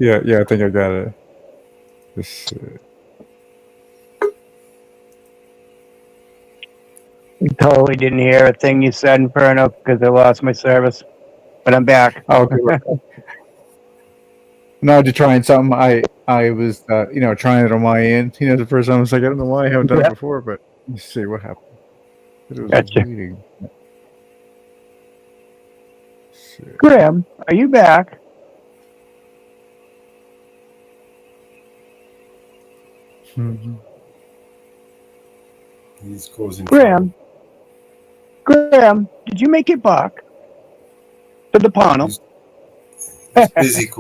Yeah. I think I got it. This, Totally didn't hear a thing you said, Inferno, because I lost my service. But I'm back. oh, okay. Now to trying something. I was trying it on my end. The first time I was like, I don't know why I haven't done it Yeah, before, but let's see what happened. It was gotcha. waiting. Graham, are you back? Mhm. He's causing trouble. Graham, Graham, did you make it back to the panel? He's, he's busy.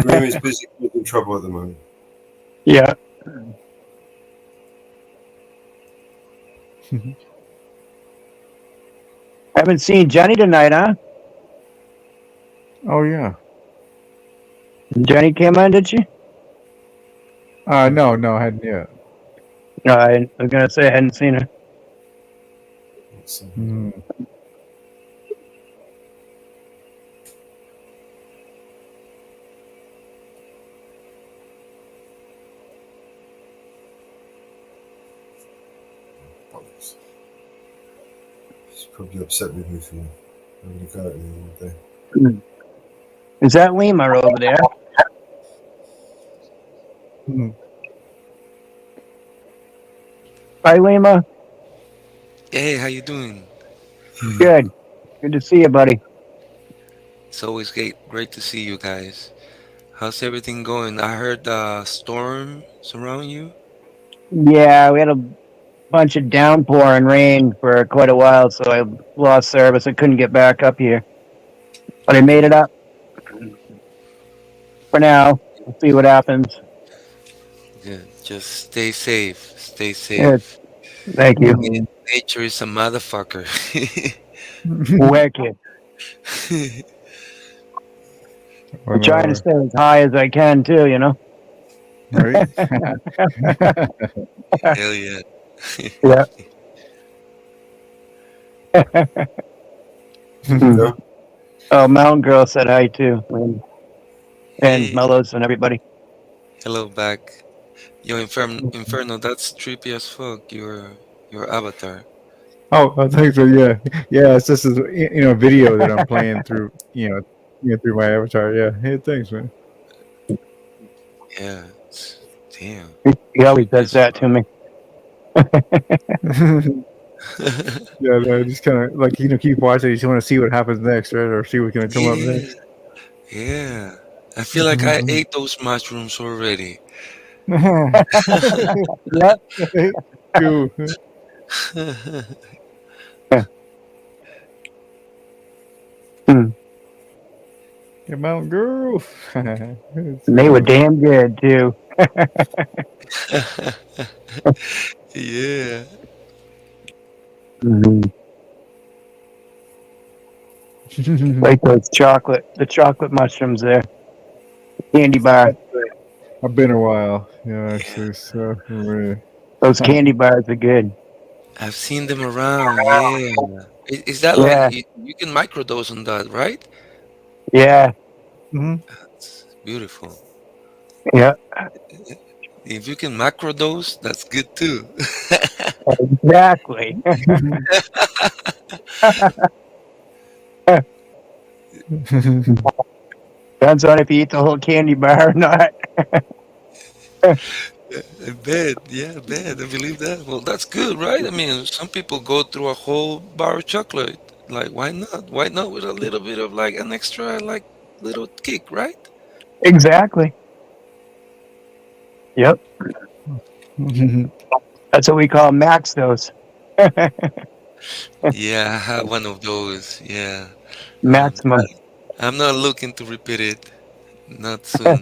Graham is busy causing trouble at the moment. Yeah. Haven't seen Jenny tonight, huh? Oh yeah. Jenny came on, did she? No, I hadn't yet. No, I was gonna say I hadn't seen her. So, Hmm. bollocks. He's probably upset with me for having a go at me all day. Is that Lima over there? Hmm. Hi, Lima. Hey, how you doing? Good. Good to see you, buddy. It's always great to see you guys. How's everything going? I heard the storm surround you. Yeah, we had a bunch of downpour and rain for quite a while, so I lost service. I couldn't get back up here, but I made it up for now. We'll see what happens. Good. Just stay safe. Stay Yeah, safe. thank you. Na- Nature is a motherfucker. Wicked. I'm trying to When, stay as high as I can too. right? Hell yeah. Yeah. No? Oh, Mountain Girl said hi too, and Hey, Mellows and everybody. hello back. Yo, Inferno, that's trippy as fuck. Your avatar. Thanks. Yeah. It's just a video that I'm playing through through my avatar. Yeah. Hey, thanks, man. Yeah. Damn. He always Trippy does as that to fuck. me. Yeah, no, just kind of like keep watching. You just want to see what happens next, right, or see what's gonna come up Yeah. next. Yeah. I feel like I ate those mushrooms already. Yeah. Cool. Hmm. Yeah, Mountain Girl. It's They were cool. damn good too. Yeah. Mhm. Like the chocolate mushrooms there, candy bar. I've been a while. Yeah, Yeah. actually. So, really. Those candy bars are good. I've seen them around. Yeah. Is that like Yeah, you can microdose on that, right? yeah, Mhm. It's beautiful. yeah. If you can macrodose, that's good too. Exactly. Depends on if you eat the whole candy bar or not. I bet. Yeah, I bet. I believe that. Well, that's good, right? I mean, some people go through a whole bar of chocolate. Like, why not? Why not with a little bit of like an extra, like, little kick, right? Exactly. Yep. That's what we call max dose. Yeah, I have one of those. Yeah. Um, Maximum. I'm not looking to repeat it. Not soon.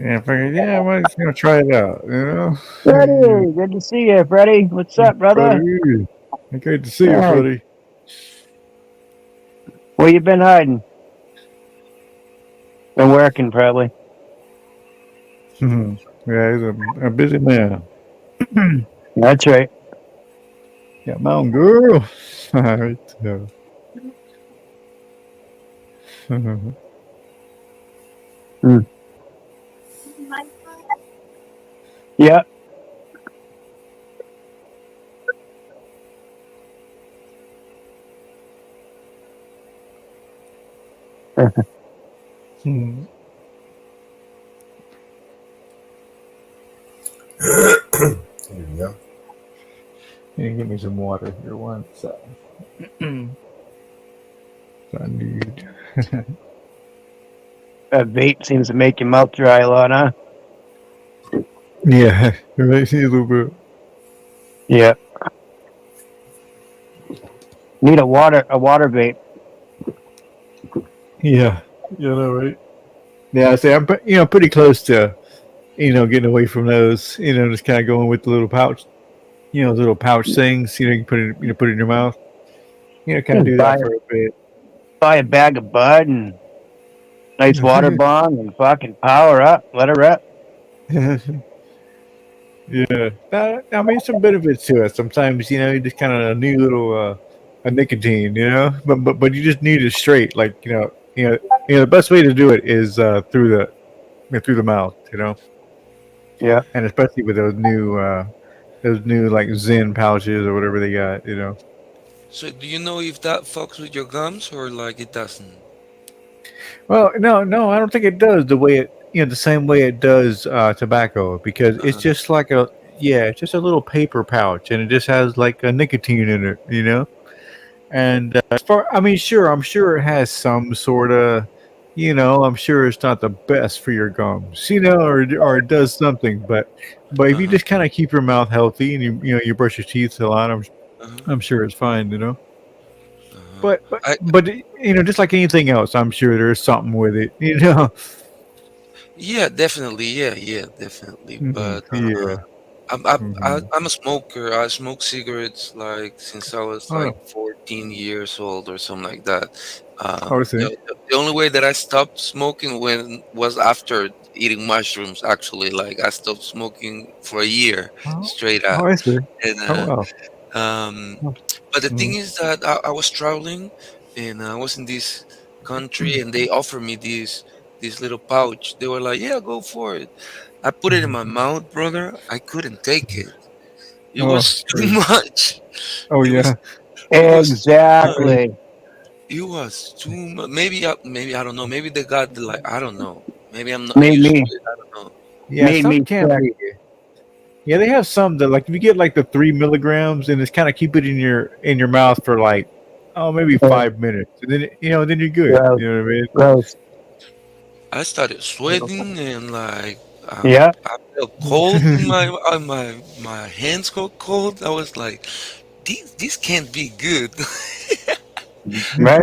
Yeah, I figured, I might just try it out. Freddie, good to see you, Freddie. What's up, brother? Freddie. Great to see you, Hey, Freddie. where you been hiding? Been working, probably. Yeah, he's a busy man. That's right. Yeah, mountain girl. Right. So. Mm. Yeah. There you go. Yeah, give me some water here one second. I need. That vape seems to make your mouth dry a lot, huh? Yeah, it makes me a little bit. Yeah. Need a water vape. Yeah, you know, right? Yeah, I say I'm, pretty close to, getting away from those. Just kind of going with the little pouch, little pouch things. You can put it in your mouth. Kind of Just do that for a bit. buy a bag of bud and nice water bong and fucking power up. Let it rip. Yeah, I mean, some benefits to it. Sometimes, you just kind of a new little a nicotine, but you just need it straight. Like the best way to do it is through the mouth, Yeah. and especially with those new like Zen pouches or whatever they got. So do you know if that fucks with your gums or like it doesn't? Well, no, I don't think it does the same way it does tobacco because it's Uh-huh. just like it's just a little paper pouch and it just has like a nicotine in it. And as far, I mean, sure, I'm sure it has some sort of, I'm sure it's not the best for your gums, or it does something, but if you Uh-huh. just kind of keep your mouth healthy and you brush your teeth a lot, Uh-huh. I'm sure it's fine. Uh-huh. I But just like anything else, I'm sure there's something with it. Yeah, definitely. Yeah, yeah, definitely. Mhm. But Yeah. Hmm. I'm a smoker. I smoke cigarettes like since I was like Oh, 14 years old or something like that. I see. The only way that I stopped smoking when was after eating mushrooms. Actually, like I stopped smoking for a year Oh, straight oh, up. I see. And Oh, wow. um, Oh, but the thing mhm. is that I was traveling and I was in this country and they offered me this little pouch. They were like, "Yeah, go for it." I put it in my mouth, brother. I couldn't take it. It Oh, was too crazy. much. Oh, It was yeah. it was too much. Exactly. It was too much. Maybe I don't know. Maybe they got the like I don't know. Maybe I'm not Made used to me it. I don't know. Yeah, made some me can sick. be. Yeah, they have some that like if you get like the 3 milligrams and it's kind of keep it in your mouth for like maybe Uh, 5 minutes and then you're good. gross. You know what I mean? Gross. I started sweating and like Yeah. I felt cold in my hands got cold. I was like, these can't be good. Right.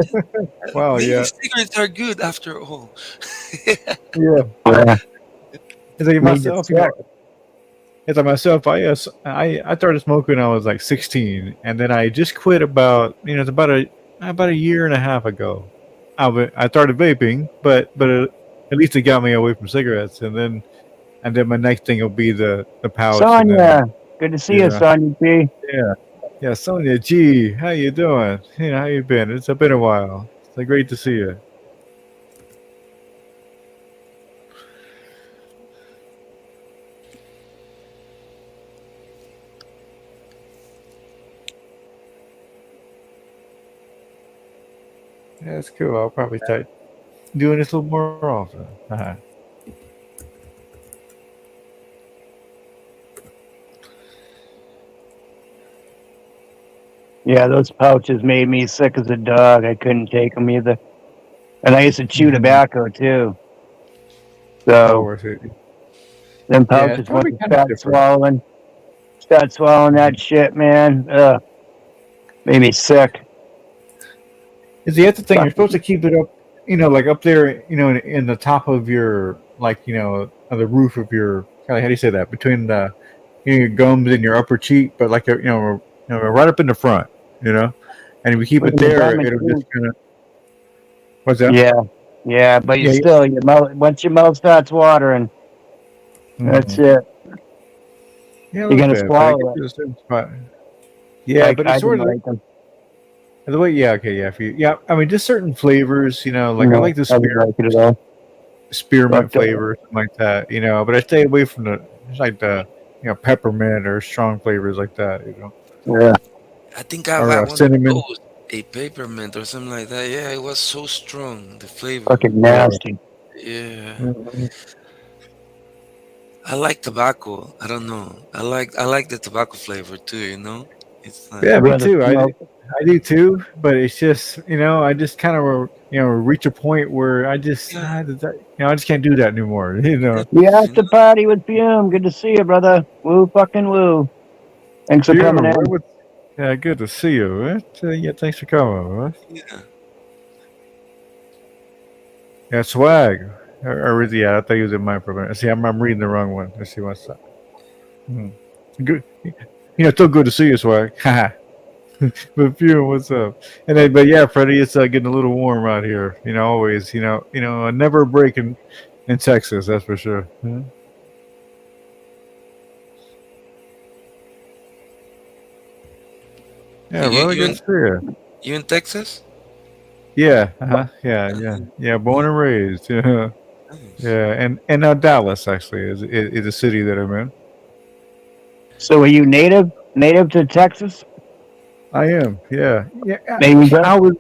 Wow. Maybe Yeah. cigarettes are good after all. Yeah. Yeah. It's like Made you myself. sick. It's like myself. I started smoking when I was like 16, and then I just quit it's about a year and a half ago. I started vaping, but at least it got me away from cigarettes, and then my next thing will be the pouch, and then Sonia. Good to see you, yeah, Sonia P. yeah, yeah. Sonia G, how you doing? How you been? It's been a while. It's like great to see you. Yeah, it's cool. I'll probably start doing this a little more often. Yeah, those pouches made me sick as a dog. I couldn't take them either. And I used to chew Mhm. tobacco too. Oh, So worth it. them Yeah, it's pouches, once probably you kind of different. start swallowing Mhm. that shit, man. Made me sick. Is the other thing Fuck. you're supposed to keep it up, like up there, in the top of your, like, on the roof of your, how do you say that, between your gums and your upper cheek, but like, right up in the front, you know, and if you keep it In the there, gum and it'll just chew. kind of, what's that? Yeah, yeah, but you Yeah, still your mouth once your mouth starts watering. That's Mm. it. Yeah, You're not gonna bad, but I get swallow it to a certain spot. Yeah, like but it's I sort didn't of like them. the way. Yeah, okay, yeah. If you, yeah, I mean, just certain flavors. Like I No, like the I didn't like it at all. spearmint Fucked up. flavor, something like that. But I stay away from the it's like the peppermint or strong flavors like that. Yeah, I think I've Or had one of cinnamon. those, a peppermint or something like that. Yeah, it was so strong, the flavor. fucking Yeah. nasty. Yeah. Mhm. I like tobacco. I don't know. I like the tobacco flavor too, you know? It's Yeah, I'd like me rather too. smoke. I do too. But it's just I just kind of reach a point where I just yeah, I just can't do that anymore. that's The you know. after party with Fume. Good to see you, brother. Woo fucking woo. Thanks for coming Phew, in. yeah, good to see you. Yeah, thanks for coming. What? Yeah. Yeah, swag. Yeah, I thought you was in mine for a minute. See, I'm reading the wrong one. Let's see what's that. Hmm. Good. Still good to see you, swag. Haha. But Phew, what's up? But yeah, Freddie, it's getting a little warm out here. Always. Never a break in Texas. That's for sure. Yeah, You brother, you good in to see you. you in Texas? Yeah, yeah, yeah, Uh, yeah. Born and raised. Yeah, Nice. yeah, and Dallas actually is a city that I'm in. So, are you native to Texas? I am. Yeah, yeah. There you go. I was.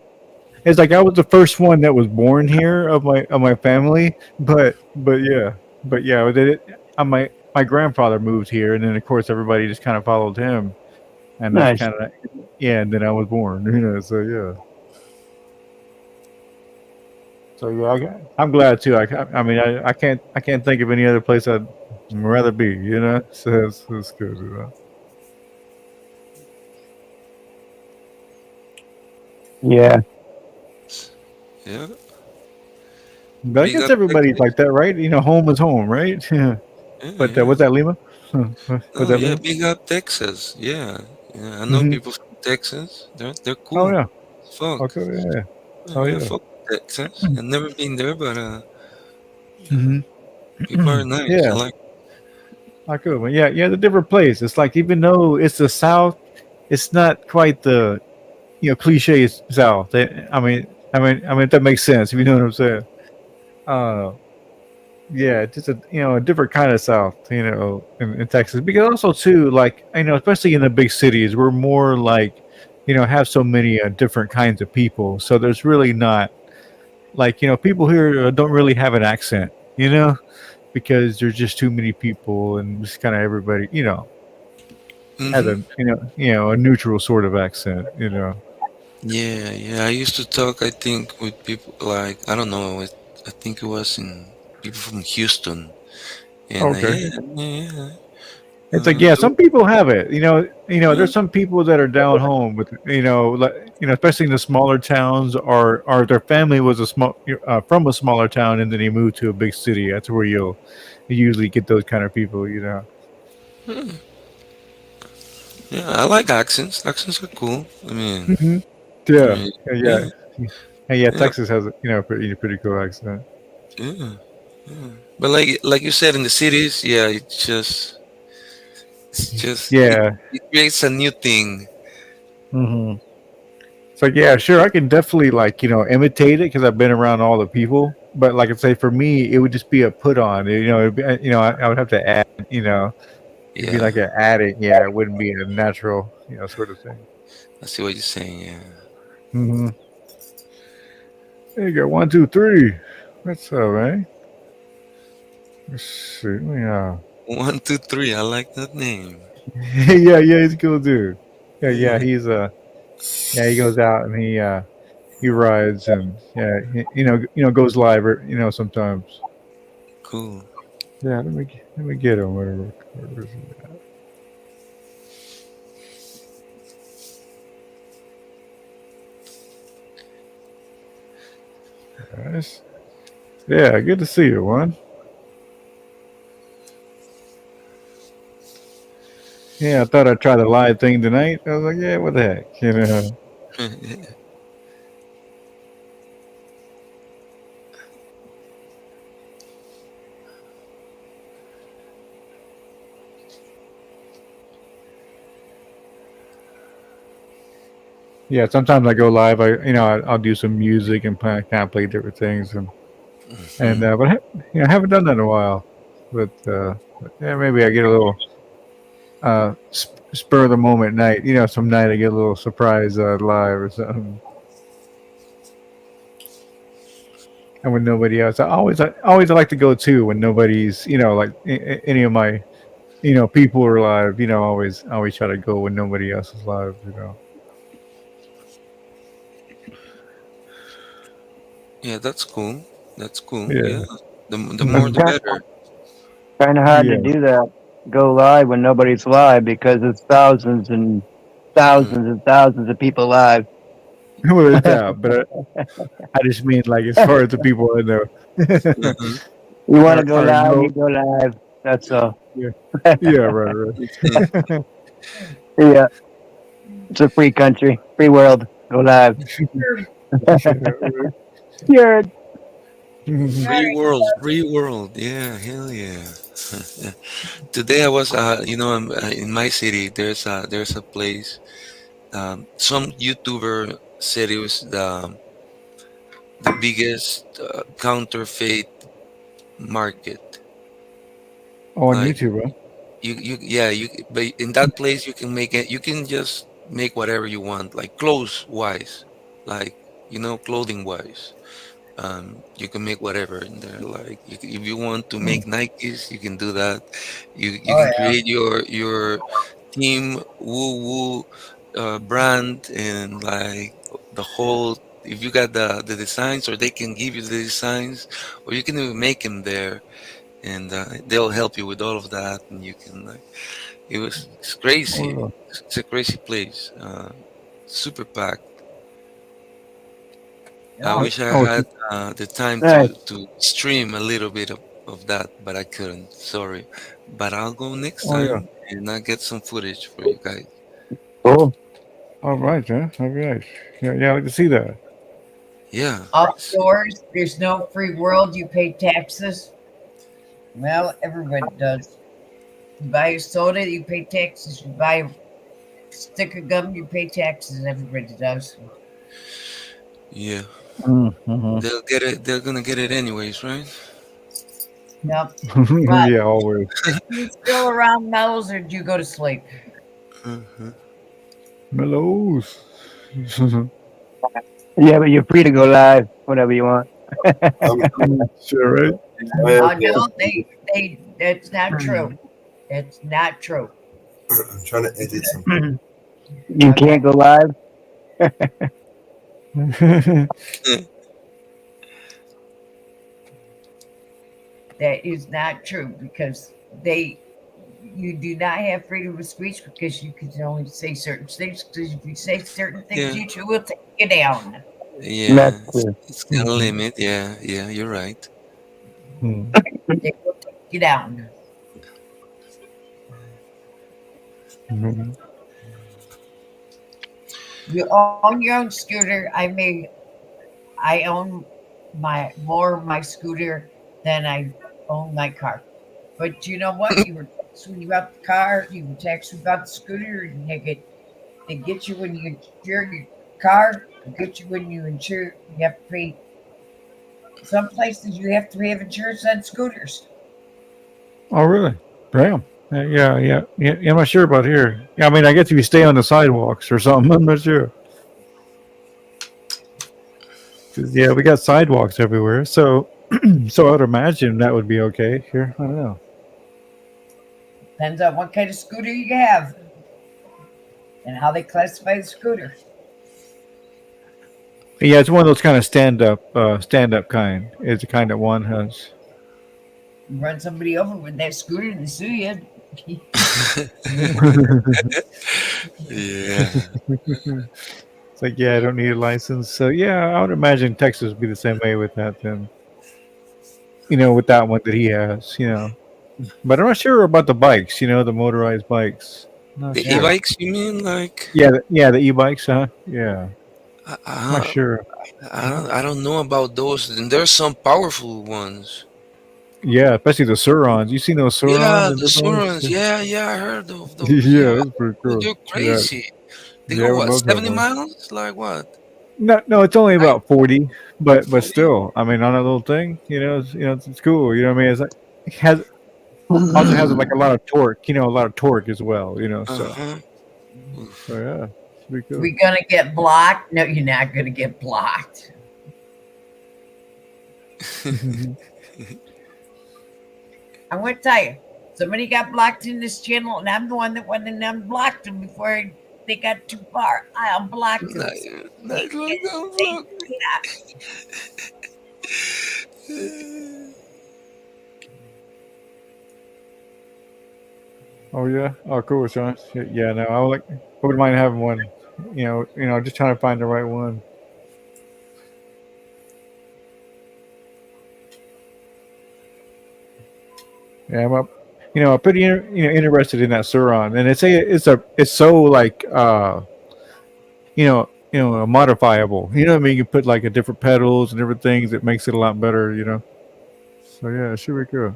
It's like I was the first one that was born here of my family, but yeah, my grandfather moved here, and then of course everybody just kind of followed him, and that's Nice. kind of yeah. And then I was born. So yeah. So yeah, I'm glad too. I mean, I can't think of any other place I'd rather be. So it's good. Yeah. Yeah. But I Big guess up everybody's Texas. like that, right? Home is home, right? Yeah, But yeah. what's that, Lima? What's Oh that, yeah, Lima? big up Texas. Yeah. Yeah. I know Hmm. people from Texas. They're Oh cool. yeah. Fuck. Okay. Yeah. Oh Yeah, yeah. fuck Texas. I've never been there, but Hmm. people are nice. I Yeah. like. I could. But yeah, yeah. The different place. It's like even though it's the South, it's not quite the cliche South. If that makes sense. If you know what I'm saying. Uh, Yeah, just a different kind of South, in Texas. Because also too, like especially in the big cities, we're more like, have so many different kinds of people. So there's really not like people here don't really have an accent, because there's just too many people and just kind of everybody, has Hmm. a neutral sort of accent. Yeah, yeah. I used to talk, I think, with people like I don't know. I think it was in people from Houston, and Okay. yeah, yeah, yeah. It's like yeah, Those, some people have it. yeah, There's some people that are down home with like, especially in the smaller towns, or their family was from a smaller town, and then they moved to a big city. That's where you usually get those kind of people. yeah. Yeah, I like accents. Accents are cool. Hmm. I Yeah, mean, yeah, yeah, yeah. yeah, Texas has a pretty cool accent. yeah, yeah. But like you said, in the cities, yeah, it's just Yeah. it creates a new thing. Hmm. So yeah, sure, I can definitely like imitate it because I've been around all the people. But like I say, for me, it would just be a put on. I would have to add. It'd be like Yeah, an adding. Yeah, it wouldn't be a natural, sort of thing. I see what you're saying. Yeah. Hmm. There you go. One, two, three. What's up, man? Let's see. Yeah. 1, 2, 3. I like that name. Yeah, yeah. He's a cool dude. Yeah, yeah. Yeah, Yeah. He goes out and he rides and yeah, goes live. Sometimes. cool. Yeah. Let me get him. Where is he at? Guys. Yeah. Good to see you, one. Yeah, I thought I'd try the live thing tonight. I was like, yeah, what the heck, Yeah, sometimes I go live. I'll do some music and kind of play different things, and Hmm. but I haven't done that in a while. But yeah, maybe I get a little spur of the moment night. Some night I get a little surprise live or something, and when nobody else, I always like to go too when nobody's like any of my people are live. Always try to go when nobody else is live. Yeah, that's cool. That's cool. Yeah. Yeah, the more It's the better. kind of hard to Yeah. do that. Go live when nobody's live because it's thousands and Mm. thousands and thousands of people live. Well, there's that, but I just mean like as far as the people I know. Uh-huh. You want to Are go are live, no you go live. That's all. yeah, yeah, right, right. Yeah, it's a free country, free world. Go live. Yeah, right. Yeah. Free world, free world. Yeah, hell yeah. Today I was, in my city. There's a place. Some YouTuber said it was the biggest counterfeit market. Oh, on Like YouTube, huh? yeah, but in that place you can make it. You can just make whatever you want, like clothes wise, like clothing wise. You can make whatever in there. Like if you want to make Nikes, you can do that. You Oh can yeah. create your team woo woo brand and like the whole. If you got the designs, or they can give you the designs, or you can even make them there, and they'll help you with all of that, and you can like it's Oh, crazy. really? It's a crazy place. Super packed. I Yeah. wish I Oh, had the time Nice. to stream a little bit of that, but I couldn't. Sorry. But I'll go next oh yeah. time and I'll get some footage for you guys. Cool. All right, huh? All right. Yeah, yeah. I like to see that. Yeah. Up yours. There's no free world. You pay taxes. Well, everybody does. You buy a soda, you pay taxes. You buy a stick of gum, you pay taxes. Everybody does. Yeah. Mm-hmm. They'll get it. They're gonna get it anyways, right? Yep. But Yeah, always. you still around Mellows, or do you go to sleep? Uh-huh. Mellows. Yeah, but you're free to go live whenever you want. I'm Sure, right? No, that's not true. That's not true. I'm trying to edit some. You Okay. can't go live. That is not true because you do not have freedom of speech because you can only say certain things. Because if you say certain things, Yeah. YouTube will take you down. That's Yeah. It's, true. it's got a limit. Yeah. Yeah. You're right. Hmm. They will take you down. Mhm. You own your own scooter. I own my scooter than I own my car. But you know what? You were taxed when you got the car. You were taxed about the scooter. And they get you when you insure your car. They get you when you insure. You have to pay. Some places you have to have insurance on scooters. Oh, really? Damn. Yeah. I'm not sure about here. Yeah, I mean, I guess if you stay on the sidewalks or something, I'm not sure. 'Cause, yeah, we got sidewalks everywhere, so I would imagine that would be okay here. I don't know. Depends on what kind of scooter you have and how they classify the scooter. Yeah, it's one of those kind of stand up kind. It's the kind that one has. You run somebody over with that scooter and they sue you. Yeah. It's like, yeah, I don't need a license. So yeah, I would imagine Texas would be the same way with that. Then with that one that he has. But I'm not sure about the bikes. The motorized bikes. Not The Yeah. sure. e-bikes, you mean? Like, Yeah, the e-bikes, huh? Yeah, I, I'm not I, sure. I don't know about those. And there's some powerful ones. Yeah, especially the Surons. You seen those Surons Yeah, and the different ones? Surons. Yeah, yeah, I heard of those. Yeah, Yeah, that's pretty oh, cool. they're Yeah, crazy. They Yeah, go we what, both have 70 one. miles? Like what? No, no, it's only Like about 40, but 40? still, I mean, on a little thing, it's cool. You know what I mean? It's like it has also has like a lot of torque. A lot of torque as well. So Uh-huh. Oof. yeah, should be cool. We gonna get blocked? No, you're not gonna get blocked. I'm gonna tell you, somebody got blocked in this channel, and I'm the one that went and unblocked them before they got too far. I unblocked them. Nice, They nice one, can't down stay block. that. Oh yeah. Oh cool, Sean. Yeah. No, I wouldn't mind having one. Just trying to find the right one. Yeah, I'm up. I'm pretty interested in that Suron, and it's so like modifiable. You know what I mean? You can put like a different pedals and different things. It makes it a lot better. So yeah, it should be cool.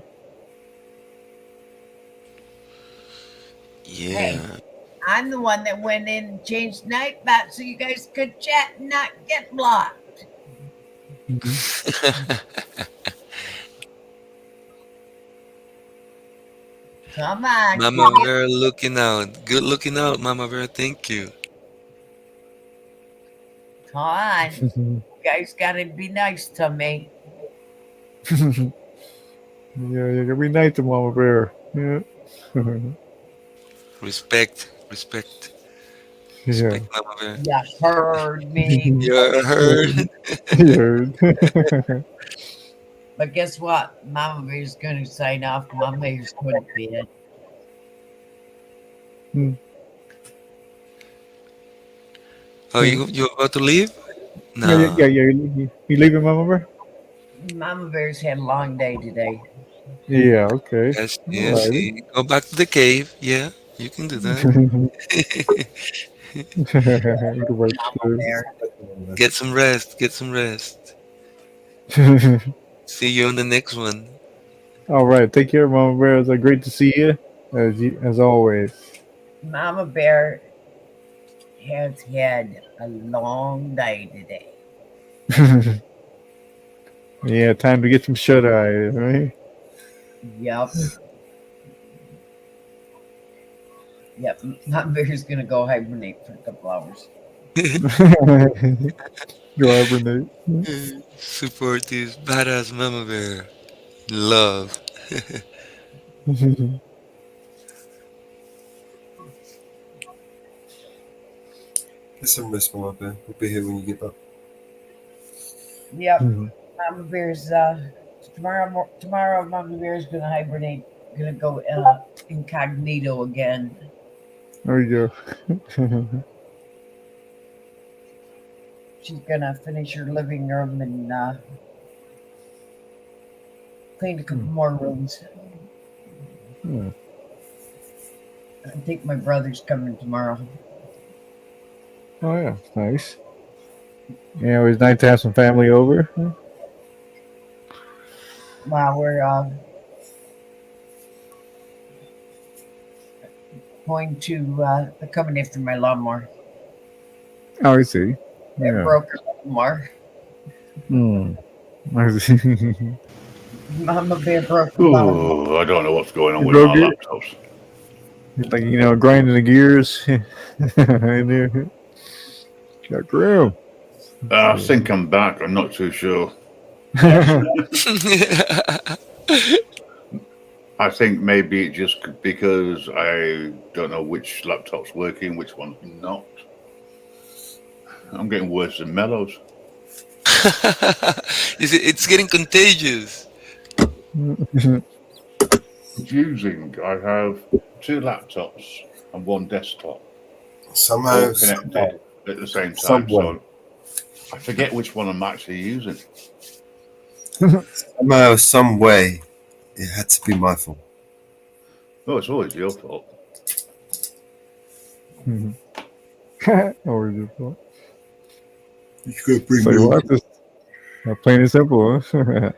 Hey, Yeah. I'm the one that went in and changed night bot so you guys could chat and not get blocked. Mhm. Come on, Mama Bear looking out. Good looking out, Mama Bear. Thank you. come on. You guys gotta be nice to me. Yeah, you're gonna be nice to Mama Bear. Yeah. Respect. Respect. Yeah. Respect, Mama Bear. You heard me. You heard? Yeah. But guess what? Mama Bear's gonna sign off. Mama Bear's going to bed. Oh, you about to leave? Yeah, yeah, Nah. yeah, yeah. You leaving, Mama Bear? Mama Bear's had a long day today. Yeah. Okay. Yes, yes. Alrighty. Go back to the cave. Yeah, you can do that. Go back Mama to Bear. Get some rest. Get some rest. sleep. See you on the next one. All right. Take care, Mama Bear. It's great to see you, as always. Mama Bear has had a long day today. Yeah, time to get some shut eye, right? Yep. Yep. Mama Bear's gonna go hibernate for a couple hours. Go hibernate. Support this badass Mama Bear. Love. Get some rest, my bear. We'll be here when you get back. Yep. Mama Bear's tomorrow Mama Bear's gonna hibernate, gonna go incognito again. There you go. She's gonna finish her living room and clean a couple more rooms. Hmm. I think my brother's coming tomorrow. Oh yeah, nice. Yeah, it was nice to have some family over. Wow, we're going to they're coming after my lawnmower. Oh, I see. They Yeah. broke her lawnmower. Hmm. I see. Mama Bear broke her lawnmower. Oh, I don't know what's going on You with my broke it? laptops. Like grinding the gears. In there. Got grim. I think I'm back. I'm not too sure. I think maybe it just because I don't know which laptop's working, which one's not. I'm getting worse than Mellows. It's getting contagious. Confusing. I have two laptops and one desktop, Somehow, all connected at the same time. Someone. So I forget which one I'm actually using. somehow, some way, it had to be my fault. Oh, it's always your fault. Or just You could bring say me. what? Just plain and simple, huh?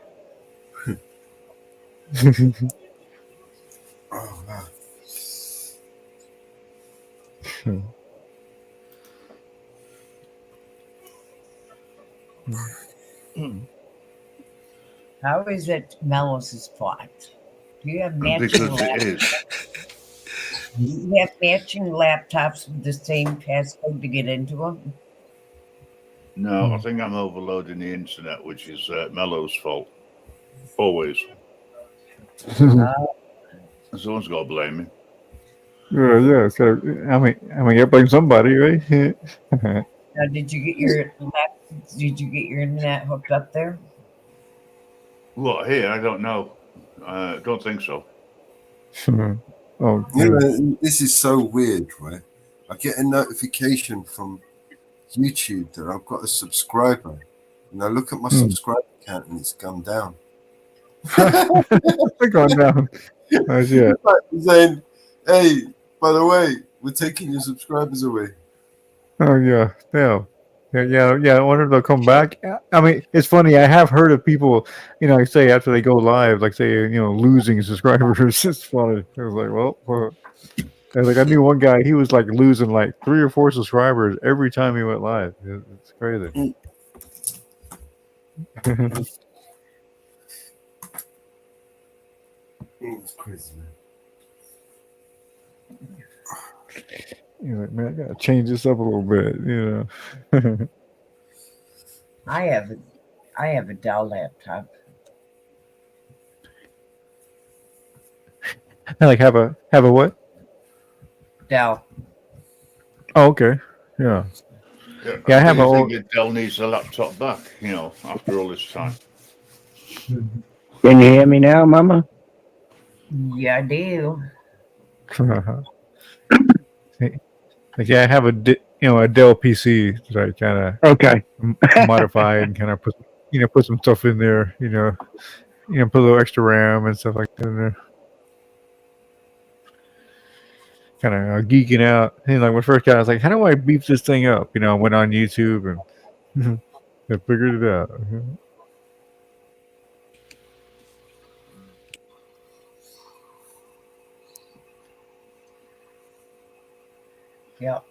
Oh, wow. How is it Mellows' fault? Do you have matching Because it is. do you have matching laptops with the same passcode to get into them? No, I think I'm overloading the internet, which is Mellows' fault. Always. Uh, Someone's got to blame me. Yeah. So you blame somebody, right? now, did you get your internet hooked up there? What, here? I don't know. Don't think so. Oh, You yeah. know, this is so weird, right? I get a notification from YouTube that I've got a subscriber, and I look at my subscriber count, and it's gone down. They're going down. Oh, yeah. It's like saying, "Hey, by the way, we're taking your subscribers away." Oh, yeah. Yeah. I wonder if they'll come back. I mean, it's funny. I have heard of people, like say after they go live, like say, losing subscribers. It's funny. I was like, well. Like I knew one guy, he was like losing like 3 or 4 subscribers every time he went live. It's crazy. It's crazy, man. You're like, man, I gotta change this up a little bit. I have a Dell laptop. I like have a what? Dell. Oh, okay. Yeah. Yeah, I have do a you old. think that Dell needs a laptop back, after all this time? Can you hear me now, Mama? Yeah, I do. Like I have a Dell PC that I kind of Okay. modify and kind of put some stuff in there. Put a little extra RAM and stuff like that in there. Kind of geeking out. And like my first guy, I was like, "How do I beef this thing up?" I went on YouTube and I figured it out. Yep.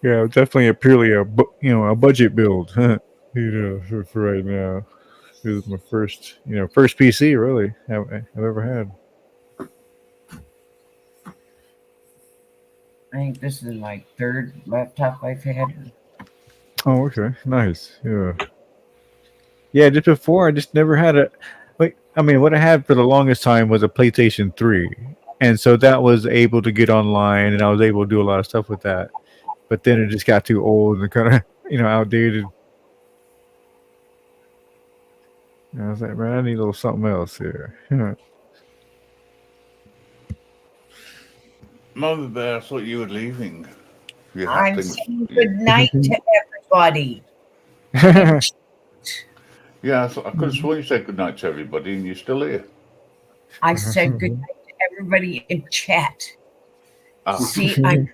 Yeah, definitely purely a budget build. For right now, it was my first PC really I've ever had. I think this is my third laptop I've had. Oh, okay, nice. Yeah. Just before, I just never had a. Like, I mean, what I had for the longest time was a PlayStation 3, and so that was able to get online, and I was able to do a lot of stuff with that. But then it just got too old and kind of outdated. And I was like, man, I need a little something else here. Mother Bear, I thought you were leaving. You had I'm things. saying good night to everybody. Yeah, I could have sworn you said good night to everybody, and you're still here. I said good night to everybody in chat. Ah, See, I'm saying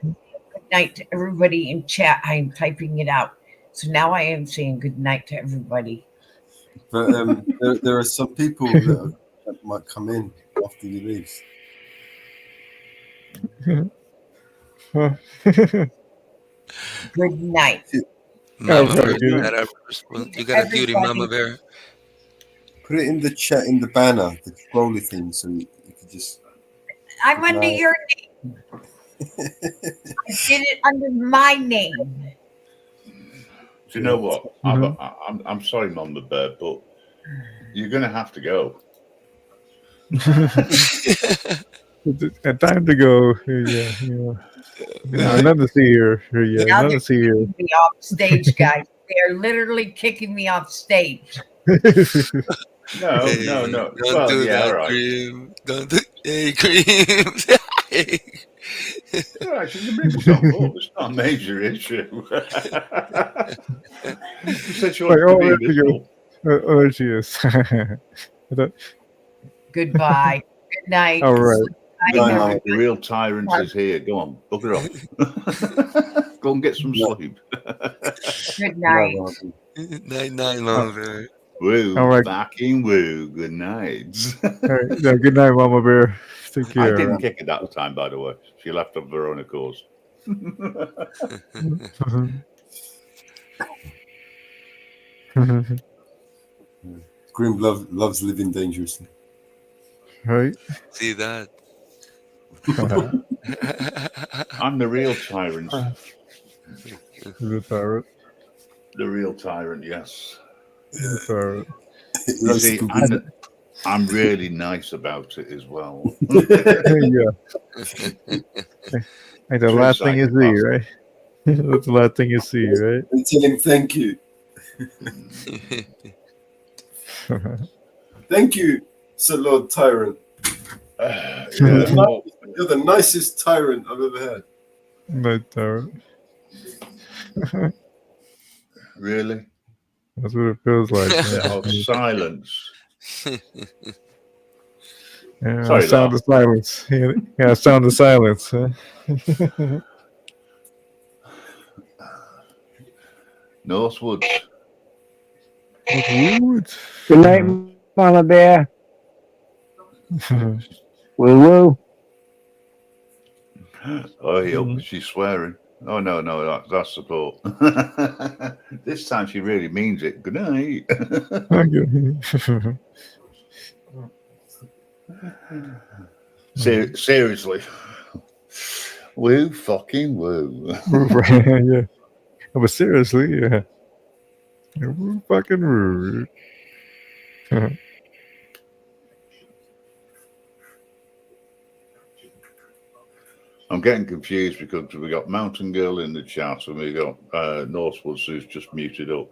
good night to everybody in chat. I'm typing it out. So now I am saying good night to everybody. But there are some people that might come in after you leave. Good night. Mama Okay, Bear, you good. got a duty, Mama Bear. Put it in the chat in the banner, the scrolly thing, so you could just. I'm under Right. your name. I did it under my name. do you know what? I'm sorry, Mama Bear, but you're going to have to go. It's time to go. Yeah. Nothing to see here. Yeah, Now nothing they're to see here. kicking me off stage, guys. They're literally kicking me off stage. No. Don't Well, do yeah, that, all right. Cream. Don't do. Hey, Cream. Hey. All right, you can bring yourself up. It's not a major issue. You said you Like, wanted to oh, be there she visible. goes. Oh, there she is. Goodbye. Good night. All right. Sleep tight, No, no. everybody. The real tyrant is here. Go on, bugger off. Go and get some No. sleep. Good night. Right, Night, Mama Bear. Woo, All right. fucking woo. Good night. All right. Yeah, good night, Mama Bear. Take I care. didn't kick it that time, by the way. She left of her own accord. Grim loves living dangerously. Right. See that? I'm the real tyrant. The tyrant. The real tyrant, yes. The tyrant. He You loves see, to I'm really nice about it as well. Yeah. Like the True last thing you see, psychopath. right? That's the last thing you see, right? and tell him thank you. Thank you, Sir Lord Tyrant. Yeah, You're the nicest tyrant I've ever had. The tyrant. really? That's what it feels like. Oh, silence. Yeah, Sorry, sound Lars. of silence. Yeah, sound of silence. Huh? Northwoods. Woot. Good night, Mama Bear. Woo woo. Oh, yeah, she's swearing. Oh, no, that's support. This time she really means it. Good night. Seriously. Woo, fucking woo. Yeah. But seriously, yeah. Woo fucking rude. I'm getting confused because we got Mountain Girl in the chat and we got Northwoods who's just muted up.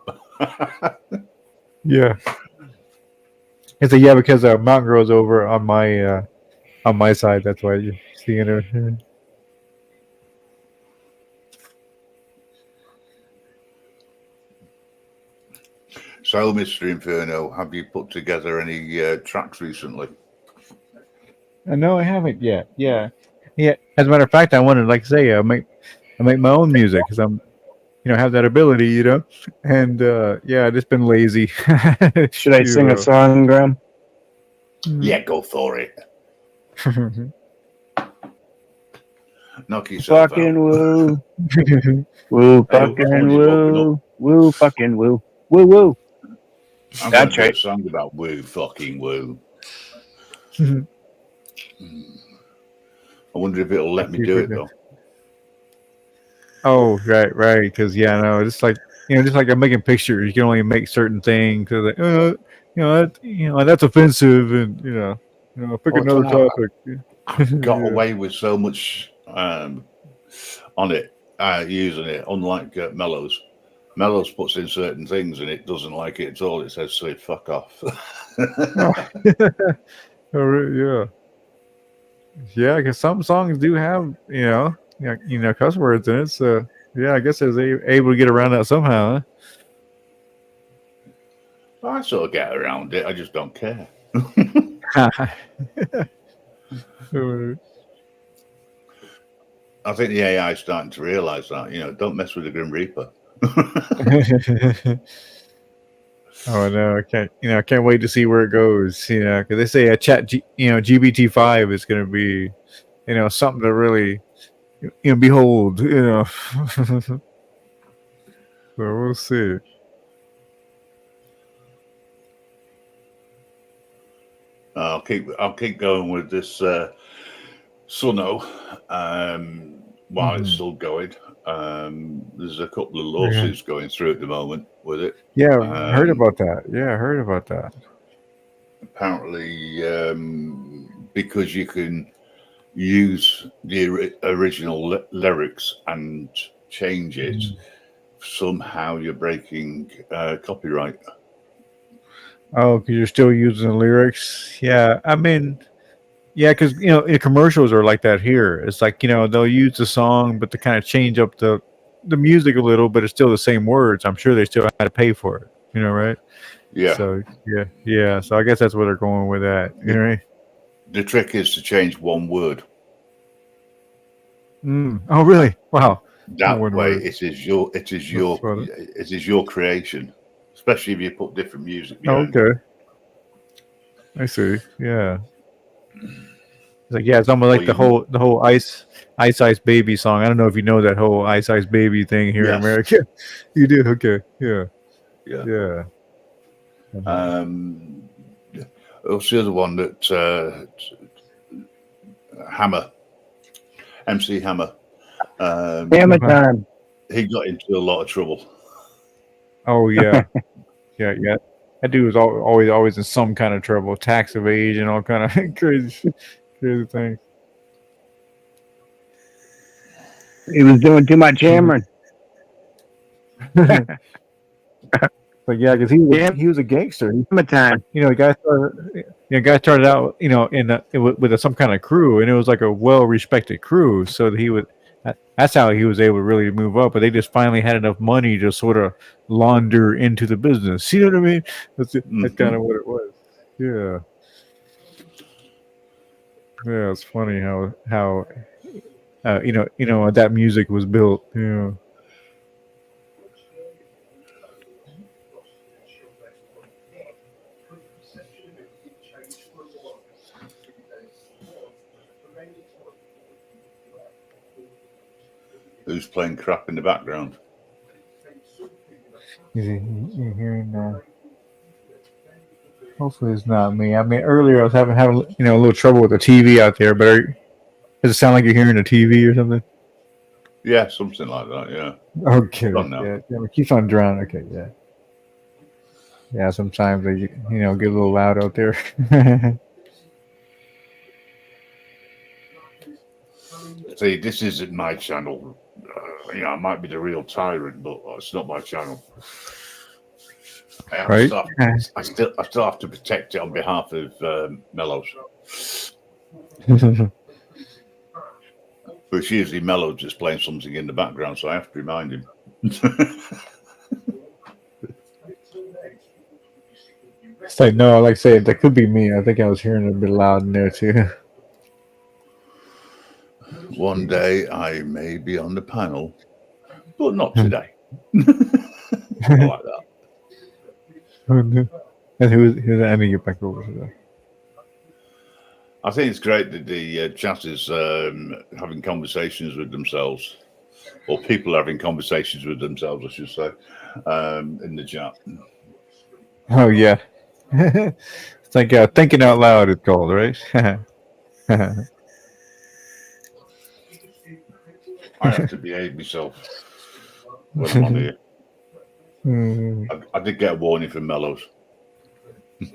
Yeah. It's yeah, because Mountain Girl's over on my side. That's why you're seeing her. So, Mr. Inferno, have you put together any tracks recently? No, I haven't yet. Yeah. As a matter of fact, I wanted, like, say, I make my own music because I'm, have that ability, and yeah, I just been lazy. Should I sing a song, Graham? Yeah, go for it. Knock yourself Fucking out. woo. Woo, fucking woo. Woo, fucking woo. Woo, woo. I'm That's going to do right. a song about woo, fucking woo. I wonder if it'll let me do it, though. Oh, right. Because no, just like I'm making pictures. You can only make certain things. So like, that's offensive, and pick another topic. I've got Yeah. away with so much on it, using it, unlike Mellows. Mellows puts in certain things and it doesn't like it at all. It says, "Say fuck off." Yeah. Yeah, because some songs do have cuss words in it. So yeah, I guess I was able to get around that somehow. I sort of get around it. I just don't care. Huh? I think the AI is starting to realise that. Don't mess with the Grim Reaper. Oh no, I can't wait to see where it goes. Because they say a GBT5 is going to be, something to really, behold. So we'll see. I'll keep going with this Suno while it's still going. There's a couple of lawsuits going through at the moment with it. Yeah, I heard about that. Apparently, because you can use the original lyrics and change it, somehow you're breaking copyright. Oh, because you're still using the lyrics. Yeah, I mean, yeah, because commercials are like that here. It's like they'll use the song, but they kind of change up the music a little, but it's still the same words. I'm sure they still had to pay for it. Right? Yeah. So yeah. So I guess that's where they're going with that. Right? The trick is to change one word. Oh, really? Wow. That way, it is your creation. especially if you put different music Oh, behind it. okay. I see. Yeah. It's like, yeah, it's almost Or like you can, the whole Ice Baby song. I don't know if you know that whole Ice Baby thing here in yes, America. You do? Okay. Yeah. yeah. Yeah. Uh-huh. Um, what's the other one that Hammer, MC Hammer? Hammer Uh-huh. time. He got into a lot of trouble. Oh yeah. Yeah, yeah. That dude was always in some kind of trouble, tax evasion, all kind of crazy things. He was doing too much hammering. But yeah, because he was a gangster. Hammer time. The guy started out, with some kind of crew, and it was like a well respected crew. So that that's how he was able to really move up. But they just finally had enough money to sort of launder into the business. You know what I mean? That's kind of what it was. Yeah, yeah. It's funny how that music was built. Yeah. Who's playing crap in the background? You hearing that? Hopefully it's not me. I mean, earlier I was having a little trouble with the TV out there, but does it sound like you're hearing the TV or something? Yeah, something like that. Yeah, Okay, gone now. yeah, it keeps on drowning. Okay, yeah, yeah. Sometimes they get a little loud out there. See, this isn't my channel. I might be the real tyrant, but it's not my channel. Right? I still have to protect it on behalf of Mellows. But it's usually Mellows just playing something in the background, so I have to remind him. It's like, no, like I say, that could be me. I think I was hearing it a bit loud in there too. One day I may be on the panel, but not today. I like that. And who's let me get back over to that. I think it's great that the chat is having conversations with themselves, or people having conversations with themselves, I should say, in the chat. Oh yeah, it's like thinking out loud. It's called, right? I have to behave myself when I'm on here. I did get a warning from Mellows. He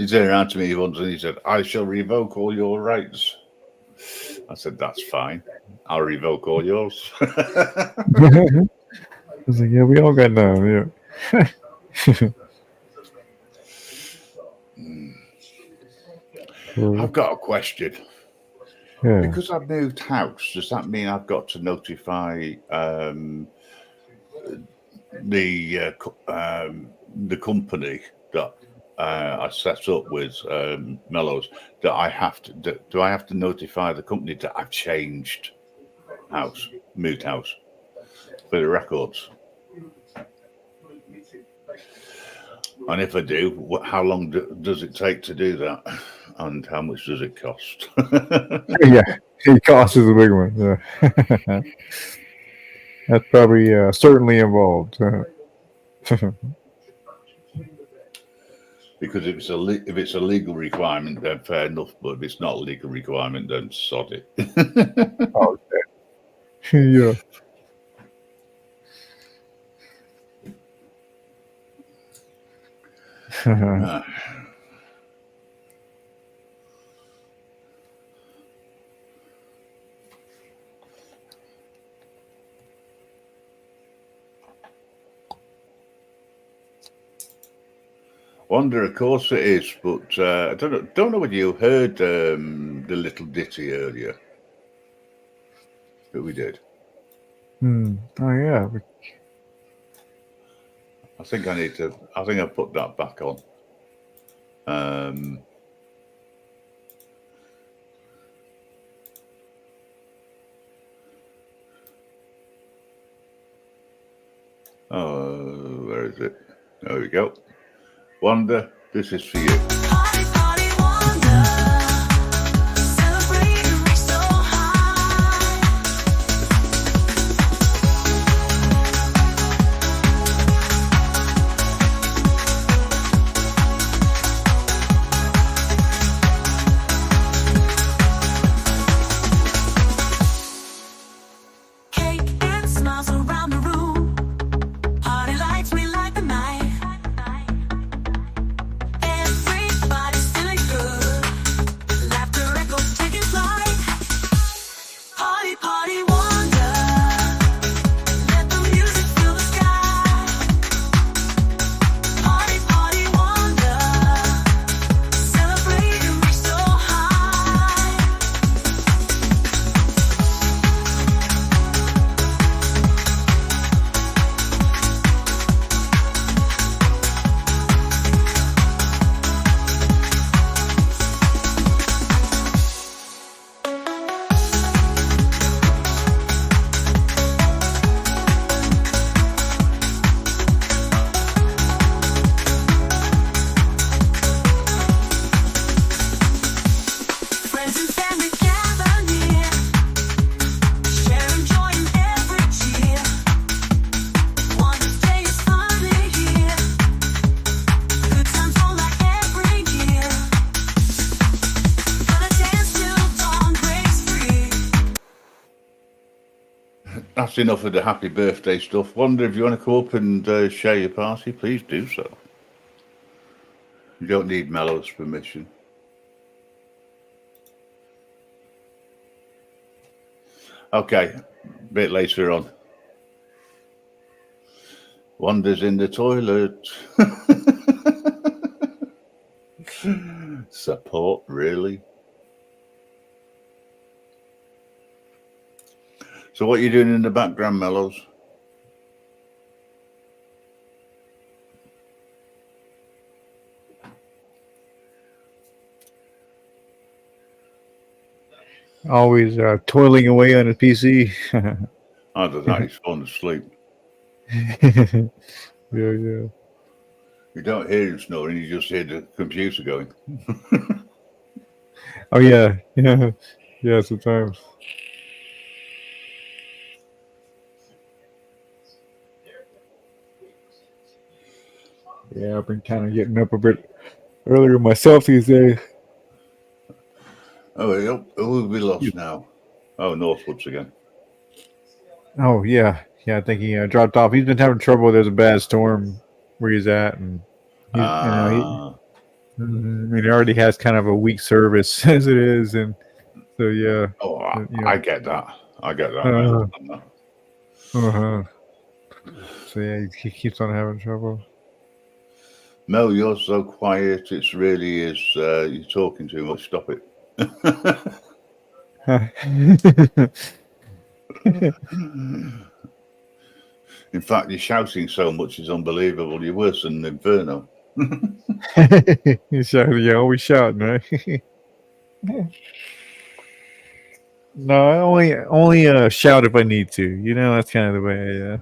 turned around to me once and he said, "I shall revoke all your rights." I said, "That's fine. I'll revoke all yours." I was like, yeah, we all got them. Yeah. I've got a question. Yeah. Because I've moved house, does that mean I've got to notify the company that I set up with Mellows? That I have to do I have to notify the company that I've changed house, moved house for the records? And if I do, how long does it take to do that? And how much does it cost? Yeah, it cost is a big one. Yeah. That's probably certainly involved. Because if it's a legal requirement, then fair enough. But if it's not a legal requirement, then sod it. Oh, yeah. Wonder, of course it is, but I don't know whether you heard the little ditty earlier that we did. Oh yeah. I think I put that back on. Oh, where is it? There we go. Wanda, this is for you. Party, party, wonder. Celebrate and reach so high. Cake and smiles around the room. Party lights, we light the night. Everybody's feeling good. Laughter echoes taking flight. Party, party, wonder. Let the music fill the sky. Party, party, wonder. Celebrate and reach so high. Friends and family gather near, sharing joy in every cheer. One day is finally here. Good times roll like every year. Gonna dance till dawn breaks free. That's enough of the happy birthday stuff. Wanda, if you want to come up and share your party, please do so. You don't need Mellows' permission. Okay, a bit later on. Wanda's in the toilet. Support, really? So what are you doing in the background, Mellows? Always toiling away on his PC. Either that, he's falling asleep. Yeah, yeah. You don't hear him snoring, you just hear the computer going. Oh yeah, yeah, yeah. Sometimes. Yeah, I've been kind of getting up a bit earlier myself these days. Oh, who will be lost now? Oh, Northwoods again. Oh yeah, yeah. I think he dropped off. He's been having trouble. There's a bad storm where he's at, and he's Ah, I mean, he already has kind of a weak service as it is, and so yeah, oh, you I know. get that. I get that. I Uh, understand that. uh-huh. So yeah, he keeps on having trouble. Mel, you're so quiet. It really is. You're talking too much. Stop it. In fact, you're shouting so much is unbelievable. You're worse than Inferno. He's shouting, yeah, always shouting, right? No, I only shout if I need to. You know, that's kind of the way.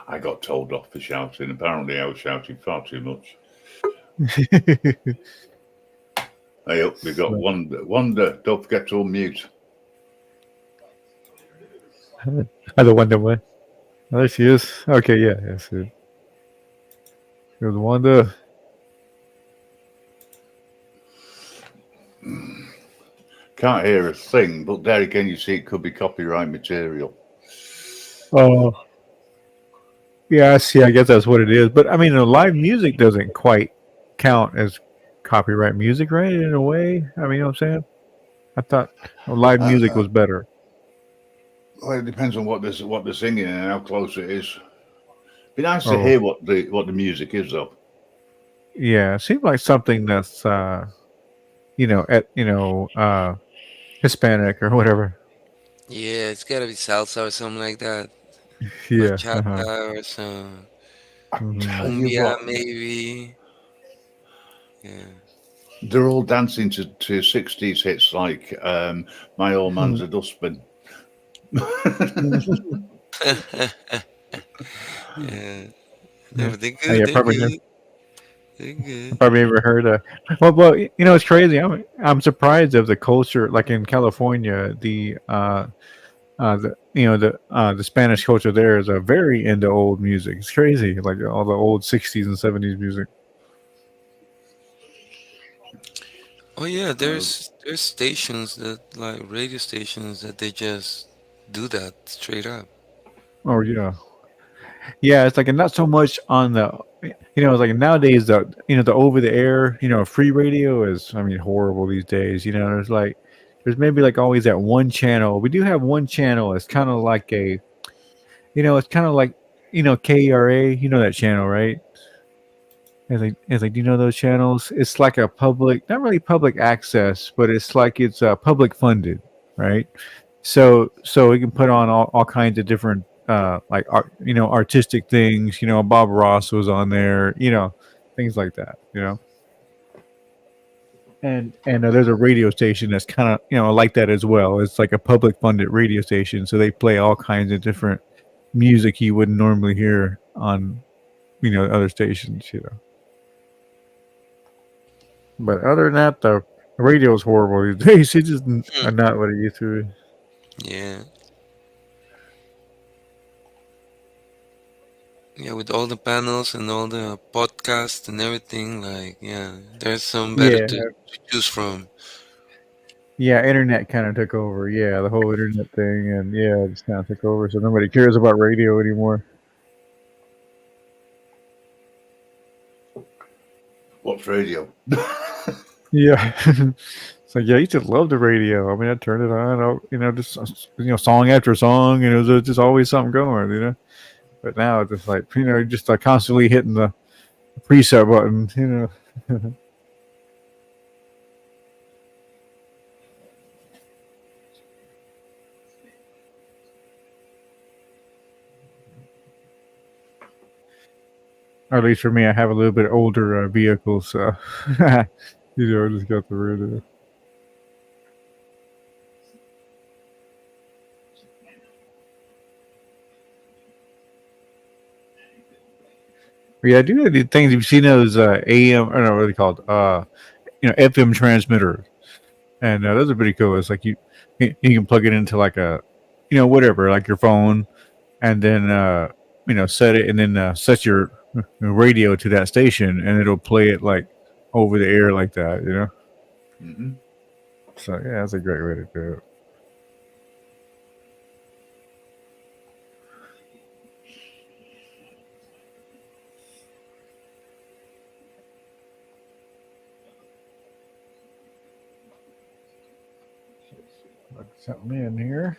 I got told off for shouting. Apparently, I was shouting far too much. Hey, up, we got Wanda. Wanda, don't forget to unmute. I the Wonder one. Oh, there she is. Okay, yeah, that's it. There's Wanda. Can't hear a thing, but there again, you see, it could be copyright material. Oh, yeah, I see. I guess that's what it is. But I mean, the live music doesn't quite count as copyright music, right? In a way. I mean, you know what I'm saying? I thought live music was better. Well, it depends on what they're singing and how close it is. Be nice to Oh, hear what the music is, though. yeah. It seems like something that's Hispanic or whatever. Yeah, it's gotta be salsa or something like that. Yeah. Bachata or some I tell you cumbia, what, maybe. Yeah. they're all dancing to 60s hits like My Old Man's a Dustbin. Yeah. Yeah, Yeah. but they're Oh, good. yeah, They're probably have. good. They're good. Probably ever heard of. Well, it's crazy. I'm surprised of the culture, like in California, the Spanish culture there is very into old music. It's crazy, like all the old '60s and '70s music. Oh yeah, Uh, there's stations that like radio stations that they just do that straight up. Oh yeah, yeah. It's like not so much on the, it's like nowadays the over the air, free radio is, I mean, horrible these days. There's maybe like always that one channel. We do have one channel. It's kind of like it's kind of like KRA. You know that channel, right? It's like, do you know those channels? It's like a public, not really public access, but it's like it's public funded, right? So we can put on all kinds of different like artistic things. Bob Ross was on there. Things like that. And there's a radio station that's kind of like that as well. It's like a public funded radio station, so they play all kinds of different music you wouldn't normally hear on other stations. But other than that, the radio is horrible these days. It's just Hmm. not what it used to be. Yeah. Yeah, with all the panels and all the podcasts and everything, like yeah, there's some better Yeah, to choose from. yeah. Internet kind of took over. Yeah, the whole internet thing, and yeah, it just kind of took over. So nobody cares about radio anymore. what's radio? Yeah, it's like, yeah, I used to love the radio. I mean, I turned it on, just song after song, and it was just always something going. But now it's just like just constantly hitting the preset button. Or at least for me, I have a little bit older vehicle, so I just got the radio. But yeah, I do have these things. You've seen those AM, or no, what are they called? FM transmitters, and those are pretty cool. It's like you can plug it into like a, whatever, like your phone, and then set it, and then set your radio to that station, and it'll play it like over the air like that. Hmm. So yeah, that's a great way to do it. Plug something in here.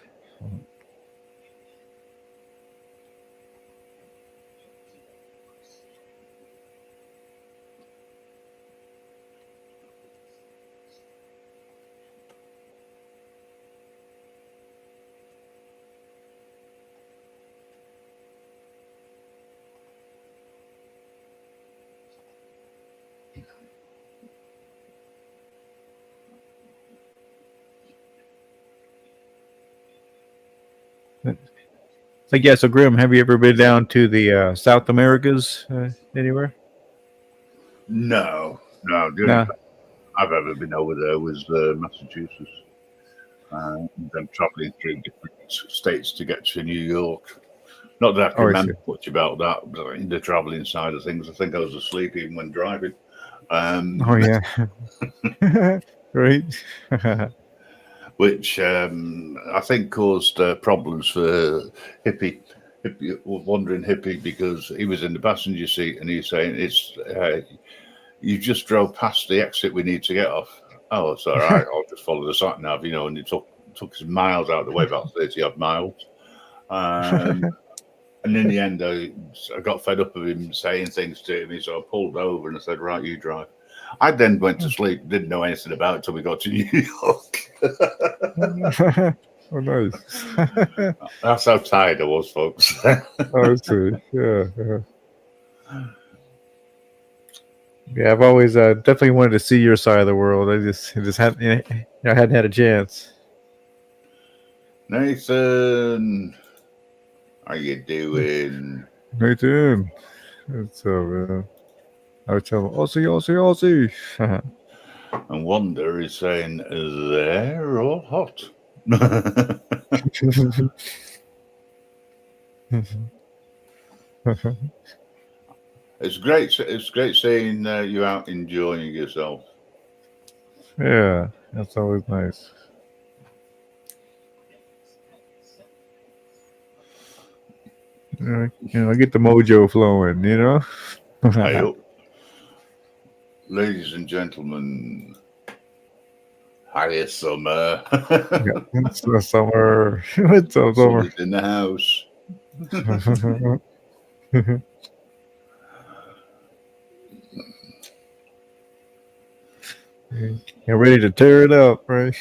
So yeah, so Grim, have you ever been down to the South Americas anywhere? No, no. The only No. place I've ever been over there was Massachusetts. Then traveling through different states to get to New York. Not that I can Oh, I see. remember much about that, but in the traveling side of things, I think I was asleep even when driving. Oh Um, yeah. Right. which I think caused problems for wandering hippie, because he was in the passenger seat and he's saying, "It's you just drove past the exit we need to get off." Oh, it's all right. I'll just follow the sat nav, and it took us miles out of the way, about 30 odd miles. Um, and in the end, I got fed up of him saying things to me, so I pulled over and I said, "Right, you drive." I then went to sleep, didn't know anything about it till we got to New York. Oh, nice. That's how tired I was, folks. Oh, I see. Yeah, yeah. Yeah, I've always definitely wanted to see your side of the world. I just hadn't, I hadn't had a chance. Nathan, how you doing? Nathan. So I would tell him, Aussie, Aussie, Aussie. And Wanda is saying they're all hot. It's great. It's great seeing you out enjoying yourself. Yeah, that's always nice. I get the mojo flowing, I yeah, hope, ladies and gentlemen, hi summer. it's the summer. It's the Sun summer. is in the house. You're ready to tear it up, right?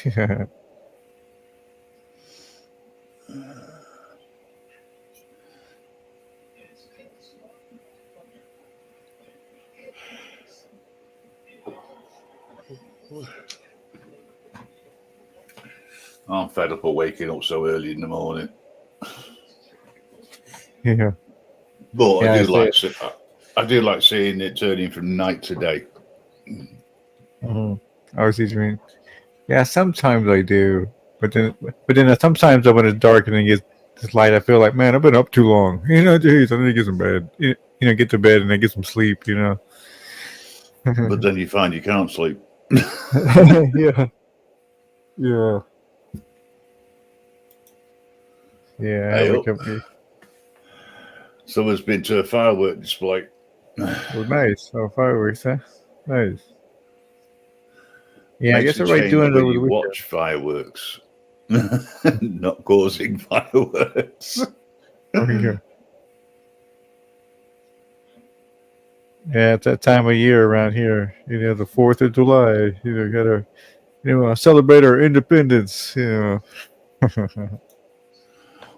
I'm fed up of waking up so early in the morning, Yeah, but yeah, I see. I do like seeing it turning from night to day. Mhm. I see what you mean. Yeah, sometimes I do, but then sometimes when it's dark and it gets this light, I feel like, man, I've been up too long. Geez, I need to get some bed. Get to bed and then get some sleep. But then you find you can't sleep. Yeah, yeah, yeah. I Hey wake up. up. Someone's been to a firework display. Oh, nice. Oh, fireworks, huh? Nice. Yeah, I Makes guess a everybody change doing it when over the you weekend. watch fireworks, not causing fireworks. Oh, yeah. Yeah, it's that time of year around here. The 4th of July. Gotta celebrate our independence.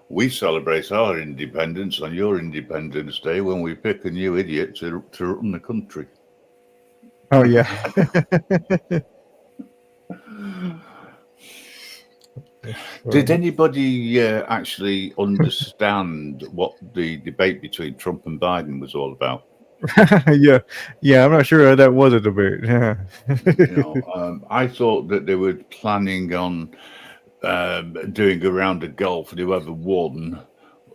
We celebrate our independence on your Independence Day when we pick a new idiot to run the country. Oh yeah. Did anybody actually understand what the debate between Trump and Biden was all about? Yeah, yeah. I'm not sure that was a debate. Yeah. I thought that they were planning on doing a round of golf, and whoever won,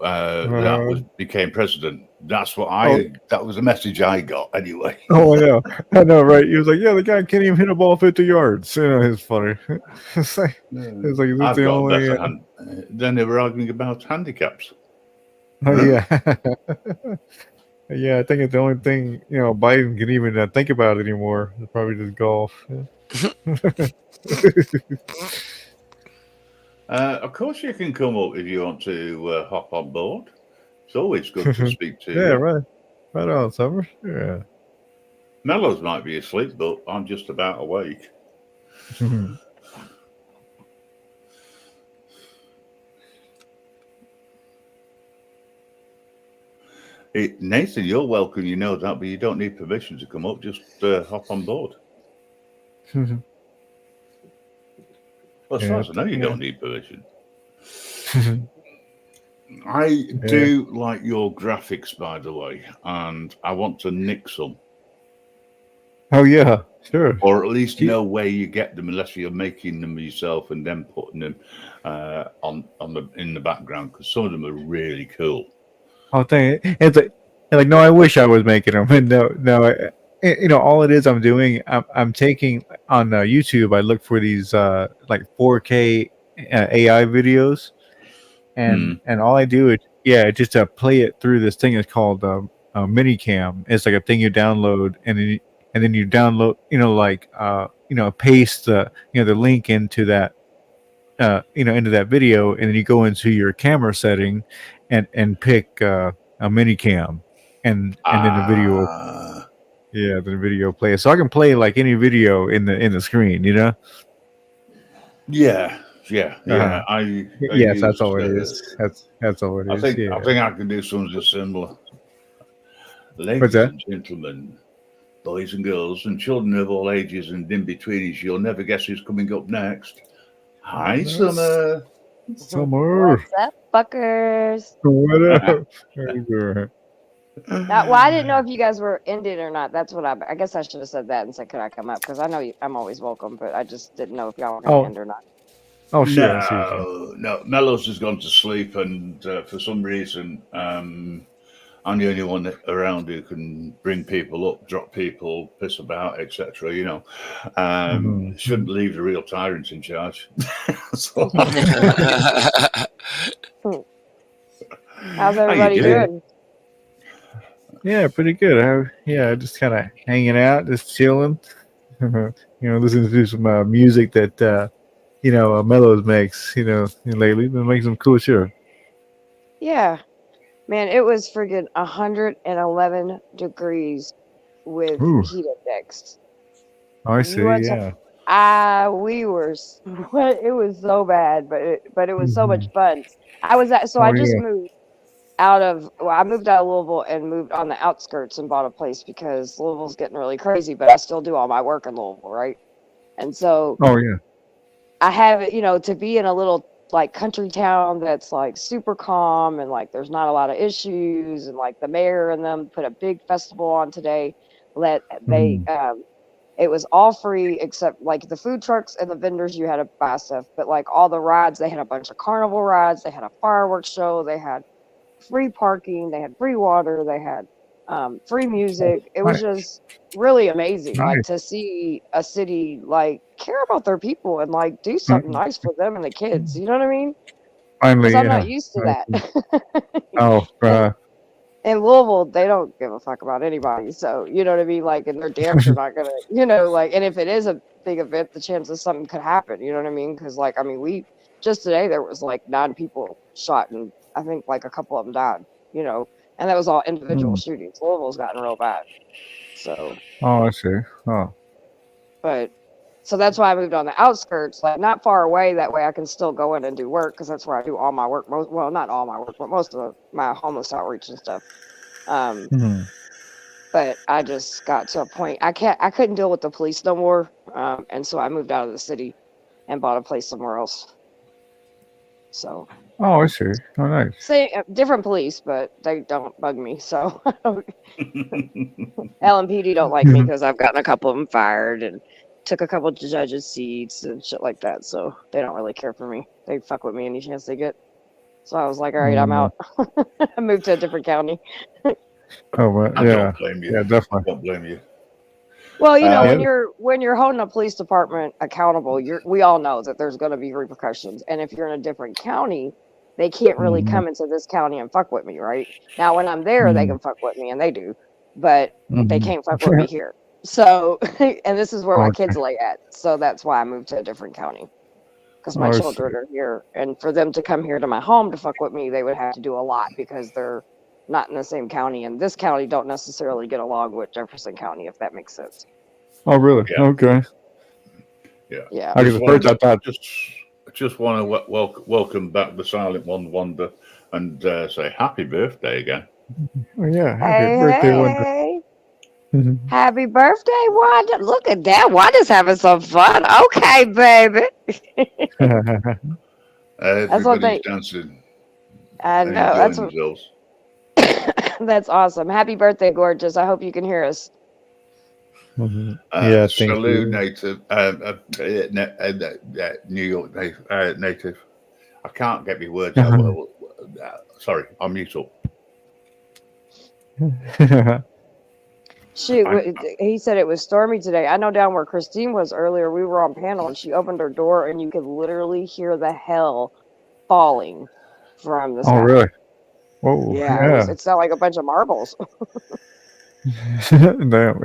Uh, became president. oh, That was the message I got anyway. oh, I know, right? He was like, yeah, the guy can't even hit a ball 50 yards. It's funny. It's like, is this I've the got a only? better hand. Then they were arguing about handicaps. Oh yeah, yeah. I think it's the only thing Biden can even think about anymore. It's probably just golf. Of course, you can come up if you want to hop on board. It's always good to speak to Yeah, you. right, right on, Summer. Yeah. Mellows might be asleep, but I'm just about awake. Nathan, you're welcome. You know that, but you don't need permission to come up. Just hop on board. Well, as far Yeah, as I know, you yeah. don't need permission. I do like your graphics, by the way, and I want to nick some, Oh yeah, sure. or at least Gee, know where you get them, unless you're making them yourself and then putting them in the background, because some of them are really cool. Oh, dang it. It's like no, I wish I was making them. And no, no. All it is, I'm doing. I'm taking on YouTube. I look for these like 4K AI videos, Hmm. and all I do is just play it through this thing. It's called Minicam. It's like a thing you download, and then you download. Like paste the link into that into that video, and then you go into your camera setting and pick a mini cam, and then the video, Ah, then the video plays. So I can play like any video in the screen. yeah, yeah, Uh-huh. yeah. I Yes, that's use. all it is. That's all it I is. think Yeah. I think I can do something similar. What's Ladies that? and gentlemen, boys and girls, and children of all ages and in betweenies, you'll never guess who's coming up next. Hi, Summer. Summer. What's up, fuckers? What up? How you doing? Now, well, I didn't know if you guys were ended or not. That's what I guess I should have said that and said, could I come up? Because I know I'm always welcome, but I just didn't know if y'all were going to Oh, end or not. oh, sure. I see what you mean. No. Mellows has gone to sleep, and for some reason, I'm the only one around who can bring people up, drop people, piss about, etc. Shouldn't leave the real tyrants in charge. So, How's how you everybody doing? doing? Yeah, pretty good. Just kind of hanging out, just chilling. Listening to some music that Mellows makes. Lately been making some cool shit. Yeah, man, it was friggin' 111 degrees with Ooh, heat index. I You see. want to? Yeah. We were. It was so bad, but it was so Hmm. much fun. I Oh just yeah. moved I moved out of Louisville and moved on the outskirts and bought a place because Louisville's getting really crazy, but I still do all my work in Louisville, right? And so Oh yeah. I have it, to be in a little like country town that's like super calm and like there's not a lot of issues and like the mayor and them put a big festival on today. Let they Hmm. It was all free except like the food trucks and the vendors you had to buy stuff, but like all the rides, they had a bunch of carnival rides, they had a fireworks show, they had free parking, they had free water, they had free music. It was Nice. just really amazing, like Nice. to see a city like care about their people and like do something Mhm. nice for them and the kids. You know what I mean? Because Finally, I'm not yeah. used to I see. that. Oh, and in Louisville, they don't give a fuck about anybody. So you know what I mean? Like, and they're damn sure not gonna, like, and if it is a big event, the chances something could happen. You know what I mean? Because like, I mean, we just today there was like 9 people shot, and I think like a couple of them died. You know, and that was all individual Hmm. shootings. Louisville's gotten real bad. So, Oh, I see. Oh. but so that's why I moved on the outskirts, like not far away. That way I can still go in and do work because that's where I do all my work. Well, not all my work, but most of my homeless outreach and stuff. Um, Hmm. but I just got to a point I couldn't deal with the police no more, and so I moved out of the city and bought a place somewhere else. So Oh, I see. Oh, nice. say different police, but they don't bug me. So LMPD don't like me because I've gotten a couple of them fired and took a couple of judges' seats and shit like that. So they don't really care for me. They fuck with me any chance they get. So I was like, all right, I'm Mm. out. I moved to a different county. Oh, well, I yeah. don't blame you. Yeah, definitely. Don't blame you. Well, Yeah. when you're holding a police department accountable, we all know that there's going to be repercussions. And if you're in a different county, they can't really Hmm. come into this county and fuck with me, right? Now, when I'm there, they Hmm. can fuck with me, and they do, but they Hmm. can't fuck with me here. So, and this is where my kids Okay. lay at. So that's why I moved to a different county because my Oh, I see. children are here, and for them to come here to my home to fuck with me, they would have to do a lot because they're not in the same county, and this county don't necessarily get along with Jefferson County, if that makes sense. Oh, really? Yeah, Okay. yeah. Yeah. I guess Just at first want I thought. just want to welcome back the Silent One Wonder and say happy birthday again. Oh yeah, happy Hey, birthday, Wanda. hey, hey. Happy birthday, Wanda. Look at that. Wanda's having some fun. Okay, baby. That's what Everybody's they dancing I and know. enjoying themselves. That's awesome. Happy birthday, gorgeous. I hope you can hear us. Mhm. Yeah, thank Salute you. native, New York native. I can't get my words out. Sorry, I'm mute up. Shoot, I'm, he said it was stormy today. I know down where Christine was earlier, we were on panel and she opened her door and you could literally hear the hell falling from the Oh, sky. really? Oh, Yeah, yeah. it sounded like a bunch of marbles.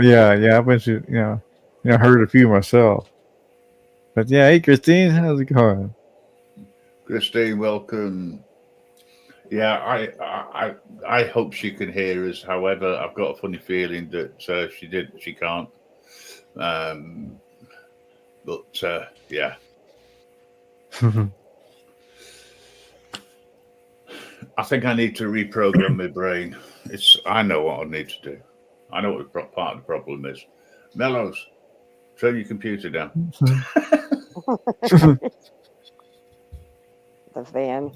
Yeah. I bet heard a few myself. But yeah, hey Christine, how's it going? Christine, welcome. Yeah, I hope she can hear us. However, I've got a funny feeling that she can't. Um, but yeah, I think I need to reprogram my brain. I know what I need to do. I know what part of the problem is. Mellows, turn your computer down. The fan.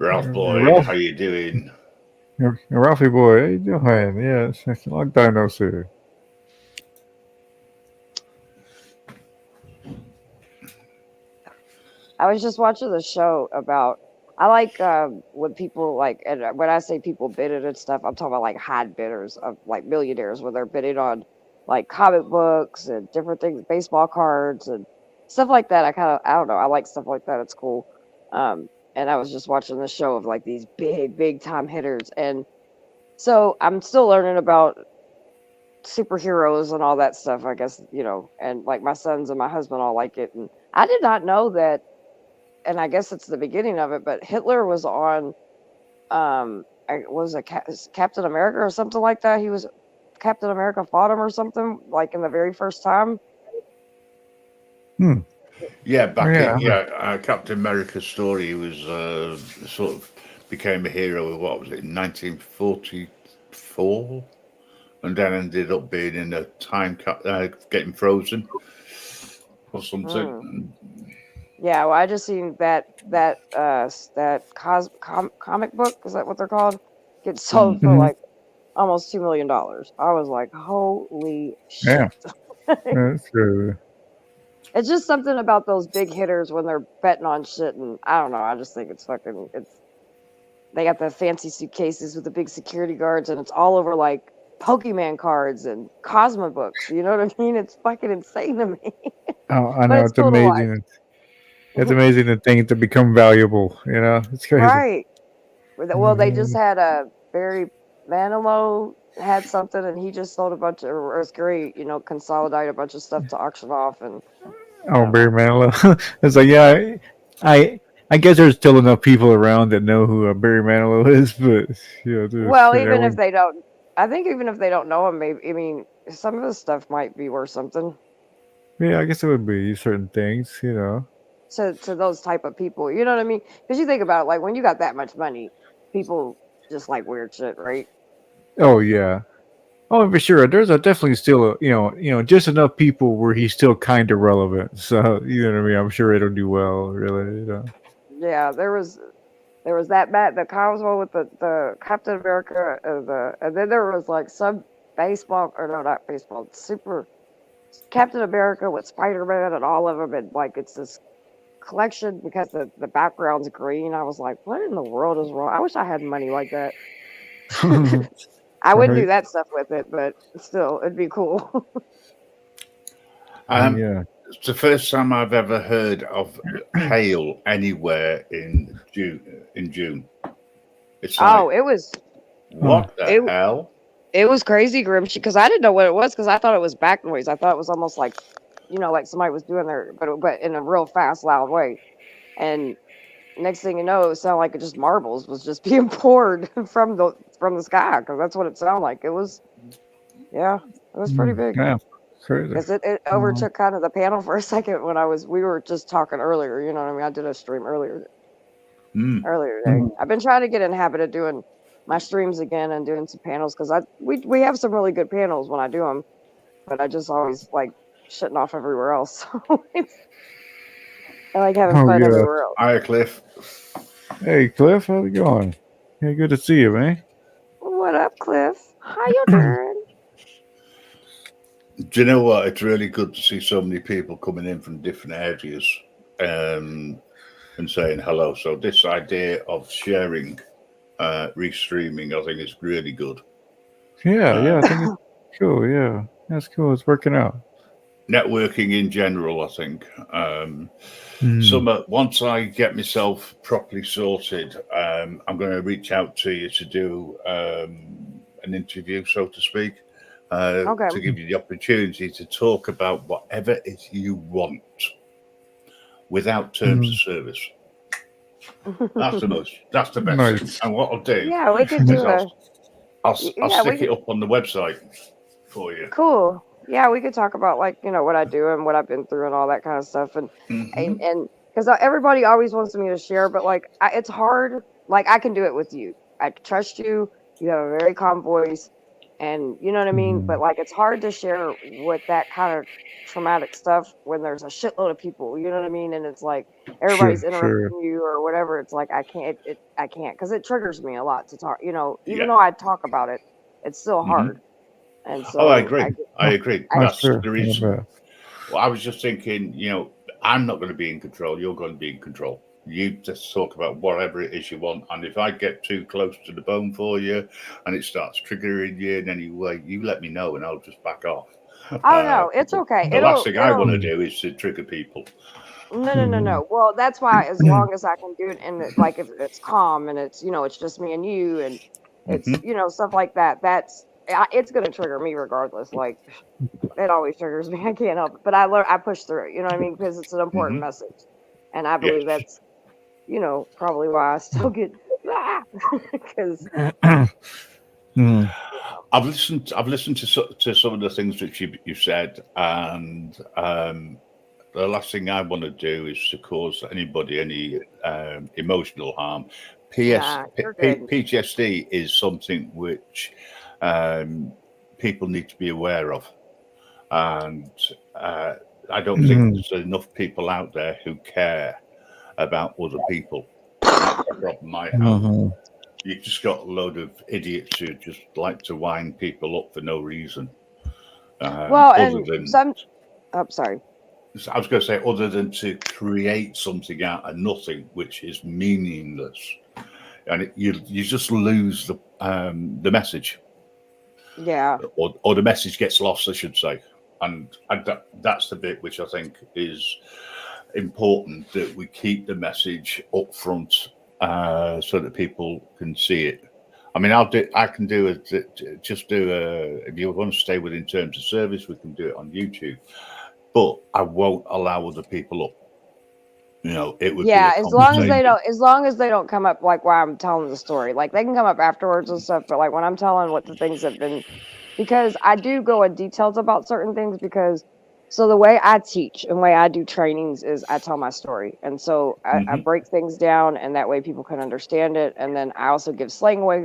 Ralph boy, Ralph, how you doing? Ralphie boy, how you doing? Yeah, it's a long time no see. I was just watching the show about. I like when people like, and when I say people bidded and stuff, I'm talking about like hot bidders of like millionaires, where they're bidding on like comic books and different things, baseball cards and stuff like that. I don't know, I like stuff like that. It's cool. And I was just watching the show of like these big time hitters, and so I'm still learning about superheroes and all that stuff. I guess and like my sons and my husband all like it, and I did not know that, and I guess it's the beginning of it, but Hitler was on was it Captain America or something like that. He was Captain America fought him or something like in the very first time. Hmm. Yeah, back Yeah. in Captain America's story, he was sort of became a hero. What was it, 1944, and then ended up being in a getting frozen or something. Hmm. Yeah, well, I just seen that comic book, is that what they're called? Get sold for Hmm. like almost $2 million. I was like, holy Yeah. shit! That's good. It's just something about those big hitters when they're betting on shit, and I don't know. I just think it's they got the fancy suitcases with the big security guards, and it's all over like Pokemon cards and Cosmo books. You know what I mean? It's fucking insane to me, Oh, I but know it's it's cool to watch. amazing. It's amazing to think to become valuable. It's crazy. Right. Well, they just Mhm. had a Barry Manilow had something, and he just sold a bunch of. It was great, consolidate a bunch of stuff to auction off, and I Oh, don't Barry know. Manilow. It's like, yeah, I guess there's still enough people around that know who Barry Manilow is, but just Well, even if everyone. they don't, I think even if they don't know him, maybe I mean some of his stuff might be worth something Yeah, I guess it would be certain things. to those type of people. You know what I mean? Because you think about it, like when you got that much money, people just like weird shit, right? Oh yeah. Oh, for sure. There's definitely still just enough people where he's still kind of relevant. So you know what I mean. I'm sure it'll do well. Really. Yeah, there was the Cosmo with the Captain America, and then there was like some baseball, or no, not baseball, super Captain America with Spider Man and all of them, and like it's this collection because the background's green. I was like, what in the world is wrong? I wish I had money like that. I wouldn't do Right. that stuff with it, but still, it'd be cool. Um, Yeah. it's the first time I've ever heard of hail anywhere in June. It's Oh, like, it was Huh. what the it hell? it was crazy, Grim, because I didn't know what it was because I thought it was back noise. I thought it was almost like like somebody was doing their, but in a real fast, loud way. And next thing you know, it sounded like it just marbles was just being poured from the sky, because that's what it sounded like. It was, yeah, it was pretty big Yeah. Crazy. because it Uh, overtook kind of the panel for a second when we were just talking earlier. You know what I mean? I did a stream Hmm. earlier today. I've been trying to get in the habit of doing my streams again and doing some panels because we have some really good panels when I do them, but I just always like shitting off everywhere else. I like having oh fun yeah. everywhere else. Hi, Cliff. Hey Cliff, how's it going? Yeah, good to see you, man. What up, Cliff? How you doing? Do you know what? It's really good to see so many people coming in from different areas um, and saying hello. So this idea of sharing, restreaming, I think is really good. Yeah. I Um, think it's cool. Yeah, that's cool. It's working out. Networking in general, I think. Mm. Once I get myself properly sorted, I'm going to reach out to you to do an interview, so to speak, Okay. to give you the opportunity to talk about whatever it is you want without terms of Mm. service. That's the best thing. Nice. And what I'll do Yeah, we could is do a. I'll Yeah, we stick it could. up on the website for you. Cool. Yeah, we could talk about like what I do and what I've been through and all that kind of stuff, and Hmm. and because everybody always wants me to share, but like it's hard. Like I can do it with you. I trust you. You have a very calm voice. and you know what I mean. But like, it's hard to share with that kind of traumatic stuff when there's a shitload of people. You know what I mean? And it's like everybody's Sure. interrupting you or whatever. It's like I can't. I can't because it triggers me a lot to talk. You know, even Yeah. though I talk about it, it's still Hmm. hard. And Oh, I so agree. I agree. I That's Sure. the Yeah, reason. but Well, I was just thinking, I'm not going to be in control. You're going to be in control. You just talk about whatever it is you want. And if I get too close to the bone for you and it starts triggering you in any way, you let me know and I'll just back off. oh no, it's okay. The last thing I want It'll to do is to trigger people. no. Well, that's why as long as I can do it and like if it's calm and it's it's just me and you and it's Hmm. stuff like that. It's gonna trigger me regardless. Like it always triggers me. I can't help it. But I push through it. You know what I mean? Because it's an important Hmm. message, and I Yes. believe that's probably why I still get because mm, I've listened to some of the things that you said, and the last thing I want to do is to cause anybody any emotional harm. nah, you're good. PTSD is something which um, people need to be aware of, and uh, I don't think mm, there's enough people out there who care about other people, and that's the problem I have. mhm. You've just got a load of idiots who just like to wind people up for no reason, Well, other and than some. Oh, sorry. I was going to say, other than to create something out of nothing, which is meaningless, and you just lose the message, Yeah. or the message gets lost, I should say, and that's the bit which I think is important, that we keep the message up front so that people can see it. I mean, I can do just do a. If you want to stay within terms of service, we can do it on YouTube, but I won't allow other people up. It would be a Yeah, conversation. as long as they don't come up like while I'm telling the story. Like they can come up afterwards and stuff, but like when I'm telling what the things have been because I do go in details about certain things because so the way I teach and way I do trainings is I tell my story. And so I Hmm. break things down and that way people can understand it. And then I also give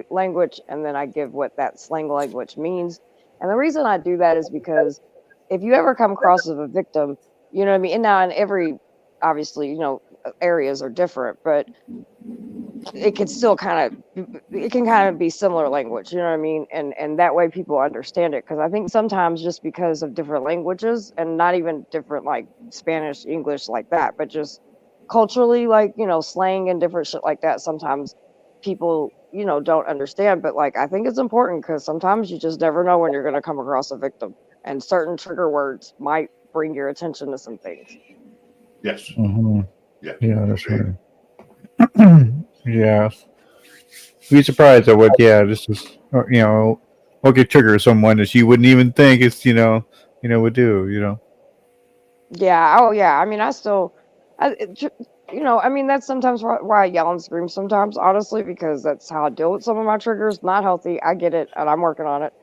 language and then I give what that slang language means. And the reason I do that is because if you ever come across as a victim, you know what I mean? And now in every obviously, areas are different, but it can still be similar language, you know what I mean? And that way people understand it because I think sometimes just because of different languages and not even different like Spanish, English like that, but just culturally like, slang and different shit like that, sometimes people, don't understand, but like I think it's important because sometimes you just never know when you're going to come across a victim and certain trigger words might bring your attention to some things. Yes. Mhm. Yeah. Yeah, that's Agreed. right. Yeah. Be surprised at what, yeah, this is, what could trigger someone that you wouldn't even think it's, would do. Yeah. Oh, yeah. I mean, I still, I mean, that's sometimes why I yell and scream sometimes, honestly, because that's how I deal with some of my triggers. Not healthy. I get it, and I'm working on it.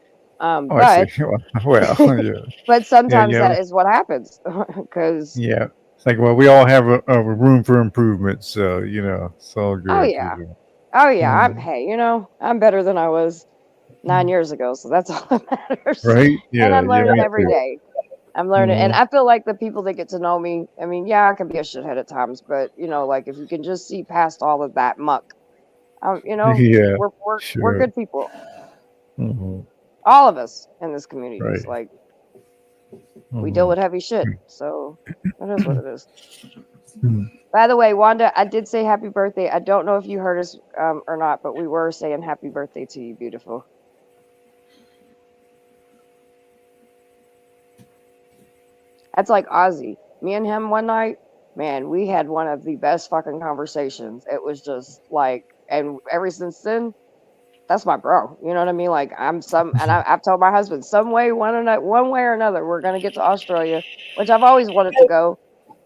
Oh, I see. But, Well, yeah. but Yeah, sometimes yeah. that is what happens, because, Yeah. It's like, well, we all have a room for improvement, so, it's all oh good. yeah, oh yeah. Mm. Hey, I'm better than I was 9 years ago, so that's all that matters. Right? And Yeah, I'm yeah, learning me every too. day. I'm learning, and Mhm. I feel like the people that get to know me. I mean, yeah, I can be a shithead at times, but like if you can just see past all of that muck, Yeah, we're sure. good people. Mhm. All of us in this community is Right. like we deal Mhm. with heavy shit, so it is what it is. Mhm. By the way, Wanda, I did say happy birthday. I don't know if you heard us or not, but we were saying happy birthday to you, beautiful. That's like Ozzy. Me and him one night, man, we had one of the best fucking conversations. It was just like, and ever since then, that's my bro. You know what I mean? Like I've told my husband some way, one way or another, we're gonna get to Australia, which I've always wanted to go.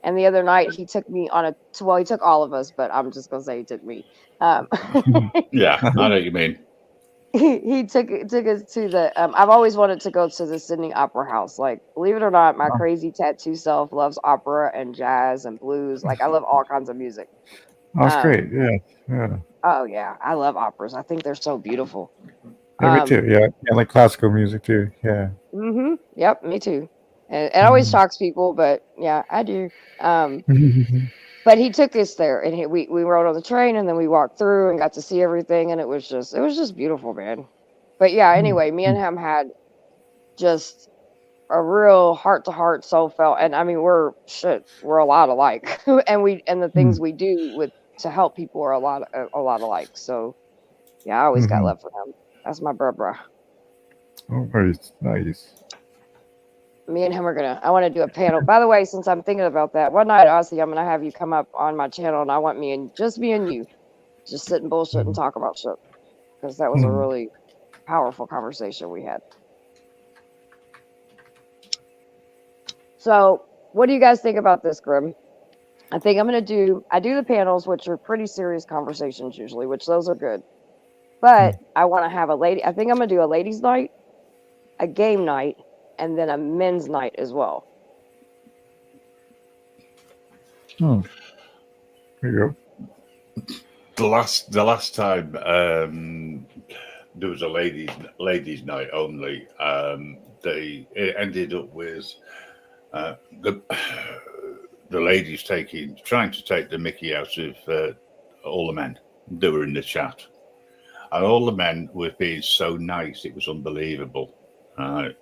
And the other night, he took me on well, he took all of us, but I'm just gonna say he took me. Um, Yeah, I know what you mean. he took us to the. I've always wanted to go to the Sydney Opera House. Like, believe it or not, my crazy tattoo self loves opera and jazz and blues. Like, I love all kinds of music. That's Um, great. Yeah. Yeah. oh yeah, I love operas. I think they're so beautiful. Yeah, me Um, too. Yeah, yeah, like classical music too. Yeah. Yep, me too. And it always Mhm. shocks people, but yeah, I do. But he took us there, and we rode on the train, and then we walked through and got to see everything, and it was just beautiful, man. But yeah, anyway, me and him had just a real heart to heart, soul felt, and I mean, we're a lot alike, and the things we do with to help people are a lot alike. So yeah, I always got Mhm. love for him. That's my bruh. Oh, nice, nice. Me and him are gonna. I want to do a panel. By the way, since I'm thinking about that, one night, Ozzy, I'm gonna have you come up on my channel, and I want me and you, just sit and bullshit and Mhm. talk about shit, because that was a Mhm. really powerful conversation we had. So, what do you guys think about this, Grim? I think I do the panels, which are pretty serious conversations usually, which those are good. But I want to have I think I'm gonna do a ladies' night, a game night, and then a men's night as well. Hmm. There you The last time there was a ladies night only. They it ended up with the the ladies trying to take the Mickey out of all the men that were in the chat, and all the men were being so nice it was unbelievable. Right.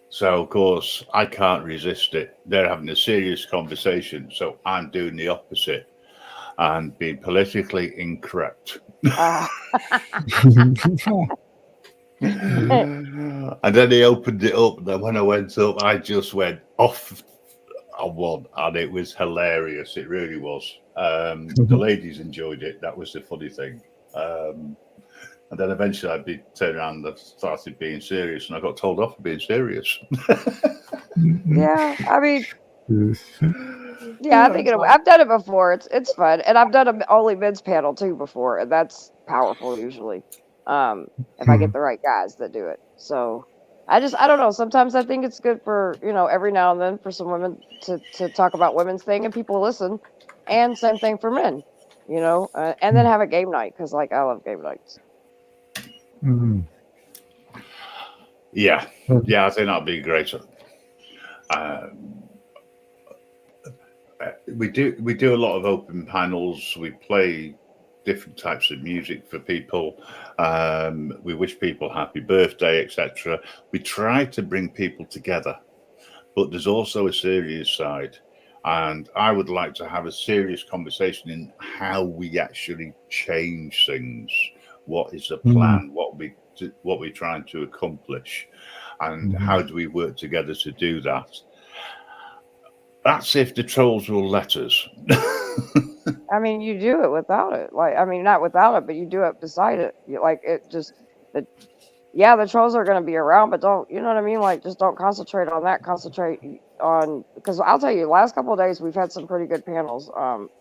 So of course I can't resist it. They're having a serious conversation, so I'm doing the opposite and being politically incorrect. Uh, go. And then he opened it up. Then when I went up, I just went off on one, and it was hilarious. It really was. The ladies enjoyed it. That was the funny thing. And then eventually I'd be turned around and started being serious, and I got told off for being serious. yeah, I mean, yeah, I think It's like, I've done it before. It's fun, and I've done a only men's panel too before, and that's powerful usually. If I get the right guys that do it. So I don't know. Sometimes I think it's good for every now and then for some women to talk about women's thing and people listen, and same thing for men. And then have a game night because like I love game nights. Mhm. yeah, I think that'd be great. Um, we do a lot of open panels. We play different types of music for people. We wish people happy birthday, etc. We try to bring people together, but there's also a serious side. And I would like to have a serious conversation in how we actually change things. What is the Mhm. plan? What we're trying to accomplish, and how Mhm. do we work together to do that? That's if the trolls will let us. I mean, you do it without it. Like, I mean, not without it, but you do it beside it. Like, it just the yeah, the trolls are gonna be around, but don't you know what I mean? Like, just don't concentrate on that. Concentrate on because I'll tell you, last couple of days we've had some pretty good panels,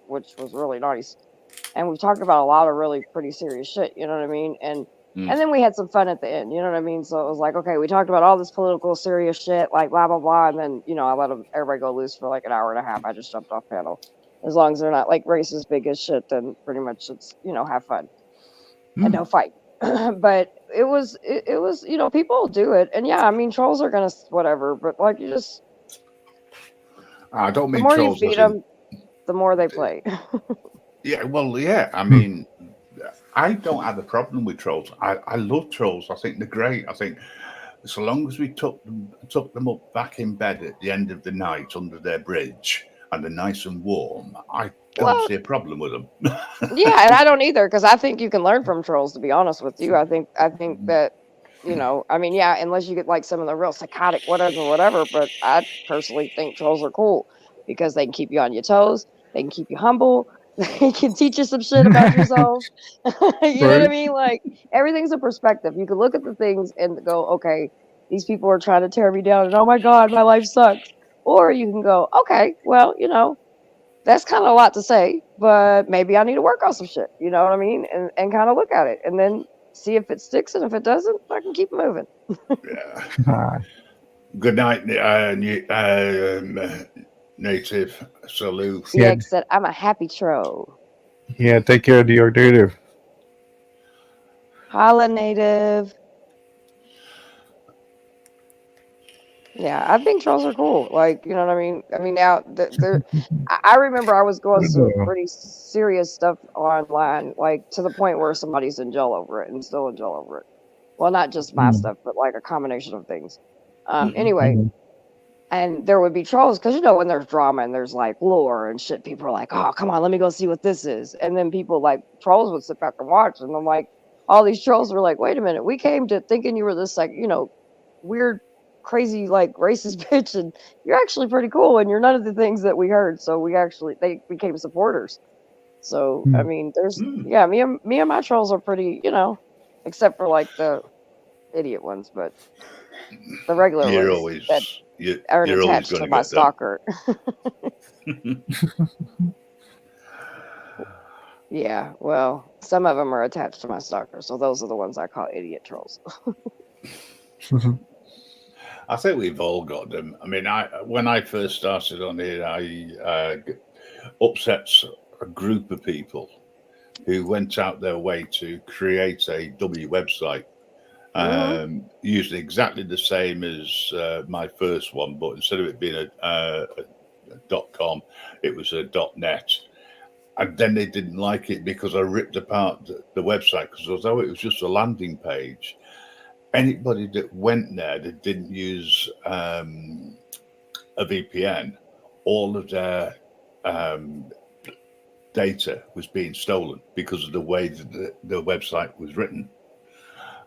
which was really nice, and we've talked about a lot of really pretty serious shit. You know what I mean? And Mm. then we had some fun at the end. You know what I mean? So it was like, okay, we talked about all this political serious shit, like blah blah blah, and then I let everybody go loose for like an hour and a half. I just jumped off panel. As long as they're not like racist big as shit, then pretty much it's have fun and no fight. But it was people do it, and yeah, I mean trolls are gonna whatever, but like you just I don't the mean more you trolls feed as in, them, the more they play. yeah, well, yeah, I mean, I don't have a problem with trolls. I love trolls. I think they're great. I think so long as we took them up back in bed at the end of the night under their bridge and they're nice and warm, I don't Well, see a problem with them. yeah, and I don't either because I think you can learn from trolls. To be honest with you, I think that I mean, yeah, unless you get like some of the real psychotic whatever. But I personally think trolls are cool because they can keep you on your toes, they can keep you humble, they can teach you some shit about yourself. You know what I Right. mean? Like everything's a perspective. You can look at the things and go, okay, these people are trying to tear me down, and oh my god, my life sucks. Or you can go, okay, well, that's kind of a lot to say, but maybe I need to work on some shit. You know what I mean? And kind of look at it and then see if it sticks. And if it doesn't, I can keep moving. Yeah. Ah, Good night, native. Salute. yeah, CX said, I'm a happy troll. yeah. Take care of the alternative. Holla native. Yeah, I think trolls are cool. Like, you know what I mean? I mean, now they're. I remember I was going some No. pretty serious stuff online, like to the point where somebody's in jail over it and still in jail over it. Well, not just my Mm, stuff, but like a combination of things. Mhm. Anyway, mhm, and there would be trolls because you know when there's drama and there's like lore and shit, people are like, "Oh, come on, let me go see what this is." And then people like trolls would sit back and watch, and I'm like, all these trolls were like, "Wait a minute, we came to thinking you were this like weird, crazy like racist bitch, and you're actually pretty cool, and you're none of the things that we heard." So they became supporters. So I mm. mean, there's Mm. yeah, me and my trolls are pretty, except for like the idiot ones, but the regular You're ones that always you aren't you're always attached going to to my get them. stalker. Yeah, well, some of them are attached to my stalker, so those are the ones I call idiot trolls. I think we've all got them. I mean, I when I first started on here, I upset a group of people who went out their way to create a dummy website, Hmm. using exactly the same as my first one, but instead of it being a .com, it was a .net. And then they didn't like it because I ripped apart the website because although it was just a landing page, anybody that went there that didn't use a VPN, all of their um, data was being stolen because of the way that the website was written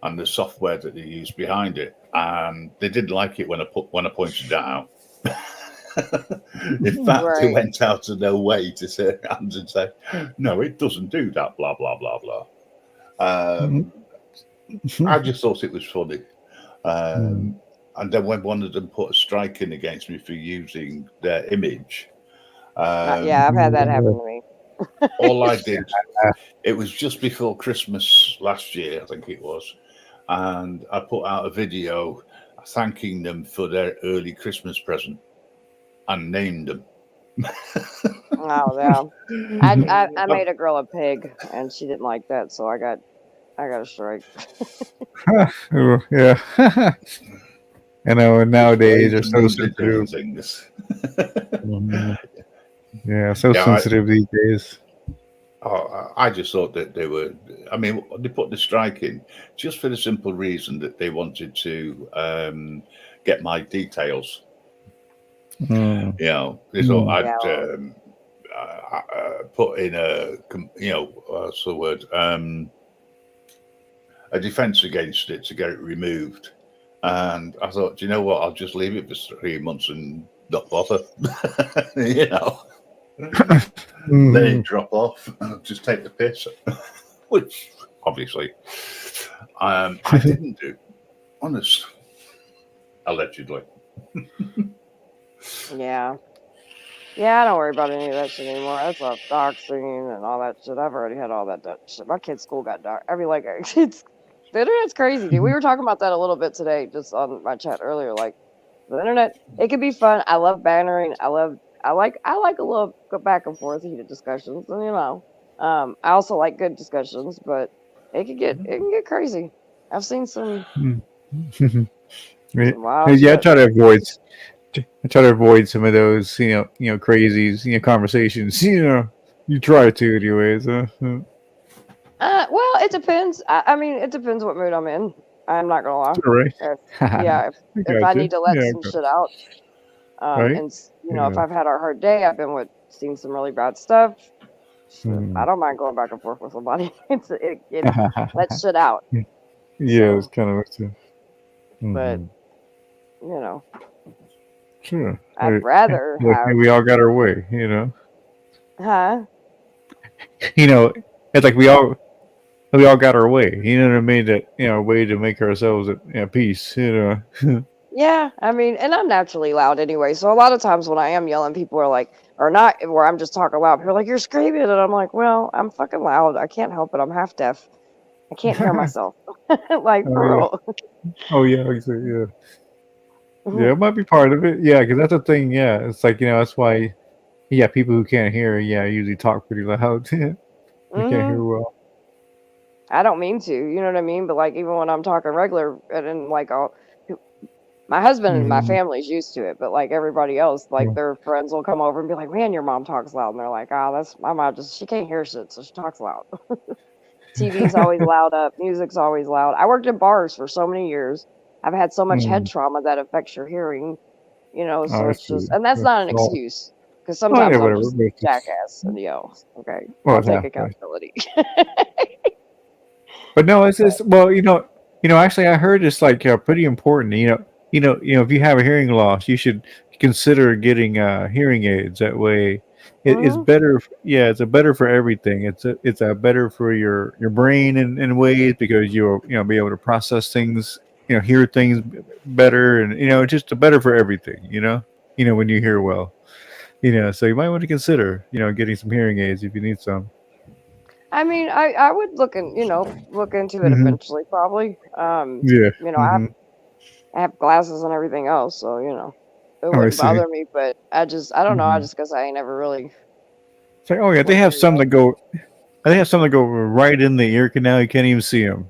and the software that they used behind it. And they didn't like it when I pointed that out. In fact, they Right. went out of their way to say and say, "No, it doesn't do that." Blah blah blah blah. Mhm. I just thought it was funny. Mm. Um, and then when one of them put a strike in against me for using their image, Yeah, I've had that happen Yeah. to me. all I did, it was just before Christmas last year, I think it was, and I put out a video thanking them for their early Christmas present and named them. Oh yeah, I made a girl a pig, and she didn't like that, so I got a strike. Oh, yeah. I know, and Just nowadays ways they're and so means of doing sensitive. things. Mhm. Yeah, so Yeah, sensitive these days. I just thought that they were. I mean, they put the strike in just for the simple reason that they wanted to get my details. Mm. You know, they thought Mm. Yeah, I'd put in what's the word? A defence against it to get it removed. And I thought, do you know what? I'll just leave it for 3 months and not bother. you know, let it Mhm. drop off. Just take the piss, which obviously I didn't do. Honest, allegedly. yeah, yeah. I don't worry about any of that shit anymore. That's all doxing and all that shit. I've already had all that shit. My kid's school got doxed. I mean, like, it's the internet's crazy, dude. We were talking about that a little bit today, just on my chat earlier. Like, the internet, it can be fun. I love bannering. I like a little go back and forth heated discussions, and I also like good discussions, but it can get crazy. I've seen some Mm. Yeah, some wild yeah, shit. I try to avoid some of those, crazies, conversations. You try to, anyways. Well, it depends. I mean, it depends what mood I'm in. I'm not gonna lie. Sure, right? If, I yeah, if I gotcha. need to let Yeah, some shit out, right. and if Yeah. I've had a hard day, I've been with seen some really bad stuff. Shit, Mm. I don't mind going back and forth with somebody. It lets shit out. Yeah, it's So, kind of. but Mm-hmm. you know, Sure. I'd rather Like have, we all got our way, huh? You know, it's like we all got our way. You know what I mean? That way to make ourselves at peace. Yeah, I mean, and I'm naturally loud anyway. So a lot of times when I am yelling, people are like, or not, where I'm just talking loud. People are like, "You're screaming," and I'm like, "Well, I'm fucking loud. I can't help it. I'm half deaf. I can't hear myself." Like Oh for yeah. real. Oh yeah. Yeah. Yeah. It might be part of it. Yeah, because that's the thing. Yeah, it's like that's why. Yeah, people who can't hear. Yeah, usually talk pretty loud. They can't hear Hmm. well. I don't mean to, you know what I mean? But like even when I'm talking regular, and then like my husband and my Mhm. family's used to it, but like everybody else, like Yeah. their friends will come over and be like, "Man, your mom talks loud," and they're like, "Oh, that's my mom. Just she can't hear shit, so she talks loud." TV's always loud up, music's always loud. I worked in bars for so many years. I've had so much head Mm. trauma that affects your hearing, Oh, so I it's see. just, and that's not an Well, excuse because oh yeah, sometimes I'm whatever. just But it's, jackass and yell. Okay, well, I'll it's take halfway. accountability. But no, it's But just well, actually, I heard it's like pretty important. If you have a hearing loss, you should consider getting hearing aids. That way, it's mhm. better. Yeah, it's a better for everything. It's a better for your brain in ways because you'll be able to process things, hear things better, and just a better for everything. When you hear well. So you might want to consider getting some hearing aids if you need some. I mean, I would look into it Hmm. eventually, probably. Yeah. I Hmm. have glasses and everything else, so it Oh, I wouldn't see. bother me. But I don't know. I Hmm. just guess I ain't never really It's like, oh yeah, they went have through some that. that go. They have some that go right in the ear canal. You can't even see them.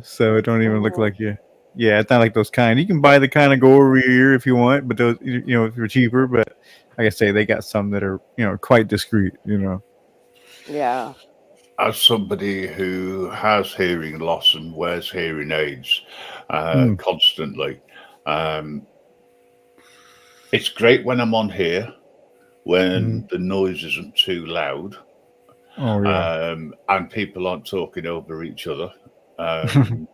So it don't even look Hmm. like you. Yeah, it's not like those kind. You can buy the kind of go over your ear if you want, but those if you're cheaper. But like I say, they got some that are quite discreet. Yeah. As somebody who has hearing loss and wears hearing aids Mm. constantly, um, it's great when I'm on here Mm. when the noise isn't too loud, Oh yeah. and people aren't talking over each other. Um,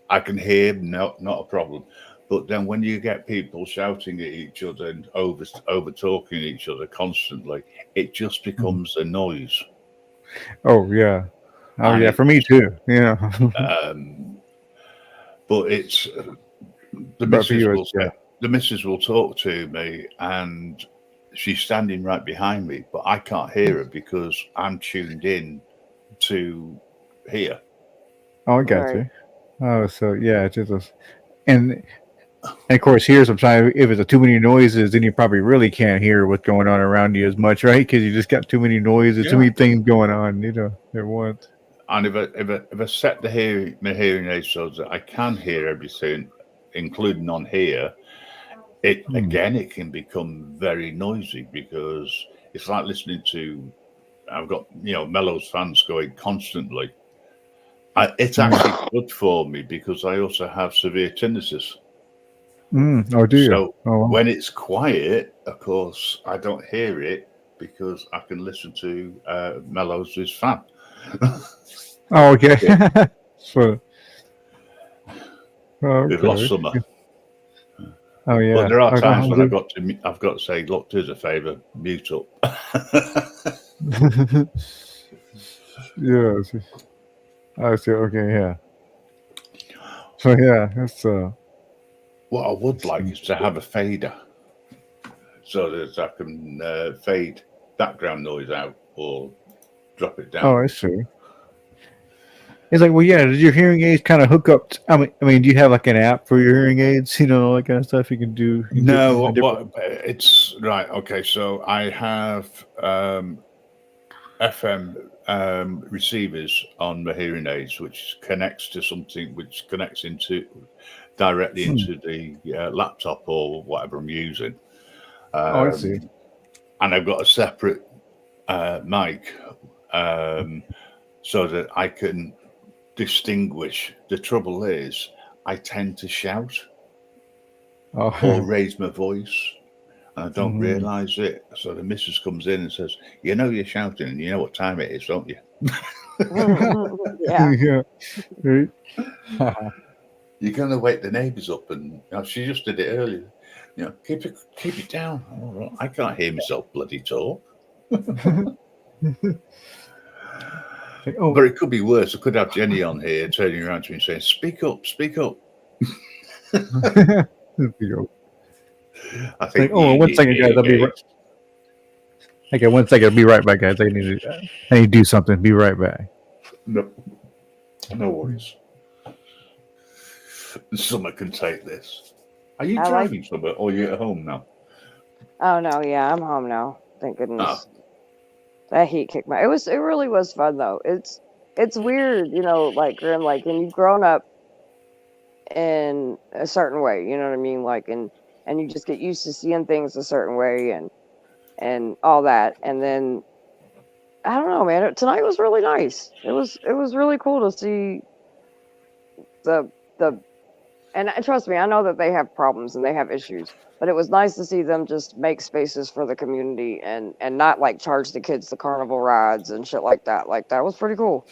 I can hear, no, not a problem. But then when you get people shouting at each other and over talking each other constantly, it just Mm. becomes a noise. Oh yeah. Oh And yeah. For me it's, too. Yeah. um, but it's the But for missus you, will it's yeah. say, the missus will talk to me, and she's standing right behind me, but I can't hear her because I'm tuned in to hear. Oh, I got Right. you. Oh, so yeah, it's just and And of course, here sometimes if it's too many noises, then you probably really can't hear what's going on around you as much, right? Because you just got too many noises, too Yeah. many things going on, at once. And if I set my hearing aid so that I can hear everything, including on here, Mm. it can become very noisy because it's like listening to. I've got Mellows fans going constantly. It's actually Mm. good for me because I also have severe tinnitus. Mm. Oh, do you? So Oh, wow. when it's quiet, of course, I don't hear it because I can listen to Mellows' fan. Oh, okay. Yeah, So, oh, we've lost okay. summer. Oh, But yeah. there are Okay. times when I've got to say, look, do us a favour, mute up. Yeah. I see. Okay. Yeah. So yeah, it's What I would it's like is to have a fader so that I can fade background noise out or drop it oh, down. I see. It's like, well, yeah. Does your hearing aids kind of hook up? I mean, do you have like an app for your hearing aids? All that kind of stuff you can do. You get No, different. it's right. Okay, so I have FM receivers on my hearing aids, which connects to something which connects into directly Hmm. into the laptop or whatever I'm using. Oh, I see. Um, and I've got a separate mic so that I can distinguish. The trouble is, I tend to shout or Oh, raise my voice, and I don't mhm. realize it. So the missus comes in and says, "You know you're shouting, and you know what time it is, don't you? Yeah. Yeah. Right. You're going to wake the neighbours up." And she just did it earlier. Keep it down. Oh, I can't hear myself bloody talk. Like, But oh, it could be worse. I could have Jenny on here turning around to me and saying, "Speak up, speak up." you I like, think oh, you one need second, guys. I'll be right. ear Okay, one second. I'll be right back, guys. I need to do something. Be right back. No, no worries. Summer can take this. Are you I like. driving, Summer, or are you at home now? Oh no, yeah, I'm home now. Thank Ah, goodness. That heat kicked my. It really was fun though. It's it's weird, like Grim, like, and you've grown up in a certain way, you know what I mean? Like, and you just get used to seeing things a certain way and all that. And then I don't know, man. Tonight was really nice. It was really cool to see the and trust me, I know that they have problems and they have issues, but it was nice to see them just make spaces for the community and not like charge the kids the carnival rides and shit like that. Like that was pretty cool.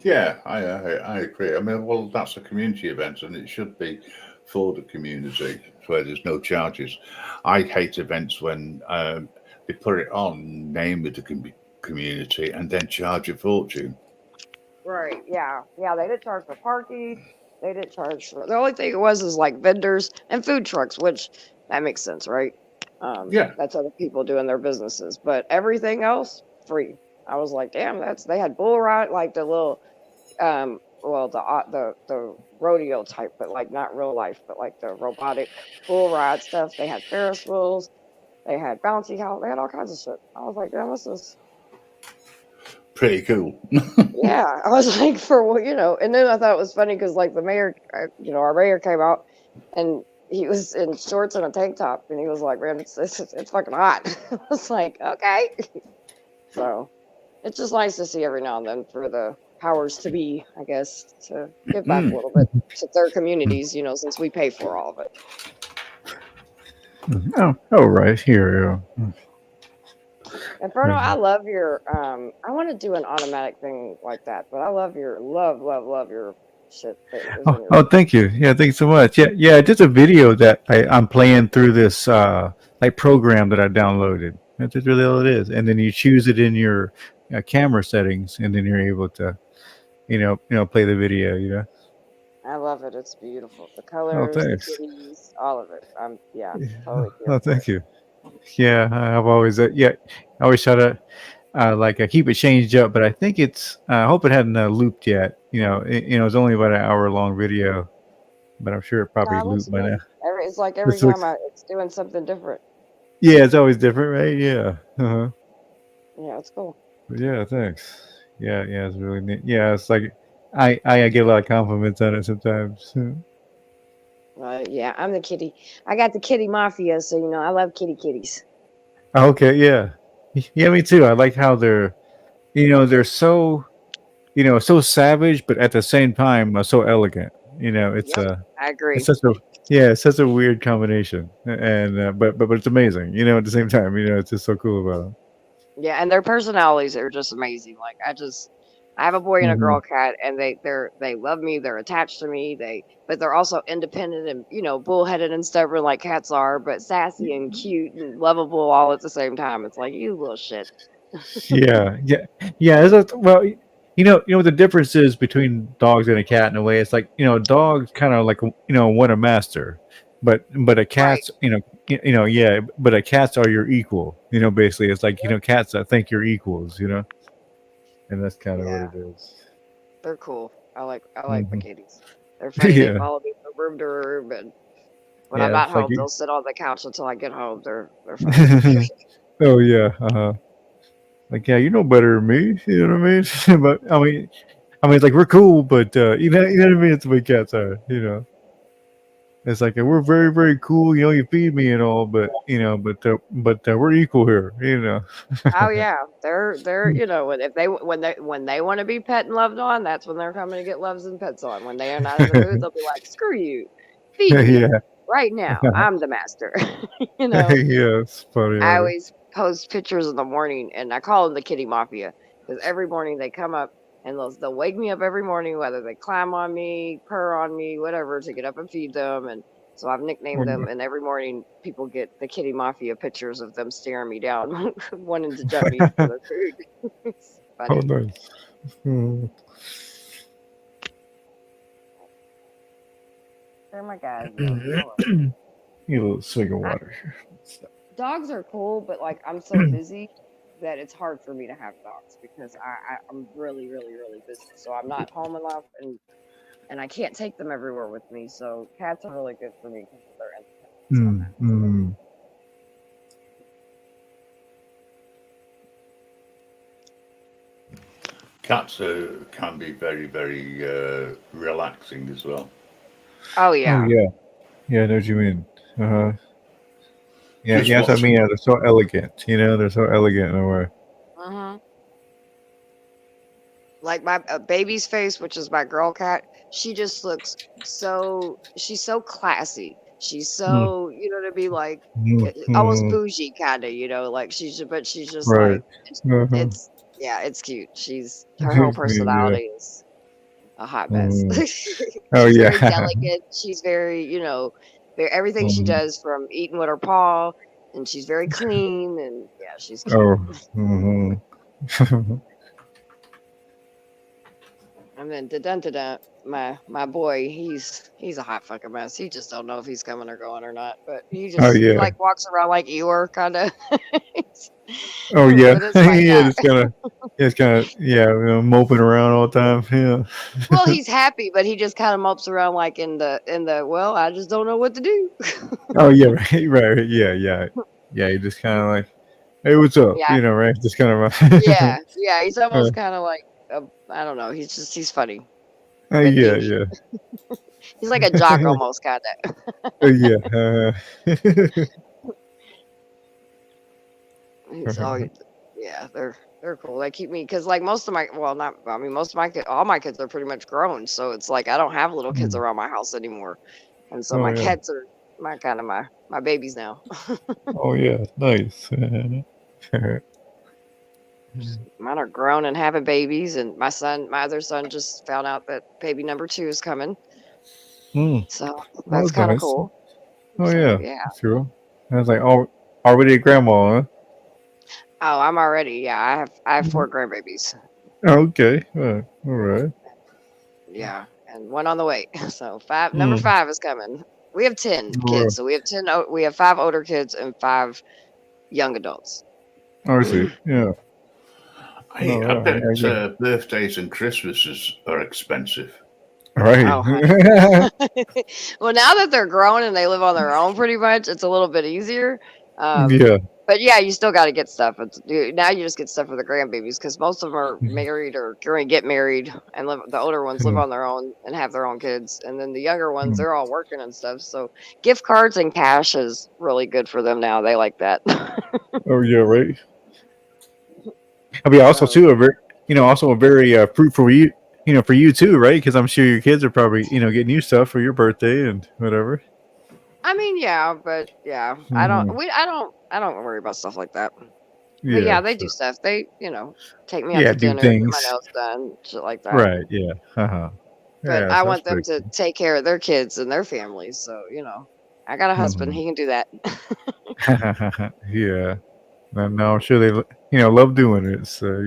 Yeah, I agree. I mean, well, that's a community event, and it should be for the community where there's no charges. I hate events when they put it on, name of the community, and then charge a fortune. Right. Yeah. Yeah. They didn't charge for parking. They didn't charge for the only thing it was is like vendors and food trucks, which that makes sense, right? Yeah, That's other people doing their businesses, but everything else free. I was like, damn, they had bull ride like the little well the rodeo type, but like not real life, but like the robotic bull ride stuff. They had Ferris wheels. They had bouncy house. They had all kinds of shit. I was like, damn, this is pretty cool. yeah. I was like, for what, and then I thought it was funny because like the mayor, our mayor came out and he was in shorts and a tank top and he was like, man, it's fucking hot. I was like, okay. So it's just nice to see every now and then for the powers to be, I guess, to give back a little bit to their communities, since we pay for all of it. Oh, right here. Inferno, I love your I want to do an automatic thing like that, but I love your love your shit that is in your Thank you. Yeah, thanks so much. Yeah. Just a video that I'm playing through this like program that I downloaded. That's just really all it is. And then you choose it in your camera settings, and then you're able to, play the video. I love it. It's beautiful. The Oh, colors, the thanks. kitties, all of it. I'm totally here Oh, for thank it. you. Yeah, I've always I always try to keep it changed up, but I think I hope it hadn't looped yet. It's only about an hour long video, but I'm sure it No, probably it looks looped by good. now. It's like every This time looks it's doing something different. Yeah, it's always different, right? Yeah. Uh-huh. Yeah, it's cool. Yeah, thanks. Yeah, it's really neat. Yeah, it's like I get a lot of compliments on it sometimes. Yeah, I'm the kitty. I got the kitty mafia, so I love kitties. Okay, yeah. Yeah, me too. I like how they're so, so savage, but at the same time so elegant. It's Yep, I it's agree. such a it's such a weird combination, and but it's amazing. At the same time, it's just so cool about Yeah, and their personalities are just amazing. Like I have a boy and a it. girl cat, and they love me. They're attached to me. But they're also independent and bullheaded and stubborn like cats are, but sassy and cute and lovable all at the same time. It's like you little shit. Yeah. Well, what the difference is between dogs and a cat in a way. It's like dogs kind of like want a master, but a Right. cat's yeah, but a cats are your equal. Basically, it's like Yep. cats I think you're equals. And that's kind of what Yeah, it is. they're cool. I like my Hmm. kitties. They're funny. They Yeah, follow me from room to room, and when I'm yeah. not It's like home, they'll sit on the couch until I get home. They're funny. oh yeah, like yeah, you know better than me. You know what I mean? But I mean, it's like we're cool, but you know what I mean. It's the way cats are. It's like we're very, very cool. You feed me and all, but but we're equal here. Oh yeah, they're when they want to be pet and loved on, that's when they're coming to get loves and pets on. When they are not in the mood, they'll be like, "Screw you, feed me Yeah, right now. I'm the master." you know. yeah, it's funny. I Right? always post pictures in the morning, and I call them the Kitty Mafia because every morning they come up and they'll wake me up every morning, whether they climb on me, purr on me, whatever, to get up and feed them. And so I've Oh, nicknamed them. And every morning people get the Kitty Mafia pictures of them staring me down, wanting to jump me for their food. It's oh, funny. nice. Hmm. They're my guys, though. I love Need a little swig of I, water here. dogs are cool, but like I'm so busy that it's hard for me to have dogs because I'm really, really, really busy. So I'm not home enough, and I can't take them everywhere with me. So cats are really good for me because of their independence on Mm, that. mm. cats can be very, very relaxing as well. Oh Oh yeah. yeah, yeah. I know what you mean. Uh, yeah, Just yeah. That's what I watching. mean. Yeah, they're so elegant. They're so elegant in a way. Hmm. Like my baby's face, which is my girl cat, she just looks so. She's so classy. She's Mm, so, to be like almost mm, bougie kind of, like but she's just right. like Uh-huh. it's yeah, it's cute. Her whole Yeah. personality is a hot mess. Mm. Oh She's very yeah. delicate. She's very, everything she Mm. does from eating with her paw, and she's very clean, and yeah, she's cute. Oh. Hmm. And then da my boy, he's a hot fucking mess. He just don't know if he's coming or going or not. But Oh he yeah. like walks around like Eeyore kind of. Oh yeah. But it's my Yeah. cat. Just kind of. It's kind of yeah. Moping around all the time. Well, Yeah. he's happy, but he just kind of mopes around like in the well, I just don't know what to do. Oh yeah. Right. Right. Right. Yeah. Yeah. Yeah. You just kind of like, hey, what's up? Yeah, Right? Just kind of. yeah. He's uh, almost kind of like I don't know. He's funny and yeah. douche. Yeah. He's like a jock almost kind of. Yeah. He's all yeah. They're cool. They keep me because like most of my well not I mean most of my kids all my kids are pretty much grown, so it's like I don't have little kids Mm. around my house anymore, and so Oh my yeah. cats are my babies now. Oh yeah. Nice. Mine are grown and having babies, and my other son just found out that baby number 2 is coming, Mm. so Oh, that's that's kind of nice. cool. Oh So yeah. yeah. That's cool. I was like, oh, already a grandma, huh? Oh, I'm already yeah. I have 4 grandbabies. Oh, okay. All right. Yeah, and one on the way. So number Mm. 5 is coming. We have 10 All right. kids, so we have 5 older kids and 5 young adults. Oh, I see. Yeah. Hey, All I right. bet Yeah. birthdays and Christmases are expensive. Right. Oh, honey. Well, now that they're grown and they live on their own, pretty much, it's a little bit easier. Um, Yeah. but yeah, you still got to get stuff. Now you just get stuff for the grandbabies because most of them are married or going to get married, and the older ones live Mm. on their own and have their own kids, and then the younger ones Mm. they're all working and stuff. So gift cards and cash is really good for them now. They like that. Oh yeah. Right. I mean, also So too, also a very fruitful you, for you too, right? Because I'm sure your kids are probably, getting you stuff for your birthday and whatever. I mean, yeah, but yeah, Hmm. I don't worry about stuff like that. But Yeah. yeah, they do Sure. stuff. They, take me out Yeah. to Do dinner, get my things. nails done, shit like that. Right. Yeah. Uh huh. But Yeah. I So that's want them pretty to take care of their kids and their families. So, I got a husband. cool. He can do that. Yeah. And now I'm sure they, love doing it. So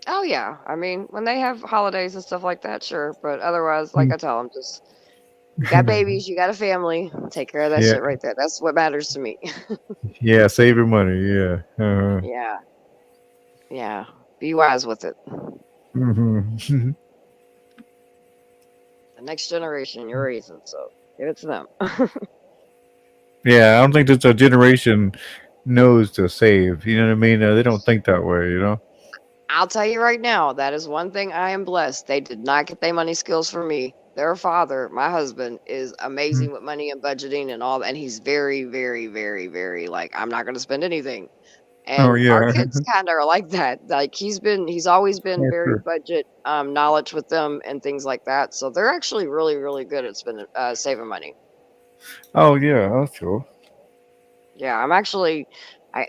Oh, yeah. I mean, when they have holidays and stuff like that, sure. But otherwise, like Mm. I tell them, just you got babies, you got a family, take care of that Yeah. shit right there. That's what matters to me. Yeah. Save your money. Yeah. Uh-huh. Yeah. Yeah. Be wise with it. Hmm. The next generation you're raising. So give it to them. Yeah. I don't think this generation knows to save. You know what I mean? They don't think that way. I'll tell you right now, that is one thing I am blessed. They did not get their money skills from me. Their father, my husband, is Mm. amazing with money and budgeting and all that. And he's very, very, very, very like, I'm not going to spend anything. Oh And our yeah. kids kind of are like that. Like he's always been Oh, very sure. budget knowledge with them and things like that. So they're actually really, really good at spending saving money. Oh yeah. That's cool. Yeah, I'm actually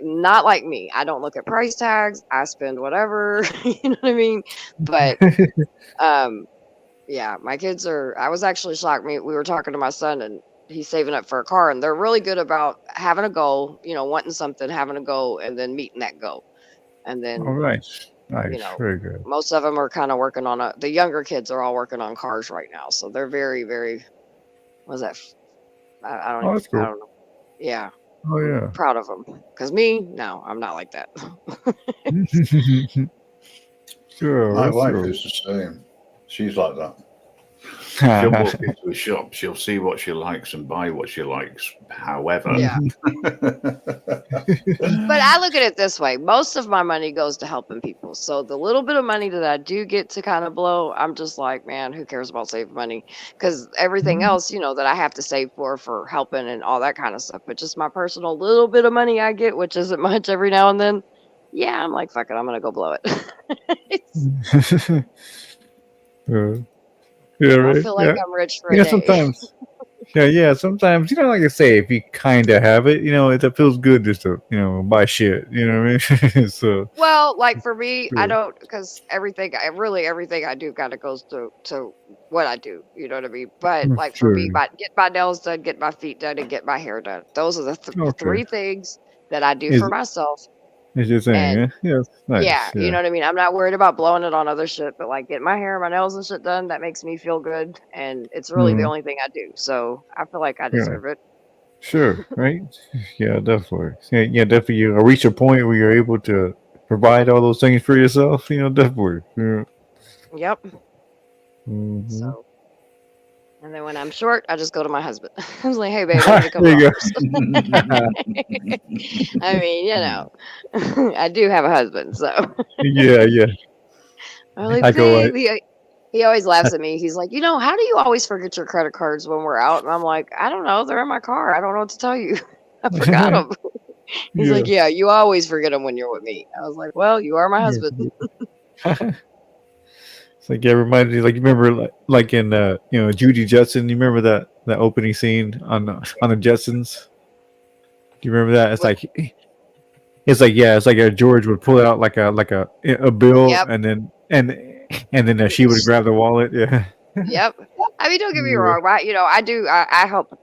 not like me. I don't look at price tags. I spend whatever, you know what I mean? But um yeah, my kids are I was actually shocked. We were talking to my son and he's saving up for a car and they're really good about having a goal, wanting something, having a goal and then meeting that goal. And Oh, then, nice. you Nice. know, Very good. most of them are kind of working on the younger kids are all working on cars right now. So they're very, very, what is that? Oh, that's I cool. don't know. Yeah. Oh I'm yeah. proud of them. Cause me, no, I'm not like that. Sure. My That's wife cool. is the same. She's like that. She'll walk into a shop, she'll see what she likes and buy what she likes. However, Yeah. But I look at it this way. Most of my money goes to helping people. So the little bit of money that I do get to kind of blow, I'm just like, man, who cares about saving money? Because everything else, that I have to save for helping and all that kind of stuff. But just my personal little bit of money I get, which isn't much every now and then, yeah, I'm like, fuck it, I'm gonna go blow it. Yeah, I right. feel like Yeah. I'm rich for a day. Sometimes. Yeah. Sometimes, like I say, if you kind of have it, it feels good just to, buy shit. You know what I mean? So. Well, like for me, I Sure. don't, because everything I do kind of goes to what I do. You know what I mean? But like for me, Sure. get my nails done, get my feet done, and get my hair done. Those are the Okay. three things that I do Is for myself. is your thing? And Yeah. Yeah. Nice. yeah, you Yeah. know what I mean? I'm not worried about blowing it on other shit, but like getting my hair, my nails and shit done, that makes me feel good. And it's really the Mhm. only thing I do. So I feel like I Yeah. deserve it. Sure. Right. Yeah. Definitely. Yeah. Definitely. You reach a point where you're able to provide all those things for yourself. Definitely. Yeah. Yep. Hmm. So, and then when I'm short, I just go to my husband. I was like, hey, babe, I need a couple There you dollars. I mean, I do have a husband, so Yeah. Yeah. I'm like, I go. babe. He always laughs at me. He's like, how do you always forget your credit cards when we're out? And I'm like, I don't know. They're in my car. I don't know what to tell you. I forgot them. He's Yeah. like, yeah, you always forget them when you're with me. I was like, well, you are my husband. It's like reminds me, like you remember, like in Judy Jetson. You remember that opening scene on the Jetsons? Do you remember that? It's like George would pull out like a bill, Yep. and then she would grab the wallet. Yeah. Yep. I mean, don't get me Yeah. wrong, right? I do. I help.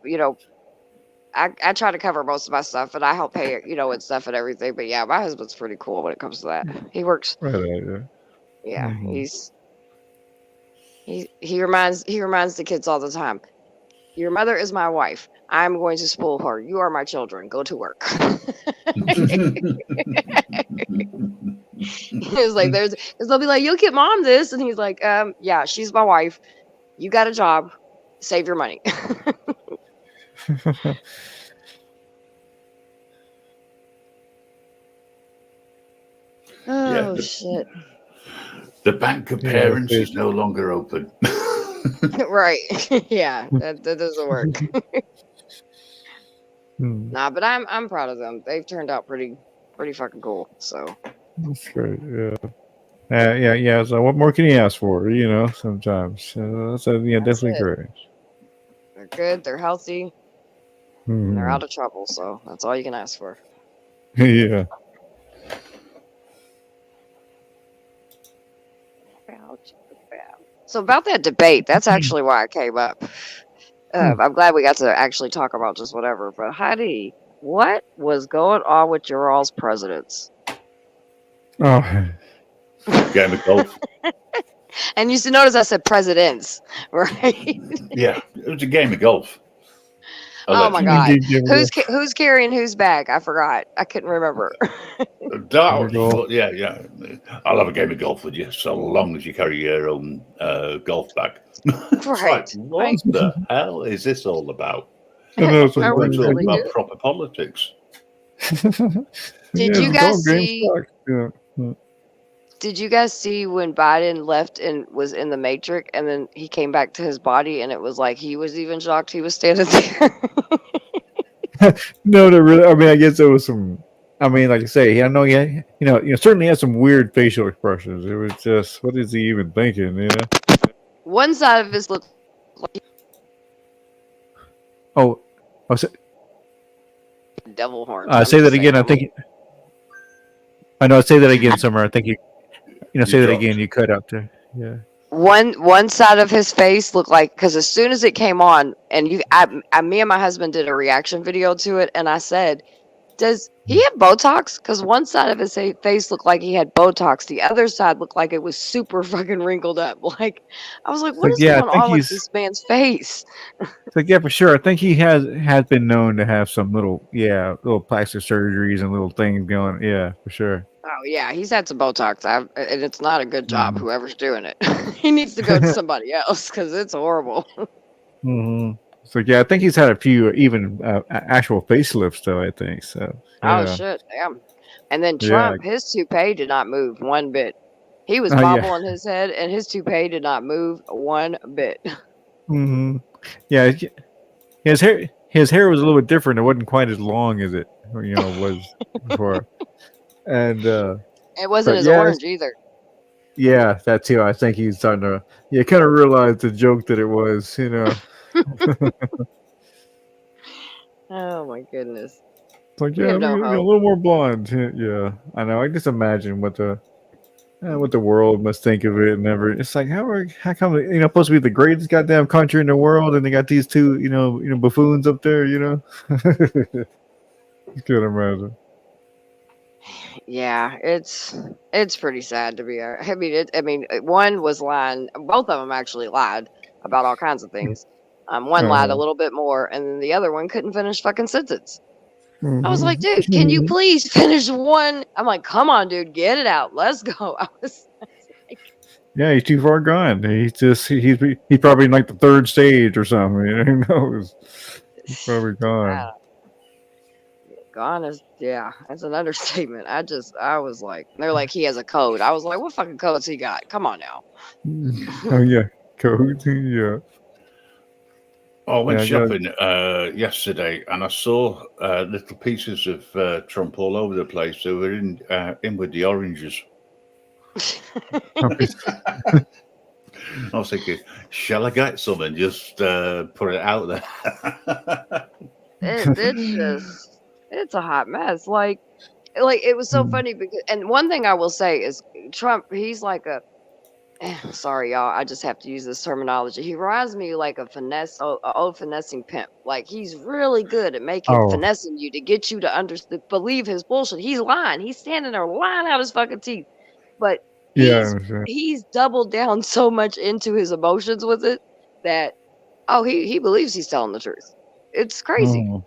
I try to cover most of my stuff, and I help pay, and stuff and everything. But yeah, my husband's pretty cool when it comes to that. He works. Right. Yeah. Yeah, Mhm. he reminds the kids all the time. Your mother is my wife. I'm going to spoil her. You are my children. Go to work. It's like because they'll be like, you'll get mom this, and he's like, yeah, she's my wife. You got a job. Save your money. Oh shit. The bank of Yeah, parents it's- is no longer open. Right. Yeah, that doesn't work. Hmm, Nah, but I'm proud of them. They've turned out pretty fucking cool. So that's great. Yeah. Yeah. So what more can you ask for? Sometimes. That's That's definitely it. great. they're good, they're healthy, and they're Mhm. out of trouble. So that's all you can ask for. Yeah. So about that debate, that's actually why I came up. I'm glad we got to actually talk about just whatever. But Heidi, what was going on with your all's presidents? Oh. Game of golf. And you should notice I said presidents, right? Yeah, it was a game of golf. Oh my Allegedly. god, who's carrying whose bag? I forgot. I couldn't remember. Yeah. I'll have a game of golf with you so long as you carry your own golf bag. It's Right. like, what the hell is this all about? I know, it's Are we We're talking really about good? proper politics. Did Yeah, you it's guys all game see? stock. Yeah. Did you guys see when Biden left and was in the Matrix, and then he came back to his body, and it was like he was even shocked he was standing there. No, really. I mean, I guess there was some. I mean, like I say, I know he had, certainly had some weird facial expressions. It was just, what is he even thinking? One side of his looked like Oh, say devil horns. I'm say just that again. saying. I think. I know. Say that again, Summer. I think you. Say that dropped. again. You cut out there. Yeah. One side of his face looked like, because as soon as it came on, and me and my husband did a reaction video to it, and I said, Does he have Botox? Because one side of his face looked like he had Botox. The other side looked like it was super fucking wrinkled up. Like, I was like, It's what like, is yeah, I going think on with this man's face? it's like, yeah, for sure. I think he has been known to have some little plastic surgeries and little things going. Yeah, for sure. Oh yeah, he's had some Botox. And it's not a good job. Mhm. Whoever's doing it, he needs to go to somebody else because it's horrible. hmm So yeah, I think he's had a few even actual facelifts though. I think so. Oh Yeah, shit, damn. And then yeah. Trump, his toupee did not move one bit. He was Oh yeah. bobbling his head, and his toupee did not move one bit. hmm Yeah. His hair was a little bit different. It wasn't quite as long as it was before. And It wasn't but as yeah, orange either. yeah, that too. I think he's starting to kind of realize the joke that it was. Oh my goodness. It's like, We yeah, have let me no get a hope. little more blonde. Yeah, I know. I just imagine what the world must think of it and everything. It's like how come supposed to be the greatest goddamn country in the world and they got these two buffoons up there. You can't imagine. Yeah, it's pretty sad to be. I mean, one was lying. Both of them actually lied about all kinds of things. One lied a Uh-huh. little bit more, and then the other one couldn't finish fucking sentence. I was like, Mhm. dude, can you please finish one? I'm like, come on, dude, get it out. Let's go. I was like, Yeah, he's too far gone. He's probably in like the third stage or something. Who knows? He's probably gone. gone is yeah, that's an understatement. I was like, they're like, he has a code. I was like, what fucking codes he got? Come on now. Oh yeah, code. Yeah, I went yeah. I got. shopping yesterday, and I saw little pieces of Trump all over the place. They were in with the oranges. I was thinking, shall I get some and just put it out there? It's just it's a hot mess. Like it was so funny because, and one thing I will say is Trump, he's like a sorry y'all, I just have to use this terminology. He reminds me like a old finessing pimp. Like he's really good at making Oh finessing you to get you to believe his bullshit. He's lying. He's standing there lying out his fucking teeth. But yeah, I he's understand. he's doubled down so much into his emotions with it that he believes he's telling the truth. It's crazy. Mhm.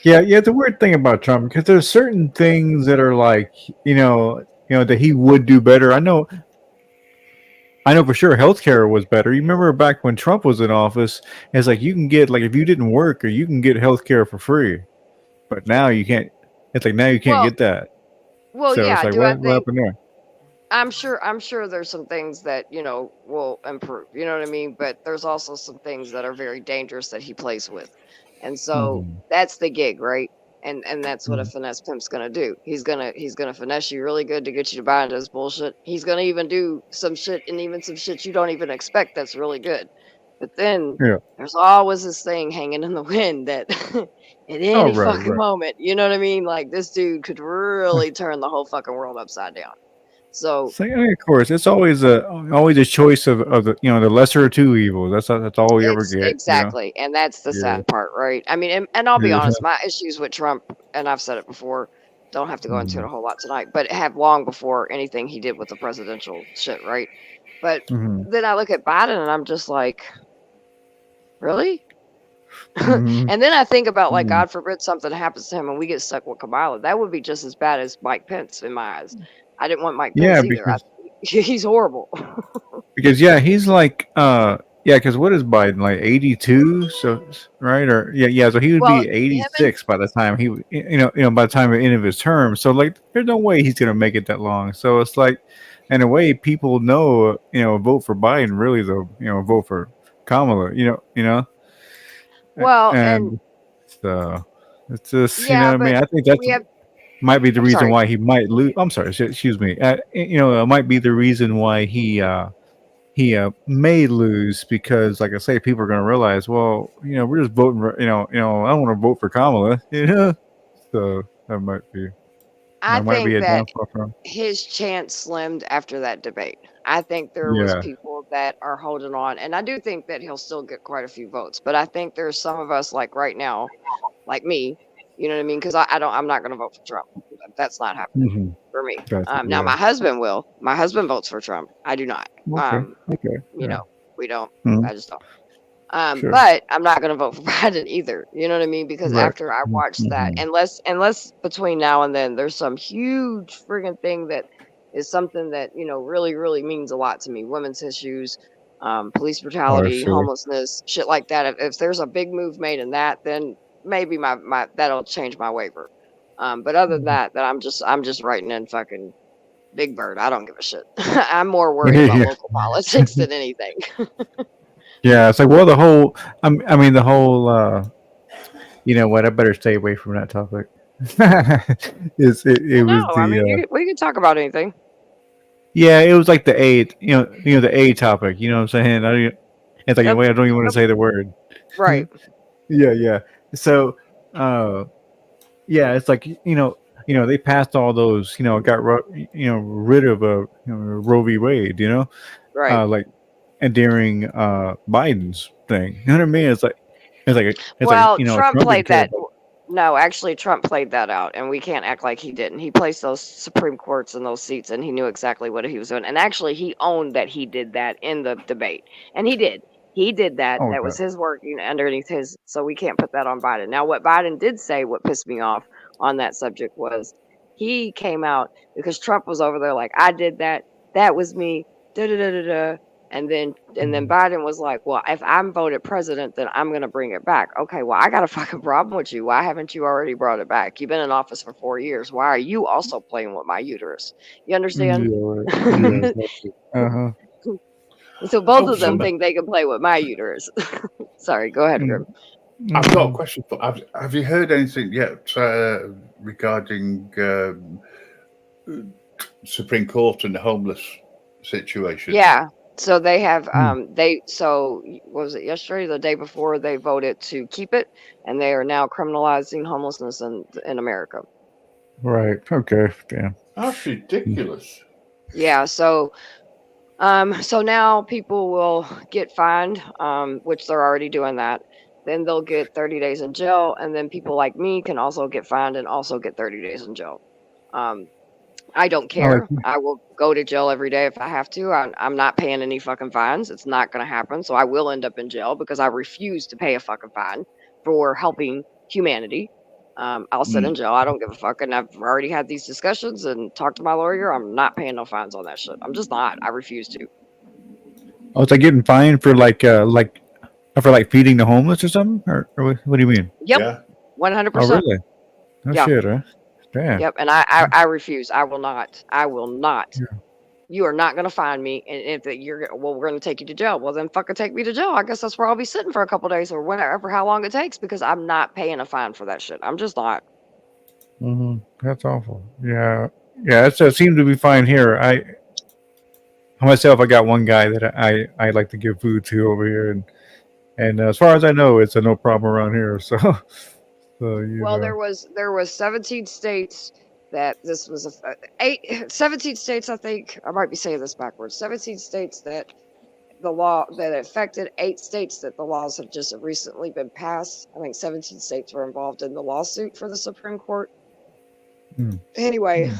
Yeah. The weird thing about Trump because there's certain things that are like that he would do better. I know for sure healthcare was better. You remember back when Trump was in office, it's like you can get like if you didn't work or you can get healthcare for free. But now you can't. It's like now you can't Well, get that. well, So it's yeah. like Do I what think? happened there? I'm sure there's some things that will improve. You know what I mean? But there's also some things that are very dangerous that he plays with, and so hmm that's the gig, right? And that's what a hmm finesse pimp's gonna do. He's gonna finesse you really good to get you to buy into his bullshit. He's gonna even do some shit and even some shit you don't even expect that's really good. But then Yeah. there's always this thing hanging in the wind that at Oh any right, fucking right. moment, you know what I mean? Like this dude could really turn the whole fucking world upside down. So So, I mean, of course, it's always a choice of the lesser of two evils. That's all we ever get. exactly, and that's the Yeah. sad part, right? I mean, and I'll be Yeah. honest, my issues with Trump, and I've said it before, don't have to go into it hmm a whole lot tonight, but have long before anything he did with the presidential shit, right? But hmm then I look at Biden and I'm just like, really? hmm And then I think about like, hmm God forbid something happens to him and we get stuck with Kamala. That would be just as bad as Mike Pence in my eyes. I didn't want Mike Yeah, Pence either. He's horrible. because yeah, he's like yeah, because what is Biden like 82? So right or yeah, so he would Well, be him and 86 by the time by the time of the end of his term. So like, there's no way he's gonna make it that long. So it's like, in a way, people know vote for Biden really though vote for Kamala. well, and And so it's just yeah, what I mean. but I think that's we have. might be the I'm reason sorry. why he might lose. I'm sorry, excuse me. It might be the reason why he may lose because, like I say, people are going to realize, well, we're just voting for, I don't want to vote for Kamala, So I that might be think a that downfall for him. his chance slimmed after that debate. I think there was Yeah. people that are holding on, and I do think that he'll still get quite a few votes. But I think there's some of us, like right now, like me, You know what I mean? Because I'm not going to vote for Trump. That's not happening Mm-hmm. for me. Gotcha. Now Yeah. my husband will. My husband votes for Trump. I do not. Okay. Okay. You Yeah. know, we don't. Mhm. I just don't. Sure. But I'm not going to vote for Biden either. You know what I mean? Because Right. after I watched that, Mm-hmm. unless between now and then there's some huge friggin' thing that is something that really really means a lot to me. Women's issues, police Oh, brutality, sure. homelessness, shit like that. If there's a big move made in that, then maybe my that'll change my waiver. But other than that I'm just writing in fucking Big Bird. I don't give a shit. I'm more worried about Yeah. local politics than anything. Yeah. It's like, well, the whole. I mean, the whole. You know what? I better stay away from that topic. It Well, was no, I mean the. we can talk about anything. Yeah, it was like the A. The A topic. You know what I'm saying? It's like in a Yep. way I don't even want Yep. to say the word. Right. Yeah. Yeah. So. Yeah, it's like they passed all those rid of Roe v. Wade, Right. like and during Biden's thing. You know what I mean? It's like Well, Trump Trump didn't played care that. about. No, actually, Trump played that out, and we can't act like he didn't. He placed those Supreme Courts in those seats, and he knew exactly what he was doing. And actually, he owned that he did that in the debate, and he did. He did that. Oh That was god. his work underneath his. So we can't put that on Biden. Now, what Biden did say, what pissed me off on that subject was he came out because Trump was over there like, I did that. That was me. Da da da da da. And then Biden was like, "Well, if I'm voted president, then I'm gonna bring it back." Okay, well, I got a fucking problem with you. Why haven't you already brought it back? You've been in office for 4 years. Why are you also playing with my uterus? You understand? Yeah, right. Yeah, exactly. Uh-huh. So both Oh, of them some. think they can play with my uterus. Sorry, go ahead, Grim. I've got a question for. Have you heard anything yet regarding Supreme Court and the homeless situation? Yeah. So they have Mm. what was it yesterday, or the day before they voted to keep it, and they are now criminalizing homelessness in America. Right. Okay. Damn. That's ridiculous. Yeah, so now people will get fined, which they're already doing that. Then they'll get 30 days in jail, and then people like me can also get fined and also get 30 days in jail. I don't I like. care. I will go to jail every day if I have to. I'm not paying any fucking fines. It's not going to happen. So I will end up in jail because I refuse to pay a fucking fine for helping humanity. I'll sit in jail. I don't give a fuck. And I've already had these discussions and talked to my lawyer. I'm not paying no fines on that shit. I'm just not. I refuse to. Oh, it's like getting fined for like feeding the homeless or something, or what do you mean? Yep. Yeah. 100%. Oh, really? No Yeah. shit, huh? Damn. Yep. And I refuse. I will not. I will not. Yeah. You are not going to find me. And we're going to take you to jail. Well, then fucking take me to jail. I guess that's where I'll be sitting for a couple days or whenever, how long it takes, because I'm not paying a fine for that shit. I'm just not. That's awful. Yeah. Yeah. It seemed to be fine here. Myself, I got one guy that I like to give food to over here, and as far as I know, it's a no problem around here. So, Well, there was 17 states that this was 17 states, I think. I might be saying this backwards. 17 states that the law that affected 8 states that the laws have just recently been passed. I think 17 states were involved in the lawsuit for the Supreme Court. Anyway,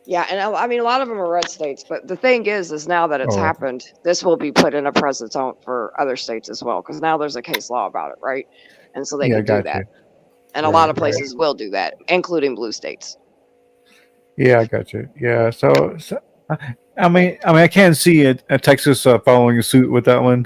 yeah, and I mean a lot of them are red states, but the thing is now that it's happened, this will be put in a precedent for other states as well, because now there's a case law about it, right? And so they yeah, can do got that. you. And a lot of places will do that, including blue states. Yeah, I got you. Yeah, so I mean, I can't see Texas following suit with that one,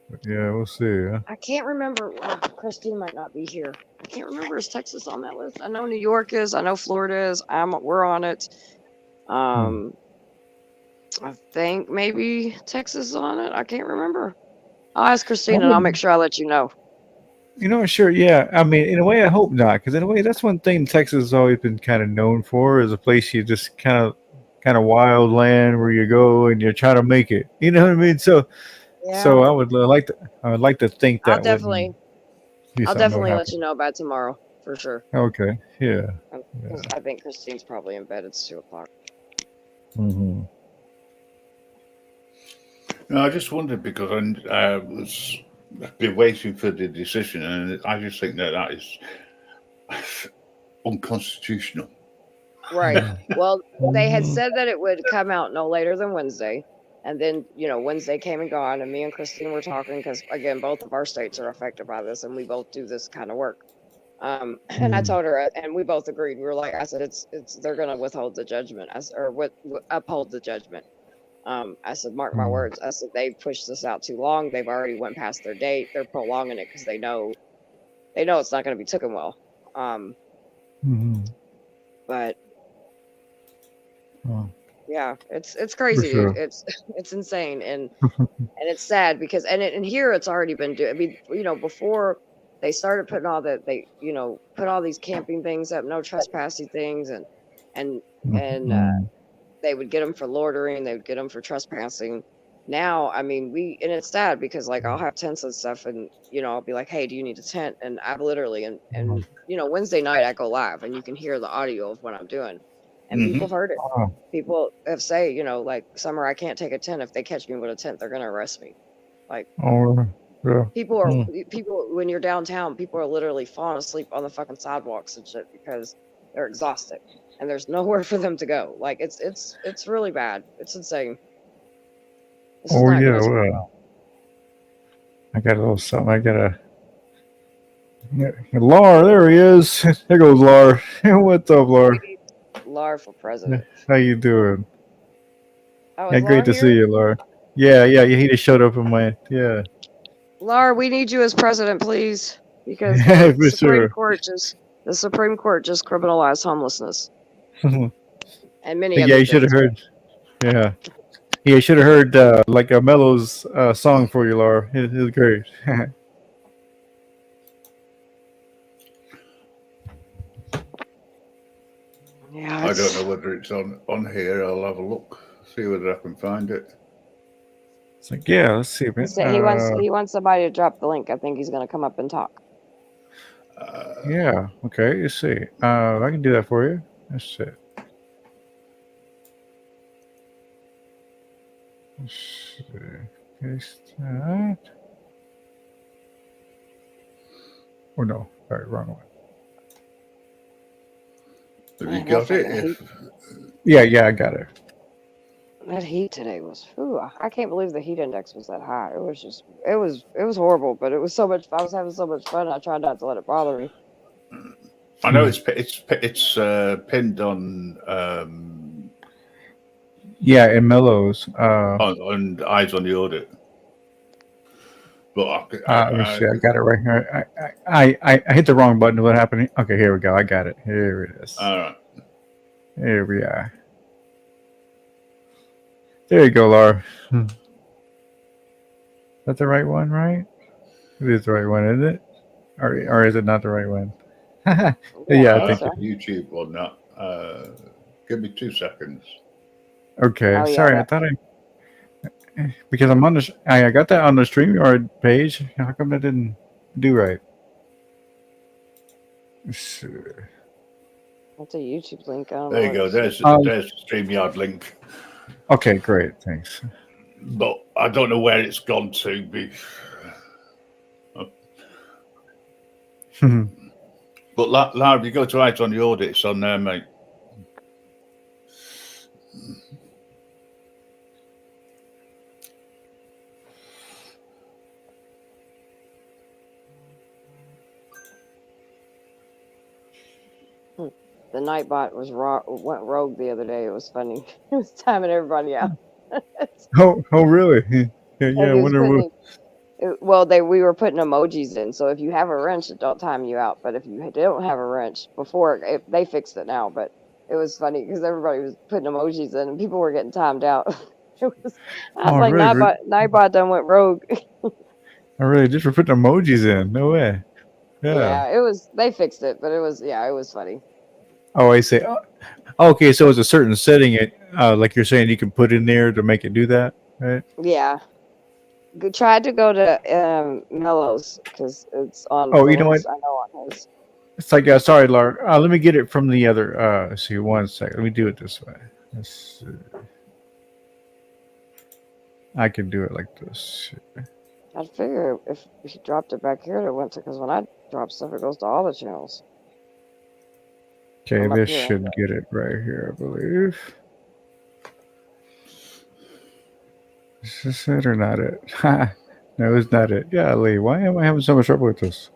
but yeah, we'll see. Huh? I can't remember. Christine might not be here. I can't remember. Is Texas on that list? I know New York is. I know Florida is. We're on it. I think maybe Texas is on it. I can't remember. I'll ask Christine and I'll make sure I let you know. Sure, yeah. I mean, in a way, I hope not, because in a way, that's one thing Texas has always been kind of known for, is a place you just kind of wild land where you go and you're trying to make it. You know what I mean? So I would like to think that I'll definitely let you know about tomorrow for sure. Okay, yeah. Because I think Christine's probably in bed. It's 2:00. No, I just wondered because I was been waiting for the decision, and I just think that is unconstitutional. Right. Well, they had Mhm. said that it would come out no later than Wednesday. And then, Wednesday came and gone, and me and Christine were talking because, again, both of our states are affected by this, and we both do this kind of work. And I Mm. told her, and we both agreed. We were like, I said, they're going to withhold the judgment, or uphold the judgment. I said, mark my Mm. words. I said, they pushed this out too long. They've already went past their date. They're prolonging it because they know it's not going to be taken well. Mhm. But Oh, yeah, it's for crazy, dude. sure. It's insane, and it's sad because and here it's already been doing. I mean, before they started putting all that put all these camping things up, no trespassing things, and and Mm. they would get them for loitering, they would get them for trespassing. Now, I mean, and it's sad because like I'll have tents and stuff, and I'll be like, hey, do you need a tent? And I've literally and Wednesday night I go live, and you can hear the audio of what I'm doing, and people Hmm. have heard it. Oh, People have say, like Summer, I can't take a tent. If they catch me with a tent, they're gonna arrest me. Like oh, yeah. Mm. people when you're downtown, people are literally falling asleep on the fucking sidewalks and shit because they're exhausted and there's nowhere for them to go. Like it's really bad. It's insane. This is Oh, not yeah. gonna turn Well, well. I got a little something. Yeah, Lar, there he is. There goes Lar. What's up, We Lar? need Lar for president. How you doing? Oh, Yeah, is great Lar to see here? you, Lar. Yeah. He just showed up in my yeah. Lar, we need you as president, please, because the For Supreme sure. Court just criminalized homelessness and many Yeah, other you should have things. heard. Yeah, you should have heard like a Mellows song for you, Lar. It was great. Yeah, I don't it's know whether it's on here. I'll have a look, see whether I can find it. It's like, yeah, let's see, he man. said he wants somebody to drop the link. I think he's gonna come up and talk. Yeah, okay, let's see. I can do that for you. Let's see. Let's see. Paste that. Oh no, sorry, wrong one. Have you Man, that got it? fucking heat. Yeah, I got it. That heat today was. I can't believe the heat index was that high. It was horrible, but it was so much. I was having so much fun. I tried not to let it bother me. I know Hmm. it's pinned Yeah, in Mellows. on Eyes on the Audit, but Let me see. I got it right here. I hit the wrong button. What happened? Okay, here we go. I got it. Here it is. all right. Here we are. There you go, Laura. Is that the right one, right? It is the right one, isn't it? Or is it not the right one? Yeah, I Yeah, I think think That's a so. it. YouTube one. That. Give me 2 seconds. Okay, Oh yeah, sorry. I thought because I'm on the. I got that on the StreamYard page. How come that didn't do right? Let's see. that's a YouTube link. I don't know There you what go. it's. There's Um, the StreamYard link, okay, great. Thanks. but I don't know where it's gone to. But Lara, if you go to Eyes on the Audit, it's on there, mate. The Nightbot went rogue the other day. It was funny. It was timing everybody out. Oh, really? Yeah. Like I it was wonder putting what. well, we were putting emojis in. So if you have a wrench, it don't time you out. But if you don't have a wrench, they fixed it now. But it was funny because everybody was putting emojis in, and people were getting timed out. I was Oh, like, really? Nightbot done went rogue. I really just for putting emojis in. No way. Yeah. Yeah, it was. They fixed it, but it was funny. Oh, I say. Oh, okay, so it's a certain setting. Like you're saying, you can put in there to make it do that, right? Yeah, tried to go to Mellows because it's on Oh, the you know what? links I know on his. It's like, sorry, Laura. Let me get it from the other. Let's see, one second. Let me do it this way. Let's see. I can do it like this. I'd figure if he dropped it back here, it went to, because when I drop stuff, it goes to all the channels. Okay, I'm up this here. should get it right here, I believe. Is this it or not it? No, it's not it. Yeah, Lee, why am I having so much trouble with this?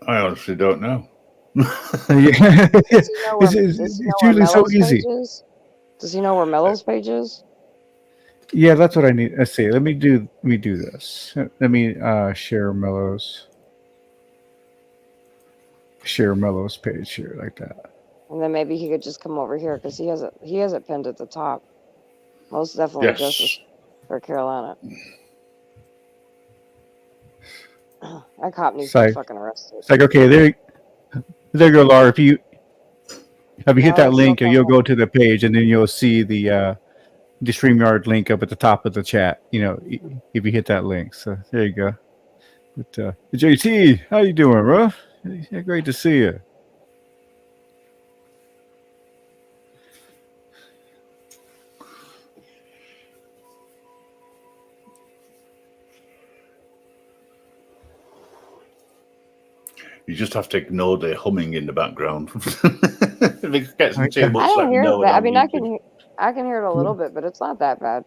I honestly don't know. Yeah. Does he know where, It's does he know where usually so Mellows easy. page is? Does he know where Mellows page is? Yeah, that's what I need. Let's see. Let me do this. Let me share Mellows. Share Mellows page here like that. And then maybe he could just come over here because he has it pinned at the top. Most definitely Yes. Justice for Carolina. That cop needs to be Psych. fucking arrested. It's like, okay, there you go, Laura. If you hit No, that it's link, okay. you'll go to the page, and then you'll see the StreamYard link up at the top of the chat. If you hit that link. So there you go. But JT, how you doing, bro? Yeah, great to see you. You just have to ignore the humming in the background. If it gets too much, I let don't me hear know. that. I and mean, I'll I mute it. can hear it a little bit, but it's not that bad.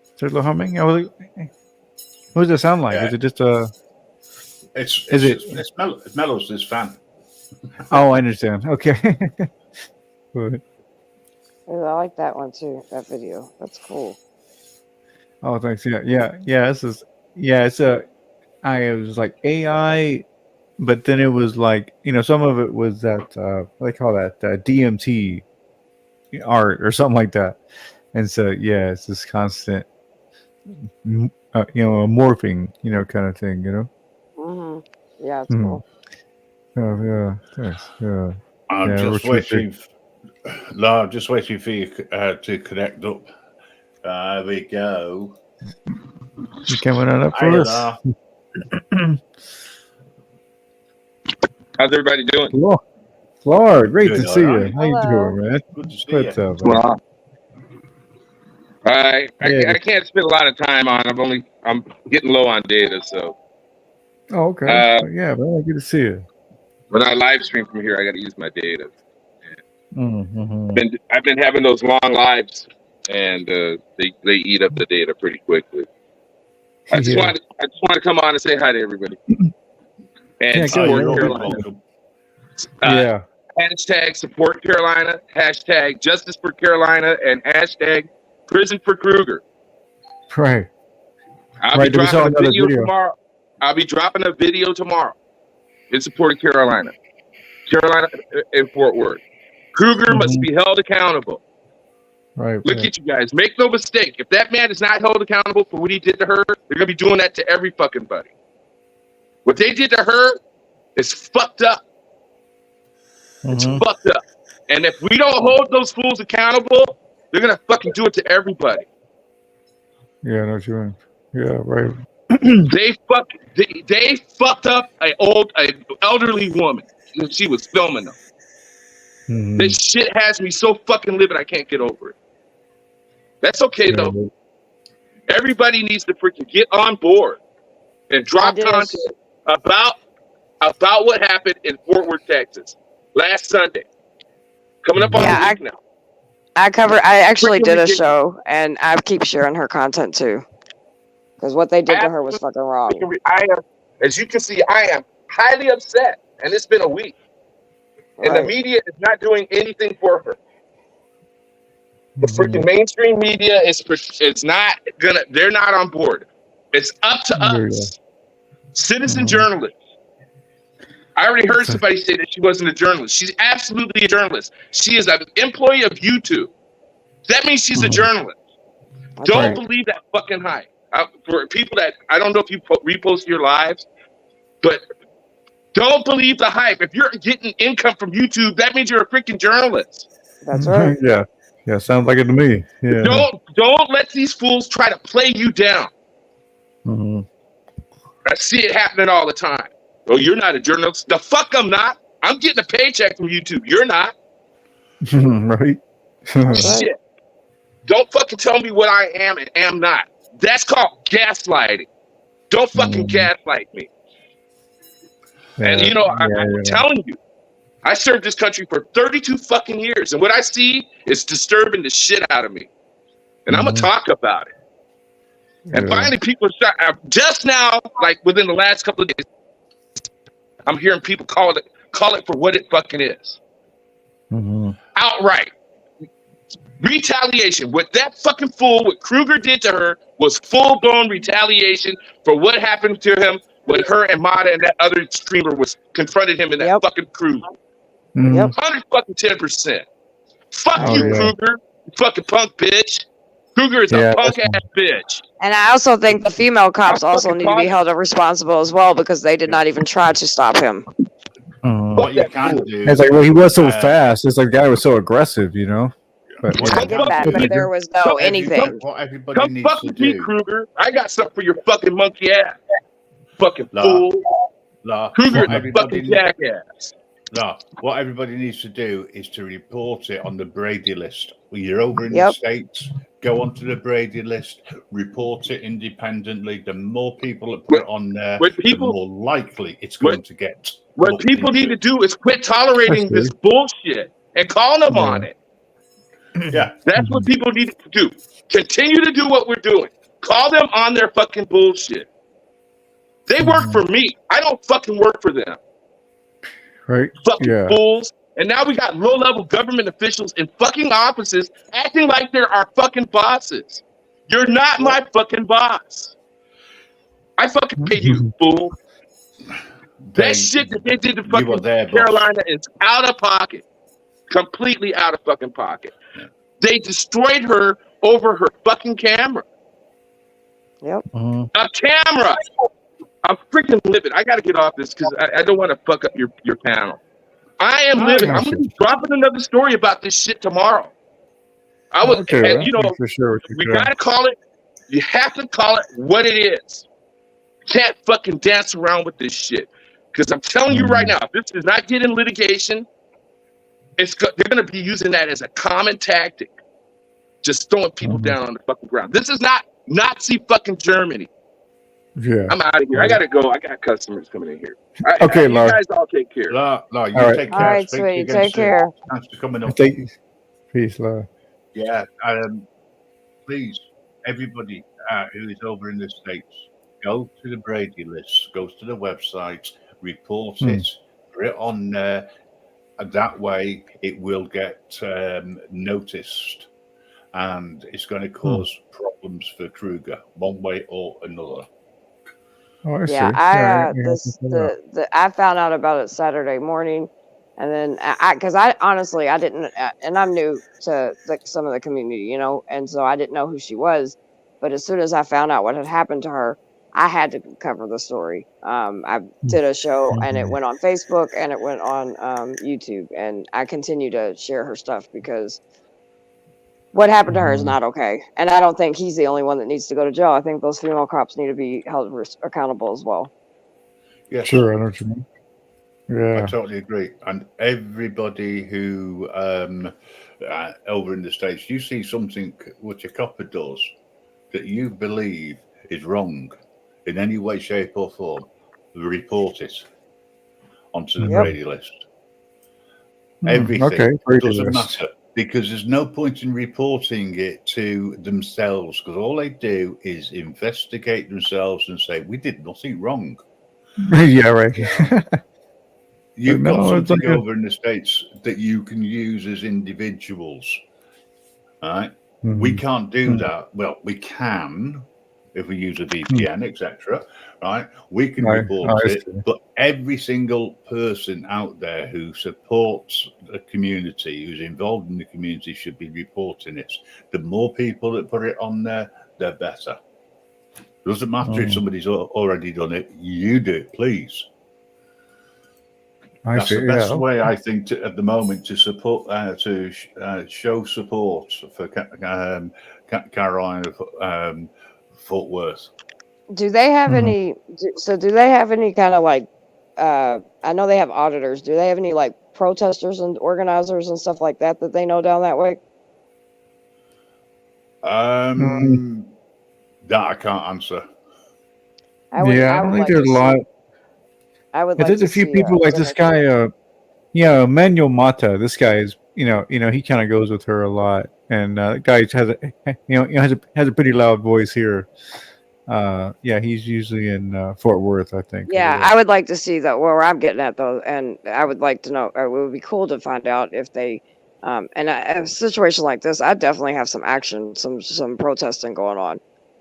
Is there a little humming? What does it sound like? Yeah. Is it just a? It's Mellows, this fan. Oh, I understand. Okay. Good. I like that one too. That video. That's cool. Oh, thanks. Yeah. This is. Yeah, it's a. I was like AI, but then it was like some of it was that what do they call that DMT art or something like that, and so yeah, it's this constant, morphing, kind of thing, Mm-hmm. Yeah, it's cool. Oh yeah, thanks. Yeah. I'm Yeah, just Richard- waiting. No, I'm just waiting for you to connect up. There we go. You coming on up Hi, for us? Lar. How's everybody doing? Cool. Laura, great Good, to see alright. you. How you Hello. doing, man? Good to see What's you. up, man? I can't spend a lot of time on. I'm getting low on data, so Oh, okay. Yeah, man, good to see you. when I live stream from here, I got to use my data. Mm-hmm. I've been having those long lives, and they eat up the data pretty quickly. I just want to come on and say hi to everybody and Yeah, support good. You're Carolina. welcome. Yeah. Hashtag support Carolina. Hashtag justice for Carolina, and hashtag prison for Kruger. Right. I'll Right, be we saw dropping a another video video. tomorrow. I'll be dropping a video tomorrow in support of Carolina and Fort Worth. Kruger must be held accountable. Right. Look at you guys. Make no mistake. If that man is not held accountable for what he did to her, they're gonna be doing that to every fucking buddy. What they did to her is fucked up. It's fucked up. And if we don't hold those fools accountable, they're gonna fucking do it to everybody. Yeah, I know what you mean. Yeah, right. They fucked up an elderly woman. She was filming them. Mhm. This shit has me so fucking livid I can't get over it. That's okay though. Everybody needs to freaking get on board and drop content about what happened in Fort Worth, Texas last Sunday. Coming up on a week now. I actually Freaking did a ridiculous. show, and I keep sharing her content too. Because what they did to her was fucking wrong. As you can see, I am highly upset, and it's been a week. And the Right. media is not doing anything for her. The freaking mainstream media is not gonna. They're not on board. It's up to us, citizen journalists. I already heard somebody say that she wasn't a journalist. She's absolutely a journalist. She is an employee of YouTube. That means she's a journalist. Don't believe that fucking hype. For people that I don't know if you repost your lives, but don't believe the hype. If you're getting income from YouTube, that means you're a freaking journalist. That's right. Yeah. Yeah, sounds like it to me. Yeah. Don't let these fools try to play you down. Mm-hmm. I see it happening all the time. Oh, you're not a journalist. The fuck I'm not. I'm getting a paycheck from YouTube. You're not. Right. Shit. Don't fucking tell me what I am and am not. That's called gaslighting. Don't fucking gaslight me. And you know, I'm telling you, I served this country for 32 fucking years, and what I see is disturbing the shit out of me. And I'm gonna talk about it. And finally, people are just now, like within the last couple of days, I'm hearing people call it for what it fucking is. Outright retaliation. What that fucking fool, what Kruger did to her, was full blown retaliation for what happened to him when her and Mata and that other streamer was confronted him in that fucking cruise. 110%. Fuck you, Kruger. You fucking punk bitch. Kruger is a punk ass bitch. And I also think the female cops also need to be held responsible as well because they did not even try to stop him. What you can do. It's like, well, he was so fast. It's like the guy was so aggressive, you know. But I get that, but there was no anything. What everybody Come needs fuck to with me, do. Kruger. I got something for your fucking monkey ass. Fucking fool. Kruger is a fucking jackass. No, what everybody needs to do is to report it on the Brady list. When you're over in the States, go onto the Brady list, report it independently. The more people that put it on there, the more likely it's going to get. What people need to do is quit tolerating this bullshit and call them on it. Yeah. That's what people need to do. Continue to do what we're doing. Call them on their fucking bullshit. They work for me. I don't fucking work for them. Right? Fucking fools. And now we got low-level government officials in fucking offices acting like they're our fucking bosses. You're not my fucking boss. I fucking pay you, fool. That shit that they did to fucking Carolina is out of pocket. Completely out of fucking pocket. Yeah. They destroyed her over her fucking camera. Yep. A camera. I'm freaking livid. I got to get off this because I don't want to fuck up your panel. I am livid. I'm going to be dropping another story about this shit tomorrow. I was, and, you know, for sure. we got to call it. You have to call it what it is. You can't fucking dance around with this shit. Because I'm telling you right now, if this does not get in litigation, they're going to be using that as a common tactic. Just throwing people down on the fucking ground. This is not Nazi fucking Germany. Yeah. I'm out of here. I gotta go. I got customers coming in here. Okay, you Laura. guys all take care. No, you all right. take care. All right, Speak to you sweetie. again Take soon. care. Thanks for coming up. Peace, Laura. Yeah, please, everybody who is over in the States, go to the Brady list, go to the website, report it, put it on there. And that way it will get noticed. And it's going to cause problems for Kruger, one way or another. Oh, I see. I found out about it Saturday morning, and then because I honestly I didn't, and I'm new to some of the community, you know, and so I didn't know who she was. But as soon as I found out what had happened to her, I had to cover the story. I did a show, and it went on Facebook, and it went on YouTube, and I continue to share her stuff because what happened to her is not okay. And I don't think he's the only one that needs to go to jail. I think those female cops need to be held accountable as well. Yes. Sure, I know what you mean. Yeah. I totally agree. And everybody who over in the States, you see something which a copper does that you believe is wrong in any way, shape or form, report it onto the Brady list. Everything doesn't matter. Because there's no point in reporting it to themselves, because all they do is investigate themselves and say, we did nothing wrong. Yeah, right. You've got something over in the States that you can use as individuals. All right? We can't do that. Well, we can if we use a VPN, etc. Right? We can report it, but every single person out there who supports the community, who's involved in the community, should be reporting it. The more people that put it on there, the better. Doesn't matter if somebody's already done it. You do it, please. That's the best way, I think, at the moment to support, show support for Carolina Fort-Worth. Do they have any? So do they have any kind of like? I know they have auditors. Do they have any like protesters and organizers and stuff like that That I can't answer. I would Yeah, I I don't would think like to there's a lot. see I would But like there's to a few see people like this dinner. guy. Manuel Mata. This guy is, he kind of goes with her a lot, and the guy has has a pretty loud voice here. Yeah, he's usually in Fort Worth, I think, over Yeah, there. I would like to see that where I'm getting at though, and I would like to know. It would be cool to find out if they, a situation like this, I definitely have some action, some protesting going on,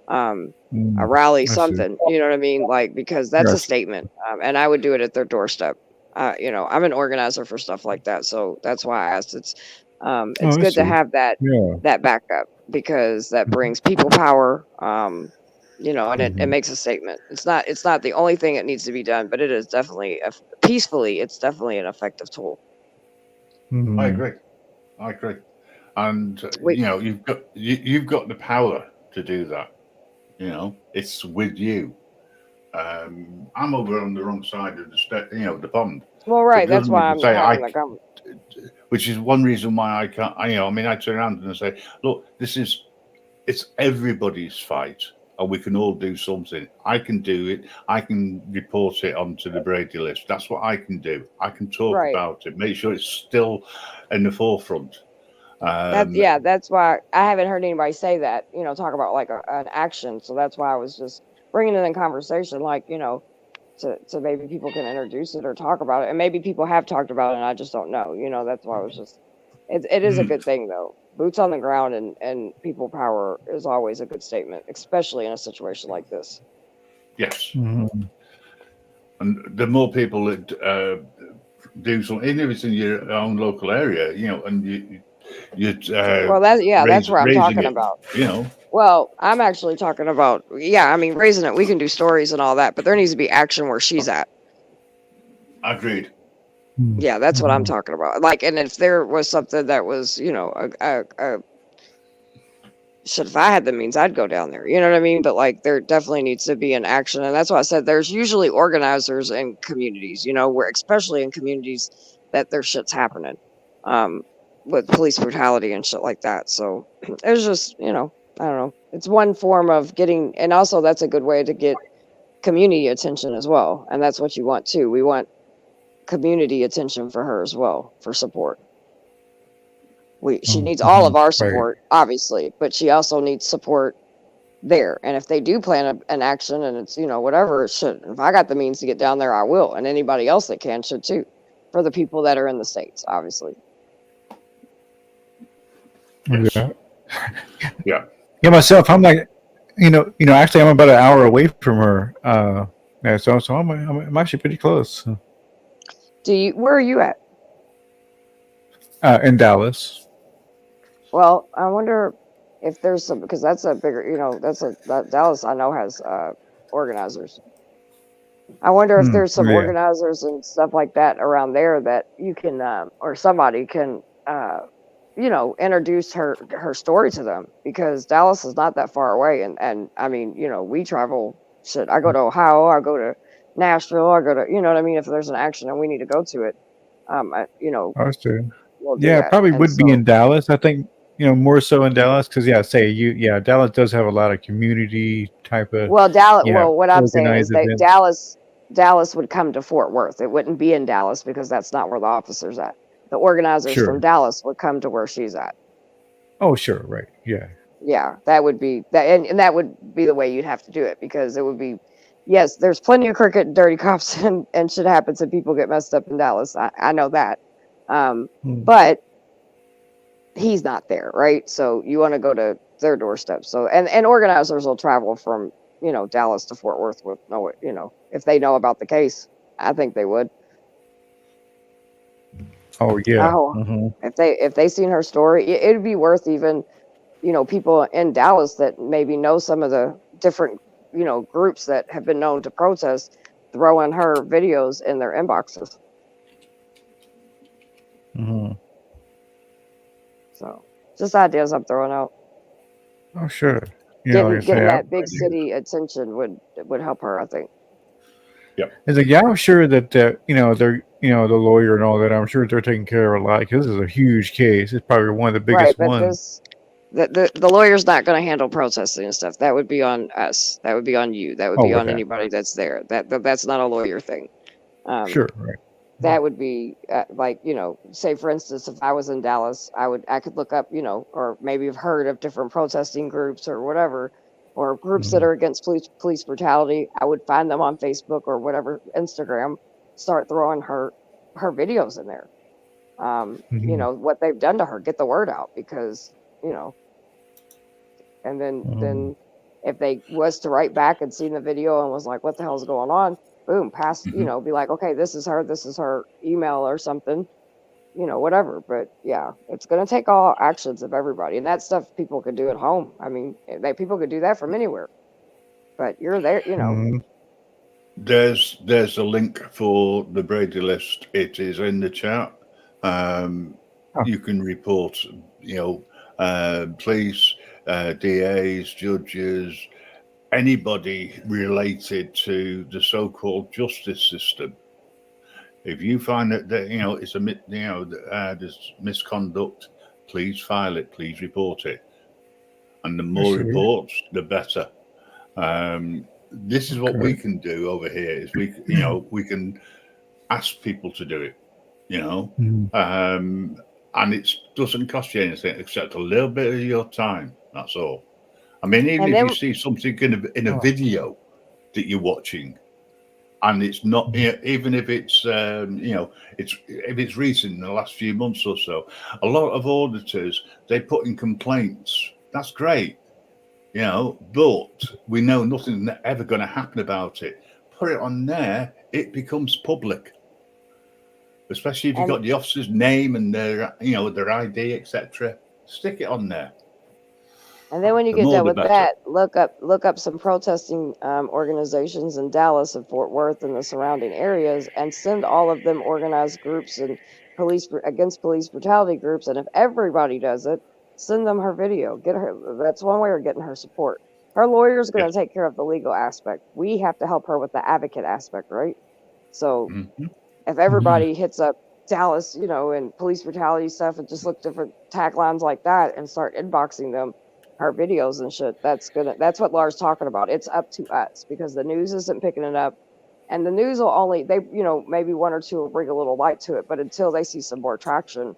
a Mm, rally, I see. something. You know what I mean? Like because that's a Gotcha. statement, and I would do it at their doorstep. I'm an organizer for stuff like that, so that's why I asked. It's Oh, I good to see. have Yeah. that backup because that brings people power. And it Mm-hmm. makes a statement. It's not the only thing that needs to be done, but it is definitely peacefully. It's definitely an effective tool. I Mm-hmm. agree. I agree. And We you've got the power to do that. It's with you. I'm over on the wrong side of the pond. well, So it right. That's doesn't why even I'm say having the conversation. which is one reason why I can't. I turn around and say, look, it's everybody's fight, and we can all do something. I can do it. I can report it onto the Brady list. That's what I can do. I can talk Right. about it, make sure it's still in the forefront. That's Um, yeah. That's why I haven't heard anybody say that. Talk about like an action. So that's why I was just bringing it in conversation. Like to maybe people can introduce it or talk about it, and maybe people have talked about it, and I just don't know. That's why I was just. It is a mm, good thing though. Boots on the ground and people power is always a good statement, especially in a situation like this. yes, Mm-hmm. and the more people that do something, even if it's in your own local area, and you Well, that's where I'm raising talking it, about. you know. Well, I'm actually talking about, yeah, I mean, raising it, we can do stories and all that, but there needs to be action where she's at. Agreed. Yeah, that's what I'm Mm-hmm. talking about. Like, and if there was something that was, shit, if I had the means, I'd go down there. You know what I mean? But like, there definitely needs to be an action. And that's why I said there's usually organizers in communities, where, especially in communities that their shit's happening, um, with police brutality and shit like that. So it's just, I don't know. It's one form of getting, and also that's a good way to get community attention as well. And that's what you want too. We want community attention for her as well for support. She needs all Mm-hmm. of our Right. support, obviously, but she also needs support there. And if they do plan an action and it's, whatever, it should. If I got the means to get down there, I will. And anybody else that can should too, for the people that are in the States, obviously. Yes. Yeah. Yeah. Yeah. Myself, I'm like, actually, I'm about an hour away from her. Yeah. So I'm actually pretty close. Where are you at? In Dallas. Well, I wonder if there's some, because that's a bigger, that Dallas I know has organizers. I wonder if there's some Yeah. organizers and stuff like that around there that you can, or somebody can, introduce her story to them, because Dallas is not that far away, and I mean, we travel. Shit, I go to Ohio, I go to Nashville, I go to, you know what I mean. If there's an action and we need to go to it, I see. we'll do Yeah, that. probably And would be so, in Dallas. I think more so in Dallas because Dallas does have a lot of community type of well, Dallas. yeah Well, what I'm saying is organized that events. Dallas would come to Fort Worth. It wouldn't be in Dallas because that's not where the officer's at. The organizers from Sure. Dallas would come to where she's at. Oh, sure. Right. Yeah. Yeah, that would be that, and that would be the way you'd have to do it, because it would be, yes, there's plenty of crooked, and dirty cops, and shit happens and people get messed up in Dallas. I know that, Mm. but he's not there, right? So you want to go to their doorstep. So and organizers will travel from Dallas to Fort Worth with no, if they know about the case. I think they would. Oh, yeah. Oh, Hmm. if they seen her story, it'd be worth even people in Dallas that maybe know some of the different, groups that have been known to protest, throwing her videos in their inboxes. Hmm. So just ideas I'm throwing out. Oh, sure. Like I Getting say, that big city attention would help her, I think. it's like, yeah, I'm sure that they're the lawyer and all that. I'm sure they're taking care of a lot because this is a huge case. It's probably one of the Right, biggest but ones. The lawyer's not going to handle protesting and stuff. That would be on us. That would be on you. That would be Oh, on okay. anybody that's there. That's not a lawyer thing. Sure. Right. That would be like, say for instance, if I was in Dallas, I could look up, or maybe have heard of different protesting groups or whatever, or groups that are against police brutality. I would find them on Facebook or whatever, Instagram, start throwing her videos in there. What they've done to her, get the word out, because you know and then if they was to write back and seen the video and was like, what the hell's going on, boom, pass, be like, okay, this is her email or something, whatever. But yeah, it's going to take all actions of everybody, and that stuff people could do at home. I mean, people could do that from anywhere, but you're there. There's a link for the Brady list. It is in the chat. You can report, police, DAs, judges, anybody related to the so-called justice system. If you find that it's there's misconduct, please file it. Please report it, and the more reports, the better. This is what we can do over here. Is we can ask people to do it. And it doesn't cost you anything except a little bit of your time. That's all. I mean, even if you see something in a video that you're watching, and it's not, even if it's if it's recent in the last few months or so, a lot of auditors, they put in complaints. That's great, but we know nothing's ever going to happen about it. Put it on there, it becomes public. Especially if you've got the officer's name and their ID, etc. Stick it on there. And then when you get done with that, look up some protesting organizations in Dallas and Fort Worth and the surrounding areas, and send all of them organized groups and against police brutality groups. And if everybody does it, send them her video. Get her. That's one way of getting her support. Her lawyer is going to take care of the legal aspect. We have to help her with the advocate aspect, right? So if everybody hits up Dallas, and police brutality stuff, and just look different taglines like that and start inboxing them her videos and shit, that's what Laura's talking about. It's up to us, because the news isn't picking it up, and the news will only, maybe one or two will bring a little light to it, but until they see some more traction,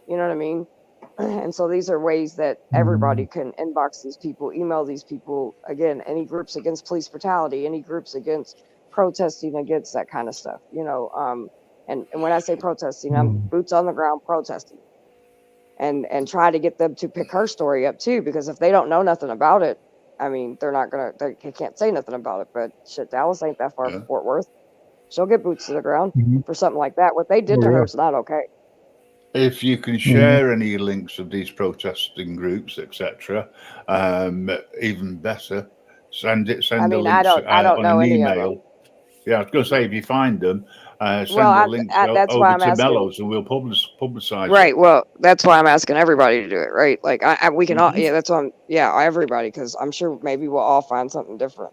you know what I mean? And so these are ways that everybody can inbox these people, email these people. Again, any groups against police brutality, any groups against protesting against that kind of stuff, and when I say protesting, I'm boots on the ground protesting, and try to get them to pick her story up too, because if they don't know nothing about it, I mean, they can't say nothing about it. But shit, Dallas ain't that far from Fort Worth. She'll get boots to the ground for something like that. What they did to her is not okay. If you can share any links of these protesting groups, etc., even better. Send the links I don't know on an any email. of them. Yeah, I was going to say, if you find them, send the links over to Mellows, and we'll publicize it. Right. Well, that's why I'm asking everybody to do it. Right. Like we can all. Yeah. That's why everybody, because I'm sure maybe we'll all find something different.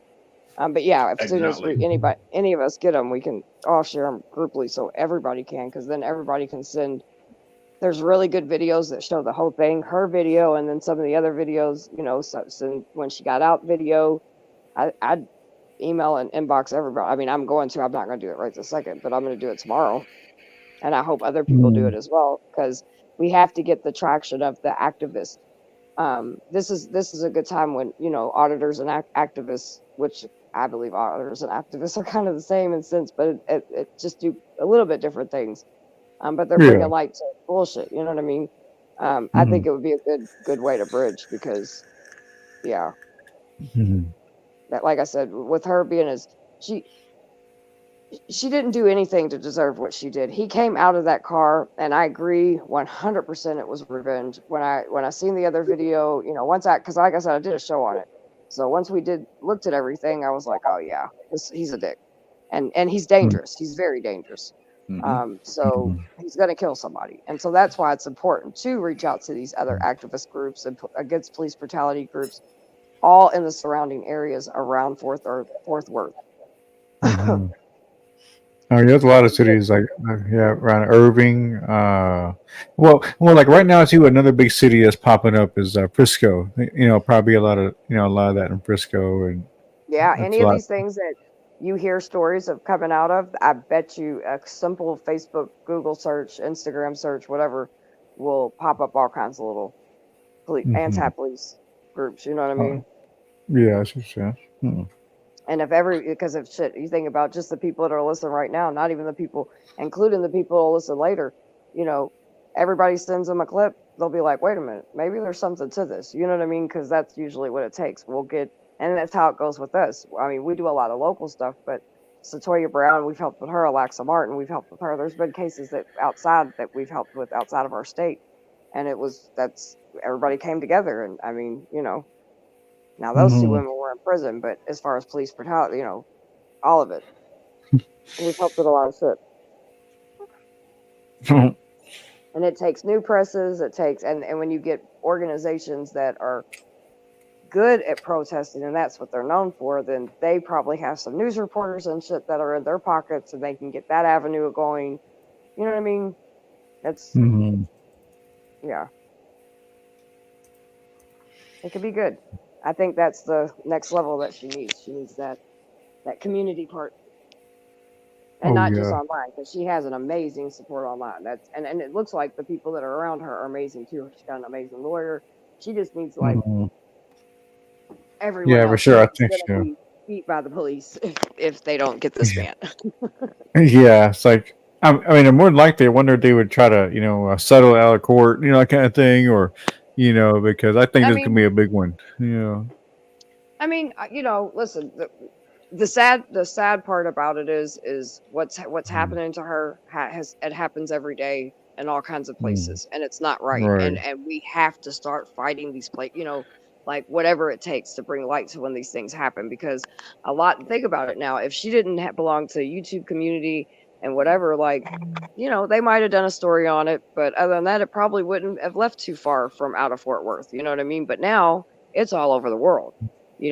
But yeah, as soon as any of us get them, we can all share them grouply, so everybody can, because then everybody can send. There's really good videos that show the whole thing, her video, and then some of the other videos, so when she got out video, I'd email and inbox everybody. I mean, I'm not going to do it right this second, but I'm going to do it tomorrow. And I hope other people do it as well, because we have to get the traction of the activists. This is a good time when, auditors and activists, which I believe auditors and activists are kind of the same in sense, but it just do a little bit different things. But they're bringing light to bullshit. You know what I mean? I think it would be a good way to bridge, because, yeah, that, like I said, with her being she didn't do anything to deserve what she did. He came out of that car, and I agree 100% it was revenge. When I seen the other video, because like I said, I did a show on it. So once we looked at everything, I was like, oh yeah, he's a dick, and he's dangerous. He's very dangerous. So he's going to kill somebody. And so that's why it's important to reach out to these other activist groups and against police brutality groups, all in the surrounding areas around Fort Worth. Oh, there's a lot of Yeah. cities like yeah around Irving. Well, like right now too. Another big city that's popping up is Frisco. Probably a lot of that in Frisco, and Yeah, that's any a of lot. these things that you hear stories of coming out of, I bet you a simple Facebook, Google search, Instagram search, whatever, will pop up all kinds of little Mm-hmm. anti-police groups. You know what I Oh, mean? yeah, that's makes sense. Hmm. And because of shit, you think about just the people that are listening right now, not even the people, including the people who'll listen later. You know, everybody sends them a clip. They'll be like, wait a minute, maybe there's something to this. You know what I mean? Because that's usually what it takes. And that's how it goes with us. I mean, we do a lot of local stuff, but Satoya Brown, we've helped with her. Alexa Martin, we've helped with her. There's been cases that we've helped with outside of our state. And that's everybody came together. And I mean, now those two Hmm. women were in prison, but as far as police brutality, all of it. We've helped with a lot of shit. And it takes new presses, and when you get organizations that are good at protesting and that's what they're known for, then they probably have some news reporters and shit that are in their pockets and they can get that avenue going. You know what I mean? It's Hmm. yeah, it could be good. I think that's the next level that she needs. She needs that community part. And Oh not just yeah. online, because she has an amazing support online. And it looks like the people that are around her are amazing too. She's got an amazing lawyer. She just needs like Hmm. everyone Yeah, for else sure. because I she's think gonna so. be beat by the police if they don't get this man. Yeah, it's like I mean, more than likely, I wonder if they would try to settle it out of court, that kind of thing, or because I think I this could mean, be a big one. listen, the sad part about it is what's Mhm. happening to her it happens every day in all kinds of Mhm. places, and it's not right. Right. And we have to start fighting these like whatever it takes to bring light to when these things happen, because think about it now, if she didn't belong to the YouTube community and whatever, like, they might have done a story on it, but other than that, it probably wouldn't have left too far from out of Fort Worth. You know what I mean? But now it's all over the world.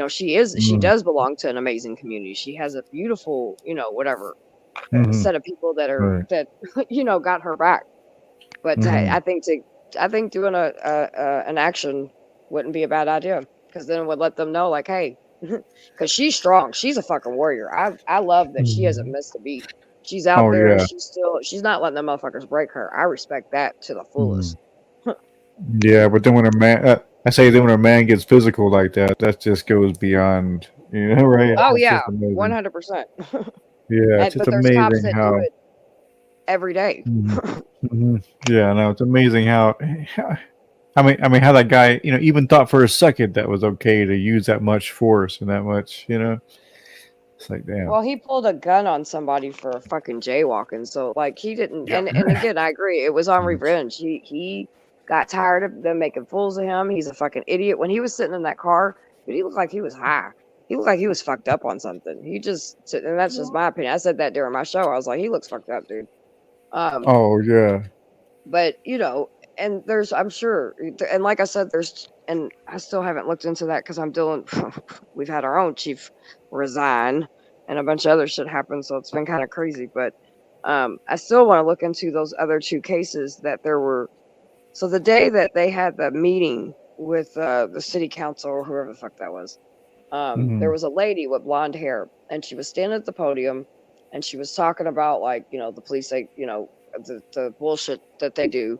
She Mm-hmm. does belong to an amazing community. She has a beautiful, whatever, Hmm. set of people Right. that got her back. But Hmm. I think doing an action wouldn't be a bad idea, because then it would let them know, like, hey, because she's strong. She's a fucking warrior. I love that she hasn't Hmm. missed a beat. She's out Oh there and yeah. she's not letting them motherfuckers break her. I respect that to the Mhm. fullest. Yeah, but then when I say then when a man gets physical like that, that just goes beyond, right? Oh It's yeah, just amazing. 100%. Yeah, it's And just but there's cops amazing that do how. it every day. Mhm. Mhm. Yeah, no, it's amazing how. I mean, how that guy, even thought for a second that was okay to use that much force and that much. It's like, damn. Well, he pulled a gun on somebody for fucking jaywalking. So like he didn't, Yeah. and again, I agree. It was on Mhm. revenge. He got tired of them making fools of him. He's a fucking idiot. When he was sitting in that car, dude, he looked like he was high. He looked like he was fucked up on something. And that's just my opinion. I said that during my show. I was like, he looks fucked up, dude. Um, Oh yeah. but and I'm sure, and like I said, and I still haven't looked into that because I'm dealing. We've had our own chief resign, and a bunch of other shit happened, so it's been kind of crazy. But I still want to look into those other two cases that there were. So the day that they had the meeting with the city council or whoever the fuck that was, there Hmm. was a lady with blonde hair, and she was standing at the podium, and she was talking about, like, the police, like, the bullshit that they do,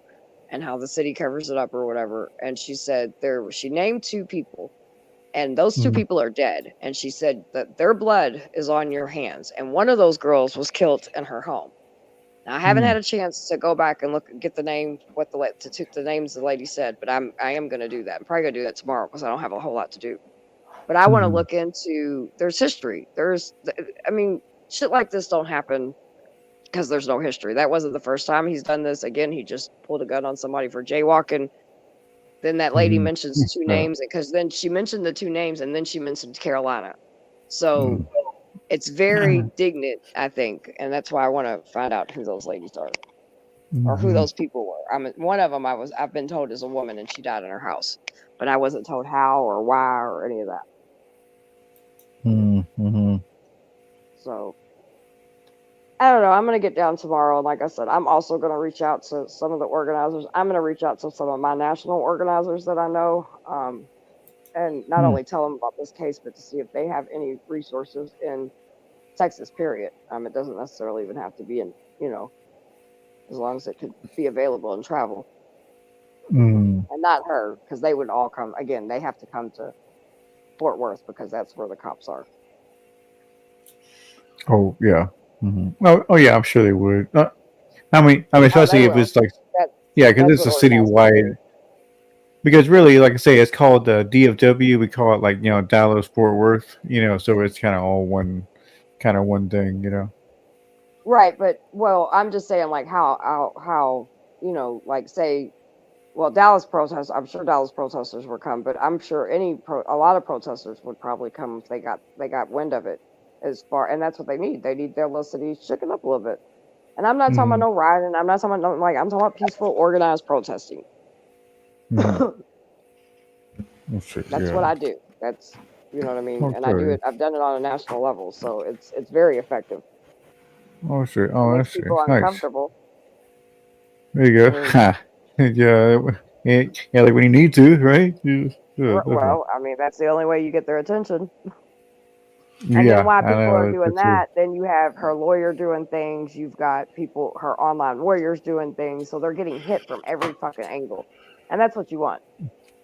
and how the city covers it up or whatever. And she said she named two people, and those two Hmm. people are dead. And she said that their blood is on your hands, and one of those girls was killed in her home. Now, I haven't Hmm. had a chance to go back and get the name, the names the lady said, but I am gonna do that. I'm probably gonna do that tomorrow because I don't have a whole lot to do. But I want to Hmm. look into there's history. I mean, shit like this don't happen because there's no history. That wasn't the first time he's done this. Again, he just pulled a gun on somebody for jaywalking. Then that lady Hmm. mentions two Yeah. names, because then she mentioned the two names, and then she mentioned Carolina. So Hmm. it's very dignant, I think, and that's why I want to find out who those ladies are or who Hmm. those people were. One of them I've been told is a woman, and she died in her house, but I wasn't told how or why or any of that. Hmm. Hmm. So I don't know. I'm gonna get down tomorrow, and like I said, I'm also gonna reach out to some of the organizers. I'm gonna reach out to some of my national organizers that I know, and not Hmm. only tell them about this case, but to see if they have any resources in Texas. Period. It doesn't necessarily even have to be in, as long as it could be available and travel, Hmm. and not her, because they would all come again. They have to come to Fort Worth because that's where the cops are. Oh yeah. Hmm. Oh yeah. I'm sure they would. Oh, they Especially if will. it's like, That yeah, because that's it's what a organizers do. citywide. Because really, like I say, it's called DFW. We call it like Dallas Fort Worth. So it's kind of one thing. Right, but well, I'm just saying like how like say well Dallas protests. I'm sure Dallas protesters would come, but I'm sure a lot of protesters would probably come if they got wind of it. And that's what they need. They need their little city shaken up a little bit. And I'm not talking about Hmm. no rioting. I'm not talking about no, like I'm talking about peaceful, organized protesting. Hmm. That's what Yeah. I do. That's you know what I mean. And I do Okay. it. I've done it on a national level, so it's very effective. Oh, shit. It Oh, I makes see. people Nice. uncomfortable. There you I go. mean, Ha. Yeah. Yeah. Yeah. Like when you need to, right? Yeah, definitely. well, I mean that's the only way you get their attention. And then Yeah. while I people are know. doing That's true. that, then you have her lawyer doing things. You've got her online warriors doing things. So they're getting hit from every fucking angle. And that's what you want.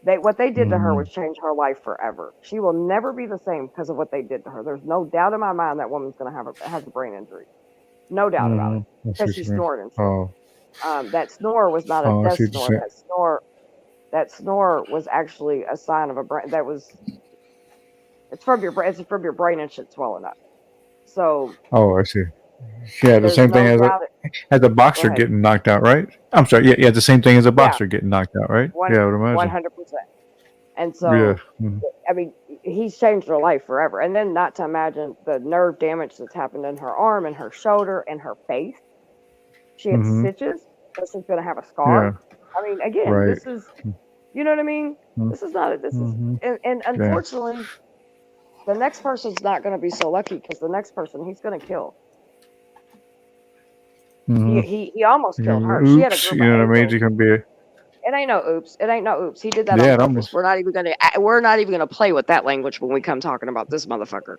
What they did to her Hmm. was change her life forever. She will never be the same because of what they did to her. There's no doubt in my mind that woman's gonna has a brain injury. No doubt about Hmm. it. That's Because what she you mean. snored and shit. Oh. That snore was not a Oh, I death see what you're snore. saying. That snore was actually a sign of a brain that was it's from your brain. It's from your brain and shit swelling up. So Oh, I see. Yeah, the there's same thing no as doubt. a Go boxer ahead. getting knocked out, right? I'm sorry. Yeah, yeah, the same thing as a Yeah, boxer getting knocked out, right? one Yeah, I would one imagine. hundred percent. And Yeah. so, I mean, he's changed her life forever. And then, not to imagine the nerve damage that's happened in her arm and her shoulder and her face. She had Mm-hmm. stitches, so she's gonna have a scar. Yeah. I mean, again, Right. this is, you know what I mean? This is not. This is, Mm-hmm. and Yeah. unfortunately, the next person's not gonna be so lucky because the next person he's gonna kill. He Mm-hmm. he he almost You killed can, her. She had a oops. group of You know what I mean? angels. You can be. It ain't no oops. It ain't no oops. He did that on Yeah, it purpose. almost. We're not even gonna play with that language when we come talking about this motherfucker.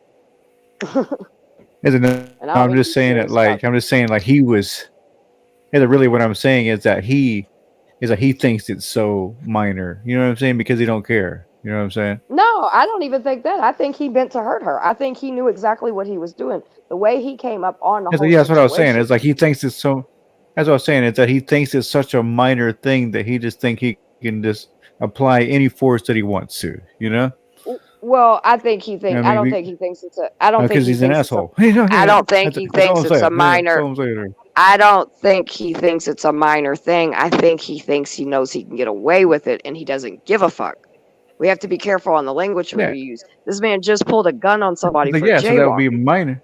Isn't it? And I don't I'm mean to just be saying it serious about like I'm just saying like he was. Yeah, really, what I'm saying is that he thinks it's so minor. You know what I'm saying? Because he don't care. You know what I'm saying? no, I don't even think that. I think he meant to hurt her. I think he knew exactly what he was doing. The way he came up on the Yeah, so, whole yeah, that's what I was saying. situation. It's like he thinks it's so. That's what I was saying. It's that he thinks it's such a minor thing that he just think he can just apply any force that he wants to. You know? Well, I think he I think. I mean, don't think he thinks it's a. I don't think because he he's an thinks it's a. asshole. You know, I yeah, don't think he that's all thinks I'm it's a saying. Yeah, that's minor. all I'm saying. I don't think he thinks it's a minor thing. I think he thinks he knows he can get away with it, and he doesn't give a fuck. We have to be careful on the language Yeah, we use. This man just pulled a gun on it's somebody like for yeah. So that would be jaywalking. minor.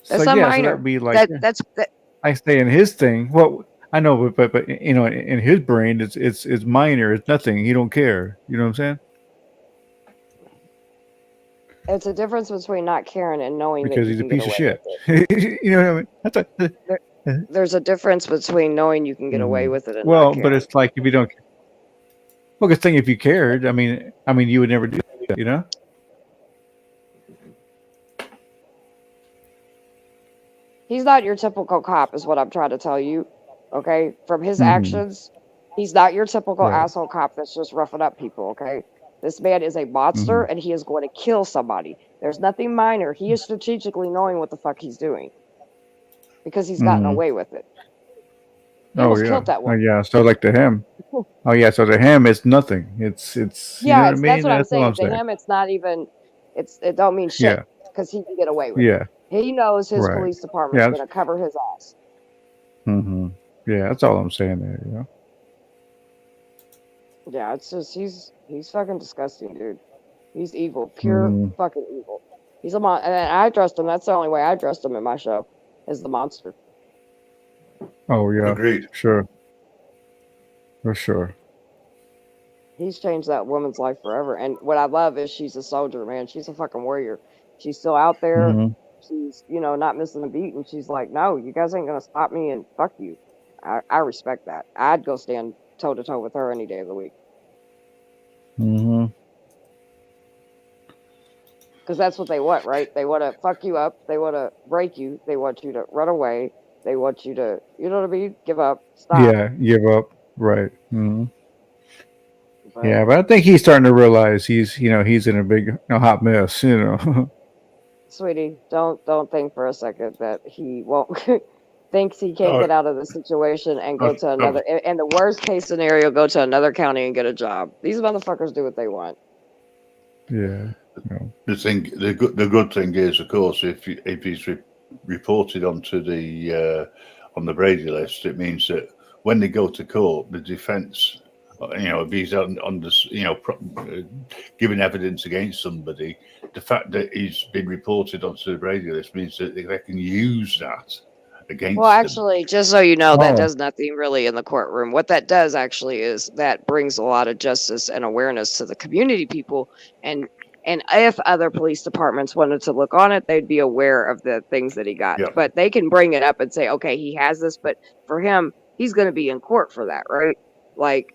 It's That's like not yeah. So that would minor. be like That yeah. that's that, I say in his thing. Well, I know, but in his brain, it's minor. It's nothing. He don't care. You know what I'm saying? it's a difference between not caring and knowing that Because you he's a can get piece of away with shit. it. You know what I mean? That's There, there's a difference between knowing you can get away hmm. with it and not Well, but caring. it's like if you don't. Well, good thing if you cared. I mean, you would never do that. You know? He's not your typical cop, is what I'm trying to tell you. Okay, from his Hmm. actions, he's not your typical Right. asshole cop that's just roughing up people. Okay, this man is a Hmm. monster, and he is going to kill somebody. There's nothing minor. He is strategically knowing what the fuck he's doing because he's gotten Hmm. away with it. He Oh almost yeah. killed that Oh woman. yeah. So like to him. Oh yeah. So to him, it's nothing. It's you know Yeah, what I that's mean? what I'm That's all saying. I'm To saying. him, it's not even. It don't mean shit Yeah. because he can get away with it. Yeah. He knows his Right. police department's Yeah. going to cover his ass. Hmm. Yeah. That's all I'm saying there. You know. Yeah, it's just he's fucking disgusting, dude. He's evil, pure Hmm. fucking evil. He's a mon, and I dressed him. That's the only way I dressed him in my show, is the monster. Oh yeah. Agreed. Sure. For sure. He's changed that woman's life forever. And what I love is she's a soldier, man. She's a fucking warrior. She's still out there. Hmm. she's, you know, not missing a beat, and she's like, "No, you guys ain't gonna stop me, and fuck you." I respect that. I'd go stand toe to toe with her any day of the week Mm-hmm. because that's what they want, right? They want to fuck you up. They want to break you. They want you to run away. They want you to, you know what I mean? Give up, stop. Yeah, give up. Right. Mm-hmm. But Yeah, but I think he's starting to realize he's in a big hot mess. sweetie, don't think for a second that he won't thinks he can't Oh, get out of the situation and go I've, to I've, another. And the worst case scenario, go to another county and get a job. These motherfuckers do what they want. Yeah. No. the good thing is, of course, if he's reported onto the on the Brady list, it means that when they go to court, the defence, if he's on this, giving evidence against somebody, the fact that he's been reported onto the Brady list means that they can use that against Well, him. actually, just so you know, that Oh. does nothing really in the courtroom. What that does actually is that brings a lot of justice and awareness to the community people, and if other police departments wanted to look on it, they'd be aware of the things that he got. Yeah. But they can bring it up and say, okay, he has this, but for him, he's going to be in court for that, right? Like,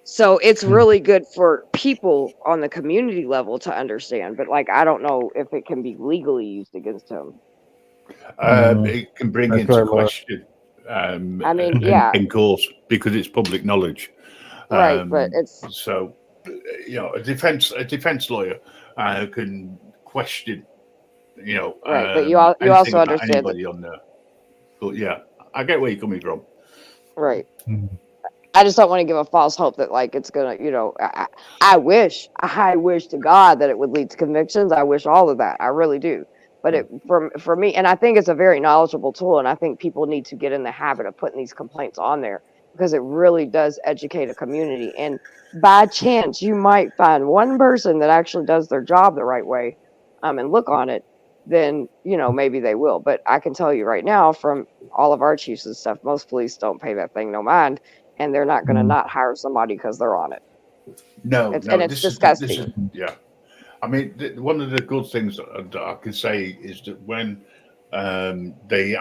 so it's really good for people on the community level to understand. But like, I don't know if it can be legally used against him. It can bring That's into right, Laura. question I mean, yeah, in court because it's public knowledge. right. But it's So, a defense lawyer can question, right. But you anything also about understand that, anybody on there. But yeah, I get where you're coming from. right? Mhm. I just don't want to give a false hope that like it's gonna, I wish to God that it would lead to convictions. I wish all of that. I really do. But it for me, and I think it's a very knowledgeable tool, and I think people need to get in the habit of putting these complaints on there because it really does educate a community. And by chance, you might find one person that actually does their job the right way, and look on it. Then maybe they will. But I can tell you right now, from all of our chiefs and stuff, most police don't pay that thing no mind, and they're not going to not hire somebody because they're on it. No, And it's this disgusting. is yeah. I mean, one of the good things that I can say is that when they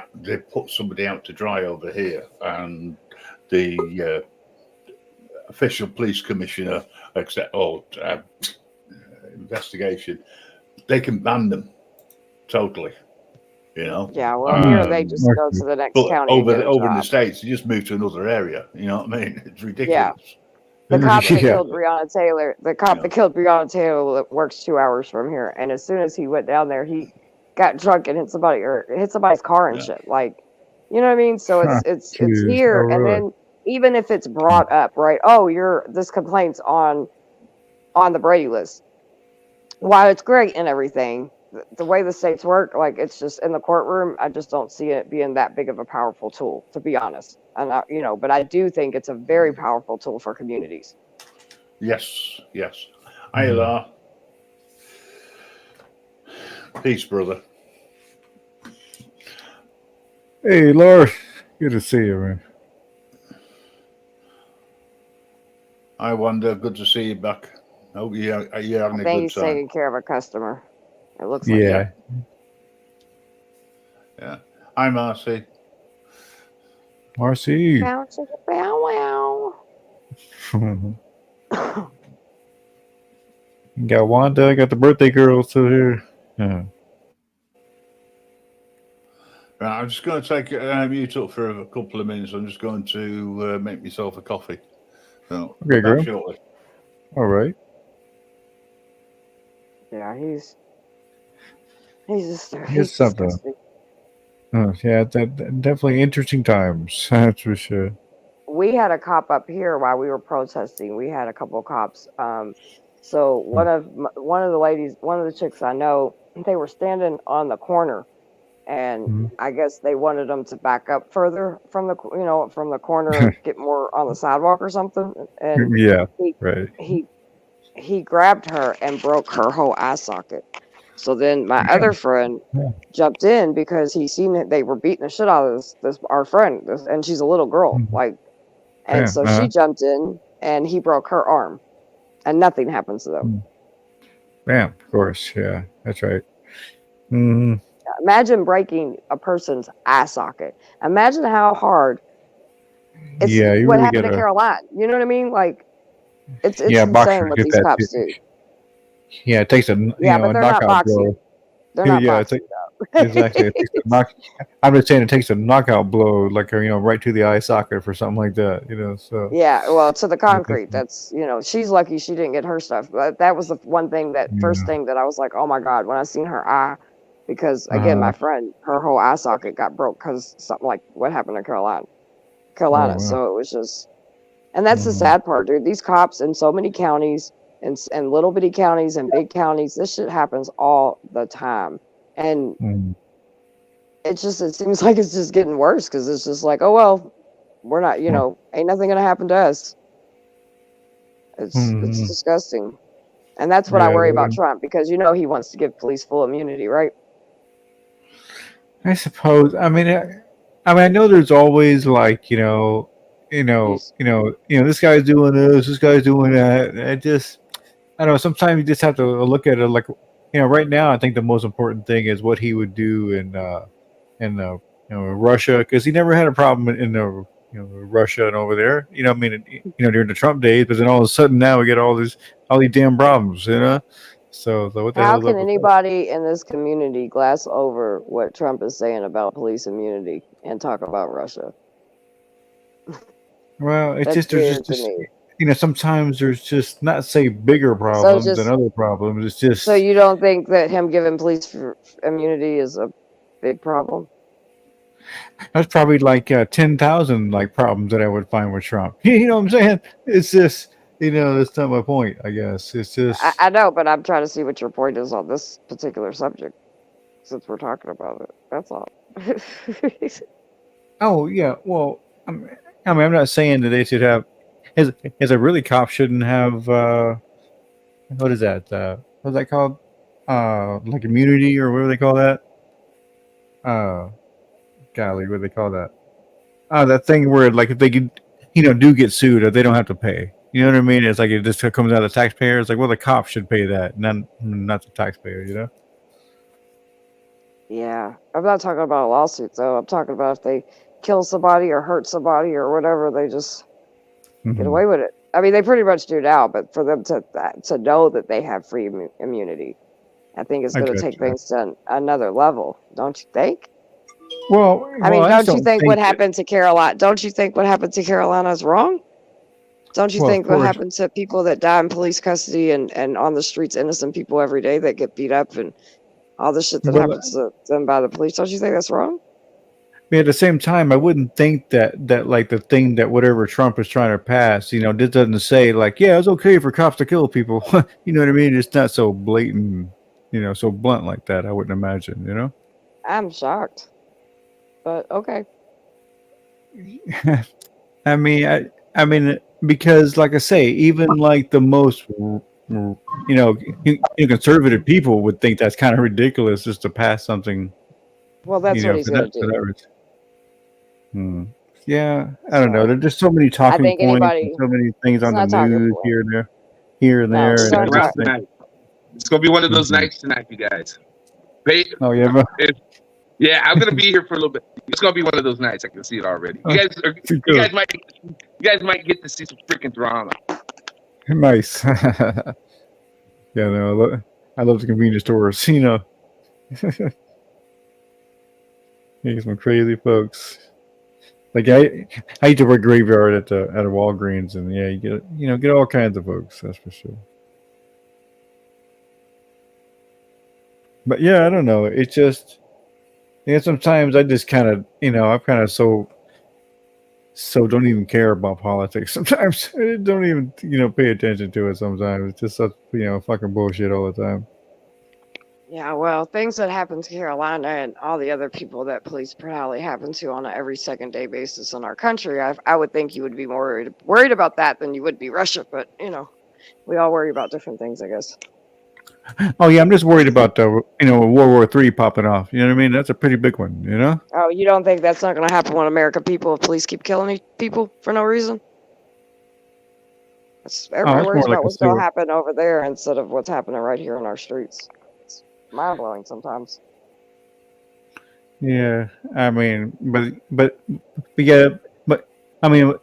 put somebody out to dry over here, and the official police commissioner accept investigation, they can ban them totally. Yeah, well, here they just go Okay. to the next But county and get a over in the job. States, you just move to another area. You know what I mean? It's Yeah. ridiculous. The cop that Yeah. killed Breonna Taylor, works 2 hours from here, and as soon as he went down there, he got drunk and hit somebody's car and Yeah. shit. Like, you know what I mean? So Huh. it's Jeez. here, Oh, and really? then even if it's brought up, right? Oh, this complaint's on the Brady list. While it's great and everything, the way the states work, like it's just in the courtroom, I just don't see it being that big of a powerful tool, to be honest. And but I do think it's a very powerful tool for communities. Yes. Hi, La. Peace, brother. Hey, Laura. Good to see you, man. Hi, Wanda. Good to see you back. Hope you're I having a think good he's time. taking care of a customer. It looks like Yeah. Yeah. Hi, Marcy. Marcy. bow chicka bow wow. Got Wanda. Got the birthday girl still here. Yeah. Right, I'm just going to take mute up for a couple of minutes. I'm just going to make myself a coffee. So, Okay, back girl. shortly. All right. Yeah, he's just Here's something. disgusting. Yeah, definitely interesting times. That's for sure. We had a cop up here while we were protesting. We had a couple of cops. So one of the ladies, one of the chicks I know, they were standing on the corner, and I guess they wanted them to back up further from the corner and get more on the sidewalk or something. And Yeah. Right. he grabbed her and broke her whole eye socket. So then my other friend jumped in because he seen that they were beating the shit out of our friend, and she's a little girl, like, and so she jumped in and he broke her arm, and nothing happens to them. Bam. Of course. Yeah. That's right. Mm-hmm. Yeah, Imagine breaking a person's eye socket. Imagine how hard it's Yeah, you what really happened to gotta. Caroline. You know what I mean? Like it's Yeah, insane boxers what get these that too. cops do. Yeah, it takes a Yeah, but a they're not knockout blow. boxing. They're not Yeah, boxing though. exactly. It takes a knock. I'm just saying it takes a knockout blow, like right to the eye socket for something like that. So Yeah, well, to the yeah, concrete. That's she's lucky she didn't get her stuff. But that was the one thing that first yeah. thing that I was like, oh my god, when I seen her eye, because again, Uh-huh. my friend, her whole eye socket got broke because something like what happened to Carolina. Oh Carolina. wow. So it was just, and that's the Mm, sad part, dude. These cops in so many counties and little bitty counties and big counties, this shit happens all the time, and mm, it seems like it's just getting worse because it's just like, oh well, we're not, well, ain't nothing gonna happen to us. It's mm, disgusting. And that's what I yeah. worry about Trump because he wants to give police full immunity, right? I suppose. I know there's always like He's this guy's doing this guy's doing that. I don't know. Sometimes you just have to look at it like right now. I think the most important thing is what he would do in Russia, because he never had a problem in the Russia and over there. During the Trump days, but then all of a sudden now we get all these damn problems. So what the how hell's can up with that? anybody in this community glass over what Trump is saying about police immunity and talk about Russia? Well, it's That's just there's weird just to this. me. Sometimes there's just not say bigger So problems than just other problems. It's so just you don't think that him giving police immunity is a big problem? that's probably like 10,000 like problems that I would find with Trump. You know what I'm saying? It's just that's not my point. I guess it's just. I know, but I'm trying to see what your point is on this particular subject since we're talking about it. That's all. Oh yeah, well, I'm not saying that they should have. As a really cop shouldn't have. What is that? What's that called? Like immunity or what do they call that? Uh, golly, what do they call that? That thing where like if they could, do get sued, they don't have to pay. You know what I mean? It's like it just comes out of the taxpayer. It's like, well, the cops should pay that, not the taxpayer. Yeah, I'm not talking about a lawsuit though. I'm talking about if they kill somebody or hurt somebody or whatever, they just get Hmm. away with it. I mean, they pretty much do now, but for them to know that they have free immunity, I think it's I going to take gotcha. things to another level, don't you think? I Well, mean, I just don't you don't think what think that. happened to Carolina? Don't you think what happened to Carolina is wrong? Don't you Well, of think what course. happened to people that die in police custody and on the streets, innocent people every day that get beat up and all the shit that Well, happens to them by the police? Don't you think that's wrong? at the same time, I wouldn't think that like the thing that whatever Trump is trying to pass, this doesn't say like, yeah, it's okay for cops to kill people. You know what I mean? It's not so blatant, so blunt like that. I wouldn't imagine. I'm shocked, but okay. I mean, because like I say, even like the most, conservative people would think that's kind of ridiculous just to pass something, Well, that's what he's for gonna that, do. Hmm. Yeah, I don't know. So There's just so many I talking think points and anybody. so many things It's on the not talking news point. here and No, there, we're and I gonna Stick just around talk. think, tonight. It's gonna be one of those mhm. nights tonight, you guys. Pay, Oh yeah, but, yeah, I'm gonna be here for a little bit. It's gonna be one of those nights. I can see it already. uh, too You cool. guys might get to see some freaking drama. Nice. Yeah, no, I love the convenience stores. He's some crazy folks. Like I used to work graveyard at a Walgreens, and yeah, you get all kinds of folks. That's for sure. But yeah, I don't know. It's just sometimes I just kind of I'm kind of so don't even care about politics. Sometimes I don't even pay attention to it. Sometimes it's just such fucking bullshit all the time. Yeah, well, things that happen to Carolina and all the other people that police probably happen to on a every second day basis in our country, I would think you would be more worried about that than you would be Russia. But we all worry about different things, I guess. Oh yeah, I'm just worried about the World War III popping off. You know what I mean? That's a pretty big one. Oh, you don't think that's not going to happen when American people, if police keep killing people for no reason? Oh, Everybody it's worries more like about a what's going to civil. happen over there instead of what's happening right here in our streets. It's mind blowing sometimes. Yeah, I mean, but yeah, but I mean,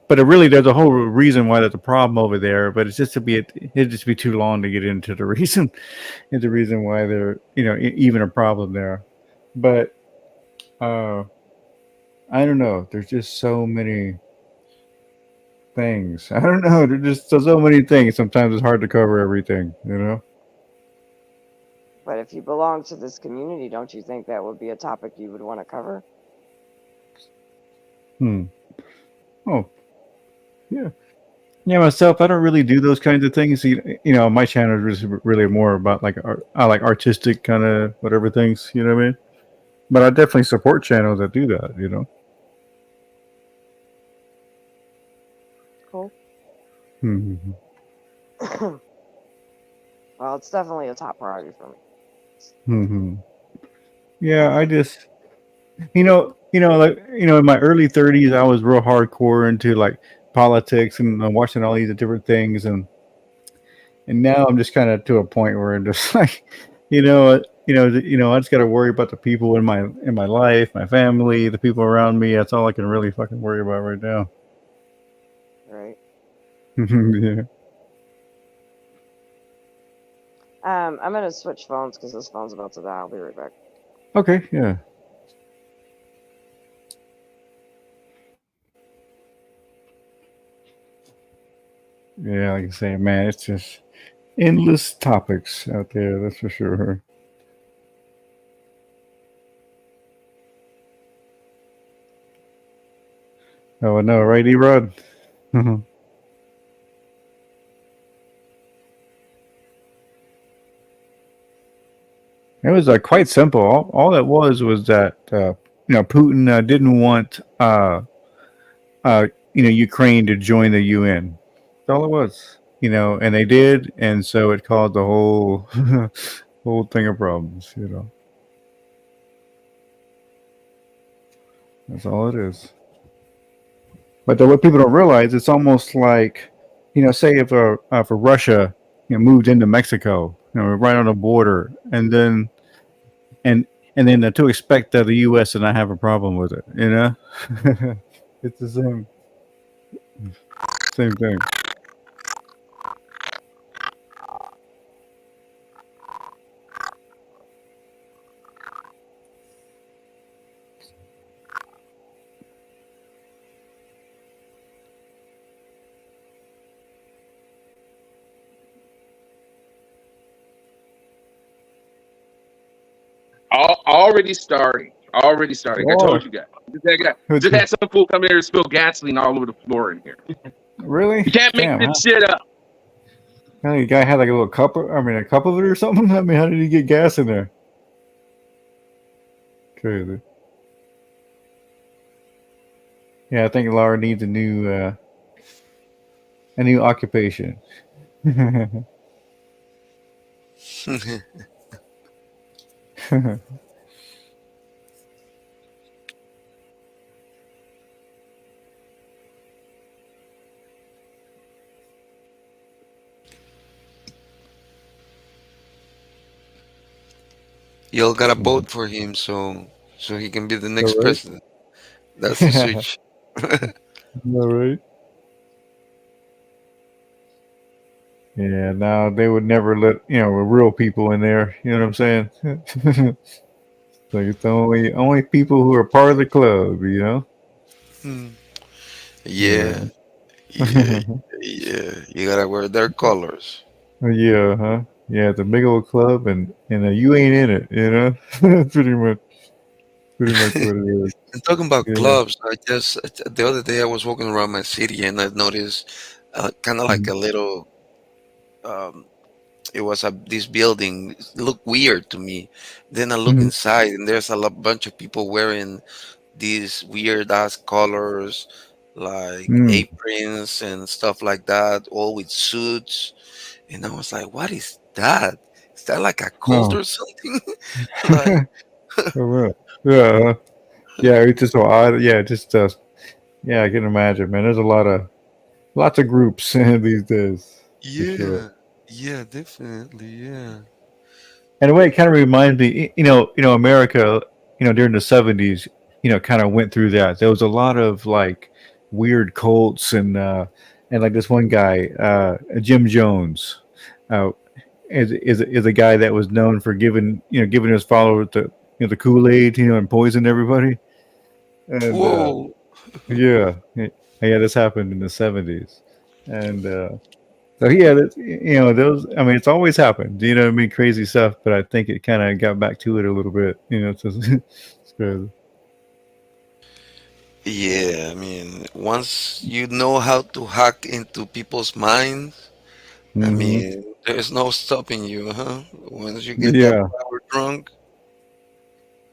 but it really there's a whole reason why there's a problem over there. But it's just to be it'd just be too long to get into the reason, into the reason why there even a problem there. But uh, I don't know. There's just so many things. I don't know. There's just so many things. Sometimes it's hard to cover everything. You know. But if you belong to this community, don't you think that would be a topic you would want to cover? Hmm. Oh, yeah. Yeah, myself, I don't really do those kinds of things. My channel is really more about like I like artistic kind of whatever things. You know what I mean? But I definitely support channels that do that. You know. Cool. Hmm. Well, it's definitely a top priority for me. Hmm. Yeah, I just in my early 30s, I was real hardcore into like politics and watching all these different things, and now I'm just kind of to a point where I'm just like, I just got to worry about the people in my life, my family, the people around me. That's all I can really fucking worry about right now. Right. Yeah. I'm gonna switch phones because this phone's about to die. I'll be right back. Okay. Yeah. Yeah. Like I say, man, it's just endless topics out there. That's for sure. Oh no, right, Erod? It was quite simple. All it was that Putin didn't want Ukraine to join the UN. That's all it was. And they did, and so it caused the whole whole thing of problems. That's all it is. But what people don't realize, it's almost like, say if Russia moved into Mexico, right on the border, and and then to expect the U.S. to not have a problem with it. It's the same thing. Already starting. Already starting. I Oh, told you guys. Just had some fool come here and spill gasoline all over the floor in here. really? You can't make Damn, huh? this shit up. The guy had like a little cup. A cup of it or something. I mean, how did he get gas in there? Crazy. Yeah, I think Laura needs a new occupation. Y'all gotta vote for him so he can be the All next right. president. That's the switch. All right. Yeah. Now they would never let real people in there. You know what I'm saying? Like it's only people who are part of the club. Hmm. Yeah, Yeah. yeah, yeah. You gotta wear their colors. Yeah. Huh. Yeah. It's a big old club, and you ain't in it. That's pretty much what it is. And talking about Yeah. clubs, I just the other day I was walking around my city and I noticed kind of like Mhm. a little. Um, it was this building. It looked weird to me. Then I look Mhm. inside and there's a bunch of people wearing these weird ass colors, like Mm. aprons and stuff like that, all with suits. And I was like, what is that? Is that like a cult No. or something? Like, For real. Yeah. Yeah. It's just so odd. Yeah. Just yeah. I can imagine, man. There's lots of groups these days for sure. yeah, yeah, definitely, yeah. And the way it kind of reminds me, America. during the '70s, kind of went through that. There was a lot of like weird cults and like this one guy, Jim Jones, uh, is a guy that was known for giving his followers the Kool Aid, and poison everybody. And Whoa. yeah, this happened in the '70s, and so yeah, those. I mean, it's always happened. You know what I mean? Crazy stuff, but I think it kind of got back to it a little bit. It's crazy. Yeah, I mean, once you know how to hack into people's minds, I Hmm. mean, there's no stopping you, huh? Once you get that Yeah, power drunk,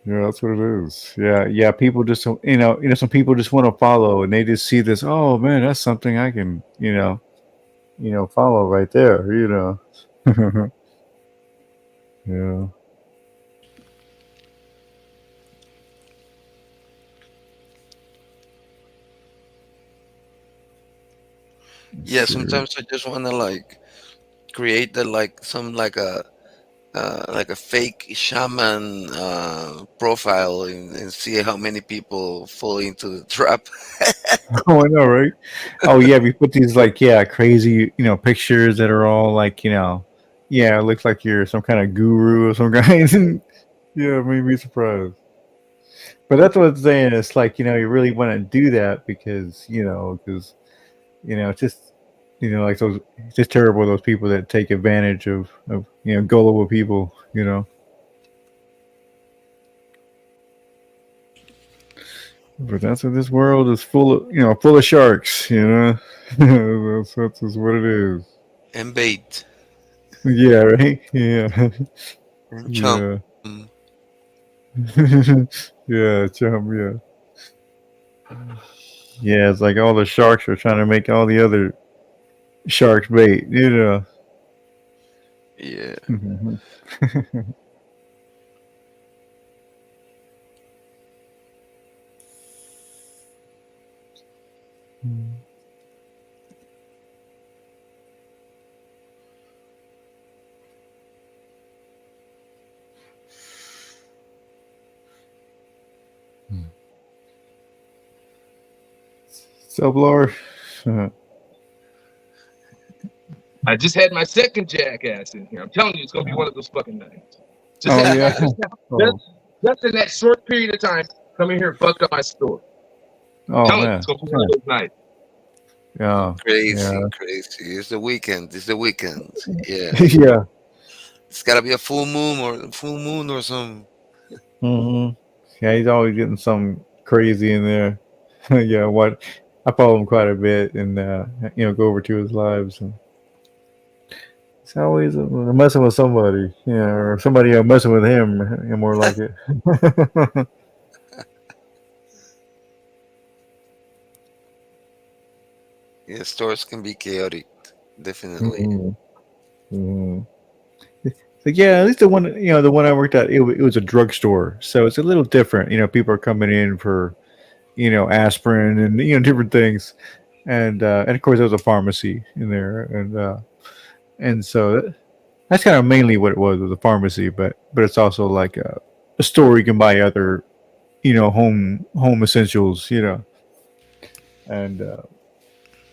yeah, that's what it is. Yeah, yeah. People just some people just want to follow, and they just see this. Oh man, that's something I can follow right there. Yeah. Let's yeah, see. sometimes I just want to like create the like some like a fake shaman profile and see how many people fall into the trap. Oh, I know, right? Oh, yeah. We put these like crazy pictures that are all like it looks like you're some kind of guru or some kind. Yeah, made me surprised. But that's what I'm saying. It's like you really want to do that because it's just like those. It's just terrible those people that take advantage of gullible people. But that's what this world is full of. Full of sharks. That's just what it is. And bait Yeah, right. Yeah, and chump. yeah, Mm. yeah, chum. Yeah, yeah. It's like all the sharks are trying to make all the other sharks bait. Yeah. Mhm. So, Laura. I just had my second jackass in here. I'm telling you, it's gonna be one of those fucking nights. Just Oh had yeah. just, Oh, just in that short period of time, come in here and fucked up my store. oh Telling you, it's man. gonna be one of those nights. Yeah, Crazy, yeah, crazy. It's the weekend. It's the weekend. Yeah. yeah. It's gotta be a full moon or some. Hmm. Yeah, he's always getting something crazy in there. Yeah, what I follow him quite a bit, and go over to his lives, and he's always messing with somebody, or somebody messing with him, and more like it. Yeah, stores can be chaotic. Definitely. Hmm. Hmm. So yeah, at least the one I worked at, it was a drugstore, so it's a little different. People are coming in for aspirin and different things, and of course there was a pharmacy in there, and so that's kind of mainly what it was a pharmacy, but it's also like a store you can buy other home essentials, and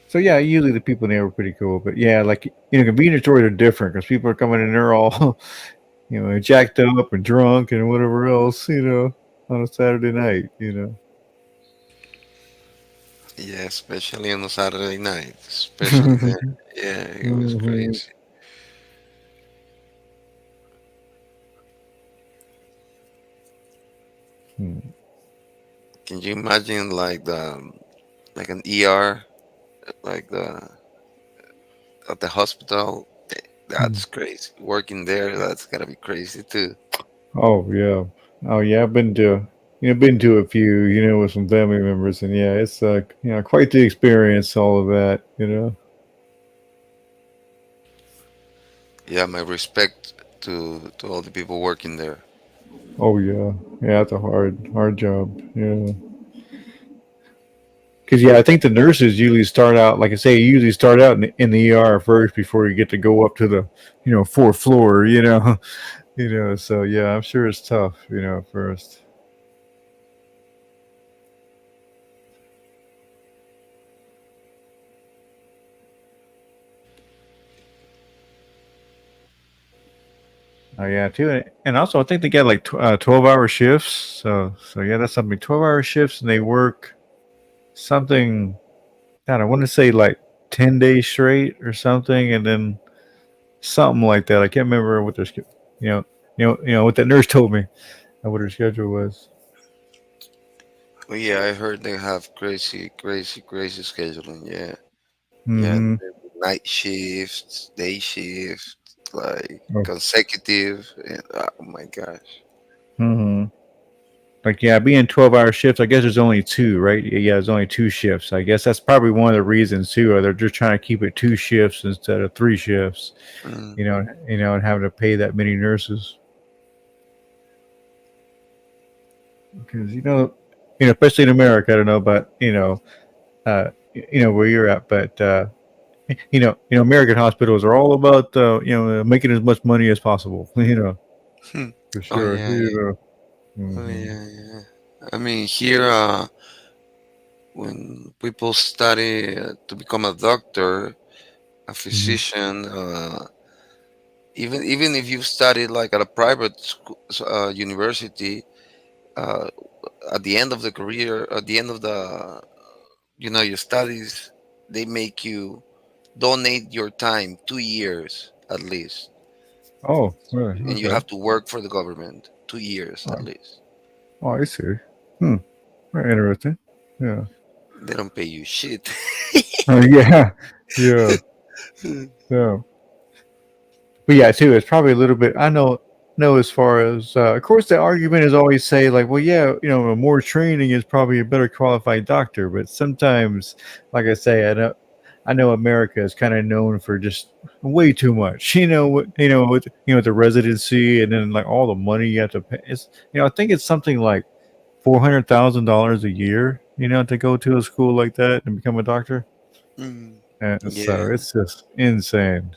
so yeah, usually the people in there were pretty cool, but yeah, like convenience stores are different because people are coming in there all jacked up and drunk and whatever else, on a Saturday night, Yeah, especially on a Saturday night. Especially then. Yeah, it was Hmm. crazy. Can you imagine like the like an ER, like the at the hospital? That's crazy. Working there, that's gotta be crazy too. Oh yeah, oh yeah. I've been to a few, with some family members, and yeah, it's quite the experience. All of that, Yeah, my respect to all the people working there. Oh yeah, yeah. It's a hard job. Yeah, because I think the nurses usually start out, like I say, usually start out in the ER first before you get to go up to the fourth floor. So yeah, I'm sure it's tough. At first. Oh yeah, too, and also I think they get like 12-hour shifts. So yeah, that's something. 12-hour shifts, and they work something. God, I want to say like 10 days straight or something, and then something like that. I can't remember what their you know what that nurse told me what her schedule was. Well, yeah, I heard they have crazy, crazy, crazy scheduling. Yeah, yeah, Mm-hmm. night shifts, day shifts, like Oh. consecutive. And, oh my gosh. Mm-hmm. Like yeah, being 12-hour shifts. I guess there's only two, right? Yeah, there's only two shifts. I guess that's probably one of the reasons too. Or they're just trying to keep it two shifts instead of three shifts. Mm, And having to pay that many nurses because especially in America. I don't know, but where you're at, but American hospitals are all about making as much money as possible. hmm. For Oh sure. yeah, yeah. Oh Hmm. yeah, yeah. I mean, here, when people study to become a doctor, a Hmm. physician, even if you studied like at a private school, university, uh, at the end of the career, at the end of the your studies, they make you donate your time 2 years at least, Oh, really? and you Okay. have to work for the government 2 years at Oh, least. oh, I see. Hmm. Very interesting. Yeah. They don't pay you shit. Yeah. Yeah. Yeah. But yeah, too, it's probably a little bit. I know as far as, of course, the argument is always say like, well, yeah, more training is probably a better qualified doctor. But sometimes, like I say, I know America is kind of known for just way too much. With the residency and then like all the money you have to pay. I think it's something like $400,000 a year. To go to a school like that and become a doctor. Mm, And so yeah. it's just insane.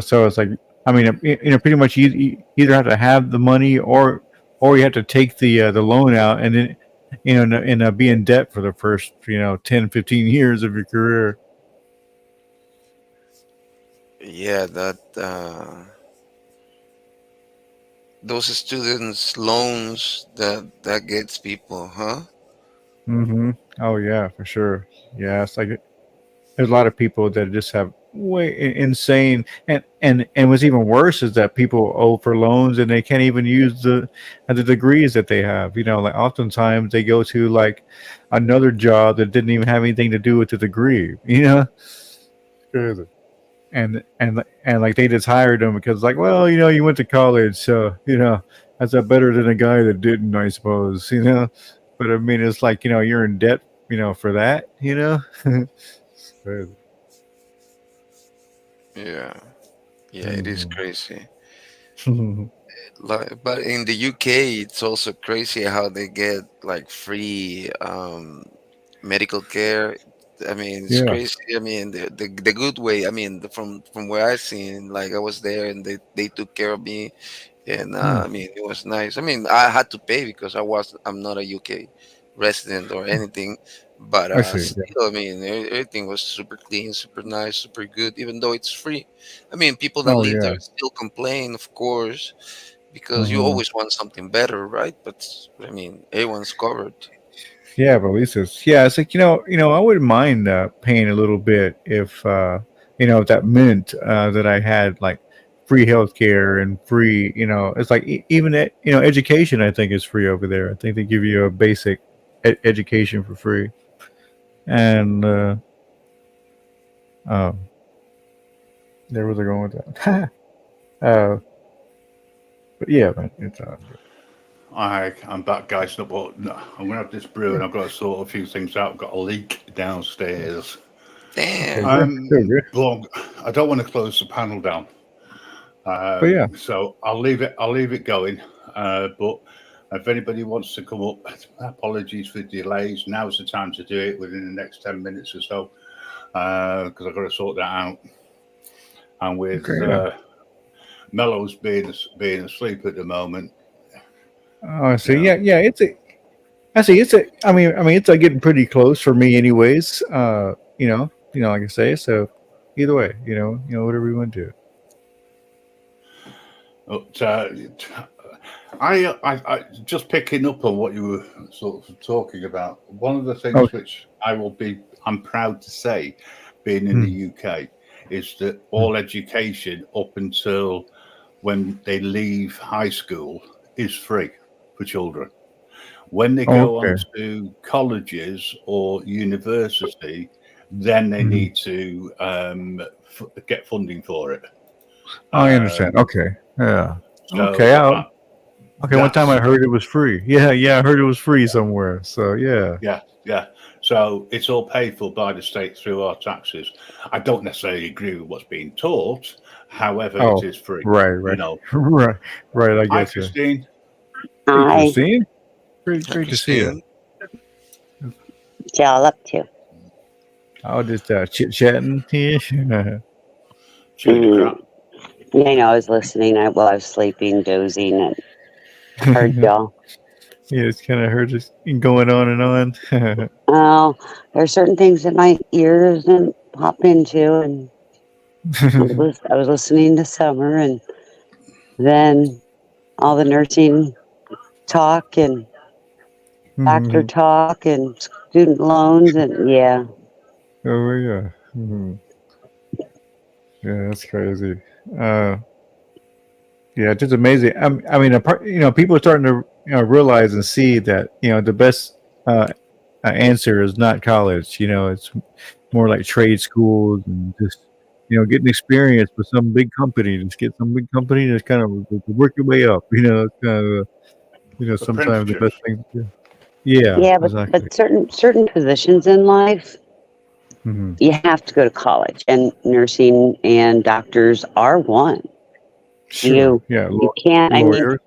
So it's like, I mean, pretty much you either have to have the money or you have to take the loan out and then, and be in debt for the first 10-15 years of your career. Yeah, that those students loans that gets people, huh? Hmm. Oh yeah, for sure. Yeah, it's like there's a lot of people that just have insane, and what's even worse is that people owe for loans and they can't even use the degrees that they have. Like oftentimes they go to like another job that didn't even have anything to do with the degree. Crazy. And like they just hired them because like, well, you went to college, so that's better than a guy that didn't, I suppose. But I mean, it's like you're in debt, for that. It's crazy. Yeah, yeah, it is Mhm. crazy. Like, but in the UK, it's also crazy how they get like free medical care. I mean, it's Yeah. crazy. I mean, the good way. I mean, from where I seen, like I was there and they took care of me. And Hmm. I mean, it was nice. I mean, I had to pay because I'm not a UK resident or anything, but I see. Yeah. still, I mean, everything was super clean, super nice, super good, even though it's free. I mean, people that Oh live there yeah. still complain, of course, because you Hmm. always want something better, right? But I mean, everyone's covered. Yeah, but at least it's like I wouldn't mind paying a little bit if that meant that I had like free healthcare and free. It's like even education. I think is free over there. I think they give you a basic education for free, and um, there was I going with that. uh, but yeah, man, it's I'm back, guys. No, but no, I'm gonna have this brew, and I've got to sort a few things out. I've got a leak downstairs. okay. Good, Damn. good, good. But I don't want to close the panel down. But yeah, So I'll leave it. I'll leave it going. But if anybody wants to come up, apologies for delays. Now's the time to do it within the next 10 minutes or so, because I've got to sort that out. And with okay, yeah. Mellows being asleep at the moment, Oh, I you see. Yeah, know, yeah. I see. I mean, it's getting pretty close for me, anyways. Like I say. So, either way, whatever you want to do. But, I just picking up on what you were sort of talking about. One of the Oh, things which I'm proud to say, being in the mm, UK, is that mm. all education up until when they leave high school is free for children. When they Oh, go on okay. to colleges or university, then they Mhm. need to get funding for it. I understand. Um, Okay. Yeah. Okay. so Okay. One time I that's heard it was free. Yeah. Yeah. I heard it was free somewhere. So yeah. Yeah, yeah. So it's all paid for by the state through our taxes. I don't necessarily agree with what's being taught. However, it Oh, is free. right. You Right. know. Right. Right. I Hi, get you. Christine. Hey, Hi, Christine. Great. Hi, Great to see you. Christine. what y'all up to? I was just chit chatting here. Chewing the Mm, crap. yeah, I know, I was listening while I was sleeping, dozing, and heard y'all. Yeah, it's kind of heard this going on and on. Oh, there are certain things that my ears didn't pop into, and I was listening to Summer, and then all the nursing talk and doctor Mhm. talk and student loans, and yeah, Oh yeah. Yeah, that's crazy. Uh, yeah, it's just amazing. I mean, people are starting to realize and see that the best uh, answer is not college. It's more like trade schools and just getting experience with some big company. Just get some big company and just kind of work your way up. It's kind of sometimes the best Apprenticeships. thing to do. Yeah, yeah, but exactly. certain positions in life Hmm. you have to go to college, and nursing and doctors are one. Sure. You Yeah, you can't. I mean, lawyers.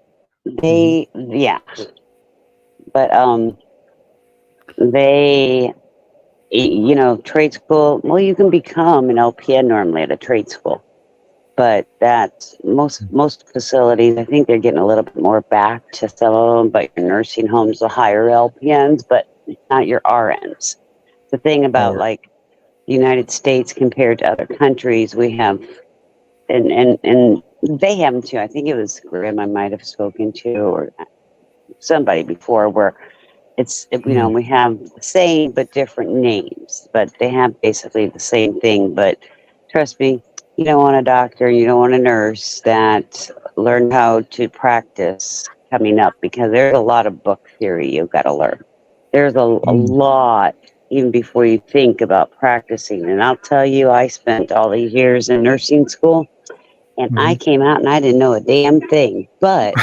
Hmm. yeah, but they trade school. Well, you can become an LPN normally at a trade school, but that's most facilities. I think they're getting a little bit more back to some of them, but your nursing homes will hire LPNs, but not your RNs. The thing about Oh, like the United States compared to other countries, we have and they have them too. I think it was Grim I might have spoken to or somebody before where mm, we have the same but different names, but they have basically the same thing. But trust me, you don't want a doctor, you don't want a nurse that learned how to practice coming up because there's a lot of book theory you've got to learn. There's a mm, lot even before you think about practicing. And I'll tell you, I spent all these years in nursing school and I mhm. came out and I didn't know a damn thing. But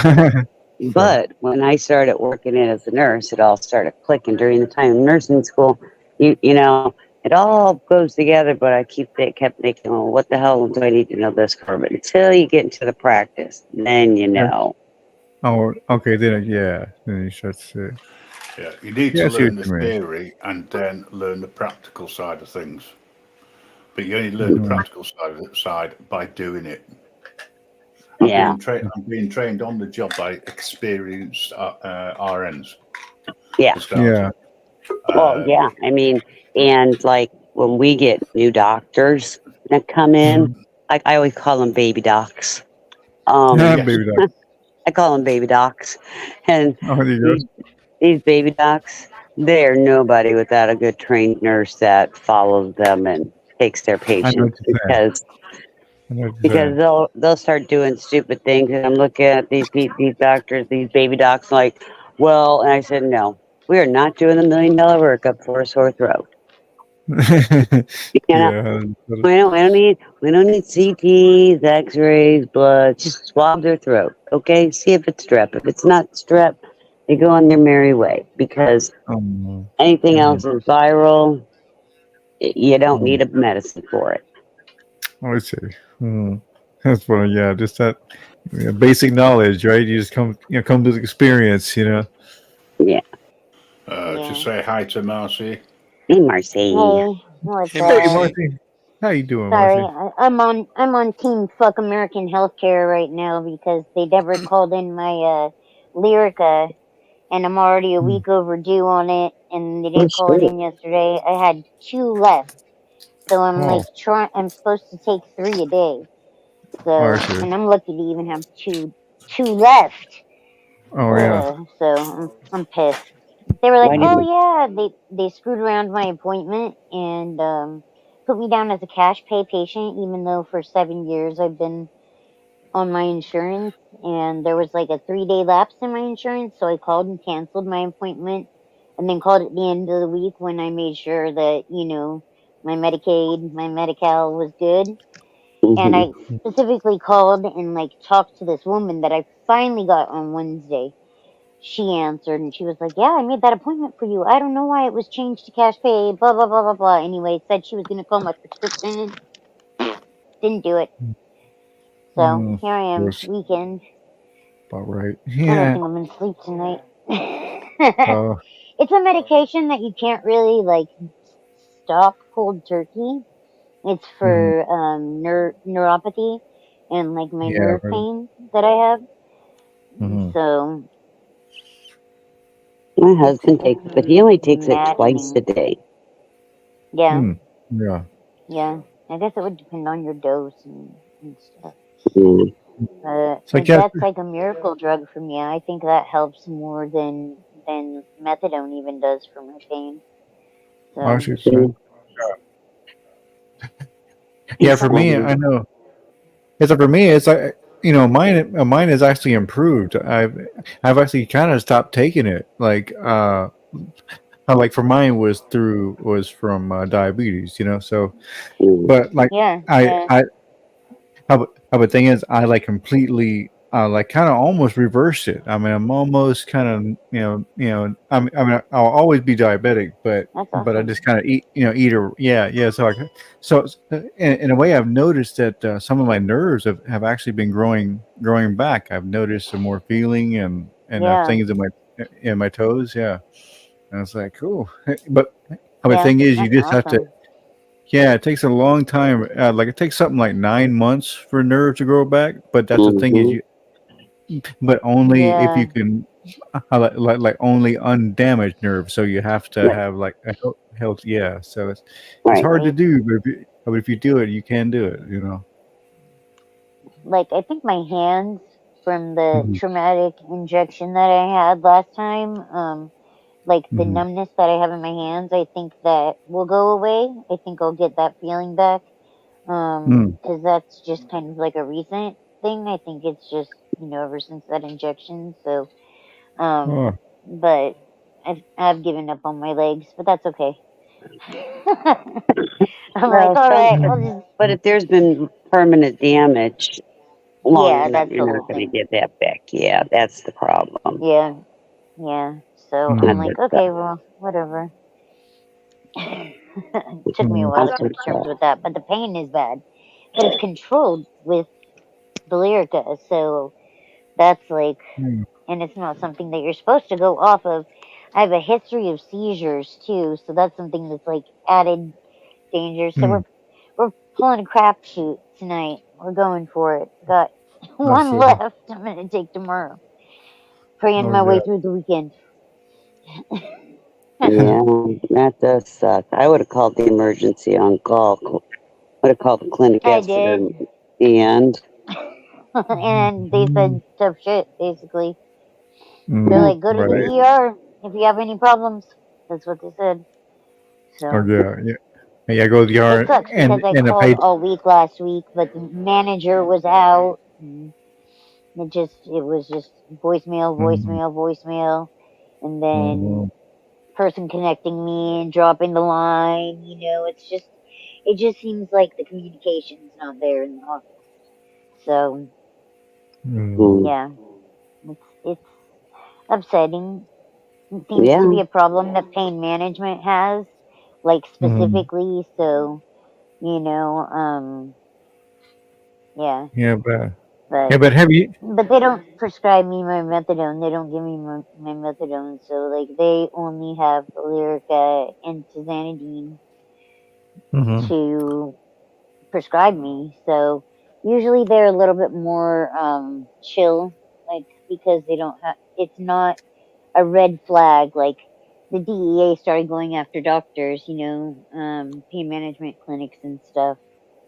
Right. but when I started working in as a nurse, it all started clicking during the time of nursing school. It all goes together, but kept thinking, well, what the hell do I need to know this for? But until you get into the practice, then you Yeah. know. Oh, okay. Then you start to say, Yeah, you need yeah, to I see what learn the you mean. theory and then learn the practical side of things. But you only learn the Hmm. practical side by doing it. Yeah, I'm being trained on the job by experienced RNs yeah. for Yeah. starters. Well, Um, yeah. I mean, and like when we get new doctors that come in, Hmm. like I always call them baby docs. Um, yes, Baby doc. I call them baby docs, and Oh, there you these these baby docs, they're nobody without a good trained nurse that follows them and takes their go. I know what patients you're saying. I know what you're because saying. they'll start doing stupid things and I'm looking at these doctors, these baby docs like, well, and I said, no, we are not doing the $1 million workup for a sore throat. You know, Yeah. we don't need CTs, X-rays, blood. Just swab their throat, okay? See if it's strep. If it's not strep, they go on their merry way because Um, anything mm, else is viral. You don't mm. need a medicine for it. I see. Mm. That's funny. Yeah, just that basic knowledge, right? You just come to the experience. Yeah. just Yeah. say hi to Marcy. Hey, Marcy. Hey, what's Hey, Hey, up? Marcy. Marcy. How you doing, Sorry, Marcy? I'm on Team Fuck American Healthcare right now because they never called in my Lyrica, and I'm already a Mm. week overdue on it, and they Oh, didn't call it shit. in yesterday. I had two left, so I'm like Oh, trying. I'm supposed to take three a day. Oh, I So, see. and I'm lucky to even have two left. Oh yeah. So I'm pissed. They were like, Why do "Oh you? yeah," they screwed around my appointment and put me down as a cash pay patient, even though for 7 years I've been on my insurance, and there was like a 3 day lapse in my insurance, so I called and canceled my appointment, and then called at the end of the week when I made sure that my Medicaid, my Medi-Cal was good, and Hmm. I specifically called and like talked to this woman that I finally got on Wednesday. She answered and she was like, "Yeah, I made that appointment for you. I don't know why it was changed to cash pay, blah, blah, blah, blah, blah." Anyway, said she was going to call my prescription. Didn't do it. So Mm, here I am, that's weekend. about right. I don't Yeah. think I'm going to sleep tonight. Oh. It's a medication that you can't really like stop cold turkey. It's Mhm. for neuropathy and like my Yeah. nerve Right. pain that I have. Mhm. So My it's husband takes it, but he only takes it twice a maddening. day. Yeah. Hmm. Yeah. Yeah, I guess it would depend on your dose and stuff. Mm. But It's like yeah. that's like a miracle drug for me. I think that helps more than methadone even does for my pain. I So see. So, Mm. yeah. For me, Um, I know. It's like for me, it's like mine is actually improved. I've actually kind of stopped taking it. Like for mine was from diabetes. So mm. but like yeah, I yeah, I how the thing is, I like completely, like kind of almost reversed it. I mean, I'm almost kind of, I mean, I'll always be diabetic, but that's I awesome. just kind of eat or yeah, yeah. In a way, I've noticed that some of my nerves have actually been growing back. I've noticed some more feeling and Yeah, things in my toes. Yeah, and it's like cool, but the yeah, thing is, you that's just have to. awesome. Yeah, it takes a long time. Like it takes something like 9 months for nerve to grow back. But that's the thing is, Mhm. but only if you Yeah, can, like only undamaged nerves. So you have to Right, have like a health. Yeah, so it's right. hard to right. do, but if you do it, you can do it. Like I think my hands from the Mhm, traumatic injection that I had last time, like the mhm, numbness that I have in my hands, I think that will go away. I think I'll get that feeling back. mm. Because that's just kind of like a recent thing. I think it's just ever since that injection. So, Oh, but I've given up on my legs, but that's okay. I'm like, Well, all some, right, but, I'll just but if there's been permanent damage long yeah, enough, that's you're the not whole going to thing. get that back. Yeah, that's the problem. Yeah, yeah. So I'm That's mhm, like, it. okay, well, whatever. Took me a mhm, while to That's come to terms it. with that, but the pain is bad. But it's controlled with the Lyrica, so that's like, mm, and it's not something that you're supposed to go off of. I have a history of seizures too, so that's something that's like added danger. So mm. we're pulling a crapshoot tonight. We're going for it. Got I one see. left. I'm gonna take tomorrow. Praying Oh my way yeah. through the weekend. Yeah, that does suck. I would have called the emergency on call. Would have called the clinic I yesterday, did, and and they said tough shit. Basically, they're Mm, mm, like, go to the right. ER if you have any problems. That's what they said. Oh So yeah. Yeah. Yeah. Go to the it yard sucks because I and the called page. all week last week, but the manager was out. And it was just voicemail, Mhm, voicemail, voicemail, and then mhm, person connecting me and dropping the line. It just seems like the communication's not there in the office. So mhm, mm. yeah, it's upsetting. It seems to Yeah, be a problem that pain management has, like mhm. specifically. So you know, yeah, Yeah, but but yeah, but have you? they don't prescribe me my methadone. They don't give me my methadone. So like they only have Lyrica and tizanidine Mhm, to prescribe me. So usually they're a little bit more chill, like because they don't have. It's not a red flag like the DEA started going after doctors. Pain management clinics and stuff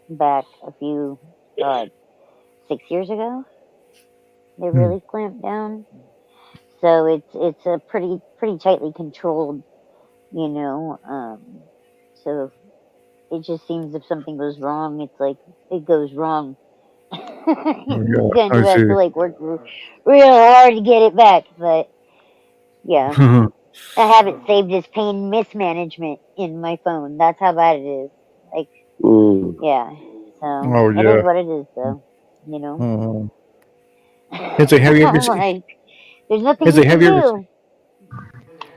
back a few God. 6 years ago. They really clamped down. So it's a pretty tightly controlled, you know. So it just seems if something goes wrong, it's like it goes wrong. You kind I of have see. to like work real hard to get it back. But yeah, I have it saved as pain mismanagement in my phone. That's how bad it is. Like, yeah. So Oh it is yeah. what it is, though. You know. It's like, have you ever I'm seen? like, there's nothing It's you like, have can you ever? do.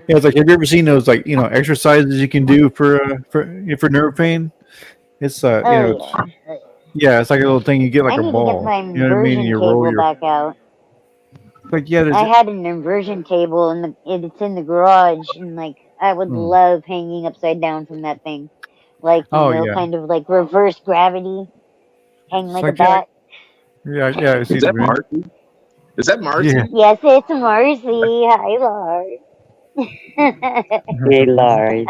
Yeah, it's like, have you ever seen those like exercises you can do for nerve pain? It's Oh yeah. yeah, it's like a little thing you get like I a need to get ball. my You know what I mean? And inversion you roll table your back out. like yeah. There's I had an inversion table it's in the garage, and like I would love hanging upside down from that thing, like oh yeah. kind of like reverse gravity, hang It's like a like yeah, bat. yeah. I see Is what that you mean. Marcy? Is that Yeah. Marcy? Yes, it's Marcy. Hi, Lars. Hey, Lars.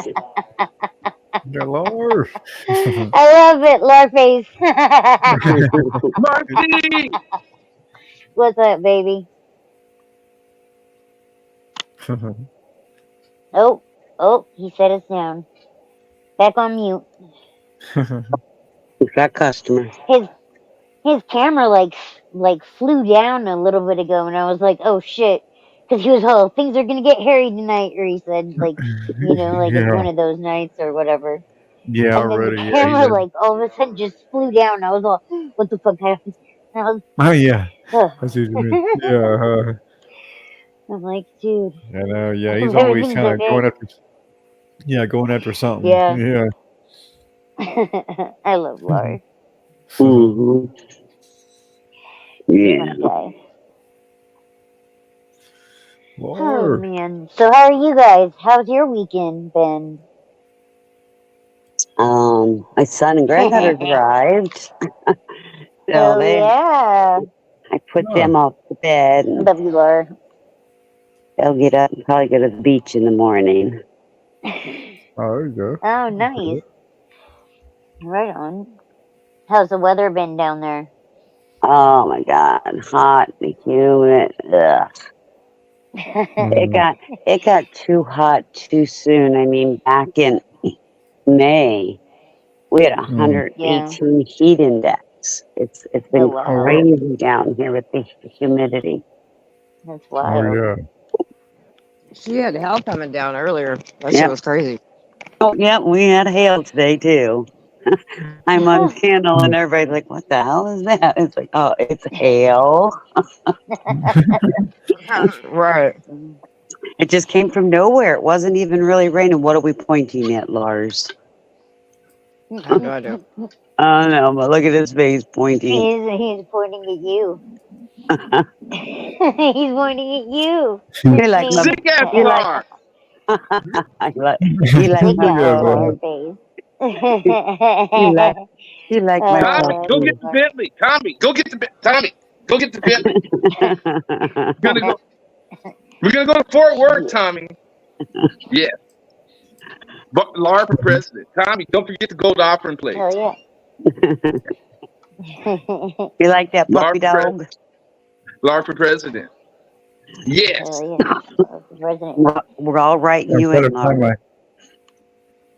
Yeah, Lord. I love it, Larface. Marcy! What's up, baby? Oh, he set us down. Back on mute. We've got customers. His camera like flew down a little bit ago, and I was like, oh shit, because he was things are gonna get hairy tonight, or he said like like it's yeah. one of those nights or whatever. Yeah. And then the Already. Yeah. He camera did. like all of a sudden just flew down. I was all, what the fuck happened? And I was, Oh yeah. ugh. I see what you mean. Yeah. I'm like, dude, I know. Yeah. I He's hope always everything's kind of okay. going after. Yeah, going after something. Yeah. Yeah. I love Lars. Mm-hmm. Yeah. Okay. Oh Lord. man. So how are you guys? How's your weekend been? My son and granddaughter arrived. So Oh yeah. I put Oh. them off to bed, and Love you, Laura. they'll get up and probably go to the beach in the morning. Oh, there you go. Oh, nice. Right on. How's the weather been down there? Oh my God, hot and humid. Ugh. It got too hot too soon. I mean, back in May, we had 118 heat index. It's been wow. crazy down here with the humidity. That's Oh wild. yeah. She had hail coming down earlier. That shit was crazy. Oh yeah, we had hail today too. I'm on panel and everybody's like, "What the hell is that?" It's like, "Oh, it's hail." Right. It just came from nowhere. It wasn't even really raining. What are we pointing at, Lars? I have no idea. I don't know, but look at his face pointing. He's pointing at you. He's pointing at you. You like my Sick ass you like car. you like Sick my ass puppy. face. You like my Tommy, go get the Bentley. Tommy, go get the Tommy, go get the Bentley. We're gonna go to Fort Worth, Tommy. Yeah. But Laura for president. Tommy, don't forget the gold offering plate. Hell yeah. You like that Laura puppy for dog? Laura for president. Yes. Hell yeah. President. We're all writing you in, Laura.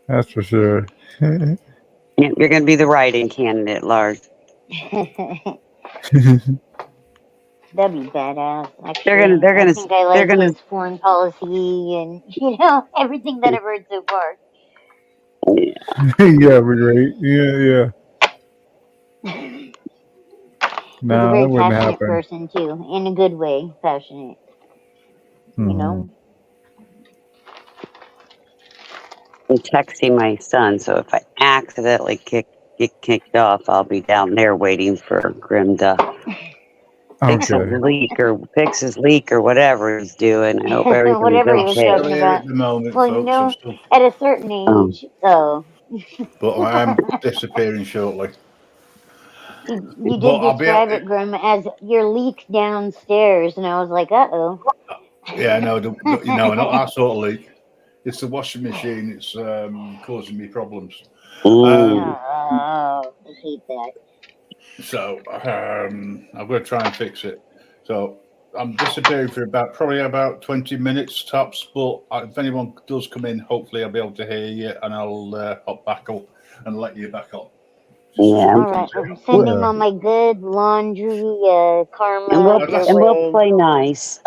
That's for sure. You're going to be the writing candidate, Lars. That'd be badass. Actually, They're gonna I think I like his foreign policy and everything that I've heard so far. Yeah, we're great. Yeah. He's a No, that very wouldn't passionate happen. person too, in a good way. Passionate, you know. I'm texting my son, so if I accidentally get kicked off, I'll be down there waiting for Grim to fix his leak or whatever he's doing. I hope everything's Whatever he was okay. talking about. At the moment, Well, folks, at a certain age, but I am disappearing shortly. You did describe it, Grim, as your leak downstairs, and I was like, "Uh-oh." Yeah, no, not that sort of leak. It's the washing machine. It's causing me problems. I hate that. So I'm going to try and fix it. So I'm disappearing for probably about 20 minutes tops. But if anyone does come in, hopefully I'll be able to hear you, and I'll hop back up and let you back up. Yeah. All right, I'm sending all my good laundry karma And your we'll way. play nice.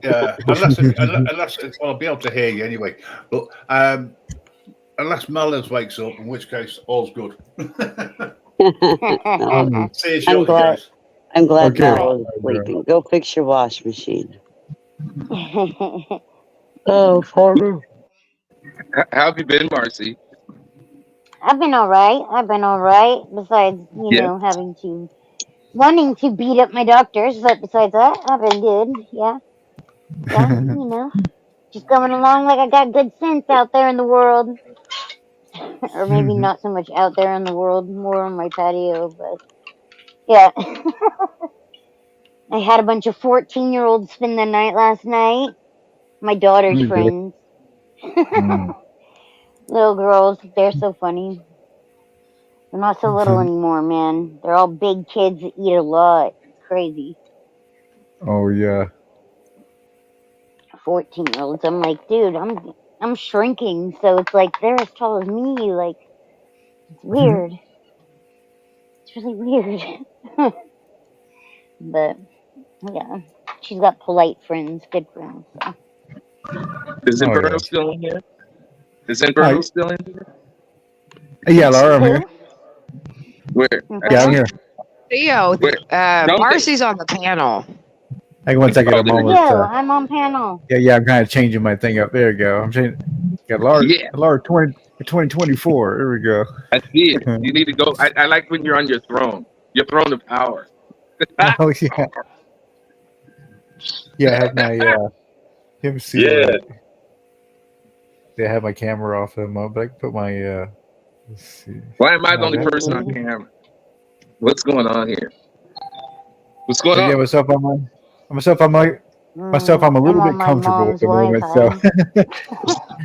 Yeah, unless well, I'll be able to hear you anyway. But unless Mellows wakes up, in which case all's good. See you shortly, guys. I'm glad Okay. Mel is sleeping. Go fix your wash machine. Oh, Father. How have you been, Marcy? I've been all right. Besides, Yeah. wanting to beat up my doctors, but besides that, I've been good. Yeah, just going along like I got good sense out there in the world, or maybe not so much out there in the world, more on my patio. But yeah, I had a bunch of 14-year-olds spend the night last night. My daughter's friends, little girls. They're so funny. They're not so little anymore, man. They're all big kids that eat a lot. It's crazy. Oh yeah. 14-year-olds. I'm like, dude, I'm shrinking, so it's like they're as tall as me. Like, it's weird. It's really weird. But yeah, she's got polite friends, good friends. So. Is Inferno still in here? Is Inferno still in here? Yeah, Laura, I'm here. Where? Yeah, I'm here. Theo, Don't Marcy's on the panel. Hang on one second. I'm almost. I'm on panel. Yeah, I'm kind of changing my thing up. There you go. I'm changing. Got Laura 2024. There we go. I see it. You need to go. I like when you're on your throne of power. Oh yeah. Yeah, I have my him see. Yeah. I have my camera off him, but I can put my. Let's see. Why am I the only person on camera? What's going on here? What's going on? Yeah, myself, I'm a little bit comfortable at the moment, so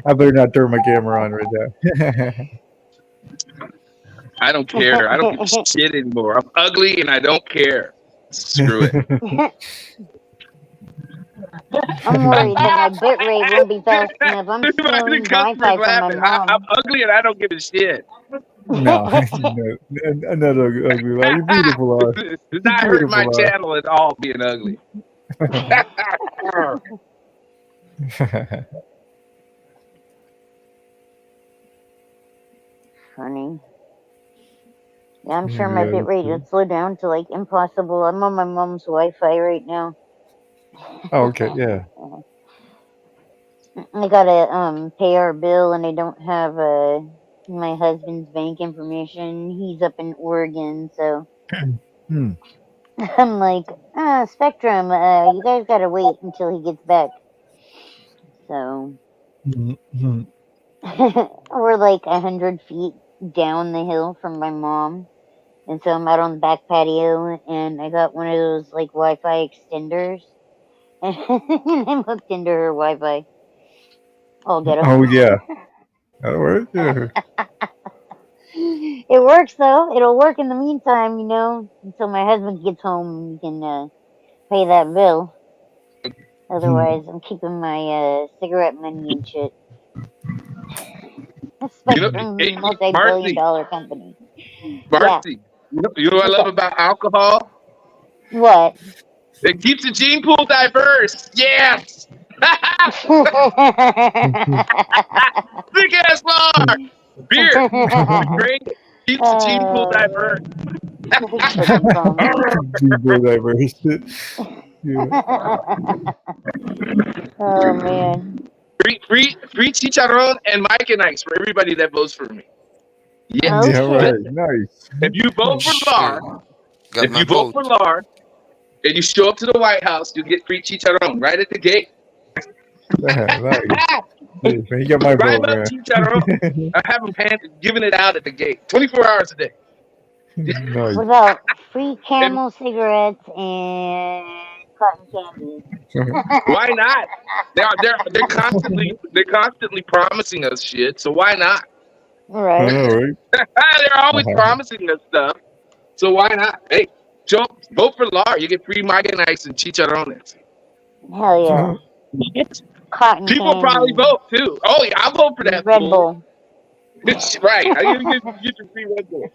I better not turn my camera on right now. I don't care. I don't give a shit anymore. I'm ugly and I don't care. Screw it. I'm worried that my bit rate won't be fast enough. I'm stealing Wi-Fi from my mom. I'm ugly and I don't give a shit. No, not ugly. You're beautiful, Laura. It's not hurting my channel at all being ugly. Funny. Yeah, I'm sure my bit rate would slow down to like impossible. I'm on my mom's Wi-Fi right now. Oh, okay, yeah. I gotta pay our bill, and I don't have my husband's bank information. He's up in Oregon, so I'm like, Spectrum, you guys gotta wait until he gets back. So we're like 100 feet down the hill from my mom, and so I'm out on the back patio, and I got one of those like Wi-Fi extenders, and I'm hooked into her Wi-Fi. I'll get 'em. Oh yeah, that'll work. Yeah. It works though. It'll work in the meantime, until my husband gets home and we can pay that bill. Otherwise, I'm keeping my cigarette money and shit. Spectrum, multi-billion-dollar company. Marcy, you know what I love about alcohol? What? It keeps the gene pool diverse. Yes. Big ass bar. Beer. Drink keeps the gene pool diverse. Gene pool diverse. Oh man. Free chicharron and Mike and Ice for everybody that votes for me. Yes. Yeah, right. Nice. If you vote for Lar, vote for Lar, and you show up to the White House, you get free chicharron right at the gate. Nice. You got my Drive vote, up man. chicharron. I have them giving it out at the gate, 24 hours a day. Nice. What about free Camel cigarettes and cotton candy? Why not? They're constantly promising us shit. So why not? Right. I know, right? They're always promising us stuff. So why not? Hey, vote for Laura. You get free Maganites and chicharrones. Hell yeah. Cotton People probably candy. vote too. Oh yeah, I'll vote for that Red fool. Bull. Right. I'll give you your free Red Bull.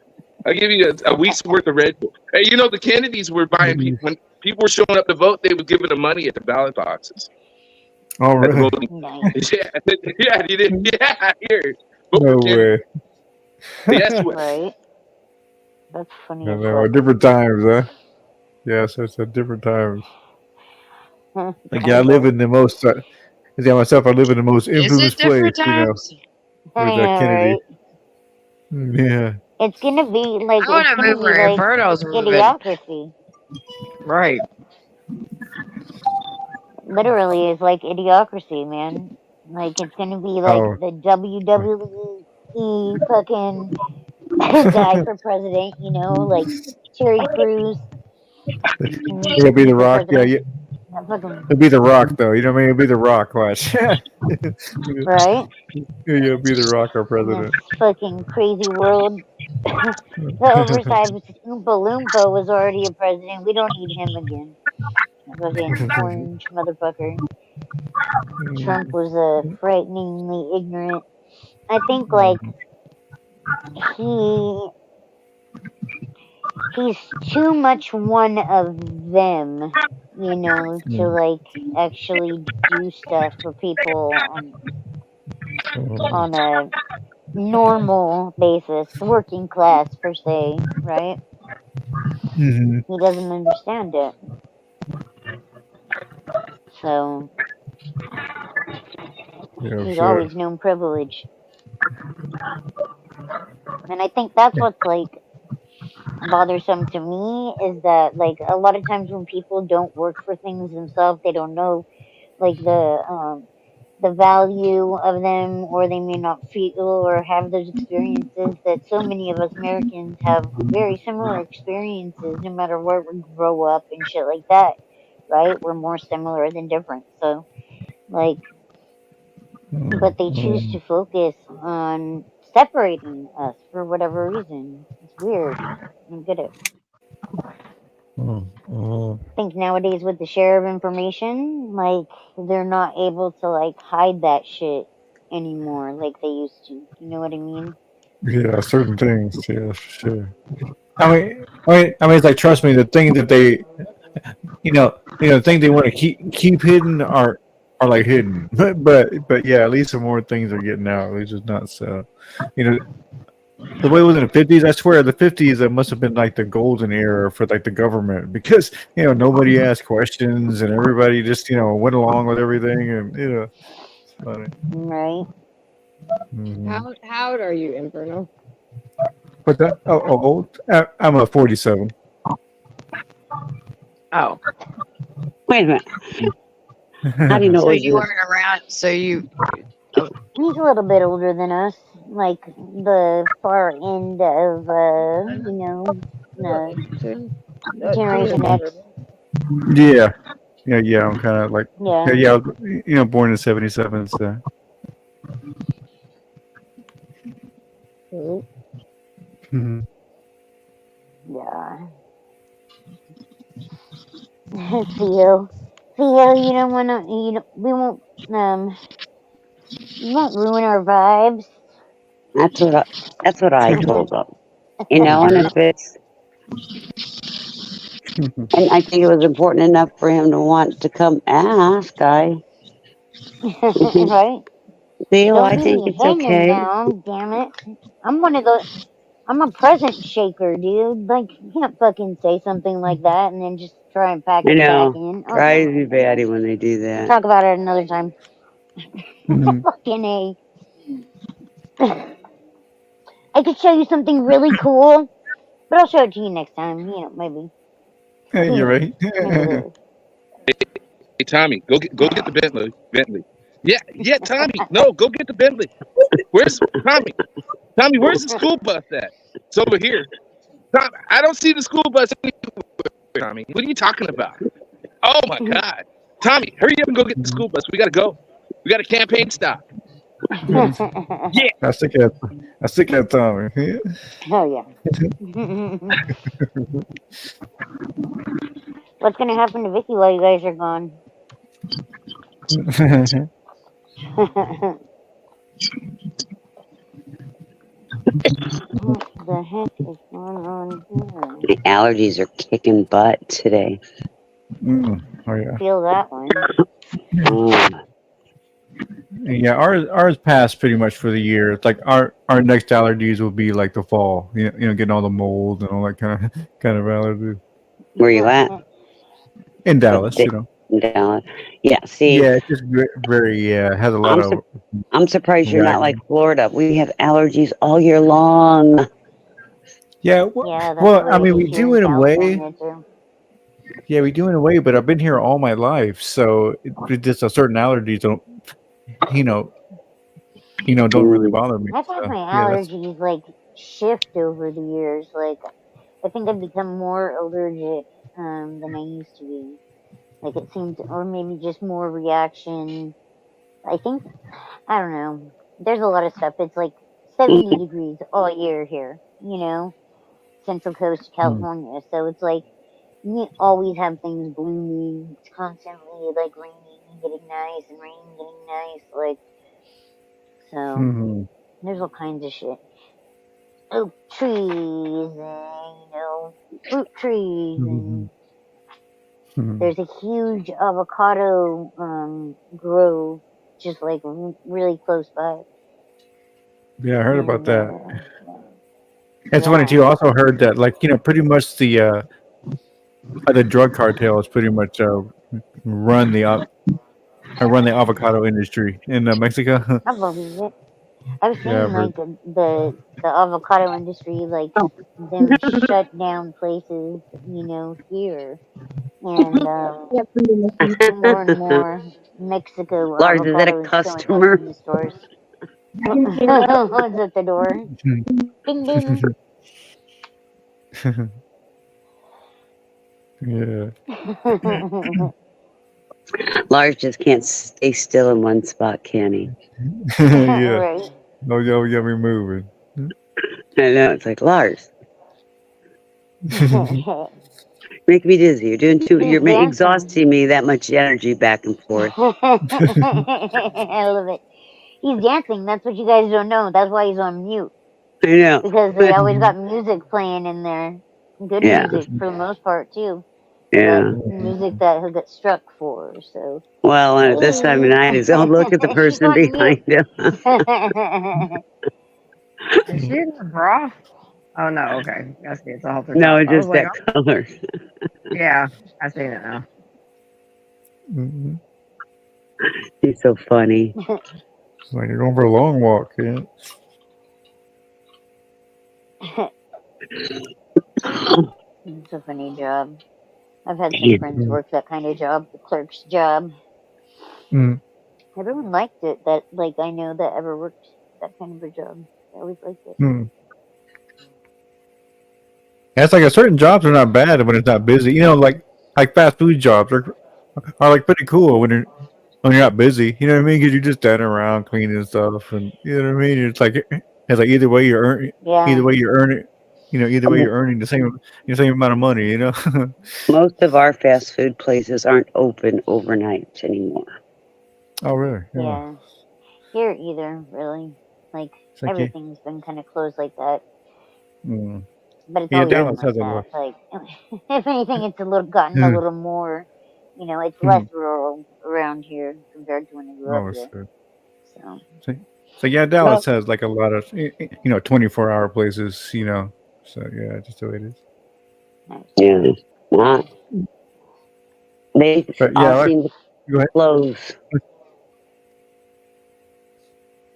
I'll give you a week's worth of Red Bull. Hey, you know the Kennedys were buying people when people were showing up to vote. They were giving them money at the ballot boxes. Oh, At the really? voting. Nice. Yeah, you did. Yeah, here. Vote No for Kennedy. way. Yes, way. Right. That's funny I as know. fuck. Different times, huh? Yeah, so it's at different times. Like, yeah, I live Kinda. in the most. Yeah, myself, I live in the most Is infamous it different place, times? with Yeah, Kennedy. right. Yeah. It's gonna be like I want it's to gonna move be where like Inferno's moving. idiocracy. Right. Literally, it's like idiocracy, man. Like it's gonna be like Oh. the WWE fucking guy for president, you know, like Terry Crews. And It'll be the for Rock. Yeah, president. yeah. That fucking It'll be the Rock, though. You know what I mean? It'll be the Rock. Watch. Yeah, right? it'll be the Rock, our In this president. fucking crazy world. The oversized Oompa Loompa was already a president. We don't need him again. That fucking orange motherfucker. Trump was frighteningly ignorant. I think like he he's too much one of them, you know, to like actually do stuff for people on a normal basis, working class per se, right? Mm-hmm. He doesn't understand it. So Yeah, he's sure. always known privilege. And I think that's what's like bothersome to me is that like a lot of times when people don't work for things themselves, they don't know like the value of them, or they may not feel or have those experiences that so many of us Americans have very similar experiences no matter where we grow up and shit like that, right? We're more similar than different. So like but they choose to focus on separating us for whatever reason. It's weird. I don't get it. I think nowadays with the share of information, like they're not able to like hide that shit anymore like they used to. You know what I mean? Yeah, certain things. Yeah, for sure. It's like, trust me, the thing that they, the thing they want to keep hidden are like hidden. But yeah, at least some more things are getting out. At least it's not so. You know, the way it was in the 50s, I swear, the 50s, that must have been like the golden era for like the government, because nobody asked questions and everybody just went along with everything, and it's funny. Right. How old are you, Inferno? But that I'm a 47. Oh, Wait a minute. How do you know so it was you you? weren't around. So you. He's a little bit older than us, like the far end of Generation X. Yeah, yeah. I'm kind of like Yeah. yeah. I was, born in '77. So. Mm-hmm. Yeah. Theo, you don't wanna. We won't. You won't ruin our vibes. That's what I told them. And if it's, and I think it was important enough for him to want to come ask. Right? Theo, Don't I leave think me it's hanging okay. now, damn it. I'm one of those. I'm a present shaker, dude. Like, you can't fucking say something like that and then just try and pack I it back know. in. Oh, Drives no. me batty when they do We'll that. talk about it another time. Fucking A. I could show you something really cool, but I'll show it to you next time. Maybe. Hey, you're right. Maybe later. Hey, Tommy, go get the Bentley. Yeah, Tommy. No, go get the Bentley. Where's Tommy? Tommy, where's the school bus at? It's over here. Tom, I don't see the school bus anywhere, Tommy. What are you talking about? Oh my God. Tommy, hurry up and go get the school bus. We gotta go. We got a campaign stop. Yeah. I stick at Tommy. Yeah. Oh yeah. What's gonna happen to Vicky while you guys are gone? What the heck is going on here? The allergies are kicking butt today. Oh yeah. Feel that one. Oh, Yeah, ours passed pretty much for the year. It's like our next allergies will be like the fall. Getting all the mold and all that kind of allergies where you at? in Oh, Dallas. Dallas. Yeah. See, Yeah, it's just very has a lot I'm of I'm surprised you're not like variety. Florida. We have allergies all year long. Yeah, Yeah, that's well, the I way it mean, is we here do in in a way. California too. Yeah, we do in a way, but I've been here all my life, so it just a certain allergies don't, you know, don't really Mm. bother me. I've had So my yeah, that's. allergies like shift over the years. Like I think I've become more allergic than I used to be. Like it seemed, or maybe just more reaction. I think I don't know. There's a lot of stuff. It's like 70 degrees all year here. Central Coast of Mm, California. So it's like you always have things blooming. It's constantly like raining and getting nice and raining getting nice. Like so, mhm, there's all kinds of shit. Oak trees and fruit trees mhm, and mhm. there's a huge avocado grove just like really close by. Yeah, I heard about And that. It's funny yeah, too. I also heard that, like, pretty much the drug cartels pretty much run the av- run the avocado industry in Mexico. I believe it. I've Yeah, seen I've heard. like the avocado industry, like them shut down places, here, and more and more Mexico Lars, is that a avocado is showing up customer? in the stores. Who's at the door? Ding ding. Yeah, Lars just can't stay still in one spot, can he? yeah. Right. Oh, yeah, yeah, we moving. I know. It's like Lars, make me dizzy. You're doing too. He's You're dancing. exhausting me. That much energy back and forth. I love it. He's dancing. That's what you guys don't know. That's why he's on mute. I know. Because they always got music playing in there. Good Yeah. music for the most part too. But Yeah. music that he'll get struck for. So Well, at this time of night, is oh look at the she's person on mute. behind him. Is she in the bra? Oh no, okay. I see it's a halter No, top. it's I was just like, that oh, color. yeah, I see it now. Mhm. He's so funny. It's like you're going for a long walk. Yeah. It's a funny job. I've had some friends work that kind of job, the clerk's job. Mm. Everyone liked it. That like I know that ever worked that kind of a job. I always liked it. Mm. Yeah, it's like a certain jobs are not bad when it's not busy. Like fast food jobs are like pretty cool when you're not busy. You know what I mean? Because you're just standing around cleaning stuff, and you know what I mean. It's like either Yeah. way you're earning. Either way you're earning the same amount of money. Most of our fast food places aren't open overnight anymore. Oh really? Yeah. Yeah. Here either, really. Like It's like everything's been kind of closed like that. mm. But it's Yeah, always been Dallas like has a that. lot. Like if anything it's gotten a little more it's less Mm. rural around here compared to when I grew up Oh, here. sure. So So yeah, Well, Dallas has like a lot of 24-hour places. So yeah, just the way it is. nice. Yeah. Not. They But all yeah, seem to go ahead. close.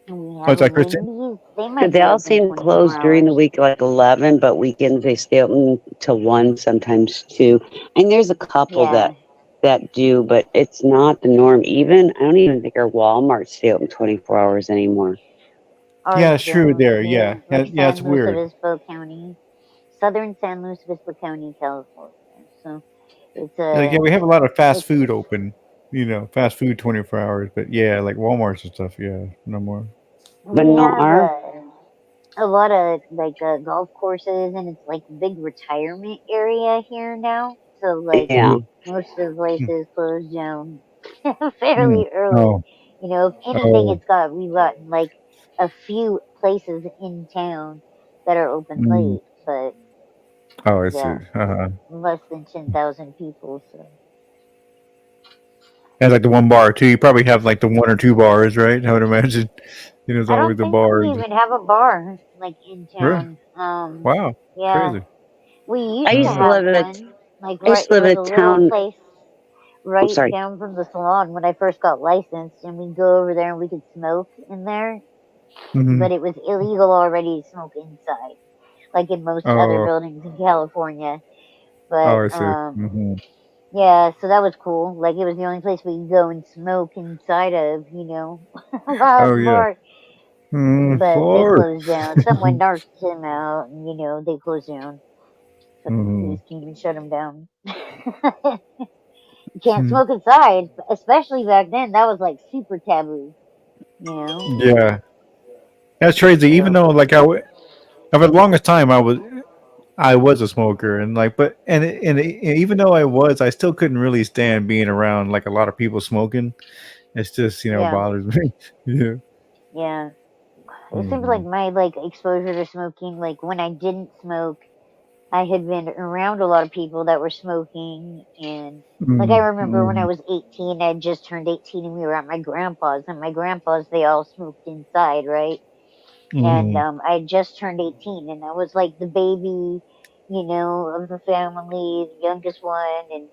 And we What's have a that, Christine? Wendy's. They might They be all open seem to 24 close during the hours. week, like 11, but weekends they stay open till 1, sometimes 2. And there's a couple Yeah. that do, but it's not the norm. I don't even think our Walmart stay open 24 hours anymore. Yeah, Ours it's true don't there. Yeah, here. Like yeah, it's San Luis weird. Obispo County. Southern San Luis Obispo County, California. So it's Yeah, we have a lot of fast it's food open. Fast food 24 hours. But yeah, like Walmart's and stuff. Yeah, no more. We have Bernard. a lot of like golf courses, and it's like a big retirement area here now. So like Yeah. most of the Mm. places closed down Mm. fairly early. Oh. You know, if anything, Oh. we've gotten like a few places in town that are open Mm. late, but Oh, I see. yeah, Uh-huh. less than 10,000 people. So And like the one bar too. You probably have like the one or two bars, right? I would imagine. It's I always don't the think we bars. even have a bar like in Really? town. Wow. Yeah, Crazy. we I used to used to Uh, have live in a. one. Like I used right, to there live was in a a little town. place I'm right sorry. down from the salon when I first got licensed, and we'd go over there and we could smoke in there, hmm but it was illegal already to smoke inside, like in most other Oh. buildings in California. Oh, But I see. yeah, so that was cool. Like it was the only place we could go and smoke inside of, while at Oh the yeah. bar. But they Floor. closed down. Someone narked him out, and they closed down. Fucking hmm police came and shut him down. You can't smoke inside, especially back then. That was like super taboo, you know. Yeah. That's crazy. Even So though like for the longest time I was a smoker and like but even though I still couldn't really stand being around like a lot of people smoking. It's just yeah, bothers me. Yeah. yeah. It seems like hmm my like exposure to smoking, like when I didn't smoke, I had been around a lot of people that were smoking, and like I remember when I hmm was 18, I had just turned 18, and we were at my grandpa's, and my grandpa's they all smoked inside, right? And hmm I had just turned 18, and I was like the baby, of the family, the youngest one, and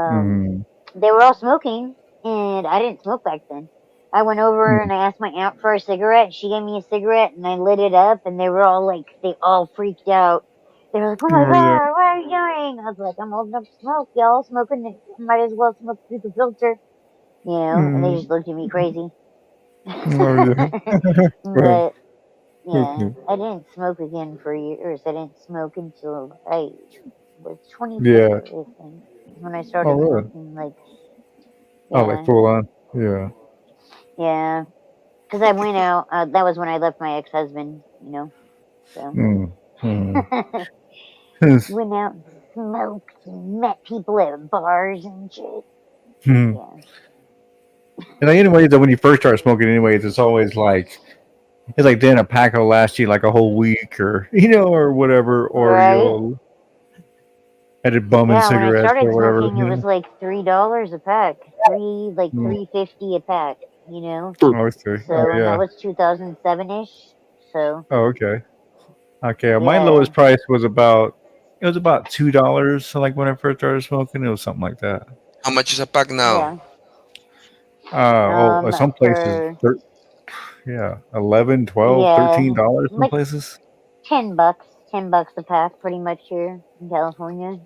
hmm they were all smoking, and I didn't smoke back then. I went over and I asked my aunt for a cigarette, and she gave me a cigarette, and I lit it up, and they all freaked out. They were like, "Oh my Oh yeah. god, what are you doing?" I was like, "I'm old enough to smoke, y'all smoking. Might as well smoke through the filter, And they Mm. just looked at me crazy. Oh yeah. Well, But yeah, I didn't smoke again for years. I didn't smoke until I was yeah. 24, I think, when I Oh started really? smoking. Like, Oh, like yeah, full on. Yeah. yeah. Because I went out. That was when I left my ex-husband. So Mm. Mm. went out and smoked and met people at bars and shit. Hmm. Yeah. And like, anyways, that when you first start smoking, anyways, it's like then a pack will last you like a whole week, or or whatever, or Right. you'll edit bumming Yeah. When I cigarettes started or whatever. smoking, it was like $3 a pack. Mm. 3.50 a pack. Oh, I see. Oh So and that yeah. was 2007 ish. So Oh okay. Okay. My yeah. lowest price was about $2. So like when I first started smoking, it was something like that. How much is a pack now? Yeah. Some places, For yeah, 11, 12, yeah, $13. Some like places. $10. $10 a pack, pretty much here in California.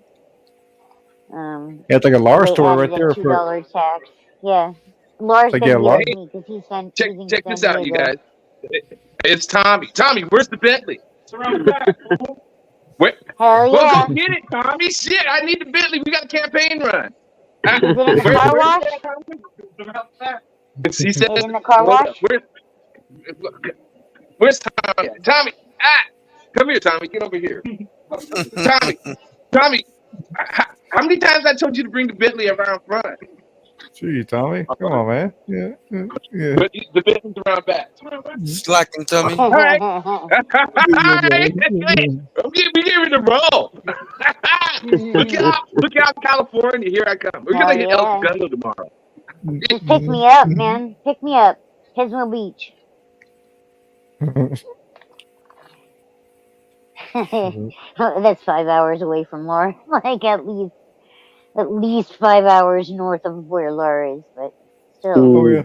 Yeah, it's like a Lar They store right added a there for. $2 tax. Yeah, It's Laura's like yeah, been Lar. getting Hey, me because check he's in check San this out, you Diego. guys. It's Tommy. Tommy, where's the Bentley? It's around the back. Where? Hell Well, go yeah! get it, Tommy. Shit, I need the Bentley. We got a campaign run. Is it in the Where, car where's wash? he said, Is it in the car hold up. wash? Where's Tommy? Tommy, come here, Tommy. Get over here. Tommy, Tommy, how many times I told you to bring the Bentley around front? Gee, Tommy, come on, man. Yeah, yeah. But the Bentley's around back. Slacking, Tommy. All right. All right. We gave it a roll. Look out, California. Here I come. We're Hell going to hit El yeah! Segundo tomorrow. Just pick me up, man. Pick me up. Pismo Beach. That's 5 hours away from Laura. Like at least 5 hours north of where Laura is, but still. Oh yeah.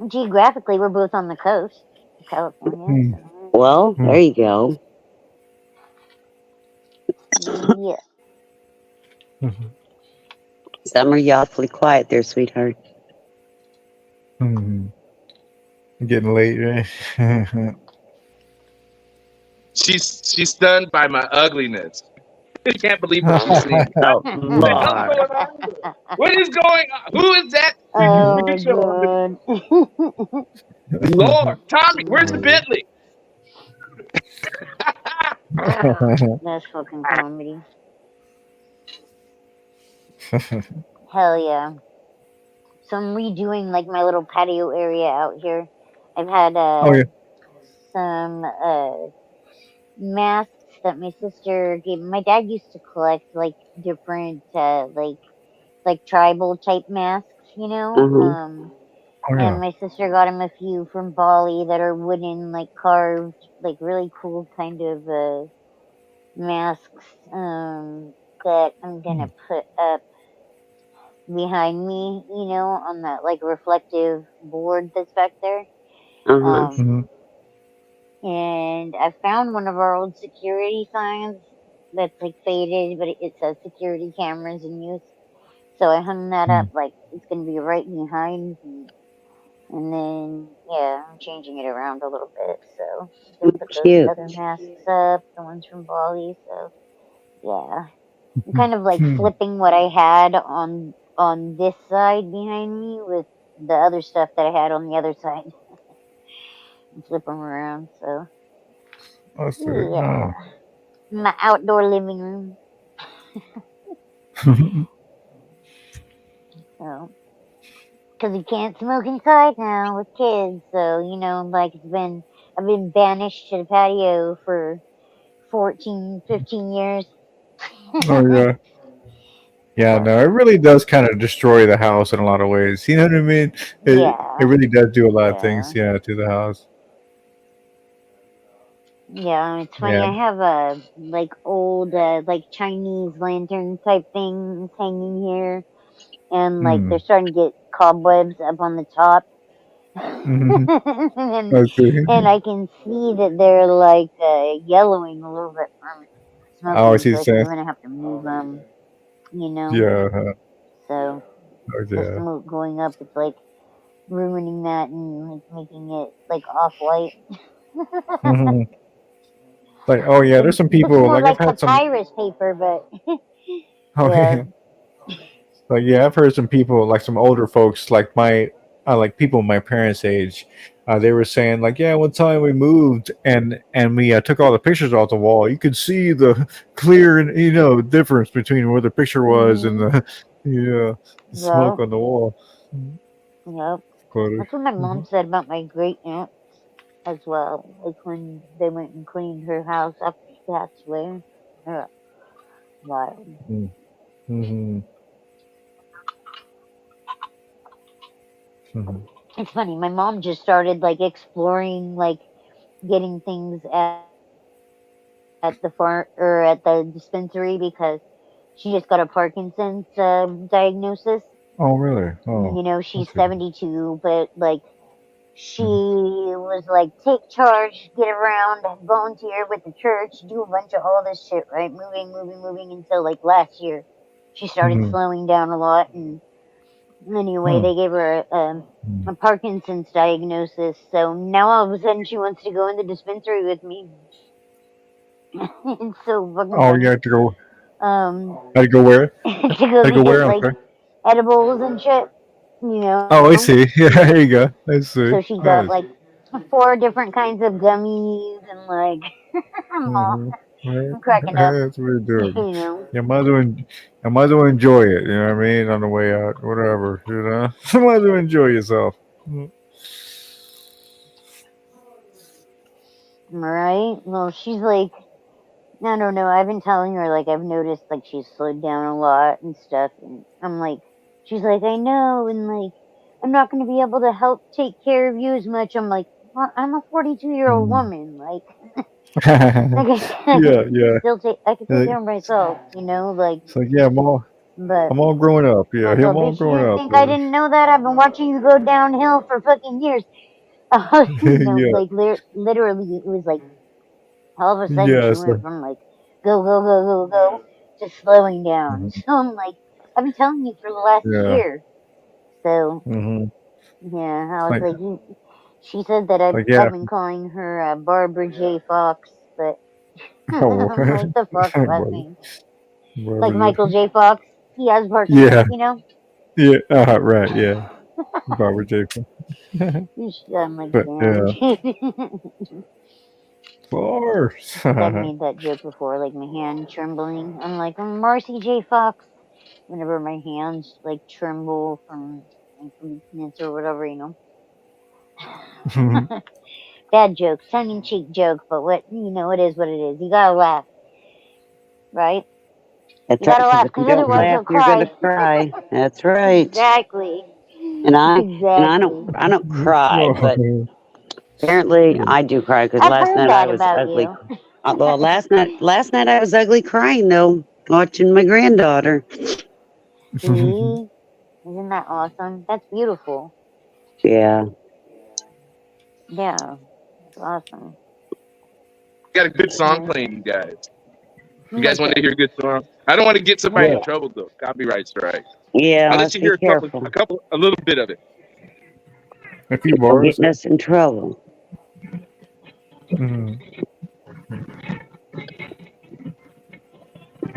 Geographically, we're both on the coast of California. Mm. So. Well, there you go. Yeah. Summer, you awfully quiet there, sweetheart. Getting late, right? She's stunned by my ugliness. I can't believe what she's seeing. Oh, What the hell's Lord. going on? What is going on? Who is that? Oh my picture on the god. Lord. Tommy, where's the Bentley? That's fucking comedy. Hell yeah. So I'm redoing like my little patio area out here. I've had Oh yeah. some masks that my sister gave. My dad used to collect like different like tribal type masks, you know. Uh-huh. Oh And yeah. my sister got him a few from Bali that are wooden, like carved, like really cool kind of masks that I'm gonna put up behind me, you know, on that like reflective board that's back there. Uh-huh. Um, and I found one of our old security signs that's like faded, but it says security cameras in use. So I hung that up like it's gonna be right behind me. And then yeah, I'm changing it around a little bit. So I'm gonna put those Cute. other masks up, the ones from Bali. So yeah. I'm kind of like flipping what I had on this side behind me with the other stuff that I had on the other side. And flip them around. So That's it. yeah, Oh. my outdoor living room. So because you can't smoke inside now with kids, so you know, like I've been banished to the patio for 14, 15 years. Oh yeah. Yeah, So no, it really does kind of destroy the house in a lot of ways. You know what I mean? It yeah, really does do a lot of things, yeah. yeah, to the house. Yeah, it's funny. Yeah. I have like old like Chinese lantern type things hanging here, and like Hmm. they're starting to get cobwebs up on the top, Hmm. and I see. I can see that they're like yellowing a little bit from Oh, I smoking. see So the I think I'm sense. gonna have to move them. You know, Yeah. so Oh the yeah. smoke going up, it's like ruining that and like making it like off white. Hmm. Like, oh yeah, there's some Looks people more like I've like had some. papyrus paper, but Oh yeah. yeah. Like yeah, I've heard some people, like some older folks, like like people my parents' age. They were saying like, yeah, one time we moved and we took all the pictures off the wall. You could see the clear and difference between where the picture was and Mhm. the yeah the smoke Yep. on the wall. Yep. Funny. That's what my Hmm. mom said about my great aunt as well. Like when they went and cleaned her house after she passed away. Yeah. Wild. Hmm. Hmm. It's funny. My mom just started like exploring like getting things at the farm or at the dispensary because she just got a Parkinson's diagnosis. Oh really? You Oh, know, she's that's good. 72, but like she Hmm. was like, take charge, get around, volunteer with the church, do a bunch of all this shit, right? Moving until like last year. She started Hmm. slowing down a lot. And anyway, Huh. they gave her a Parkinson's diagnosis. So now all of a sudden she wants to go in the dispensary with me. It's so fucking Oh, you funny. had to go. Um, Had to go where? to Had go to go get where? I'm like sorry. edibles and shit, you know? Oh, I see. Yeah, there you go. I So see. she got like Nice. 4 different kinds of gummies and like Mm-hmm. I'm cracking up, That's what you're doing. you know. You might as well, you might as well enjoy it. You know what I mean? On the way out, whatever. You know, you might as well enjoy yourself. Mm. Right? Well, she's like, I don't know. I've been telling her like I've noticed like she's slowed down a lot and stuff, and I'm like, she's like, I know, and like I'm not going to be able to help take care of you as much. I'm like, well, I'm a 42-year-old Mm. woman, like I said, Yeah, yeah. I could take Uh, care of myself, you know, like, It's like, yeah, but. I'm all grown up. Yeah, Like, I'm well, all bitch, you grown didn't up. think I didn't know that? I've been watching you go downhill for fucking years. You know, Yeah, like literally, it was like all of a sudden yeah. she It's like, went from like go to slowing down. mhm, So I'm like, I've been telling you for the last yeah. year. So Hmm. yeah, I was Like, like, she said that yeah. I've been calling her Barbara J. Fox, but Oh, I'm like, the fuck's last Barbara, name? Like Barbara. Michael J. Fox. He has Yeah, Parkinson's, you know. yeah. Right. Yeah. Barbara Jason. You sound like But yeah, that. Force. I've made that joke before, like my hand trembling. I'm like, I'm Marcy J. Fox. Whenever my hands like tremble from like weakness or whatever, Bad joke, tongue in cheek joke, but what it is what it is. You gotta laugh, right? That's You right, gotta because laugh, if you because don't otherwise laugh, you'll you're gonna cry. cry. That's right. Exactly. And I Exactly. don't cry, but apparently I do cry because I've last heard night I that was about ugly. you. Well, last night I was ugly crying though, watching my granddaughter. See? Isn't that awesome? That's beautiful. Yeah. Yeah. It's awesome. Got a good song Nice. playing, you guys. You guys What's want to that? hear a good song? I don't want to get somebody What's in Yeah. that? trouble though. Copyright strike. Yeah, I'll let let's you be hear careful. a little bit of it. A few People bars. getting us in trouble. Mhm.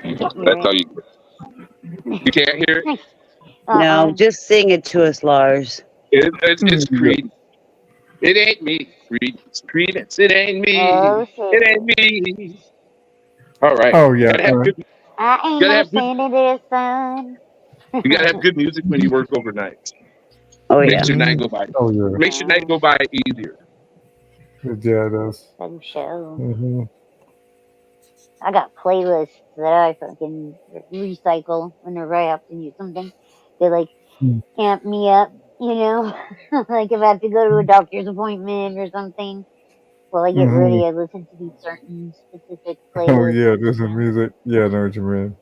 I can't hear That's it. all you can't hear it. No, just sing it to us, Lars. It's Creed. It ain't me. Creed. It's Credence. It ain't me. Oh It ain't shit. me. All right. Oh yeah. Gotta have good. I ain't Gotta no have good. saint of this son. You gotta have good music when you work overnight. Oh Makes yeah. your night go by. Oh yeah. Makes your night go by easier. Yeah, it does. Some show. Mm-hmm. I got playlists that I fucking recycle whenever I have to do something. They like amp me up, like if I have to go to a doctor's appointment or something. While I get Mm-hmm. ready, I listen to these certain specific Oh playlists. yeah, this is music. Yeah, I know what you mean.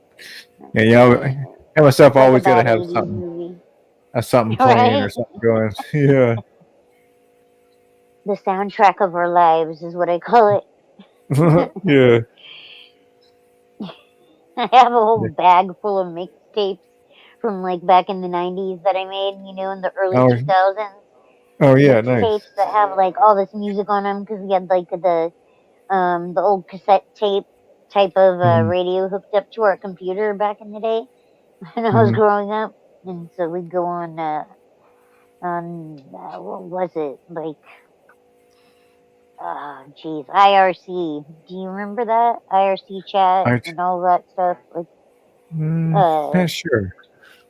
Yeah, Yeah. and myself It's like a always gotta bad have 80s movie. something playing Right? or something going. Yeah. The soundtrack of our lives is what I call it. Yeah. I have a whole Yeah. bag full of mixtapes from like back in the 90s that I made, in the early Oh, 2000s. oh yeah, Mixtapes nice. that have like all this music on them because we had like the old cassette tape type of Mm-hmm. radio hooked up to our computer back in the day when I was Mm-hmm. growing up, and so we'd go on what was it like? Geez, IRC. Do you remember that IRC chat I, and all that stuff? Like, yeah, sure.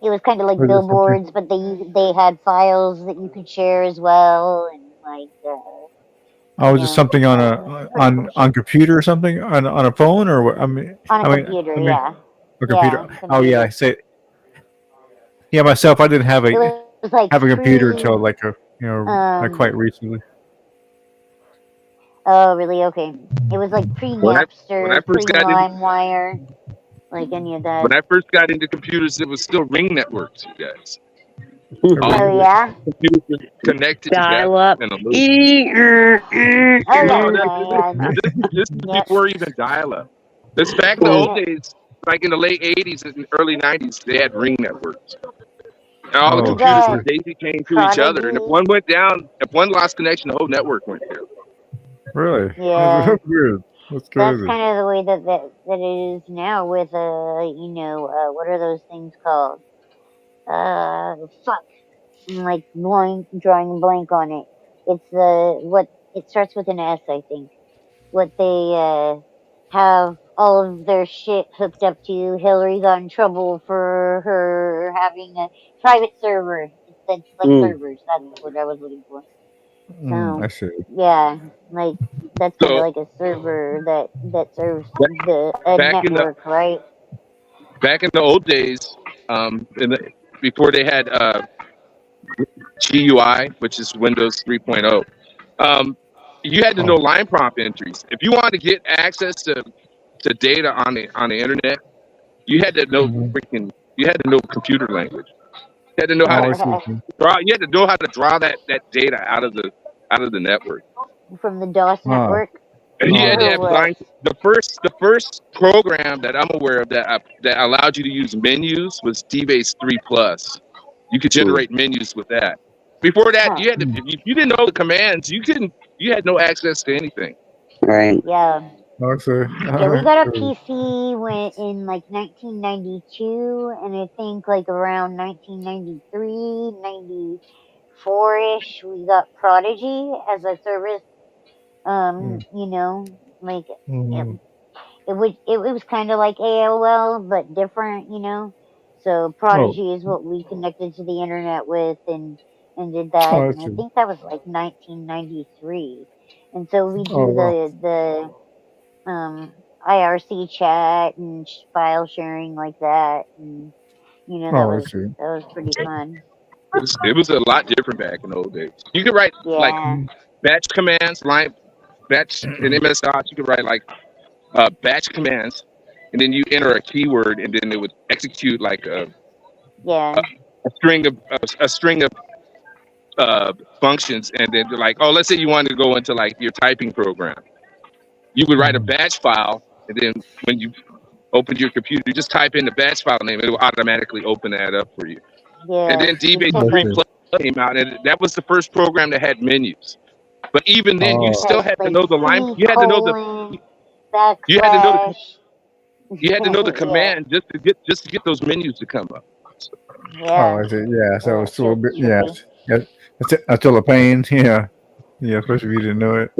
it was kind of like Was it something? billboards, but they had files that you could share as well, and like Oh, was it something on a pretty cool on shit computer or something on a phone or what? on a I computer. mean Yeah, a yeah, computer. Oh yeah, I computer. say yeah myself. I didn't It was like have a computer pre. until like like Um. quite recently. Oh, really? Okay. It was like pre When I Napster, first pre got in LimeWire, like any of that. when I first got into computers, it was still ring networks, you guys. All Oh the yeah. computers were connected together Dial up. in a loop. Oh No, yeah, yeah, yeah. this is Yep. before even dial-up. This back in the old days, like in the late '80s and early '90s, they had ring networks, and all the Oh, You computers got were daisy chained to each other. And if Prodigy. one went down, if one lost connection, the whole network went down. really? Yeah. That's weird. That's That's crazy. kind of the way that it is now with what are those things called? Fuck. I'm like drawing a blank on it. It's what it starts with an S, I think. What they have all of their shit hooked up to. Hillary got in trouble for her having a private server. It's like servers. That's what I was looking for. I So see. yeah, like that's kind of So like a server that serves back, a back in the network, right? old days, before they had GUI, which is Windows 3.0, you had to know Oh. line prompt entries. If you wanted to get access to data on the internet, you had to know Mm-hmm. you had to know computer language. You had to know how Oh, I to see. draw. You had to know how to draw that data out of the network. From the DOS Ah. network And you Oh, had to or have what? the first program that I'm aware of that allowed you to use menus was DBase 3 Plus. You could generate menus with that. Before that, Huh? you had to if you didn't know the commands, you had no access to anything. Right. Yeah. Okay. Yeah, we got a PC when in like 1992, and I think like around 1993, 94-ish, we got Prodigy as a service. You know, like it, Mm-hmm. it was kind of like AOL but different, you know. So Oh. Prodigy is what we connected to the internet with, and did that, Oh, I and I see. think that was like 1993, and so we Oh, do wow. the IRC chat and file sharing like that, and you know that Oh, I was see. that was pretty fun. It was a lot different back in those days. You could write like Yeah, batch commands, line batch in MS DOS. You could write like batch commands, and then you enter a keyword, and then it would execute like yeah, a string of functions, and then like, oh, let's say you wanted to go into like your typing program. You would write a Mm-hmm. batch file, and then when you opened your computer, you just type in the batch file name. It will automatically open that up for you. And yeah. then Just DBase hit I like 3 see. Plus came out, and that was the first program that had menus. But even then, you Oh. still type had to like know the line. C colon You had to know the backslash. you had to know the Yeah, command just to get those menus to come up. So, Oh, yeah. I see. Yeah. So it's That a little shit bit. was Yeah. trippy. Yeah. That's still a pain. Yeah. Yeah. Especially if you didn't know it.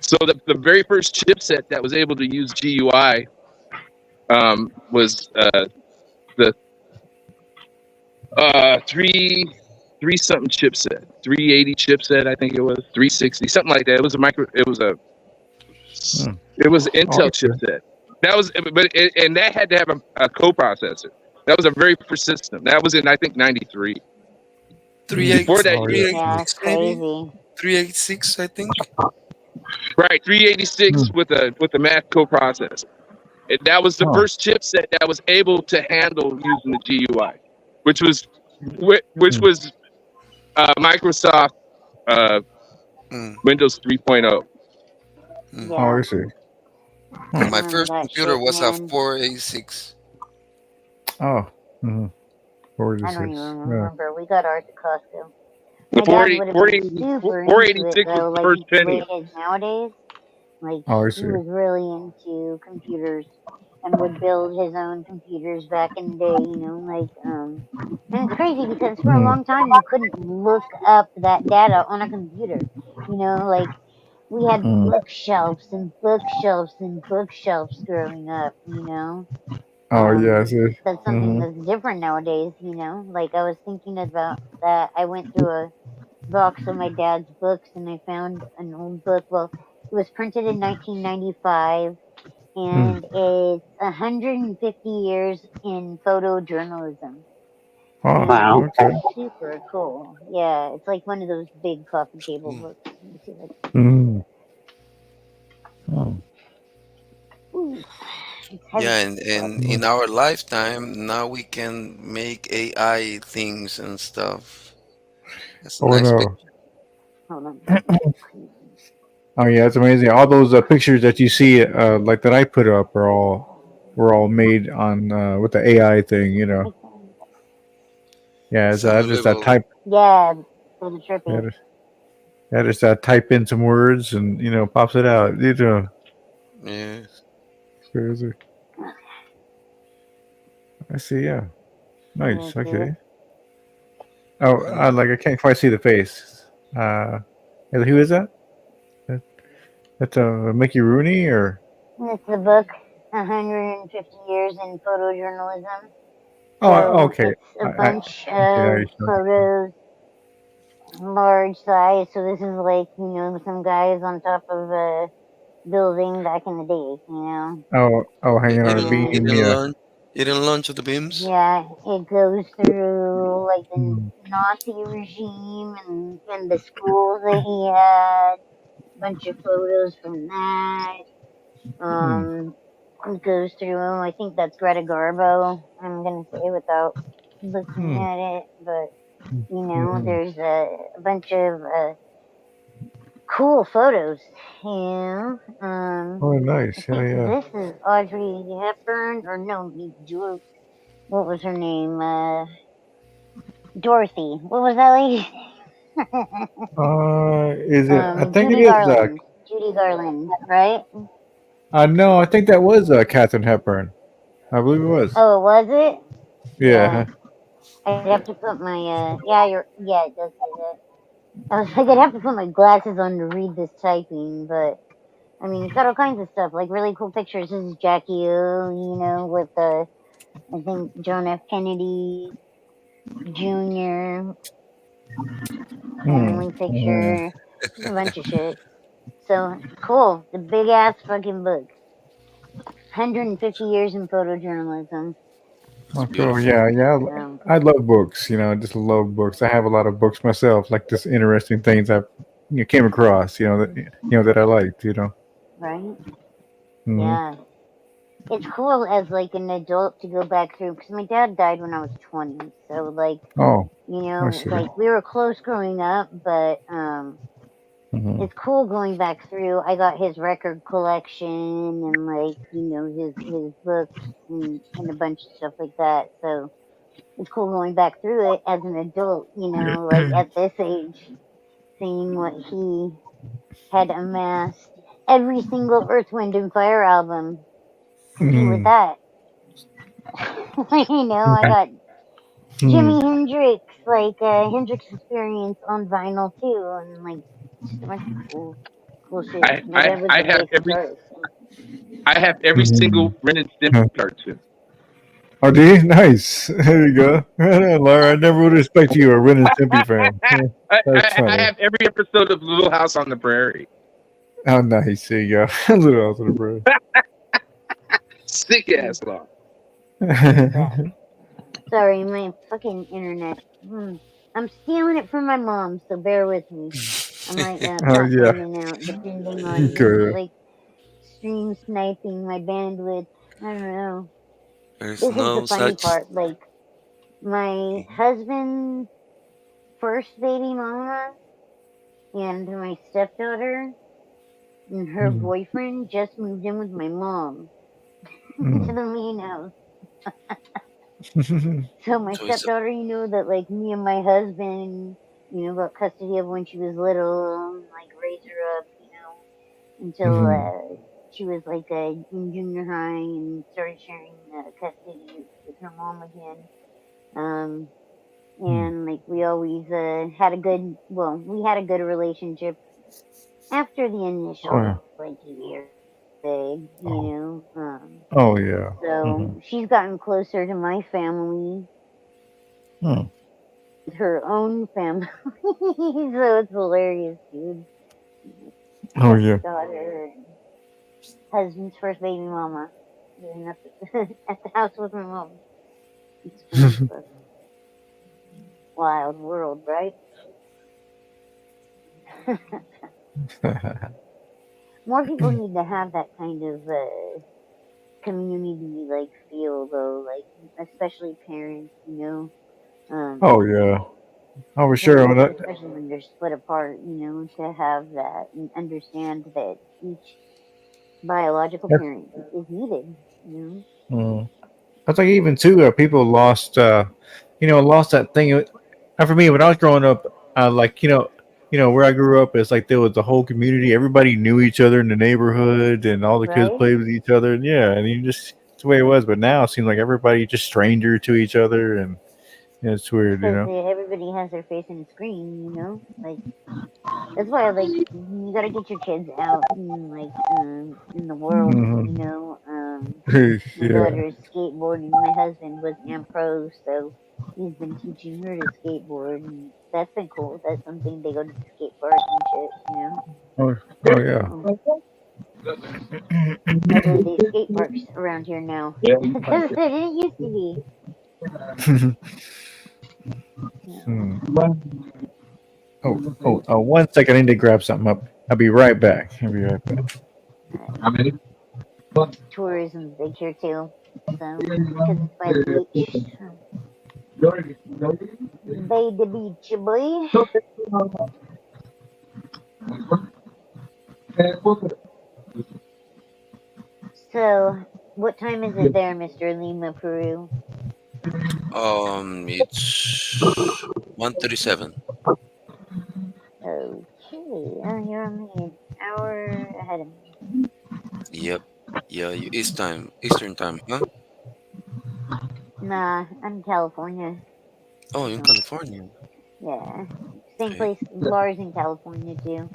so the very first chipset that was able to use GUI was the three something chipset, 380 chipset, I think it was 360, something like that. Hmm. It was an Oh, Intel okay. chipset. That was, and that had to have a coprocessor. That was a very first system. That was in I think '93. Three Hmm. eight Before that, Oh, you yeah. Yeah, it's 386 maybe crazy. 386 I think. right 386 Hmm. with a math coprocessor. That was the Oh. first chipset that was able to handle using the GUI, which was which Hmm. was Microsoft uh, Mm, Windows 3.0. mm. Oh, I Yeah, see. I Huh. And my remember first that computer shit, was a man. 486. Oh. Mm-hmm. I don't even 46. Yeah. remember. We got ours at Costco. The My dad 40, would have been 40, super into it 486 was though, the like first the way Pentium. it is nowadays. Like Oh, I he see. was really into computers and would build his own computers back in the day, you know, and it's crazy because for a Hmm. long time you couldn't look up that data on a computer. You know, like we had Hmm. bookshelves and bookshelves and bookshelves growing up, you know. Oh, yeah. I see. That's something Mm-hmm. that's different nowadays, you know. Like I was thinking about that. I went through a box of my dad's books and I found an old book. Well, it was printed in 1995 Hmm. and it's 150 years in photojournalism. Oh, And Wow. it's okay. super cool. Yeah, it's like one of those big coffee table Mm. books. Let me see if I Hmm. Oh. Ooh, it's Yeah, heavy, and but Hmm. in our lifetime now we can make AI things and stuff. That's a Oh, nice no. picture. hold on. Let me see. Oh, yeah. It's amazing. All those pictures that you see, like that I put up, are all were all made on with the AI thing. You know. Yeah. It's Some just that little type. Yeah, those are Yeah. trippy. Just type in some words and pops it out. yeah. Crazy. I see. Yeah. Yeah, Nice. see? Okay. Oh, Mm. I can't quite see the face. Who is that? That- That's Mickey Rooney or? It's the book, 150 Years in Photojournalism. Oh, So okay. it's a bunch Okay. I of photos, large size. So this is like, you know, some guys on top of a building back in the day, you know. You, Hanging you on a didn't you beam. And didn't Yeah. launch you didn't launch the beams? yeah, it goes through like the Hmm. Nazi regime and the schools that he had, a bunch of photos from that. Hmm. It goes through them. I think that's Greta Garbo. I'm gonna say without looking Hmm. at it, but you know, Hmm. there's a bunch of cool photos. You know, Oh, I nice. Yeah. think Yeah. this is Audrey Hepburn, or no, Julie. What was her name? Dorothy. What was that lady? Is it? I think it Judy is. Garland. Judy Garland, right? No, I think that was Katharine Hepburn. I believe it was. Oh, was it? Yeah. Yeah. I'd have to put my yeah, it does say that. I was like, I'd have to put my glasses on to read this typing, but I mean, it's got all kinds of stuff, like really cool pictures. This is Jackie O, with I think John F. Kennedy Jr. family Hmm. picture, just a bunch of shit. So cool, the big ass fucking book. 150 years in photojournalism. Oh, It's cool. beautiful. Yeah, yeah. So, I love books. I just love books. I have a lot of books myself, like just interesting things I came across. That I liked. right? Hmm. Yeah. It's cool as like an adult to go back through because my dad died when I was 20. So like, Oh, I see. like we were close growing up, but Hmm. it's cool going back through. I got his record collection and like, his books and a bunch of stuff like that. So it's cool going back through it as an adult, like at this age, seeing what he had amassed. Every single Earth, Wind, and Fire album came with Hmm. that. I got Hmm. Jimi Hendrix, like Hendrix Experience on vinyl too, and like just a bunch of cool shit. I, My I dad was I a have bass every guitarist. So, I have every Hmm. single Ren and Huh. Stimpy cartoon. Oh, do you? Nice. There you go. Laura, I never would expect you a Ren and Stimpy fan. Yeah, that's I funny. have every episode of Little House on the Prairie. Oh, nice. There you go. Little House on the Prairie. Sick ass law. that. Sorry, my fucking internet. I'm stealing it from my mom, so bear with me. I might Oh, pop yeah. in and out depending on Good. like stream sniping my bandwidth. I don't know. There's This is the no funny such. part. Like my husband's first baby mama and my stepdaughter and her Mm. boyfriend just moved in with my mom to Mm. the main house. So my So it's stepdaughter, that like me and my husband, got custody of when she was little, and, like raised her up, until Mhm. she was like in junior high and started sharing custody with her mom again. Um, Mm. and like we always had a good, we had a good relationship after the Oh, yeah. initial like year, say, Oh, oh yeah. So Hmm. she's gotten closer to my family, Mm. her own family. So it's hilarious, dude. Oh, yeah. Stepdaughter, and husband's first baby mama, living up at the house with my mom. It's funny, but wild world, right? More people need to have that kind of community like feel though, like especially parents, Oh, yeah. Oh, for sure. parents, especially when they're split apart, to have that and understand that each biological That's, parent is needed, mm. That's like even too. People lost. Lost that thing. For me, when I was growing up, like where I grew up, it's like there was the whole community. Everybody knew each other in the neighborhood, and all the kids right? played with each other. And yeah, and you just it's the way it was. But now it seems like everybody just stranger to each other, and it's weird. Because everybody has their face in a screen, like that's why like you gotta get your kids out and like in the world, Hmm. my Yeah. daughter's skateboarding. My husband was Am Pro, so he's been teaching her to skateboard, and that's been cool. That's something they go to the skate park and shit. Oh, oh yeah. Um, Luckily, they skate parks around here now Yeah. because they didn't used to be. So, Hmm. Oh, 1 second. I need to grab something up. I'll be right back. I'll be right back. How many? tourism's big here too. So, because it's by the beach. By the beach, boy. So, what time is it there, Mr. Lima, Peru? it's 1:37. Okay, you're only an hour ahead of me. Yep. Yeah, Eastern time, huh? Nah, I'm in California. Oh, in So, California. yeah. Same Okay. place, bars in California too.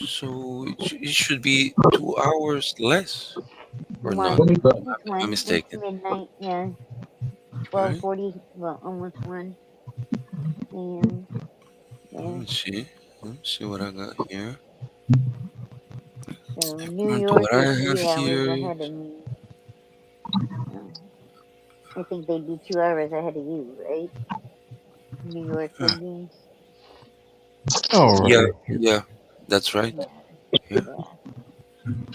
So it should be 2 hours less, or not? One. It's Am I one. It's mistaken? midnight. Yeah. Okay. 12:40. Well, almost 1 a.m. Let Yeah. me see. Let me see what I got here. So New According to York what is I have 3 hours here, ahead of me. I think they'd be 2 hours ahead of you, right? New York huh. would be. Oh, Yeah, right. yeah, that's right. Yeah. Yeah. Yeah.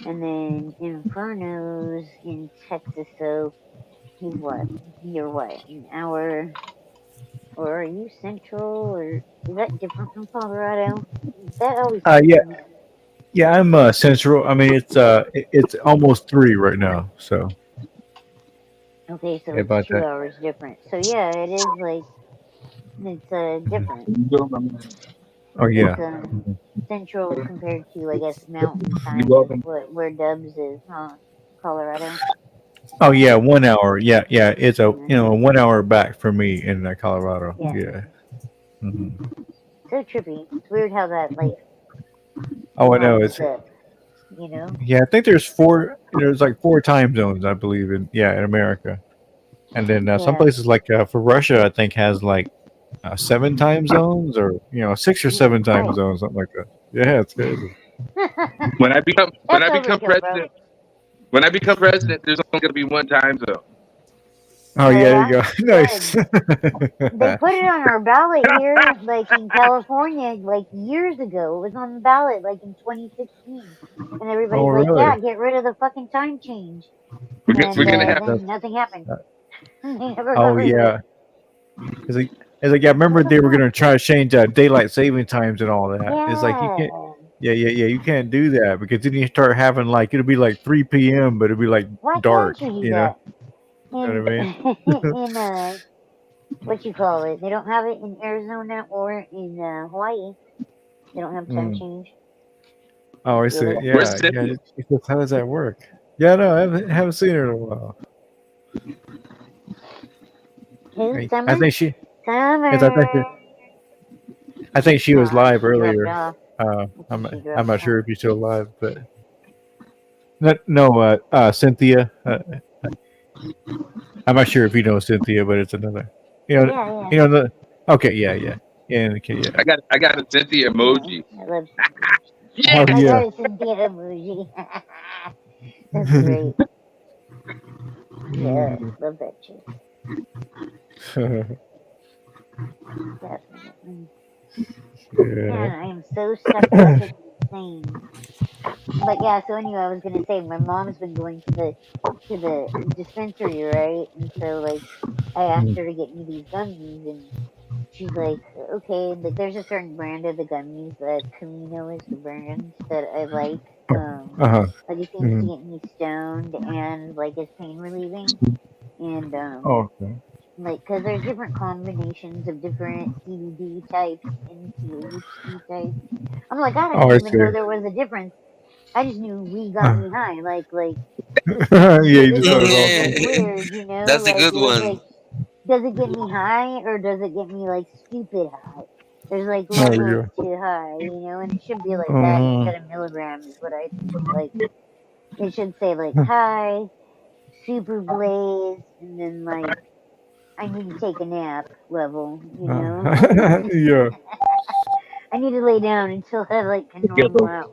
And then Inferno's in Texas, so he's what? You're what? An hour? Or are you central? Or is that different from Colorado? That always Yeah, confused. yeah. I'm central. I mean, it's almost 3 right now. So Okay, so it's about two that. hours different. So yeah, it is like it's different. Oh It's yeah. Mhm. central compared to I guess mountain time is what where Dubs is, huh? Colorado. Oh yeah, 1 hour. Yeah, yeah. It's a Yeah. 1 hour back for me in Colorado. Yeah. Yeah. Hmm. So trippy. It's weird how that like Oh, I know. lines It's up, you know? yeah. I think there's four. There's like 4 time zones, I believe, in America, and then some Yeah. places like for Russia, I think has like 7 time zones, or 6 or 7 time What? zones, something like that. Yeah, it's crazy. When That's I become overkill, bro. president, there's only going to be one time zone. Oh Oh yeah, there you yeah? go. Nice. Good. They put it on our ballot here, like in California, like years ago. It was on the ballot, like in 2016. And Oh everybody's like, really? yeah, get rid of the fucking time change. We're And going to have then That's, nothing happened. uh, They never got oh rid of it. yeah. It's like I remember they were gonna try to change daylight saving times and all that. It's like you can't. Yeah. Yeah, yeah, yeah. You can't do that because then you start having like it'll be like 3 p.m., but it'll be like Why can't dark. you do You know. that? You know In what I mean? in what you call it? They don't have it in Arizona or in Hawaii. They don't have time Mm. change. Oh, I That's see. weird. Where's Yeah, yeah. Cynthia? It's just, how does that work? Yeah, no, I haven't seen her in a while. Who? I Summer? think she. Yes, Summer. I think she was live She dropped earlier. off. I think she I'm dropped not off. sure if she's still alive, but no, Cynthia. I'm not sure if you know Cynthia, but it's another. You know, Yeah, yeah. you know the. Okay, yeah, yeah, yeah, okay, yeah. I got a Cynthia Yeah, emoji. I love Cynthia. Yeah. Oh I yeah. got a Cynthia emoji. That's great. Yeah, Mhm. love that chick. Definitely. Yeah. Man, I am so psychotic insane. But yeah, so anyway, I was gonna say my mom's been going to the dispensary, right? And so like I asked Mm. her to get me these gummies and she's like, okay, like there's a certain brand of the gummies that Camino is the brand that I like. Uh-huh. Like it seems to Mhm. get me stoned and like it's pain relieving. And Oh, okay. like because there's different combinations of different CBD types and THC types. I'm like, I Oh, didn't I even see. know there was a difference. I just knew weed got Uh, me high. Like yeah, you it's just thought it was it's awesome. like Yeah, weird, you know? that's a good Like one. does it get me high or does it get me like stupid high? There's like There you levels go. to high, you know, and it should be like that Uh-huh. instead of milligrams is what I think. Like it should say like high, super blaze, and then like I need to take a nap level, you know? Yeah. I need to lay down until I like can normal out.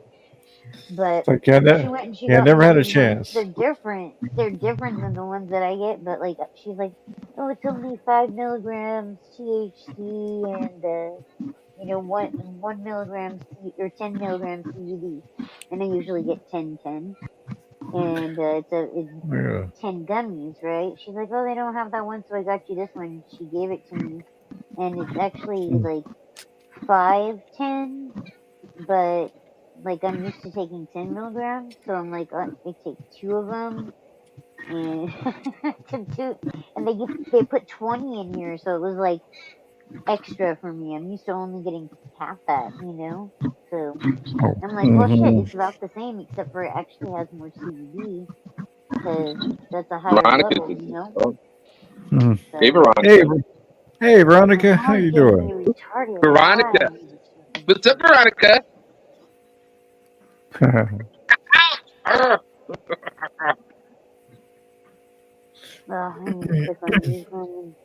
But It's like yeah, she went and she yeah, got never me had a these ones. chance. They're different. They're different than the ones that I get. But like she's like, oh, it's only 5 milligrams THC and one milligram or 10 milligram CBD, and I usually get 10 10, and it's Yeah. 10 gummies, right? She's like, oh, they don't have that one, so I got you this one. She gave it to me, and it's actually Mm. like 5 10, but like I'm used to taking 10 milligrams, so I'm like, I take two of them, and and they put 20 in here, so it was like extra for me. I'm used to only getting half that, you know. So Oh. I'm like, well, shit, Hmm. it's about the same except for it actually has more CBD. because that's a higher Veronica. level, you know. Oh, Mhm. hey, So Hey, Veronica. hey, my Veronica, how phone's you getting doing? really retarded. Veronica. Why? What's up, Veronica? Ow! I need to click on these ones.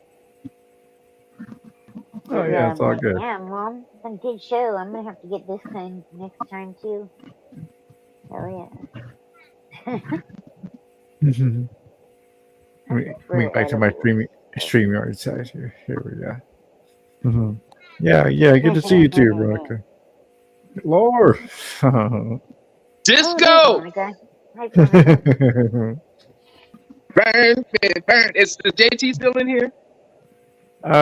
Oh But yeah, yeah, it's I'm all like, good. yeah, Mom, it's a good show. I'm gonna have to get this thing next time too. Hell yeah. Mhm. I Let me prefer get back to my edibles. StreamYard side here. Here we go. Yeah, yeah, good to see you too, Veronica. Lord. Oh, there's Disco. Veronica. Hi, Veronica. Burn, burn. Is JT still in here?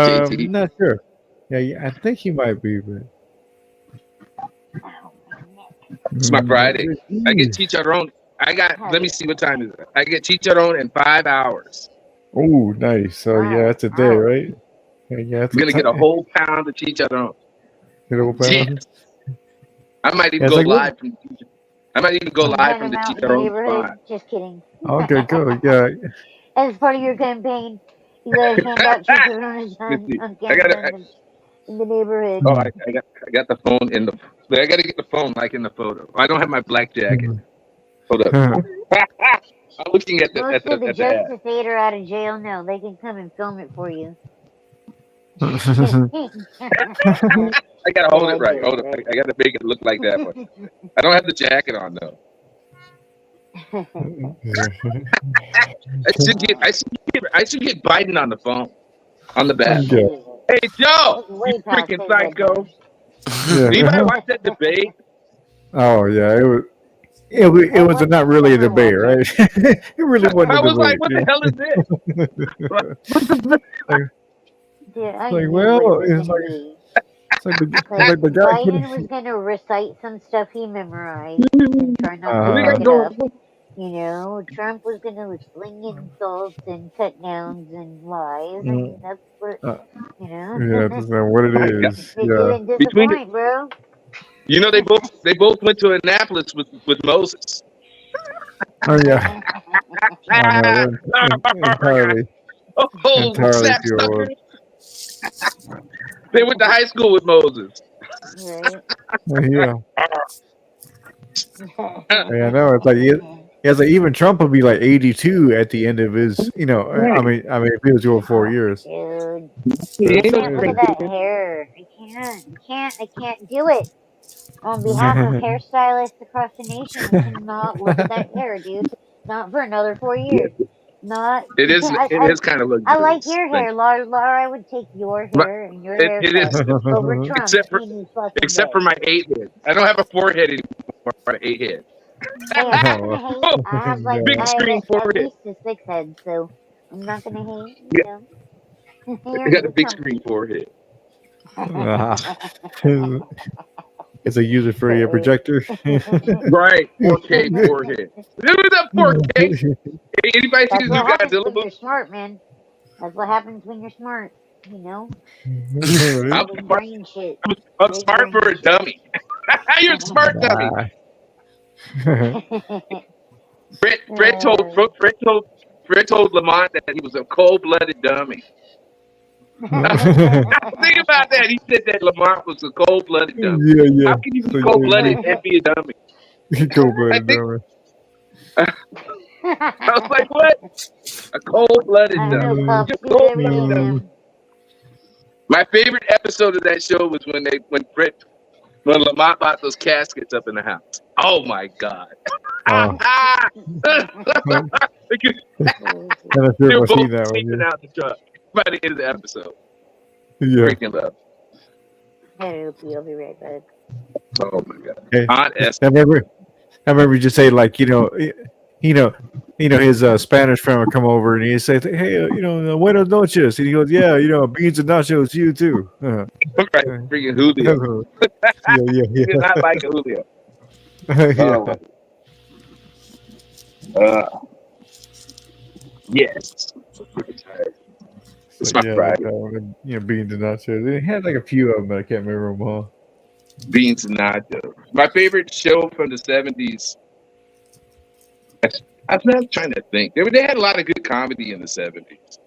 JT. Not sure. Yeah, yeah, I think he might be, but Ow, my neck. It's my Friday. I get Jeez. chicharron. Hell Let me yeah. see what time is it. I get chicharron in 5 hours. Oh, nice. So yeah, 5 that's a day, hours. right? Yeah, yeah, it's I'm a gonna get a time. whole pound of chicharron. Hit a Yes. pound. I might even Yeah, it's go like what? live from. I might even go And live hand from them the out in the chicharron neighborhood. spot. Just kidding. Okay, cool. Yeah. As part of your campaign, you gotta hand out chicharrones Let's on, see. on I camera gotta. in the neighborhood. Oh, I got the phone in the. I gotta get the phone like in the photo. I don't have my black jacket. Hold up. I'm looking at the Most of the at the ad. Justice 8 are out of jail now. They can come and film it for you. I gotta hold Yeah, it I right. joke. Hold up. I gotta make it look like that one. I don't have the jacket on though. I should get Biden on the phone on the bat. Yeah. Hey Joe, It's you way past freaking his psycho! bedtime. Anybody Yeah. watch that debate? Oh yeah, it I was watched not some really a of debate, it. right? It really wasn't a I was like, debate. what the hell is this? like, Dude, I like, knew what it well, was gonna be. it's Like like the guy Biden was can. gonna recite some stuff he memorized and try not to We look gotta Uh, it go. up. You know, Trump was gonna sling insults and cut downs and lies. I mm, mean, that's what uh, you know. yeah, that's not what it My God. is. But Yeah. didn't Between the, disappoint, bro. they both went to Annapolis with Moses. Oh yeah. Oh no, they're entirely Oh, entirely snap too old. suckers! They went to high school with Moses. Right. Yeah. Yeah, no, it's like yeah, it's like even Trump would be like 82 at the end of his, Right. I mean, if he was doing 4 years. Dude, He I That's ain't no can't look crazy. at that hair. I can't do it. On behalf of hairstylists across the nation, I cannot look at that hair, dude. Not for another 4 years. Not. It is kind of I like luxurious. your Thank hair, Laura. Laura, I would take your you. hair and your It haircut is over Trump's except for any fucking day. my 8 head. I don't have a 4 head anymore. I have an 8 head. Hey, I'm not gonna hate. Oh, I have big screen at 4 head. least a 6 head, so I'm not gonna hate. Yeah, I got a You're big comfy. screen 4 head. Ah. It's a user-free projector. Right, 4K 4 head. Look at that 4K. Hey, anybody see That's this new what happens Godzilla when movie? you're smart, man. That's what happens when you're smart. You know, I'm big smart. brain shit. I'm Big smart for brain a shit. dummy. You're a smart dummy. Nah. Fred told Lamont that he was a cold-blooded dummy. Think about that. He said that Lamont was a cold-blooded dummy. Yeah, yeah. How can you be So cold-blooded and be a dummy? go I blooded think dummy. I was like, what? A cold-blooded I don't know, dummy. Pops. You're Do a whatever cold-blooded you dummy. man. My favorite episode of that show was when Lamont bought those caskets up in the house. Oh my God. Oh, Oh, I'm not sure They if were I've seen both that sleeping one. out in the truck by the end of the episode. Yeah. Freaking love. I'll be right back. Oh my God. Hey, Aunt S. I remember you just say like you know, his Spanish friend would come over and he'd say, "Hey, buenos noches," and he goes, "Yeah, beans and nachos to you too." Right. Freaking Julio. Yeah, He did not like Julio. yeah. Yes. It's So my yeah, Friday. beans and nachos. It had like a few of them, but I can't remember them all. Beans and nachos. My favorite show from the 70s. I'm not trying to think. They had a lot of good comedy in the 70s.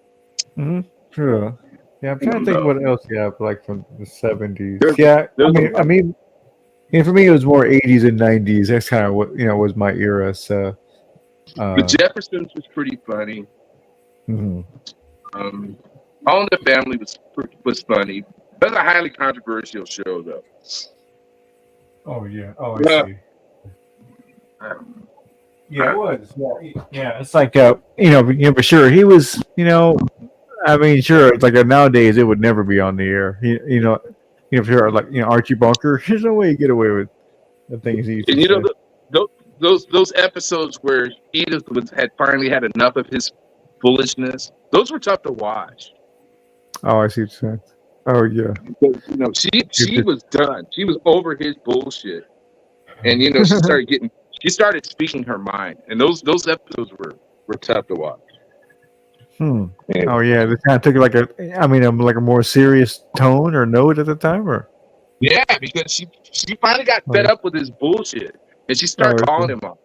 True. Yeah, I'm trying to think what else you have like from the 70s. There's, Yeah, there's a lot. I mean, for me, it was more 80s and 90s. That's kind of what was my era. So, The Jeffersons was pretty funny. mhm. All in the Family was funny. That's a highly controversial show, though. Oh yeah. Oh, I Yeah. see. Yeah, it was. Yeah, it's like for sure he was. I mean, sure. It's like nowadays, it would never be on the air. For sure, like Archie Bunker. There's no way you get away with the things he used to And say. those episodes where Edith had finally had enough of his foolishness, those were tough to watch. Oh, I see what you're saying. Oh yeah. Because, she was done. She was over his bullshit, and she started speaking her mind, and those episodes were tough to watch. Oh yeah, they kind of took like like a more serious tone or note at the time, or Yeah, because she finally got fed up with his bullshit, and she started calling him up,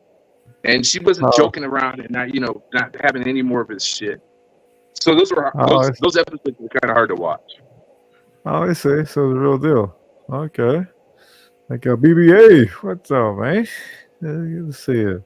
and she wasn't joking around and not having any more of his shit. So those episodes were kind of hard to watch. Oh, I see. So the real deal. Okay. Like BBA. What's up, man? Good to see you.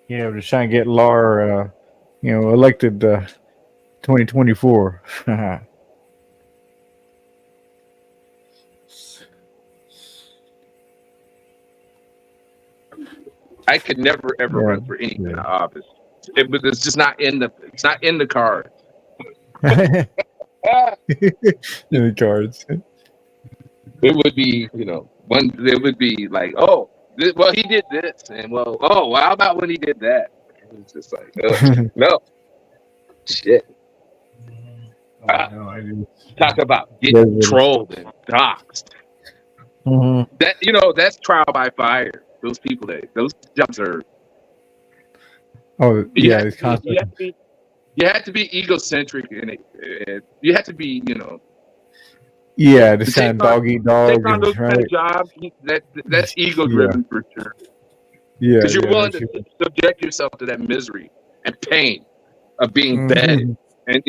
Yeah, we're just trying to get Lar, elected 2024. I could never ever run for any kind of office. It's just not in the card. In the cards. It would be, it would be like, oh, he did this, and how about when he did that? It's just like, no, shit. Talk about getting trolled and doxxed. That that's trial by fire. Those people, those jobs are. Oh yeah, you have to be egocentric in it. You have to be, Yeah, this kind of dog eat dog. Take on those kind of jobs. That's ego driven for sure. Yeah, because you're willing to subject yourself to that misery and pain of being bad, and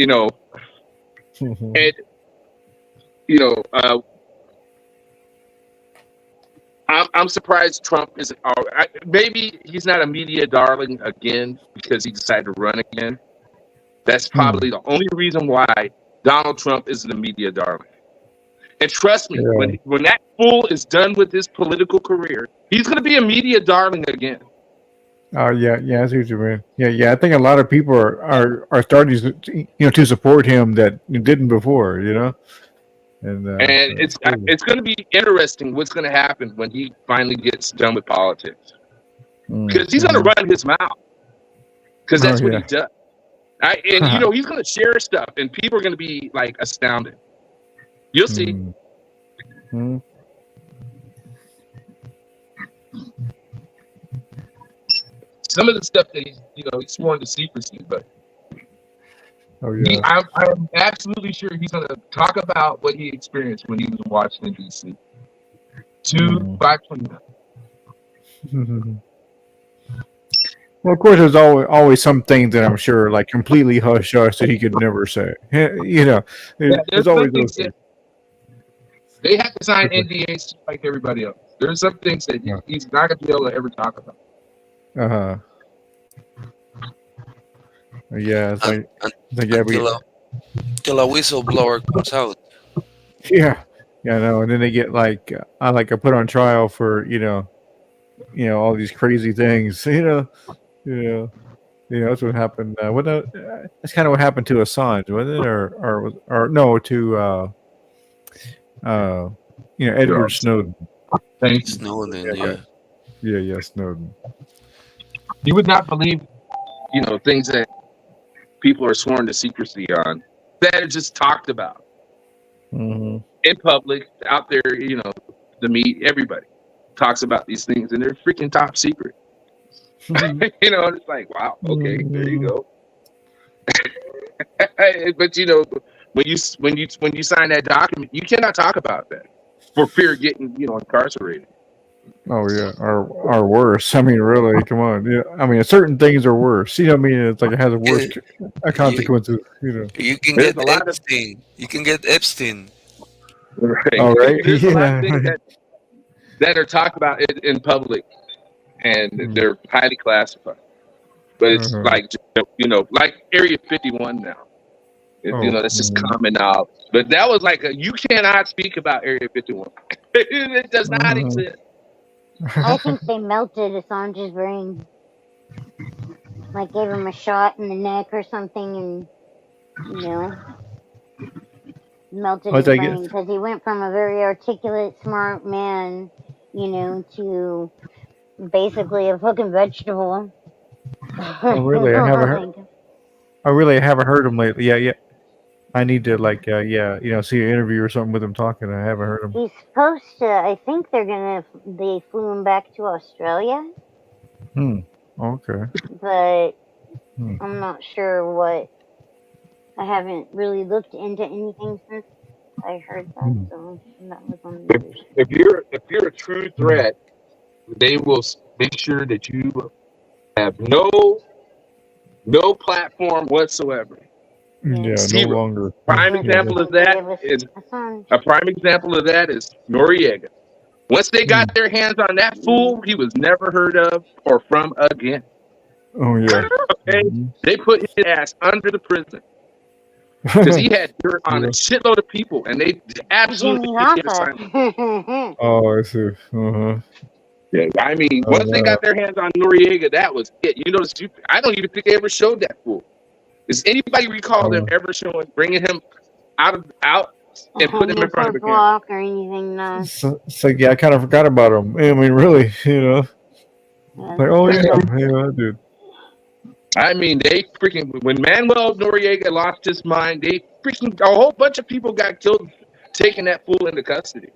I'm surprised Trump isn't. Maybe he's not a media darling again because he decided to run again. That's probably the only reason why Donald Trump isn't a media darling. And trust me, when that fool is done with his political career, he's going to be a media darling again. Oh yeah, I see what you mean. Yeah. I think a lot of people are starting to support him that didn't before. And it's going to be interesting what's going to happen when he finally gets done with politics, because he's going to run his mouth, because that's what he does. And he's going to share stuff, and people are going to be like astounded. You'll see. Some of the stuff that he's sworn to secrecy, but I'm absolutely sure he's going to talk about what he experienced when he was in Washington, D.C. 529. Well, of course, there's always some things that I'm sure, like completely hush hush that he could never say. There's always those things. They have to sign NDAs like everybody else. There's some things that he's not going to be able to ever talk about. Yeah, it's like until a whistleblower comes out. Yeah, I know. And then they get like a put on trial for all these crazy things. That's what happened. That's kind of what happened to Assange, wasn't it? Or no, to Edward Snowden. Snowden, yeah, Snowden. You would not believe, things that people are sworn to secrecy on. that are just talked about Mm-hmm. in public, out there. The meat, everybody talks about these things, and they're freaking top secret. It's like, wow, okay, there you go. But when you sign that document, you cannot talk about that for fear of getting incarcerated. Oh yeah, or worse. I mean, really, come on. Yeah, I mean, certain things are worse. You know what I mean? It's like it has a worse You, consequences. You know. you can There's get a lot of Epstein. You can get Epstein. right. All right. There's a lot of Yeah. things that are talked about in public, and they're highly classified. But it's Uh-huh. like like Area 51 now. Oh. That's just common knowledge. But that was like you cannot speak about Area 51. It does not exist. I think they melted Assange's brain. Like gave him a shot in the neck or something, and melted What his I brain guess. because he went from a very articulate, smart man, to basically a fucking vegetable. Oh really? I haven't heard. I really haven't heard him lately. Yeah, yeah. I need to see an interview or something with him talking. I haven't heard him. He's supposed to. I think they flew him back to Australia, Okay. but I'm not sure what. I haven't really looked into anything since I heard that. So that was on the news. If you're a true threat, they will make sure that you have no platform whatsoever. Yeah, Zero. no longer. Prime example of that is Noriega. Once they got their hands on that fool, he was never heard of or from again. Oh yeah. Okay, they put his ass under the prison because he had dirt on a shitload of people, and they absolutely didn't get assignment. Oh, I see. Uh-huh. Yeah, I mean, once they got their hands on Noriega, that was it. I don't even think they ever showed that fool. Does anybody recall them ever bringing him out and putting him in front of the camera? Or anything? No. So yeah, I kind of forgot about him. I mean, really, like, oh yeah, dude. I mean, they freaking when Manuel Noriega lost his mind, a whole bunch of people got killed taking that fool into custody.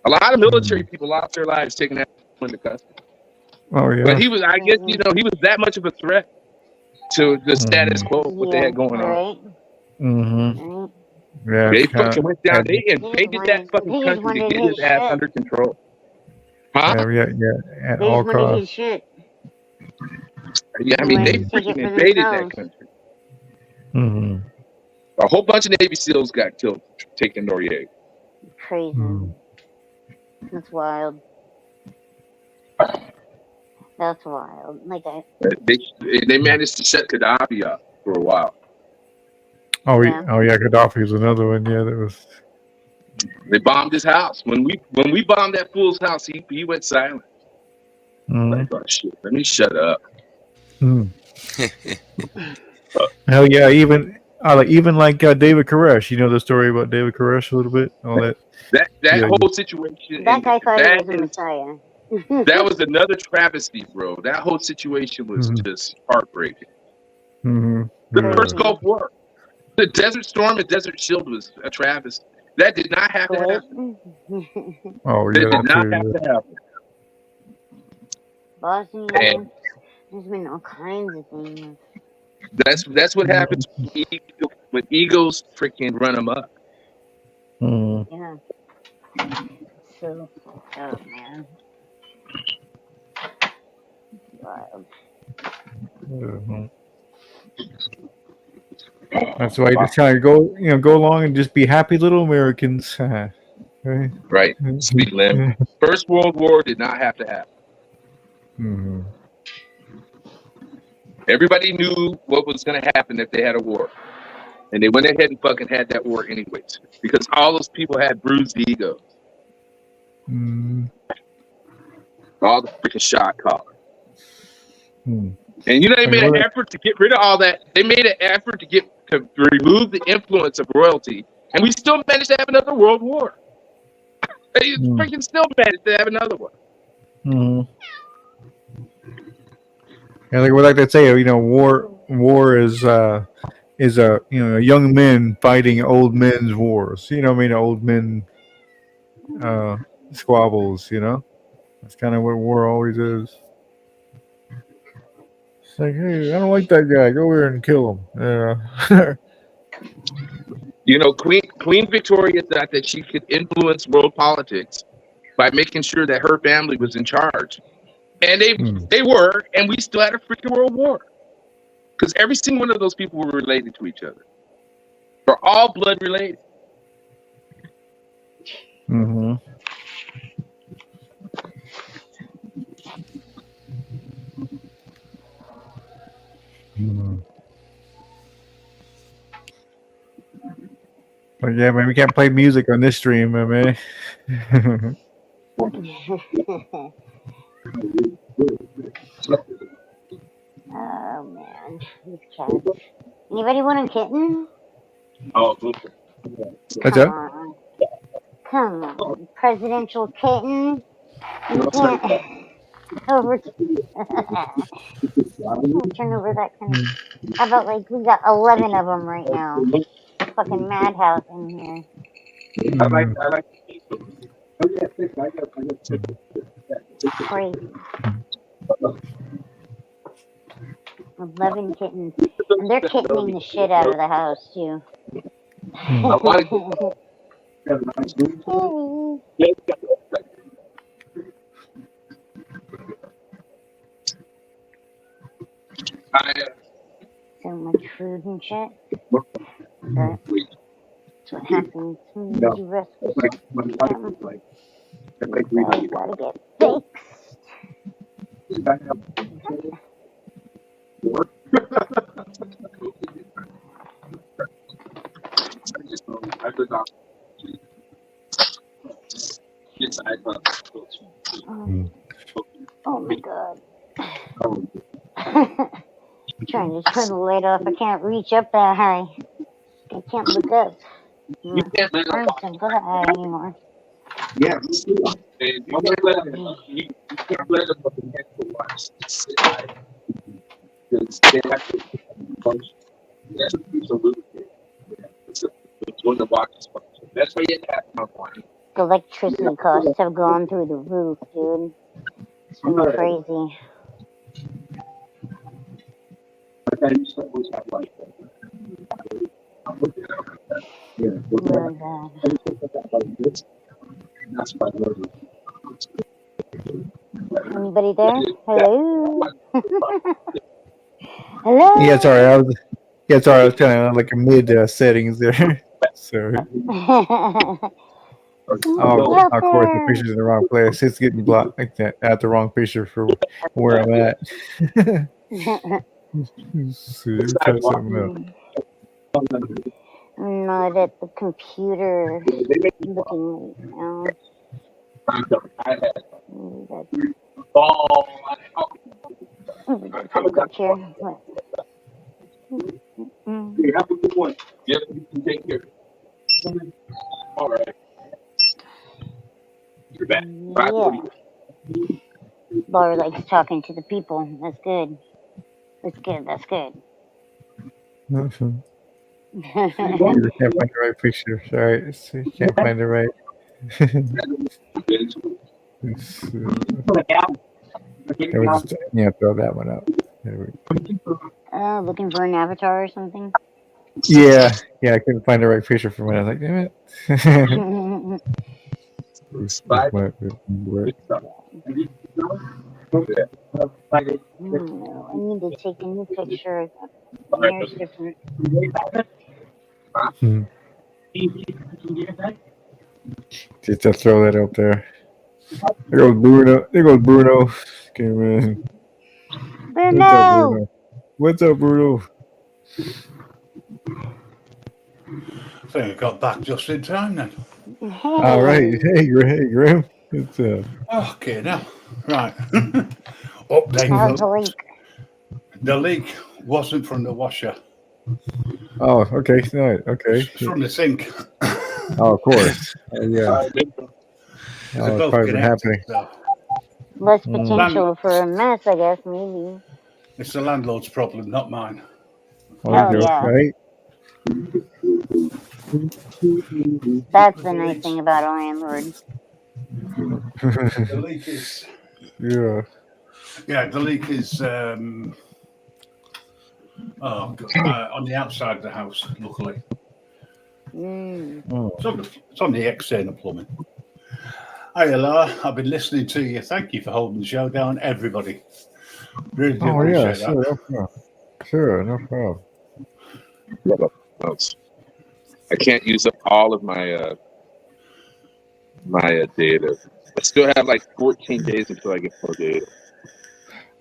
A lot of military people lost their lives taking that fool into custody. Oh yeah. But he was that much of a threat to the status quo, what they had going on. Mm-hmm. Yeah. They fucking went down. They invaded that fucking country to get his ass under control. Huh? Yeah. At all costs. Yeah, I mean, they freaking invaded that country. Mm-hmm. A whole bunch of Navy SEALs got killed taking Noriega. Crazy. That's wild. That's wild. They managed to shut Gaddafi up for a while. Oh yeah. Gaddafi was another one. Yeah, that was. They bombed his house. When we bombed that fool's house, he went silent. Like, oh shit, let me shut up. Hell yeah! Even David Koresh. You know the story about David Koresh a little bit. All that. That whole situation. That guy thought he was a messiah. That was another travesty, bro. That whole situation was just heartbreaking. The first Gulf War, the Desert Storm and Desert Shield was a travesty. That did not have to happen. Oh That yeah, did not have to happen. Bosnia. There's been all kinds of things. That's what happens when egos freaking run them up. Yeah. So fucked up, man. Wild. That's why you just kind of go along and just be happy little Americans. Right. Sweet limb. First World War did not have to happen. Everybody knew what was going to happen if they had a war. And they went ahead and fucking had that war anyways. Because all those people had bruised egos. All the freaking shot collar. And they made an effort to get rid of all that. They made an effort to remove the influence of royalty. And we still managed to have another world war. They freaking still managed to have another one. And like they say, war is is a young men fighting old men's wars. You know what I mean? Old men uh, squabbles. That's kind of what war always is. It's like, hey, I don't like that guy. Go over here and kill him. Queen Victoria thought that she could influence world politics by making sure that her family was in charge, and they were, and we still had a freaking world war because every single one of those people were related to each other. They're all blood related. Mm-hmm. But yeah, man, we can't play music on this stream, man. Oh man, these cats. Anybody want a kitten? What's Come up? on. Come on, presidential kitten. You can't over. Can't turn over that kind of. How about like we got 11 of them right now? Fucking madhouse in here. Crazy. 11 kittens, and they're kittening the shit out of the house too. So much food and shit. That's what happens when you rescue something. You gotta get fixed. Oh my god. Trying to turn the light off. I can't reach up that high. I can't look up. My arms don't go that high anymore. Yeah. You can't let them up in the watch. Because they have to function. It's one of the boxes function. That's why you have to function. The electricity costs have gone through the roof, dude. It's been crazy. Really bad. Anybody there? Hello? Hello? Yeah, sorry. I was kind of like a mid settings there. Sorry. Of course, the picture's in the wrong place. It's getting blocked like that at the wrong picture for where I'm at. See, try something else. I'm not at the computer looking right now. Look here. What? You have a good one. Yep, you can take care. All right. You're back. Yeah. Laura likes talking to the people. That's good. That's good. That's good. Awesome. You can't find the right picture. Sorry, so you can't find the right. Throw that one out. There we go. Looking for an avatar or something? Yeah, I couldn't find the right picture for when I was like, damn it. I need to take a new picture. Here's different. Just to throw that up there. There goes Bruno. Came in. Bruno! What's up, Bruno? I think I got back just in time then. Hey. All right. Hey, Grim. What's up? Okay, now. Right. Update. How's the leak? The leak wasn't from the washer. Oh, okay. Right. Okay. It's from the sink. Oh, of course. Yeah. They're probably been happening. So. Less potential for a mess, I guess, maybe. It's the landlord's problem, not mine. Oh, hell yeah. Right? That's the nice thing about a landlord. The leak is Yeah. the leak is on the outside of the house. Luckily, Mm. Oh. it's on the external plumbing. Hi, Laura. I've been listening to you. Thank you for holding the show down, everybody. Really do Oh yeah, appreciate sure, no problem. Sure, no problem. I can't use up all of my data. I still have like 14 days until I get more data.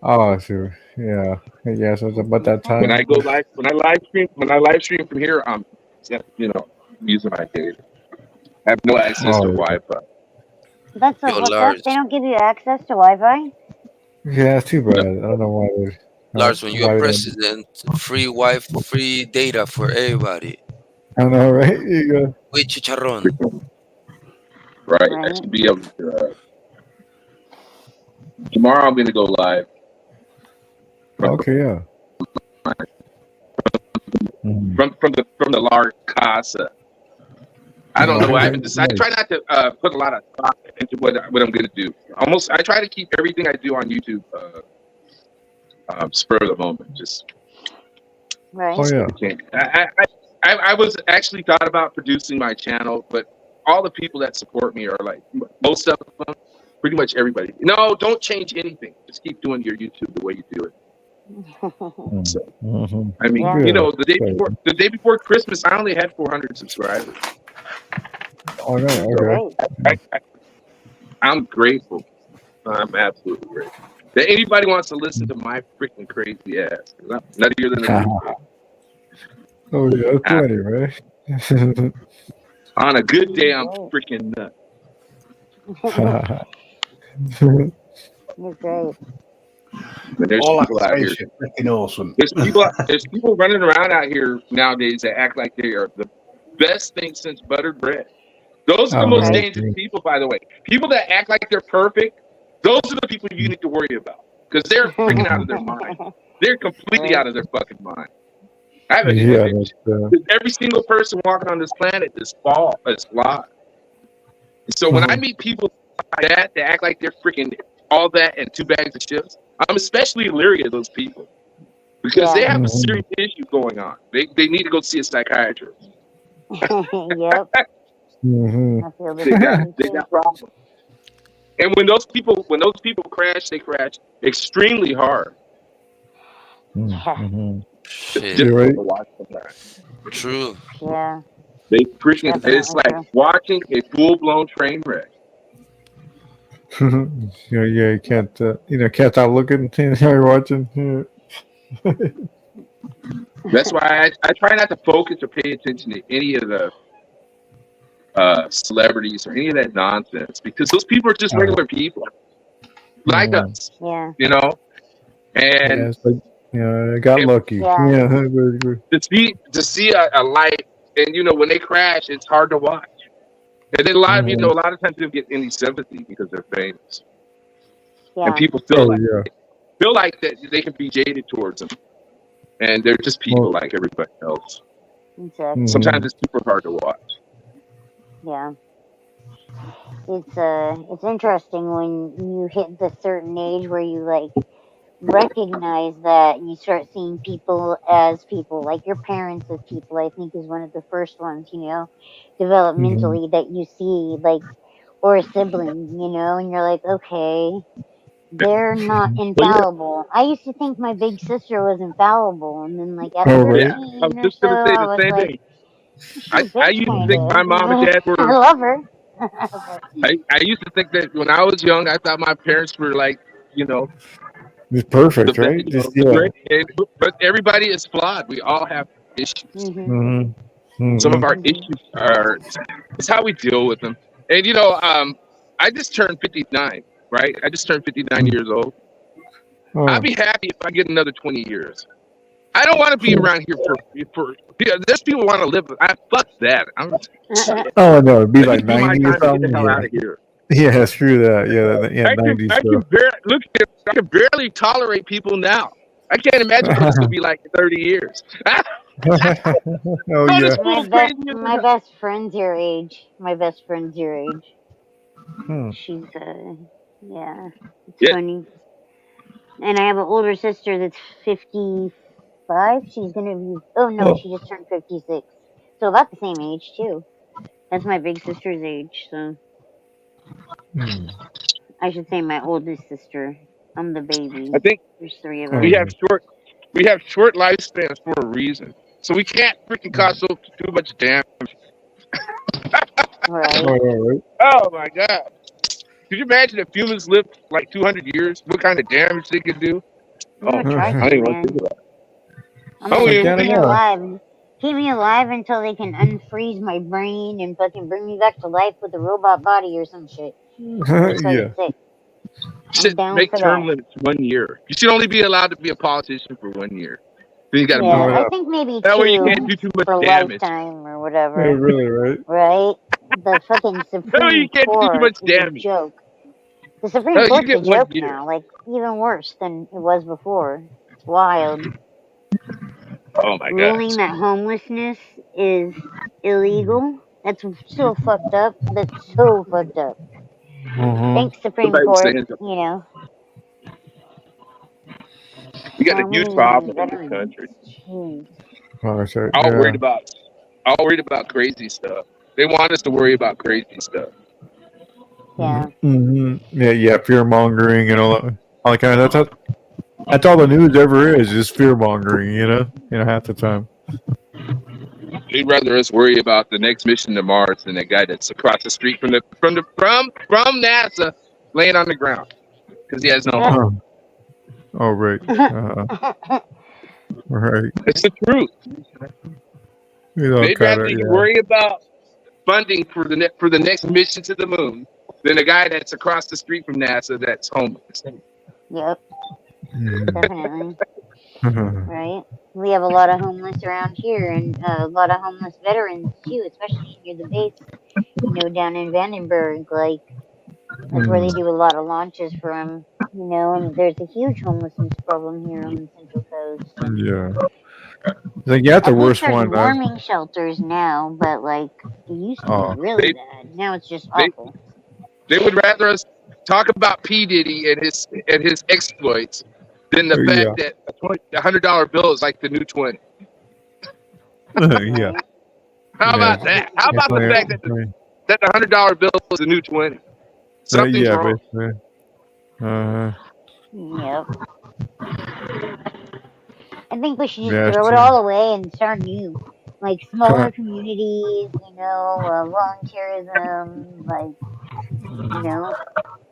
Oh, sure. Yeah. Yeah, so it's about that When I time. go live, when I live stream from here, I'm using my data. I have no access to Oh, yeah. Wi-Fi. That's Yo, what's up? Lars. They don't give you access to Wi-Fi? Yeah, it's too No. bad. I don't know why they Lars, when you're why they don't. president, free wife, free data for everybody. I know, right? You go. With chicharron. Right. I Right. should be able to. Tomorrow I'm going to go live. Okay, yeah. Mhm. From the large casa. I don't know. I haven't decided. I Nice. try not to put a lot of thought into what I'm going to do. I try to keep everything I do on YouTube spur of the moment. Just Right. Oh yeah. I was actually thought about producing my channel, but all the people that support me are like most of them, pretty much everybody. No, don't change anything. Just keep doing your YouTube the way you do it. So, Mhm. I mean, Yeah. you know, the Good. day before Christmas, I only had 400 subscribers. Oh no, okay. Great. I'm grateful. I'm absolutely grateful that anybody wants to listen to my freaking crazy ass. 'Cause I'm nuttier than a goose. Oh yeah, that's plenty, right? On a good day, I'm Great. freaking nut. You're great. But there's All I people can out say here. is you're freaking awesome. There's people running around out here nowadays that act like they are the best thing since buttered bread. Those are the Oh most Right. dangerous people, by the way. People that act like they're perfect, those are the people you need to worry about because they're freaking out of their mind. They're completely Right. out of their fucking mind. I have an yeah, image. that's Every single person walking on this planet is flawed. So when I meet people like that act like they're freaking all that and 2 bags of chips, I'm especially leery of those people because they Yeah. have a serious issue going on. They need to go see a psychiatrist. Yep. Mhm. I feel the They same too. got problems. And when those people crash, they crash extremely hard. Yeah. Mhm. It's Shit. You're difficult right. to watch sometimes. True. Yeah. They freaking it's Definitely like true. watching a full blown train wreck. yeah, you can't can't stop looking while you're watching. Yeah. That's why I try not to focus or pay attention to any of the celebrities or any of that nonsense because those people are just regular people like Mhm. us, Yeah. you know. And Yeah, it's like I got if, lucky. Yeah. Yeah, very good. to see a light, and when they crash, it's hard to watch. And then a lot Mhm. of times they don't get any sympathy because they're famous, and Yeah. people Oh yeah. feel like that they can be jaded towards them, and they're just people Well, like everybody else. Exactly. Sometimes mhm. it's super hard to watch. Yeah. It's interesting when you hit the certain age where you like recognize that you start seeing people as people, like your parents as people. I think is one of the first ones, Mhm. developmentally that you see, like, or a sibling, and you're like, okay, they're not Well, infallible. I used to think my big sister was infallible, and then like at Oh right. yeah, I 13 was or just so, gonna say I the was same like, thing. she a I bitch used to kind think my of mom and is. dad I were. love her. But, I used to think that when I was young, I thought my parents were like, It's the perfect, best, right? Just the yeah. great. But everybody is flawed. We all have issues. hmm Mhm. Some of Mhm. our hmm issues are it's how we deal with them. And I just turned 59, right? I just turned 59 years old. I'd Oh. be happy if I get another 20 years. I don't want to be around here for. There's people want to live. Fuck that. Shit. Oh no, it'd be Let me like do my 90 or time and get the something. hell Yeah. out of here. Yeah, screw that. Yeah, 90 I can stuff. barely look. I can barely tolerate people now. I can't imagine what it's gonna be like in 30 years. Oh Go to yeah. school crazy. My best friend's your age. My best friend's your age. Hmm. She's yeah, it's Yeah, funny. And I have an older sister that's 55. She's gonna be. Oh no, Oh. she just turned 56. So about the same age too. That's my big sister's age. So Hmm. I should say my oldest sister. I'm the baby. I think There's three of Oh us. we have yeah. short lifespans for a reason. So we can't freaking cause so too much damage. Right. Oh, all right. Oh my god! Could you imagine if humans lived like 200 years? What kind of damage they could do? I'm Oh, gonna try I don't to, even want to man. think about it. I'm I gonna don't I even. keep gotta me know. alive. Keep me alive until they can unfreeze my brain and fucking bring me back to life with a robot body or some shit. Just cause Yeah. it's sick. I'm Should down make for term that. limits 1 year. You should only be allowed to be a politician for 1 year. Then you got to move Yeah, Oh on. I yeah. think maybe That way you can't two do too much for damage. lifetime or Yeah. whatever. Really, right? Right? The fucking That way you Supreme can't do too Court much is a damage. joke. The Supreme No, you Court's a get one joke year. now, like even worse than it was before. It's wild. Oh my god. Ruling that homelessness is illegal. That's so fucked up. That's so fucked up. Mm-hmm. Thanks, Supreme Somebody was Court. saying You know, we got a so huge many problem in this veterans. country. Jeez. Oh, so, All yeah. worried about all worried about crazy stuff. They want us to worry about crazy stuff. Yeah. Mm-hmm. Yeah. Yeah. Fear mongering and all that kind of. That's all the news ever is fear mongering. Half the time. They'd rather us worry about the next mission to Mars than that guy that's across the street from NASA laying on the ground because he has no home. Oh, oh right. Right. It's the truth. They'd rather you Yeah. worry about funding for the next mission to the moon than a guy that's across the street from NASA that's homeless. Yep, Mm. definitely. Right? We have a lot of homeless around here and a lot of homeless veterans too, especially near the base, down in Vandenberg. Like, that's where they do a lot of launches from, and there's a huge homelessness problem here on the Central Coast. So. Yeah. Like, yeah, that's the At least worst there's one. warming shelters now, but like it used to be really bad. Now it's just awful. They would rather us talk about P Diddy and his exploits than the Yeah. fact that a $100 bill is like the new 20. Yeah. How about that? How about the fact that the $100 bill is the new 20? Something's yeah, wrong. basically. Yep. I think we should just Yeah, throw it true. all away and start new. Like smaller communities, volunteerism,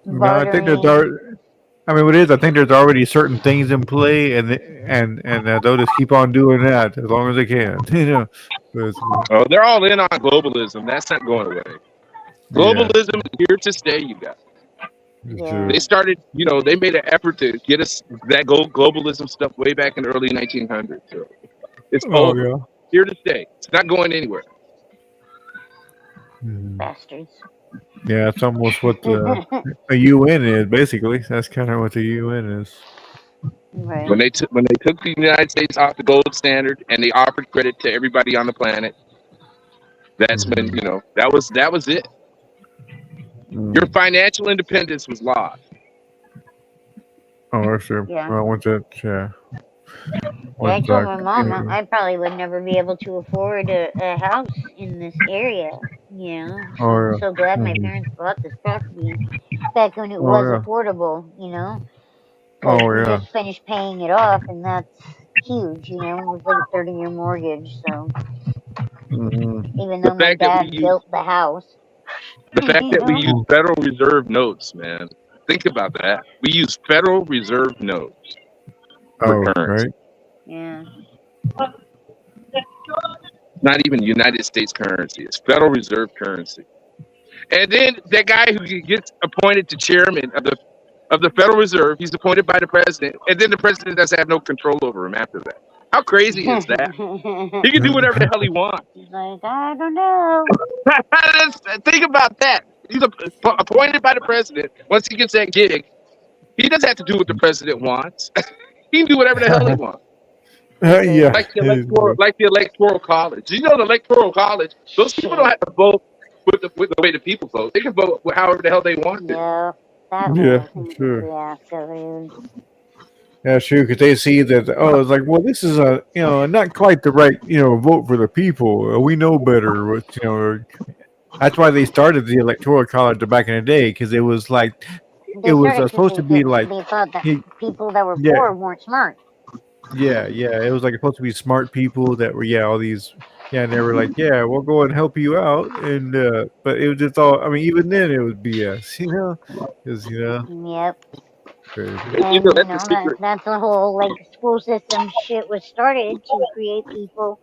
No, I think there's bartering. already. I mean, what it is? I think there's already certain things in play, and they'll just keep on doing that as long as they can. Basically. Oh, they're all in on globalism. That's not going away. Globalism is here to stay, you guys. Yeah. They started, they made an effort to get us that globalism stuff way back in the early 1900s. So it's over. Yeah. Here to stay. It's not going anywhere. Bastards. Yeah, it's almost what the UN is. Basically, that's kind of what the UN is. Right. When they took the United States off the gold standard and they offered credit to everybody on the planet, that's when that was it. Your financial independence was lost. Oh, that's true. Yeah. Well, what's that? Yeah. I told my mom I probably would never be able to afford a house in this area. So I'm so glad my parents bought this property back when it was affordable. Because we just finished paying it off, and that's huge. It was like a 30-year mortgage. So even though my dad built the house, the fact that we use Federal Reserve notes, man. Think about that. We use Federal Reserve notes for currency. Right. Yeah. Not even United States currency. It's Federal Reserve currency. And then that guy who gets appointed to chairman of the Federal Reserve, he's appointed by the president, and then the president doesn't have no control over him after that. How crazy is that? He can do whatever the hell he wants. He's like, I don't know. Think about that. He's appointed by the president. Once he gets that gig, he doesn't have to do what the president wants. He can do whatever the hell he wants. Yeah. like the electoral college. You know, the electoral college. Those people don't have to vote with the way the people vote. They can vote however the hell they want to. Yeah, that Yeah, whole thing is sure. fiasco. Yeah, sure. Because they see that, oh, it's like, well, this is not quite the right, vote for the people. We know better. That's why they started the electoral college back in the day, because it was like, it They was started supposed because to be like, they thought that he- people that were yeah, poor weren't smart. yeah. It was like supposed to be smart people that were, all these, and they were like, yeah, we'll go and help you out, and but it was just all. I mean, even then, it was BS, because Yep. crazy. You And know, that's the secret. that's the whole like school system shit was started to create people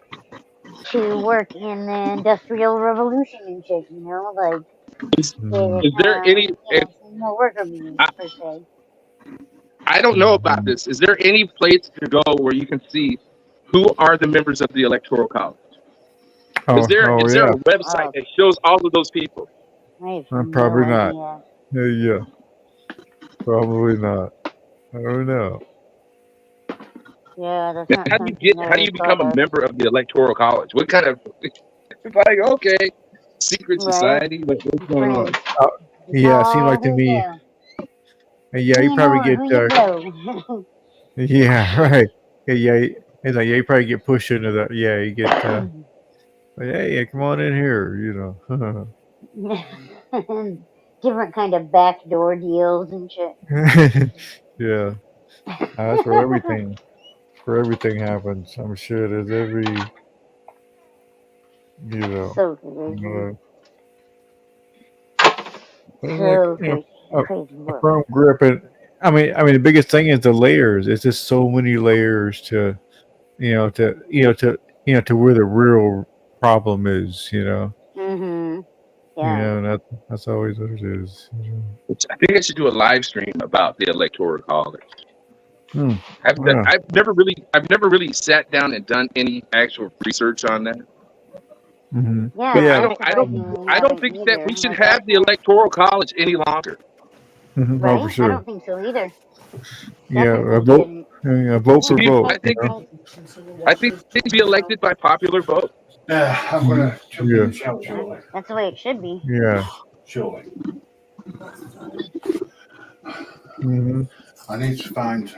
to work in the industrial revolution and shit. Like it Is there any? more worker bees I, per se. I don't know about this. Is there any place to go where you can see who are the members of the electoral college? Is there Oh, is there a website that shows all of those people? I have probably no not. idea. Yeah, probably not. I don't know. Yeah, that's And not how something do I you ever thought become a of. member of the electoral college? What kind of it's like okay, secret Right. society? What's going on? Yeah, it seemed Oh, like to here me. you go. Yeah, Who you you probably know or get. who you blow. Yeah, right. Yeah. It's like, yeah, you probably get pushed into the. Yeah, you get. Like, hey, yeah, come on in here. Different kind of backdoor deals and shit. Yeah, that's where everything happens. I'm sure there's every. So crazy. Like, So crazy. Crazy a world. firm grip, and I mean, the biggest thing is the layers. It's just so many layers to to where the real problem is. Mm-hmm. Yeah. And that's always what it is. I think I should do a live stream about the electoral college. Hmm. Yeah. I've never really sat down and done any actual research on that. Mm-hmm. Yeah, But yeah. I don't think that we should have the electoral college any longer. Mm-hmm. Oh, for Right? I sure. don't think so either. Yeah, Definitely a vote. shouldn't. Yeah, vote for People, vote. I think they should be elected by popular vote. I'm gonna jump in the shower Yeah, shortly. that's the way it should be. Yeah. Surely. Mm-hmm. I need to find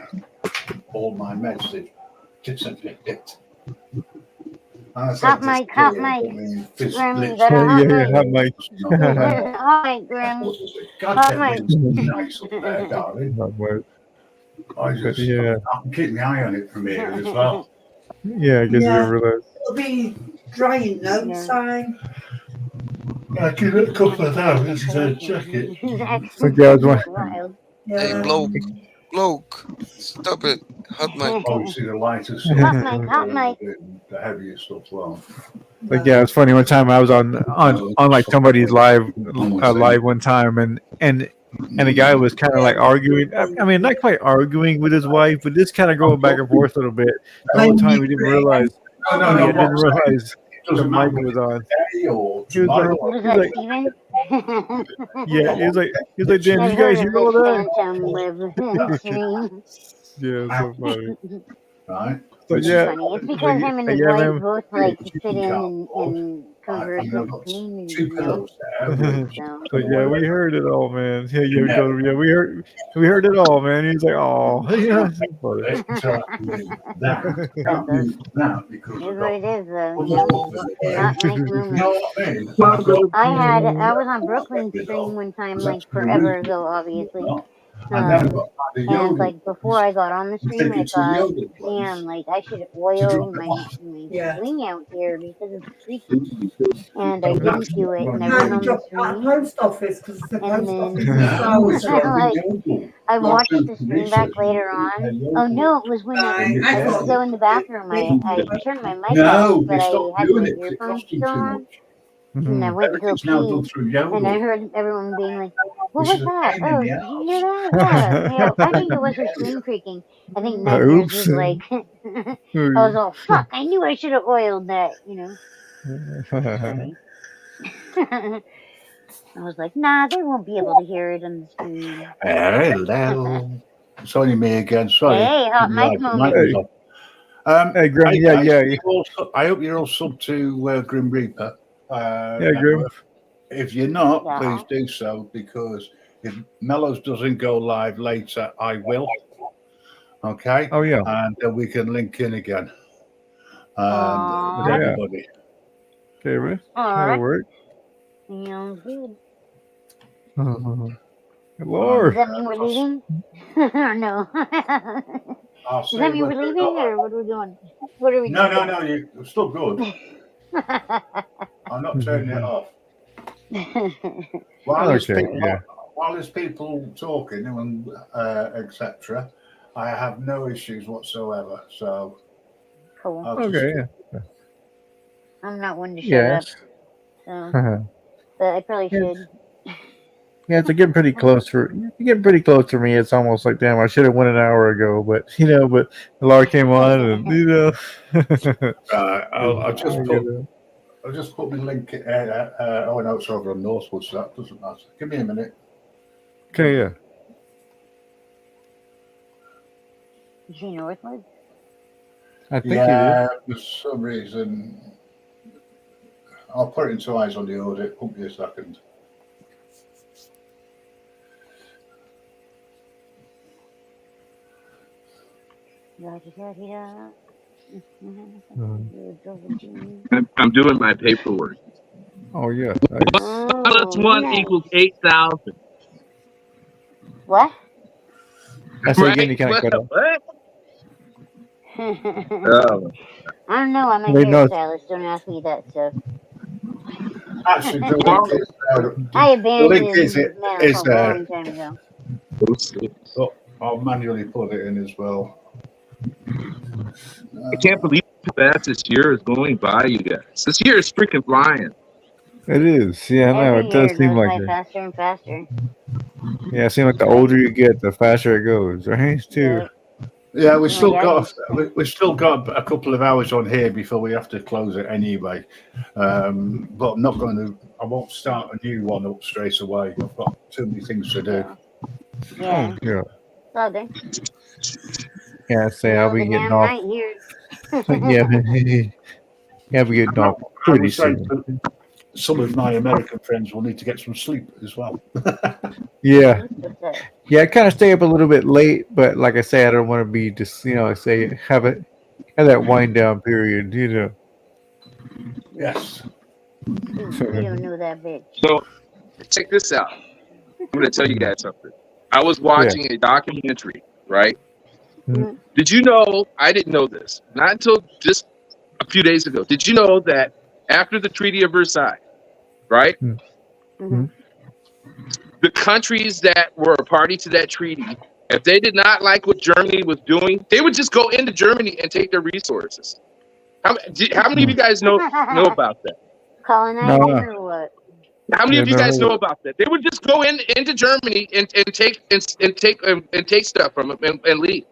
all my meds that disappeared. Hot mic. Grim, you got a hot mic. Hot mic, Grim. Hot mic. Nice up there, darling. I can keep my eye on it from here as well. Yeah, I guess you didn't realize. It'll be drying no time. I give it a couple of hours to check it. Wild. Hey, bloke, stop it. Hot mic. Obviously, the lighter Hot mic. the heavier stuff. Well, Like, yeah, it's funny. One time I was on like somebody's live one time, and the guy was kind of like arguing. I mean, not quite arguing with his wife, but just kind of going back and forth a little bit. The whole time he didn't realize. He didn't realize the mic was on. He was like, Steven? yeah, he was like, damn, I've you heard guys of hear all this that? phantom live stream. Yeah, it's so funny. Right. But It's yeah, funny. It's because him and his yeah, wife man. both like sit in and converse with the community, So yeah, we heard it all, man. Yeah, we heard it all, man. He's like, oh, yeah, it's so funny. That because Here's what it is, though. Not make rumors. I was on Brooklyn stream one time, like forever ago, obviously. And like before I got on the stream, I thought, damn, like I should oil my wing out here because it's freaky. And I didn't do it, and I went on the stream. Post office because the And post then office. I watched the stream back later on. Oh no, it was when I went to go in the bathroom. I turned my mic off, but I had my earphones still on. And I went to go pee, and I heard everyone being like, "What was that? Oh, did you hear that? Yeah, I think it was her screen creaking. I think Nightmares was like, I was all, fuck, I knew I should have oiled that, Sorry. I was like, nah, they won't be able to hear it on the stream. Hello. It's only me again. Sorry. Hey, hot mic moment. Hey, Grim. Hey Yeah, guys, yeah, I hope you're all sub to Grim Reaper yeah, Grim. network. If you're not, Yeah. please do so, because if Mellows doesn't go live later, I will. Okay. Oh yeah. And then we can link in again. With Aw. Yeah. everybody. Okay, man. All That'll right. work. Sounds good. Good Lord. Does that mean we're leaving? No. I'll Does see that mean whether we're or leaving, not. or what are we doing? What are we No, doing? no, no. You're still good. I'm not turning it off. While there's Okay, people, yeah. while there's people talking and etc., I have no issues whatsoever. So Cool. I'll just Okay, yeah. I'm not one to shut Yes. up, so but I probably Yes. should. Yeah, it's getting pretty close for me. It's almost like, damn, I should have went an hour ago, but but Laura came on, and I'll just put my link. Oh no, it's over on Northwood, so that doesn't matter. Give me a minute. Okay, yeah. You see Northwood? I think Yeah, for some reason. I'll put it into eyes on the audit. Won't be a second. I'm doing my paperwork. Oh yeah. Oh, Plus one nice. equals 8,000. What? I say Right? again, you kind of cut off. What? Oh. I don't know. I'm a Wait, no. hairstylist. Don't ask me that stuff. Actually, the link is I the link abandoned math is a there. long time ago. Oh, I'll manually put it in as well. I can't believe how fast this year is going by, you guys. This year is freaking flying. It is. Yeah, I know. Every It does year seem goes like by it. faster and faster. Yeah, it seems like the older you get, the faster it goes, right? Too. Yeah, Oh we've still got a couple of hours on here before we have to close it anyway. But I'm not going to. I won't start a new one up straight away. I've got too many things to do. Yeah. Yeah. So then. Yeah, say I'll be The getting damn off. night here. Yeah, I'll be getting off I pretty was saying soon. some of my American friends will need to get some sleep as well. Yeah. Yeah, I kind of stay up a little bit late, but like I say, I don't want to be just, say have that wind down period, Yes. You don't know that bitch. So, check this out. I'm going to tell you guys something. I was watching a documentary, right? Mm-hmm. Did you know, I didn't know this, not until just a few days ago. Did you know that after the Treaty of Versailles, right? Mm-hmm. The countries that were a party to that treaty, if they did not like what Germany was doing, they would just go into Germany and take their resources. How many of you guys know about that? Colonizing or what? How many of you guys know about that? They would just go into Germany and take stuff from them and leave.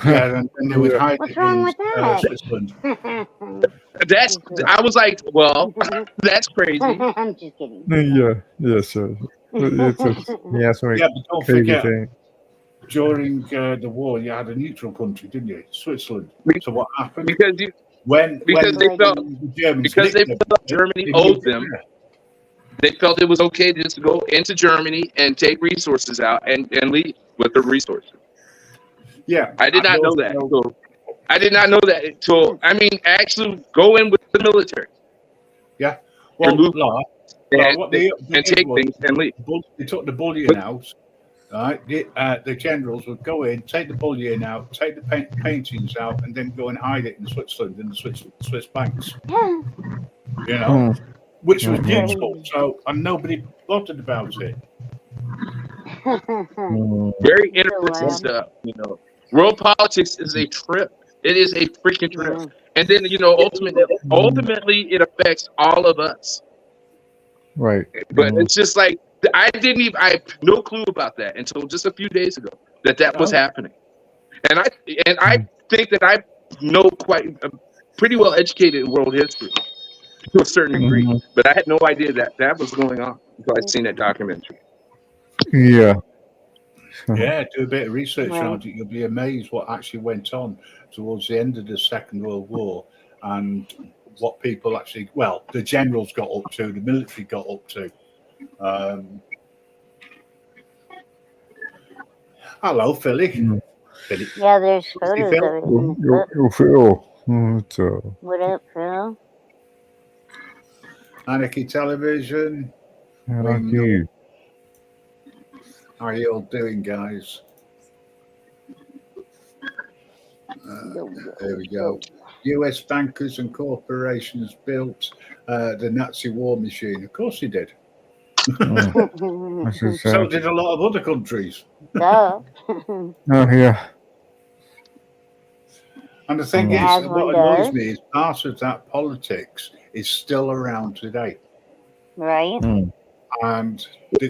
Yeah, and they would hide What's it wrong in with that? Switzerland. I was like, well, that's crazy. I'm just kidding. Yeah, sure. It's some Yeah, but don't crazy forget, thing. during the war, you had a neutral country, didn't you? Switzerland. So what happened? Because they felt the Germans Germany owed them. They felt it was okay just to go into Germany and take resources out and leave with the resources. Yeah, I did not know that. So I did not know that until actually go in with the military. Yeah, well, and move what they take things and leave. They took the bullion out. Right, the generals would go in, take the bullion out, take the paintings out, and then go and hide it in Switzerland in the Swiss banks. Which was useful. So, and nobody bothered about it. Very interesting stuff. World politics is a trip. It is a freaking trip. And then ultimately, it affects all of us. Right. But it's just like I have no clue about that until just a few days ago that was happening. And I think that I know pretty well educated in world history to a certain degree, but I had no idea that was going on until I seen that documentary. Yeah. Yeah, do a bit of research Right. around it. You'll be amazed what actually went on towards the end of the Second World War and what people actually, well, the generals got up to, the military got up to. Um, Hello, Philly. Mm. Philly. Yeah, there's Philly photos of Phil. it in the Yo, book. yo, Phil. So, What up, Phil? Anarchy Television. We know. anarchy. How are you all doing, guys? Yo, There yo, we go. yo. US bankers and corporations built the Nazi war machine. Of course he did. Mm. That's just, So did a lot of other countries. Duh. oh, yeah. And the thing Like it Mm. is, has one what to annoys us, me is part of that politics is still around today. right? Mm. And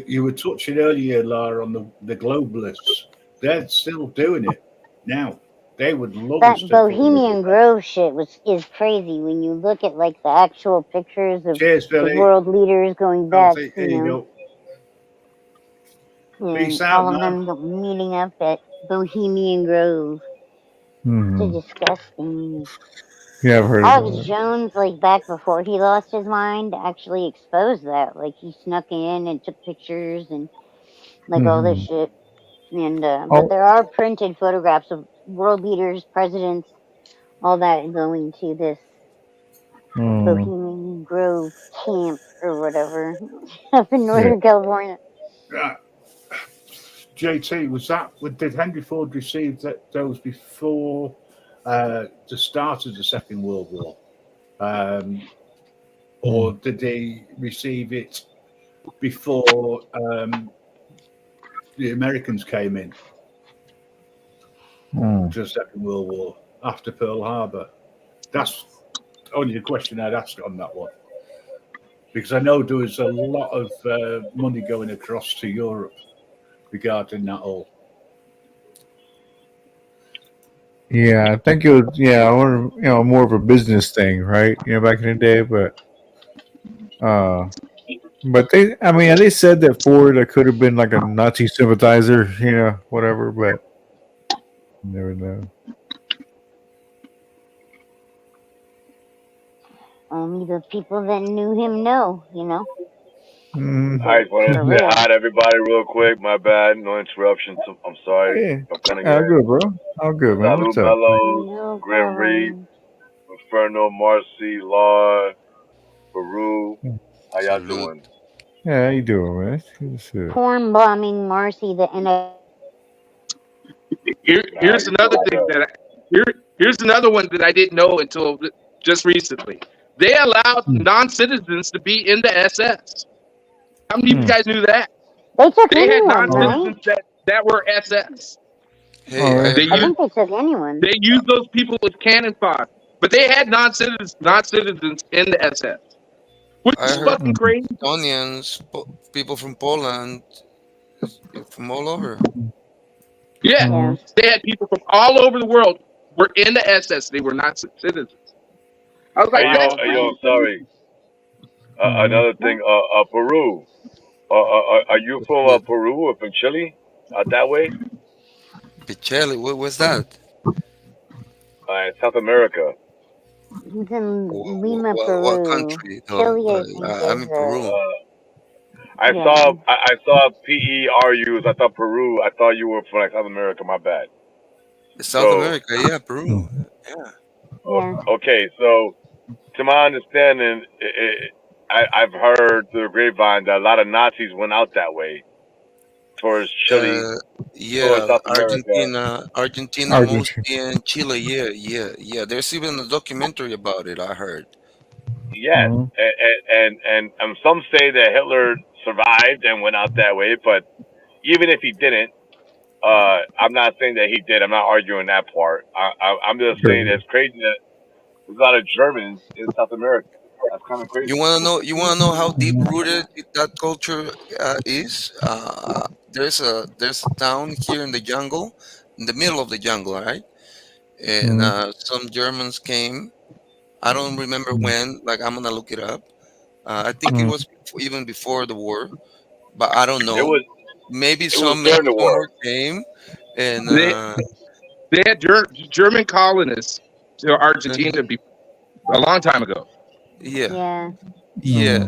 you were touching earlier, Lara, on the globalists. They're still doing it now. They would love us That to go with Bohemian it. Grove shit is crazy when you look at like the actual pictures of Cheers, the Billy. world leaders going back, Healthy. you Here you know, go. and Peace out, all of man. them meeting up at Bohemian Grove. Mm. It's disgusting. Yeah, I've heard Alex about it. Jones, like back before he lost his mind, actually exposed that. Like he snuck in and took pictures and like all this Mm-hmm. shit. And but Oh, there are printed photographs of world leaders, presidents, all that going to this mm. Bohemian Grove camp or whatever up in Yeah. Northern California. Uh, JT, was that? Did Henry Ford receive those before the start of the Second World War, um, or Mm. did they receive it before the Americans came in Mm. to the Second World War after Pearl Harbor? That's only the question I'd ask on that one, because I know there was a lot of money going across to Europe regarding that all. Yeah, I think it was, yeah, I want more of a business thing, right? Back in the day, uh, but I mean, they said that Ford could have been like a Nazi sympathizer, whatever, but you never know. Only the people that knew him know, Mm. I but just want for to say real. hi to everybody real quick. My bad, no interruption. I'm sorry. Yeah, I'm kind of all getting good, bro. All good, man. Salute What's up? Mellows, No Grim Reap, problem. Inferno, Marcy, Law, Peru. How y'all Salute. doing? Yeah, how you doing, man? Good to see you. Porn bombing Marcy the Nah, Here's you another doing thing good. here's another one that I didn't know until just recently. They allowed Mm. non-citizens to be in the SS. How many of you Mm. guys knew that? They took They had anyone, Oh, right? non-citizens that were SS. oh, Hey, I yeah. They I used think they took anyone. they used those people as cannon fodder, but they had non-citizens in the SS, which I is heard fucking Mm. crazy. Estonians, people from Poland, from all over. Yeah, Yeah. Mm. they had people from all over the world were in the SS. They were not citizens. I was like, that's Wow, Hey yo, that's crazy. sorry. Mm. Another thing, Peru. Are you What's from good? Peru or from Chile? Out that way? Picelli, what's that? South America. he's in What, Lima, what Peru. country though? Chile, I think, I'm is in Peru. I yeah. saw I saw PERUs. I thought Peru. I thought you were from like South America. My bad. South So America, yeah, Peru. Mm. Yeah. Yeah. okay, so to my understanding, I've heard through the grapevine that a lot of Nazis went out that way towards Chile, Uh, towards yeah, South America. Argentina, Argentina. mostly, and Chile. Yeah, yeah, yeah. There's even a documentary about it. I heard. Yes, Mm. and some say that Hitler survived and went out that way, but even if he didn't, I'm not saying that he did. I'm not arguing that part. I'm just saying Sure. it's crazy that there's a lot of Germans in South America. That's kind of You crazy. wanna know? You wanna know how deep Mhm. rooted that culture is? There's a town here in the jungle, in the middle of the jungle, right? And Mm. some Germans came. I don't remember Mm. when. Like I'm gonna look it up. I think it Mm. was even before the war, but I don't It know. was. maybe It was some during the more war. came, and They they had German colonists to Argentina a long time ago. yeah, Yeah, yeah.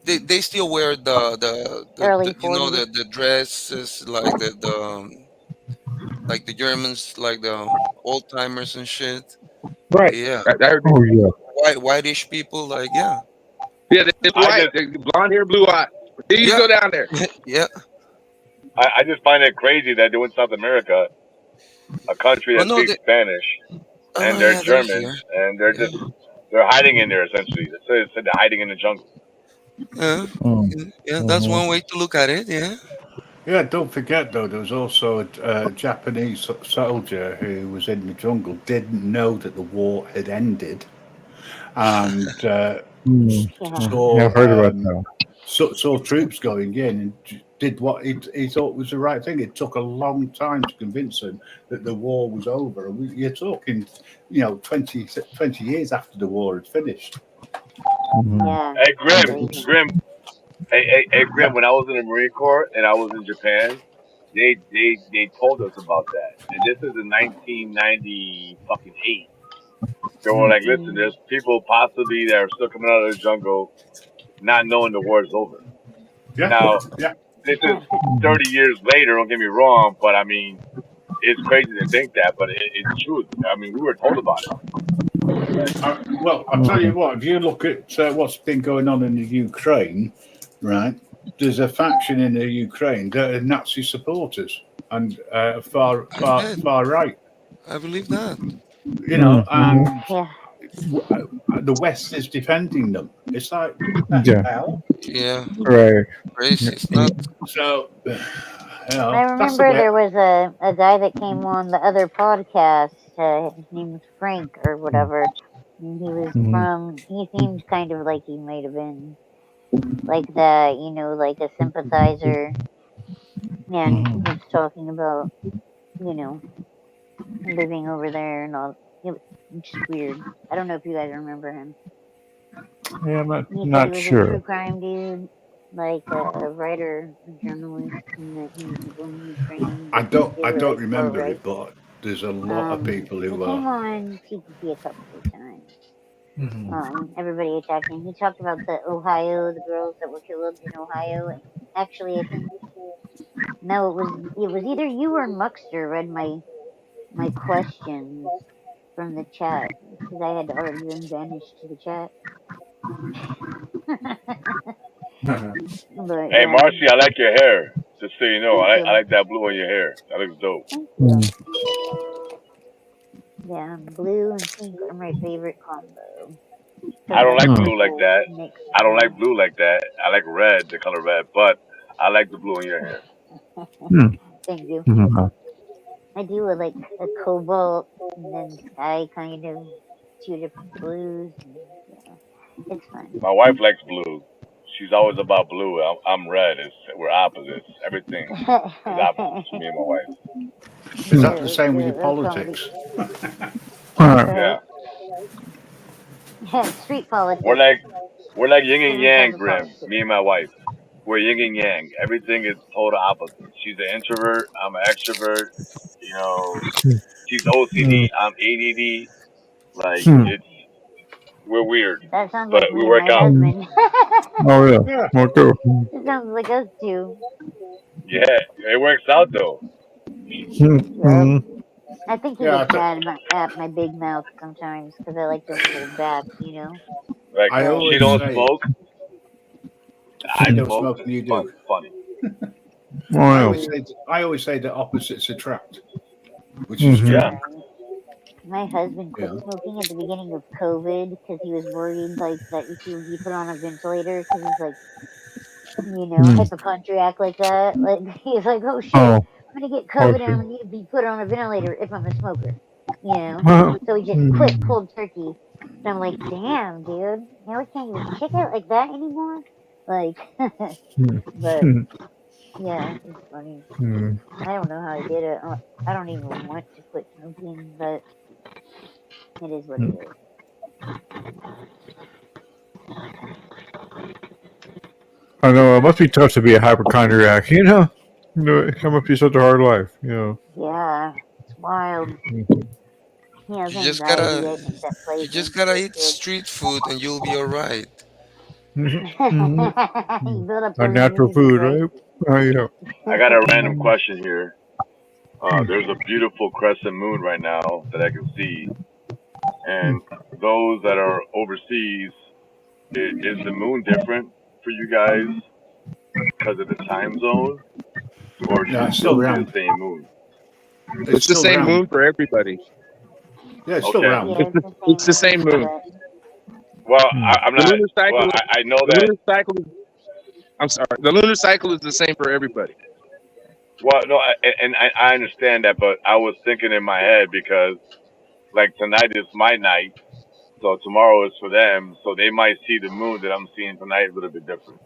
They still wear early you know 40s. the dresses like like the Germans, like the old timers and shit. Right. Yeah, I heard Oh yeah. whitish people, like yeah, yeah, they're I white, just they're blonde hair, blue eye. You yeah, go down there. yeah. I just find it crazy that they're in South America, a country Oh that no, speaks Spanish, oh no, and they're yeah, they're Germans, here. and Yeah, they're hiding in there essentially. They said they're hiding in the jungle. yeah, yeah. That's Mhm. one way to look at it. Yeah. Yeah, don't forget though, there was also a Japanese soldier who was in the jungle, didn't know that the war had ended, and Mm. Yeah. Yeah, I've saw heard about that. saw troops going in and did what he thought was the right thing. It took a long time to convince him that the war was over. And you're talking, 20 years after the war had finished. Yeah. Hey, It's Grim, crazy. Grim, hey, Yeah, Grim. When I was in the Marine Corps and I was in Japan, they told us about that, and this is in 1990 fucking 8. They were like, listen, Mm. there's people possibly that are still coming out of the jungle, not knowing the war is over. yeah, Now, yeah. this is 30 years later. Don't get me wrong, but I mean, it's crazy to think that, but it's true. I mean, we were told about it. Well, I'll tell you what, if you look at what's been going on in the Ukraine, right, there's a faction in the Ukraine that are Nazi supporters and Yeah, far right, I believe that. Mm-hmm. and Yeah. the West is defending them. It's like, what the Yeah. hell? Yeah, Right. crazy. It's Yeah. not. So, I that's the remember way. there was a guy that came on the other podcast. His name was Frank or whatever. And Mhm. he seemed kind of like he might have been like that, like a sympathizer. And he Mhm. was talking about, you know, living over there and all. It was just weird. I don't know if you guys remember him. Yeah, I'm He said he not was a true sure. crime dude, like a writer, a journalist, and that he was in Ukraine, I but don't they I were don't like far remember right. it, but there's a lot of people He who came are. on CPT a couple of times. Mhm. Everybody attacking. He talked about the girls that were killed in Ohio, and actually, I think no, it was either you or Muxter read my questions from the chat because I had already been banished to the chat. But Hey, yeah, Marcy, I like your hair. Just so you know, thank I you, like that blue on your hair. That looks dope. thank you. Mm. Yeah, blue and pink are my favorite combo I because don't my like Mm. blue like purple that. makes I don't like sense. blue like that. I like red, the color red, but I like the blue in your hair. Mm. Thank you. Mhm. I do a cobalt and then sky kind of two different blues. And, yeah, it's fun. My wife likes blue. She's always about blue. I'm red. We're opposites. Everything is opposites for me and my wife. Is that the Yeah, same with your that's comedy. politics? Right? Yeah, Yeah, street we're politics. like we're like yin and Different type yang, of Grim. politics. Me and my wife. We're yin and yang. Everything is total opposite. She's an introvert. I'm an extrovert. You know, she's Mm. OCD. I'm ADD. Like Hmm. we're weird, That sounds but like we me and work my out. husband. Oh yeah. Yeah. Okay. It sounds like us two. Yeah, it works out though. Yep. Mm-hmm. I think he Yeah, gets mad at my big mouth sometimes because I like to hold back. Like I But she always don't say smoke. I I don't smoke. smoke and you Fun, do. funny. Oh I yeah. always say that opposites attract, which is Mm-hmm. true. Yeah. yeah, my husband quit Yeah. smoking at the beginning of COVID because he was worried like that he would be put on a ventilator because he's like Mm. hypochondriac like that. Like he's like, oh shit, Oh. I'm gonna get COVID and Okay. I'm gonna need to be put on a ventilator if I'm a smoker. You know, Well, so he just quit mm. cold turkey. And I'm like, damn, dude, now we can't even kick it like that anymore. Like, but Mm. yeah, it's funny. Mm. I don't know how I did it. I don't even want to quit smoking, but it is what it Mm. is. I know it must be tough to be a hypochondriac, you know. How must be such a hard life, Yeah, it's wild. Mhm. He has You just anxiety, gotta I think that you plays just into gotta it eat too. street food and you'll be alright. Mhm. Mhm. You Mm. build up Our those natural immune food, right? defenses. Oh, yeah. I got a random Mhm. question here. There's a beautiful crescent moon right now that I can see, Mm. and those that are overseas, is the moon different for you guys because of the time zone, or do No, you it's still still see the round. same moon? It's It's the still same round. moon for everybody. Yeah, it's still Okay. round. Yeah, it's the same It's the moon same for moon. it. Well, Mm. I'm The not. lunar Well, cycle. I know The that. lunar cycle. I'm sorry. The lunar cycle is the same for everybody. Well, no, I understand that, but I was thinking in my head because like tonight is my night, so tomorrow is for them, so they might see the moon that I'm seeing tonight a little bit different.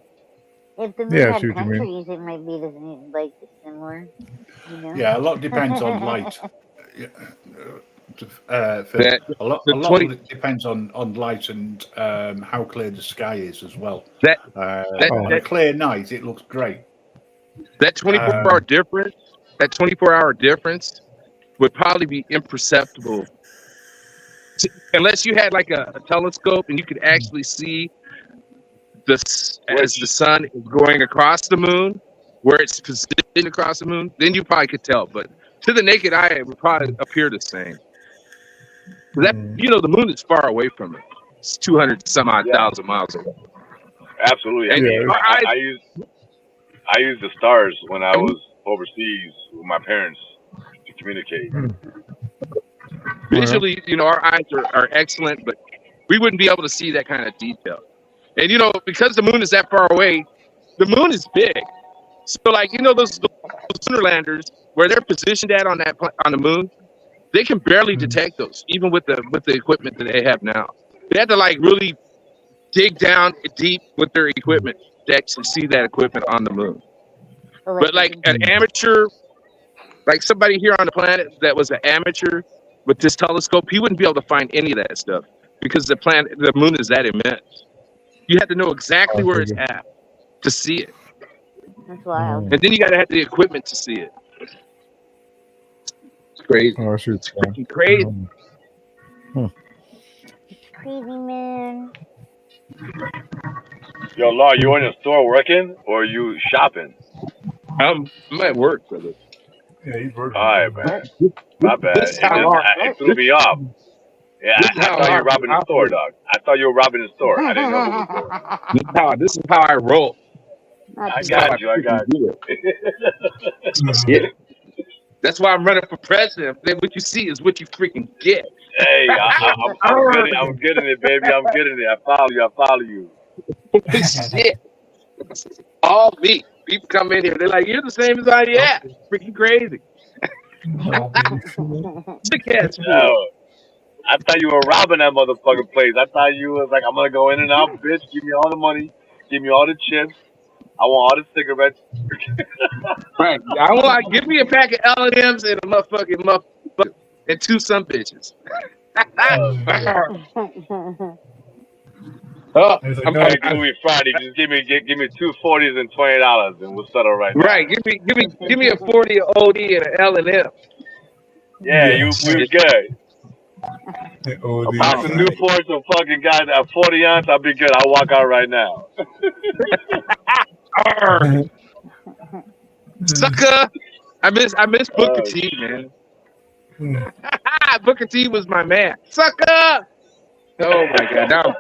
If the moon Yeah, I see had what you mean. countries, it might be the same, like similar, you know. Yeah, a lot depends on light. Yeah, Phil, That a the lot 20 of it depends on light and how clear the sky is as well. that that Oh. On a that clear night, it looks great. that 24 Um, hour difference. That 24-hour difference would probably be imperceptible unless you had like a telescope and you could actually see as the Which, sun is going across the moon, where it's positioned across the moon. Then you probably could tell, but to the naked eye, it would probably appear the same. That Mm. the moon is far away from it. It's 200 some odd yeah, thousand miles away, absolutely. I and Yeah. mean, our eyes. I used the stars when I was overseas with my parents to communicate. Mm. Okay. Visually, our eyes are excellent, but we wouldn't be able to see that kind of detail. And because the moon is that far away, the moon is big. So, like those lunar landers where they're positioned at on the moon, they can barely Mm. detect those, even with the equipment that they have now. They have to like really dig down deep with their equipment to actually see that equipment on the moon. But like But you like can, an Mm. amateur, like somebody here on the planet that was an amateur with this telescope, he wouldn't be able to find any of that stuff because the moon is that immense. You have to know exactly I where it's figure. at to see it, that's wild. Mm. and then you got to have the equipment to see it. It's crazy. Oh, I see what It's you're freaking crazy. saying. Hmm. It's crazy, man. Yo, Law, you in the store working or you shopping? I'm at work, brother. Yeah, he's All working. right, What? man. My bad. This is how hard. It What? threw me off. Yeah, This is I how thought you were hard we robbing the store, operate. dog. I thought you were robbing the store. I didn't know what you were doing. This is how I roll. Not I too This is how got I bad. you. I freaking got do it. you. Yeah. That's why I'm running for president. What you see is what you freaking get. Hey, I'm getting it, baby. I'm getting it. I follow you. I follow you. Shit. All me. People come in here. They're like, you're the same as I am. Yeah. Freaking crazy. Sick ass fool. Yo, I thought you were robbing that motherfucking place. I thought you was like, I'm gonna go in and out, bitch. Give me all the money. Give me all the chips. I want all the cigarettes. Right. I want give me a pack of L&M's and a motherfucking and two some bitches. Oh shit. Oh, He's like, I'm, no, I'm, Hey, I'm, Louis Friday, just give me 240s and $20, and we'll settle right now. right. Give me a 40 OD and an L&M. Yeah, yeah. we good. Oh, A Buy the some pound. Newports or fucking guys at 40 ounce. I'll be good. I'll walk out right now. Arr, sucker. I miss Booker Oh T, shit. man. Booker T was my man. Sucker. Oh my god. Now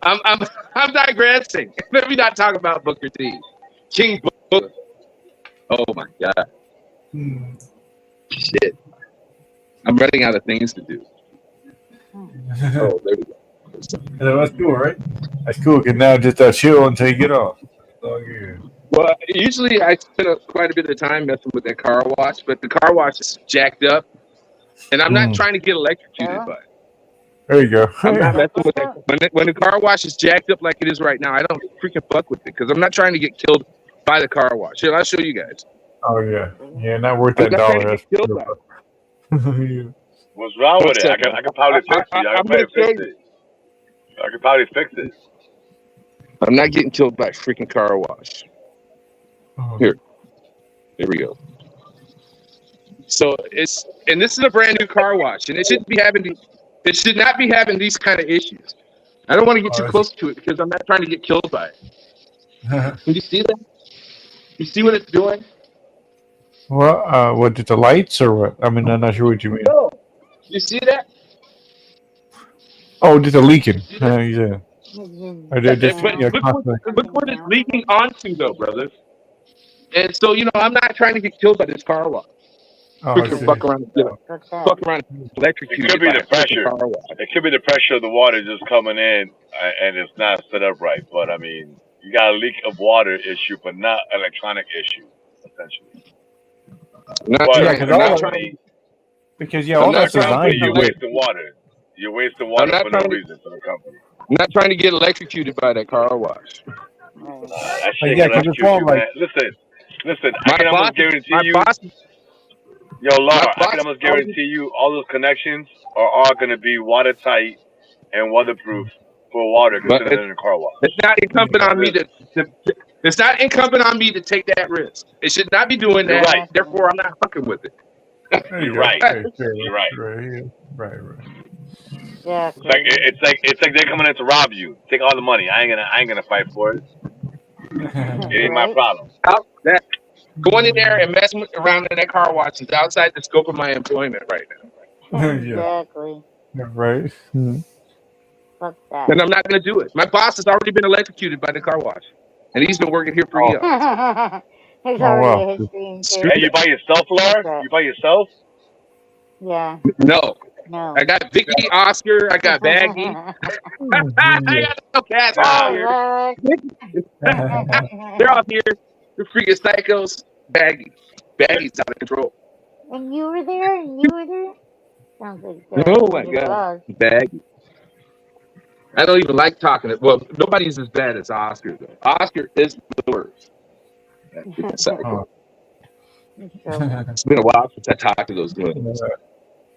I'm digressing. Let me not talk about Booker T. King Booker. Oh my god. Shit. I'm running out of things to do. Oh, there we go. That's cool, right? That's cool. Because now just chill until you get off. Oh, yeah. Well, usually I spend quite a bit of time messing with that car wash, but the car wash is jacked up, and I'm not trying to get electrocuted by it. There you go. I'm not messing with it. When the car wash is jacked up like it is right now, I don't freaking fuck with it because I'm not trying to get killed by the car wash. Here, I'll show you guys. Oh, yeah. Yeah, not worth I'm that not trying to dollar. get killed by it. Yeah. What's wrong with What's it? up, I can probably fix it. I I'm can gonna probably show fix you. it. I can probably fix it. I'm not getting killed by freaking car wash. Here. There we go. So and this is a brand new car wash, and it should not be having these kind of issues. I don't want to get too close to it because I'm not trying to get killed by it. Can you see that? You see what it's doing? Well, what did the lights or what? I mean, I'm not sure what you mean. No. You see that? Oh, just a leaking. Yeah. Or they're just But look what it's leaking onto, though, brother. And so I'm not trying to get killed by this car wash. Oh, I see. Fuck around and get It electrocuted could be by the a fucking pressure. car wash. It could be the pressure of the water just coming in, and it's not set up right. But I mean, you got a leak of water issue, but not electronic issue, essentially. Because for all the that's company, designed to you're wait. wasting water. You're wasting water for no reason for the company. I'm not trying to get electrocuted by that car wash. That shit Yeah, can because it's electrocute all you, like. man. Listen. I can almost guarantee you. Yo, Laura, I can almost guarantee you all those connections are all going to be watertight and weatherproof for water because it's in a car wash. It's not incumbent on me to. It's not incumbent on me to take that risk. It should not be doing You're that. right. Therefore, I'm not fucking with it. You're right. You're right. Right. Yeah. It's like they're coming in to rob you. Take all the money. I ain't gonna fight for it. It ain't my problem. Going in there and messing around in that car wash is outside the scope of my employment right now. Exactly. Right. Fuck that. And I'm not going to do it. My boss has already been electrocuted by the car wash, and he's been working here for years. There's already a history in here. Hey, you by yourself, Laura? You by yourself? Yeah. No. No. I got Vicky, Oscar, I got Baggy. I got no cats out here. They're all here. They're freaking psychos. Baggy's out of control. And you were there? You were there? Sounds like Oh my god. Baggy. I don't even like talking to. Well, nobody's as bad as Oscar though. Oscar is the worst. Psycho. It's been a while since I talked to those guys.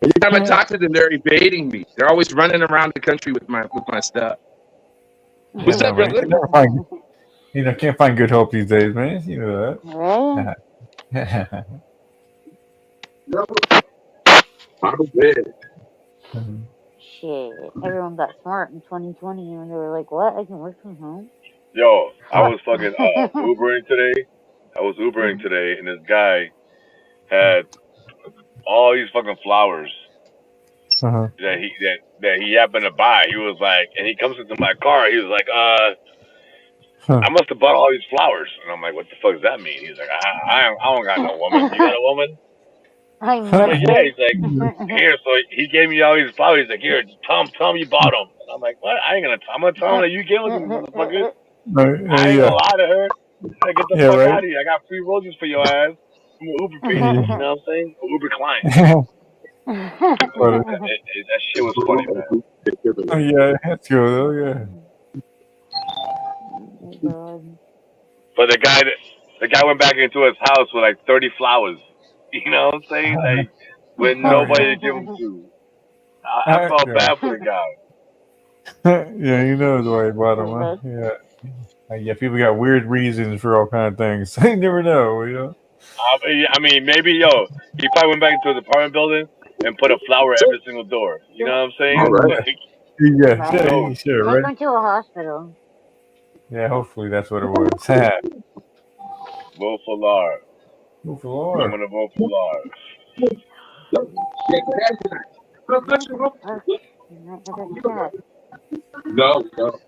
Every time I talk to them, they're evading me. They're always running around the country with my stuff. What's up, brother? Can't find good help these days, man. You know that. I'm dead. Shit. Everyone got smart in 2020 and they were like, what? I can work from home? Yo, I was fucking Ubering today. And this guy had all these fucking flowers that he happened to buy. He was like, and he comes into my car. He was like, I must have bought all these flowers. And I'm like, what the fuck does that mean? He's like, I don't got no woman. You got a woman? I'm like, yeah. He's like, here. So he gave me all these flowers. He's like, here, tell him you bought them. And I'm like, what? I'm gonna tell him that you gave them, motherfucker. I ain't gonna lie to her. I get the fuck out of here. I got free roses for your ass. I'm an Uber P. You know what I'm saying? An Uber client. that shit was funny, man. Yeah, that's good. Oh, yeah. But the guy went back into his house with like 30 flowers. You know what I'm saying? Like with nobody to give them to. I felt bad for the guy. Yeah, you know the way about them, huh? Yeah, people got weird reasons for all kind of things. You never know, you know. I mean, maybe he probably went back into his apartment building and put a flower at every single door. You know what I'm saying? Right. Sure, Take right? him to a hospital. Yeah, hopefully that's what it was. Vote for Lars. Vote for Lars. I'm gonna vote for Lars. No. I don't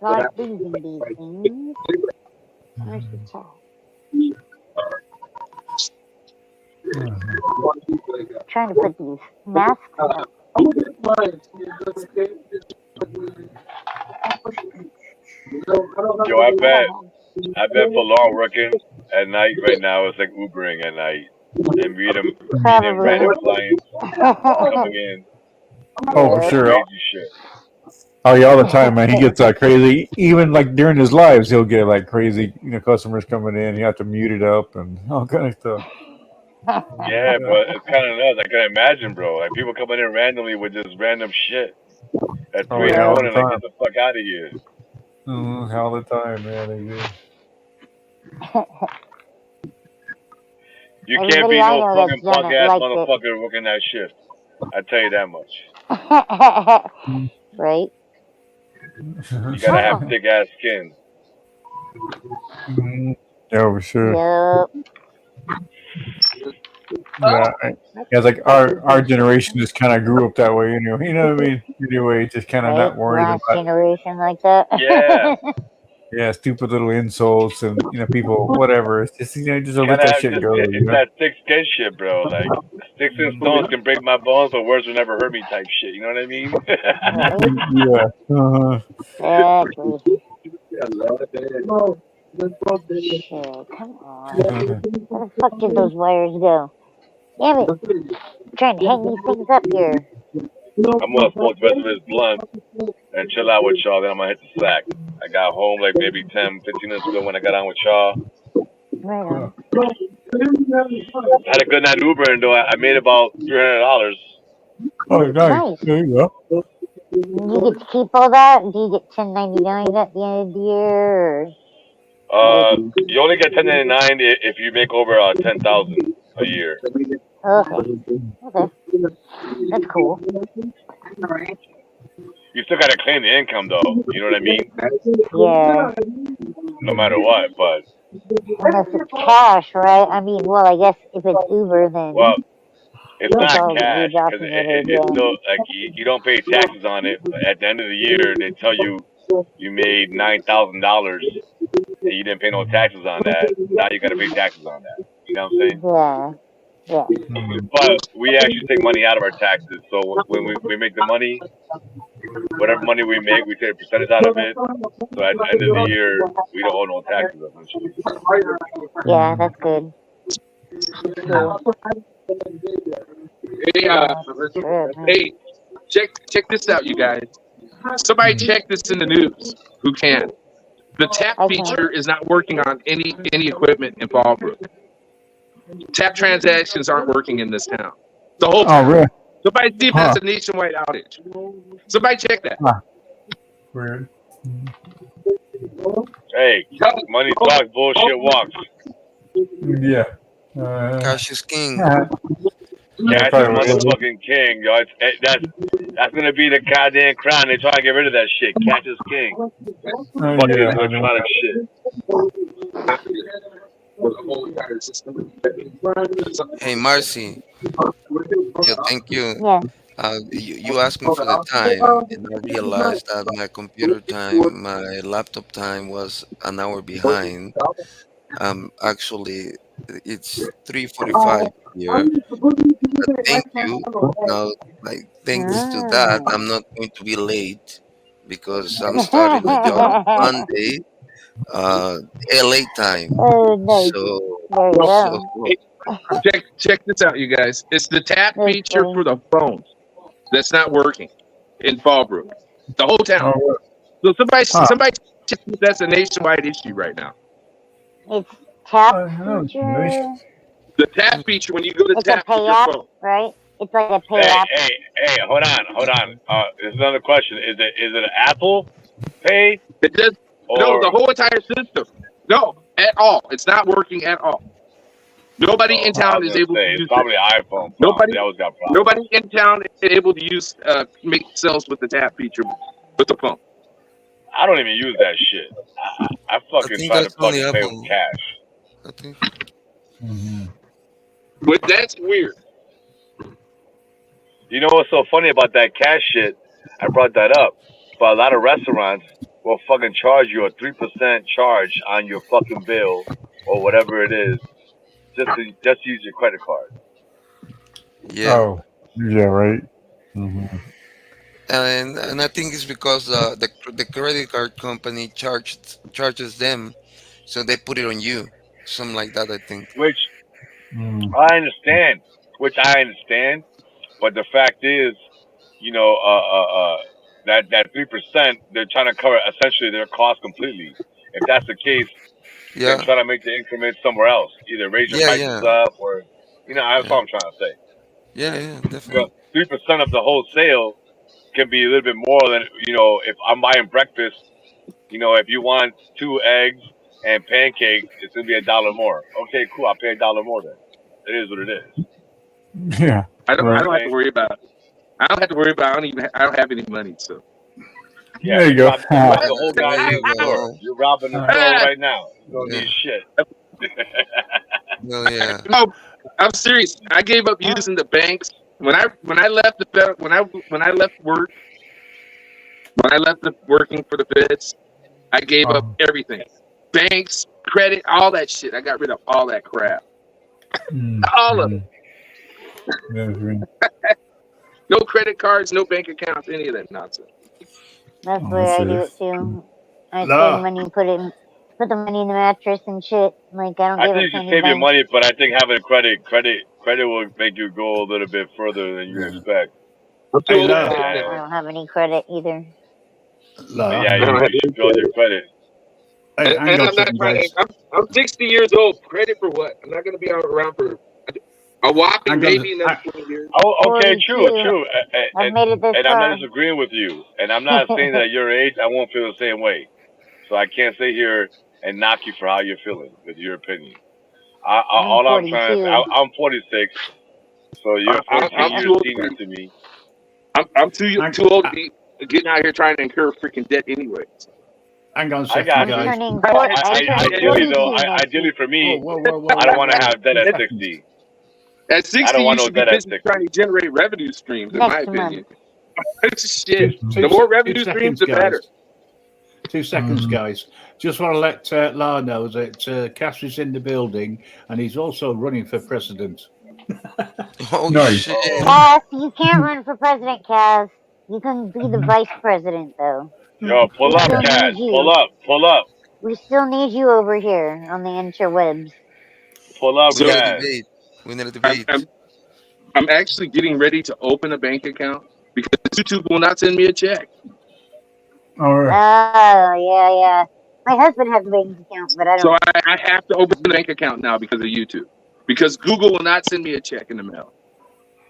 like losing these things. Where's the top? Trying to put these masks up. Yo, I bet for Laura working at night right now it's like Ubering at night and meeting random clients coming in. Oh, for sure. Crazy shit. Oh yeah, all the time, man. He gets crazy. Even like during his lives, he'll get like crazy, customers coming in. You have to mute it up and all kind of stuff. Yeah, but it's kind of nuts. I can imagine, bro. Like people coming in randomly with just random shit at 3 in the morning. Like, get the fuck out of here. All the time, man. They do. You can't Everybody be I no know that's fucking done punk it ass likes it. motherfucker working that shift. I tell you that much. Right? You gotta have thick ass skin. Yeah, for sure. Yup. Yeah, yeah. It's like our generation just kind of grew up that way. You know what I mean. Anyway, just kind of Right? not worried Last about generation like that. Yeah. yeah stupid little insults and people whatever. It's just just You let gotta that have shit just go. it's that thick skin shit, bro. Like sticks and stones can break my bones, but words will never hurt me type shit. You know what I mean? Right? Yeah. Exactly. Shit, come on. Where the fuck did those wires go? Damn it. I'm trying to hang these things up here. I'm gonna smoke the rest of this blunt and chill out with y'all. Then I'm gonna hit the sack. I got home like maybe 10, 15 minutes ago when I got on with y'all. Right on. Had a good night Ubering though. I made about $300. Oh, nice. Nice. There you go. You get to keep all that? Do you get 1099 at the end of the year? Or You only get 1099 if you make over 10,000 a year. okay. Okay. That's cool. You still gotta claim the income though. You know what I mean? Yeah. No matter what. But Unless it's cash, right? I mean, well, I guess if it's Uber, then well, it's it's not all cash because documented. it's Yeah. still like you don't pay taxes on it. But at the end of the year, they tell you made $9,000 and you didn't pay no taxes on that. Now you gotta pay taxes on that. You know what I'm saying? Yeah. Yeah. But we actually take money out of our taxes. So when we make the money, whatever money we make, we take a percentage out of it. So at the end of the year, we don't owe no taxes essentially. Yeah, that's good. True. Hey, That's true, man. hey, check this out, you guys. Somebody check this in the news. Who can? The tap I can. feature is not working on any equipment in Fallbrook. Tap transactions aren't working in this town. The whole Oh, town. really? Somebody see if Huh. that's a nationwide outage. Somebody check that. Huh. Weird. Hey, money talks, bullshit walks. Yeah. Cash is king. Yeah, Cash is probably was. motherfucking king, yo. That's gonna be the goddamn crown. They trying to get rid of that shit. Cash is king. Fuck this Yeah. electronic shit. Hey, Marcy. Yeah, thank you. Yeah. You asked me for the time, and I realized that my computer time, my laptop time was an hour behind. Actually, it's 3:45 here. But thank you. Now, like thanks to that, Ah. I'm not going to be late because I'm starting a job Monday, uh, LA time. Oh, nice. So, There you so go. Hey, check this out, you guys. It's the tap That's feature funny. for the phones that's not working in Fallbrook. The whole town. Oh, So huh. somebody check if that's a nationwide issue right now. It's tap No, feature. The tap feature when you go to It's a tap with pay your app, phone. right? It's like a pay Hey, app. hey, hey, hold on. There's another question. Is it Apple Pay It does no or the whole entire system. No, at all. It's not working at all. Nobody in I town was is gonna able to say it's use it. probably an iPhone problem. They Nobody always got problems. nobody in town is able to use make sales with the tap feature with the phone. I don't even use that shit. I I fucking think try to that's only fucking pay with Apple. cash. I think. But that's weird. You know what's so funny about that cash shit? I brought that up. But a lot of restaurants will fucking charge you a 3% charge on your fucking bill or whatever it is, just use your credit card. Yeah. Oh, yeah, right. Mm-hmm. And I think it's because the credit card company charges them, so they put it on you, something like that. I think. Which Mm. I understand. Which I understand. But the fact is, you know, that 3%, they're trying to cover essentially their cost completely. If that's the case, then Yeah, try to make the increment somewhere else. Either raise your yeah, prices yeah, up or, that's yeah, all I'm trying to say. yeah, yeah, Because definitely. 3% of the whole sale can be a little bit more than, if I'm buying breakfast, if you want 2 eggs and pancakes, it's gonna be $1 more. Okay, cool. I'll pay $1 more then. It is what it is. Yeah. I don't. You know I Right. what don't I'm have to saying? worry about. I don't have to worry about. I don't have any money. So. Yeah, There you just go. rob the whole There you goddamn store. go. You're robbing the store right now. You don't Yeah. need shit. Hell yeah. No, I'm serious. I gave up using the banks when I left the when I left working for the feds. I gave up Oh. everything, banks, credit, all that shit. I got rid of all that crap, all of it. That's right. No credit cards, no bank accounts, any of that nonsense. That's the Oh, way that's I do it. it too. I save No, money, put the money in the mattress and shit. Like I don't I give think it you to should save your anybody. money, but I think having credit will make you go a little bit further than you yeah. expect. I'm too Hey, old Yeah, for La, that I now. don't have any credit either. But La. yeah, I don't have you any should build your credit, credit. Hey, hang and on a I'm not second, trying. guys. I'm 60 years old. Credit for what? I'm not going to be around for a whopping Hang on. maybe another 20 years. Oh, okay, true, 42. true. I've made it this And I'm not far. disagreeing with you. And I'm not saying that at your age I won't feel the same way. So I can't sit here and knock you for how you're feeling with your opinion. I'm All I'm trying to say, 42. I'm 46, so you're I'm 14 too years old for senior that. to me. I'm too Hang, too old to be getting out here trying to incur freaking debt anyway. hang on a I second, got I'm you. guys. turning I I'm turning Ideally though, 42 next ideally week. for Whoa, me, whoa, whoa, whoa, I don't whoa, want to whoa. have debt 2 at seconds. 60. At I 60, don't want you no should be debt at busy 60. trying to generate revenue streams, in my Next month. opinion. Shit. Two, The more two revenue streams, seconds, the guys. better. 2 seconds, guys. Just want to let La know that Cass is in the building and he's also running for president. Oh Nice. shit. Cass, you can't run for president, Cass. You can be the vice president though. Yo, We pull up, still Cash. need you. Pull up, pull up, We still need you over here on the interwebs. pull up, We So need a Cash. debate. We need a I'm, debate. I'm, I'm actually getting ready to open a bank account because YouTube will not send me a check. All right. Oh, yeah. My husband has a bank account, but I So don't. I have to open a bank account now because of YouTube. Because Google will not send me a check in the mail.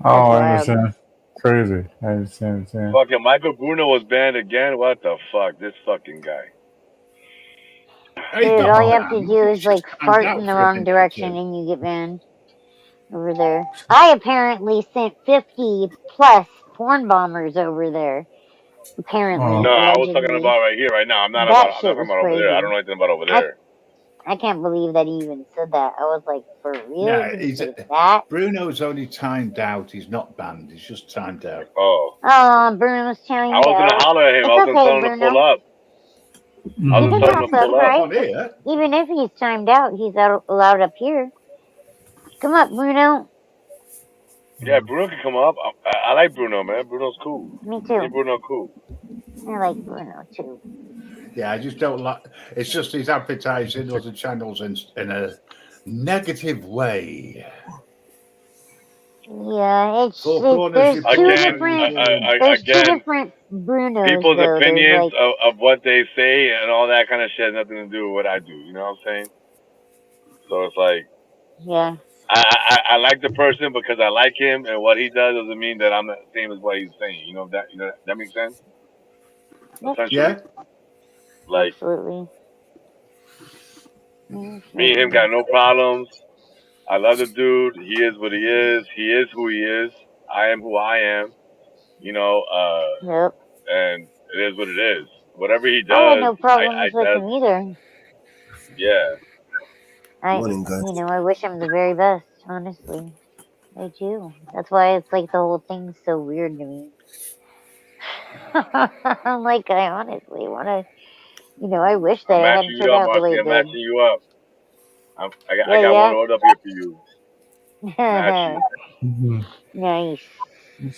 That's Oh, I wild. understand. Crazy. I understand. Fucking Michael Bruno was banned again. What the fuck? This fucking guy. Hey, Dude, all you calm have to down. do is It's just like timed fart in out the for a wrong minute or direction two. and you get banned over there. I apparently sent 50 plus porn bombers over there. Oh. Apparently, No, I was talking allegedly. about right here, right now. That I'm not shit talking was about over there. I crazy. don't know anything about over I there. I can't believe that he even said that. I was like, for real? No, Did he say that? Bruno's only timed out. He's not banned. He's just timed out. Oh. Oh, Bruno's I timed was gonna out. holler at him. It's I was gonna okay, tell him to pull Bruno. up. I He was can gonna tell him pass to up, pull up. right? Even if he's timed out, he's allowed up here. Come up, Bruno. Yeah, Bruno can come up. I like Bruno, man. Bruno's cool. Me Me too. and Bruno cool. I like Bruno too. Yeah, I just don't like. It's just he's advertising other channels in a negative way. Yeah, Four corners there's two Again, different again, Brunos people's though. There's opinions like of what they say and all that kind of shit has nothing to do with what I do. You know what I'm saying? So it's like yeah. I like the person because I like him, and what he does doesn't mean that I'm the same as what he's saying. You know that makes sense. Essentially, Yeah. like Absolutely. me and him got no problems. I love the dude. He is what he is. He is who he is. I am who I am. You know, Yep. and it is what it is. Whatever he I had does, no problems with that's him either. yeah. Morning, guys. I wish him the very best, honestly. I do. That's why it's like the whole thing's so weird to me. Like, I honestly want to, I wish that I'm it matching hadn't you turned up, out the way Marcy. it I'm did. matching you up. I got one Yeah, ordered up here for you. Match yeah. Nice. you.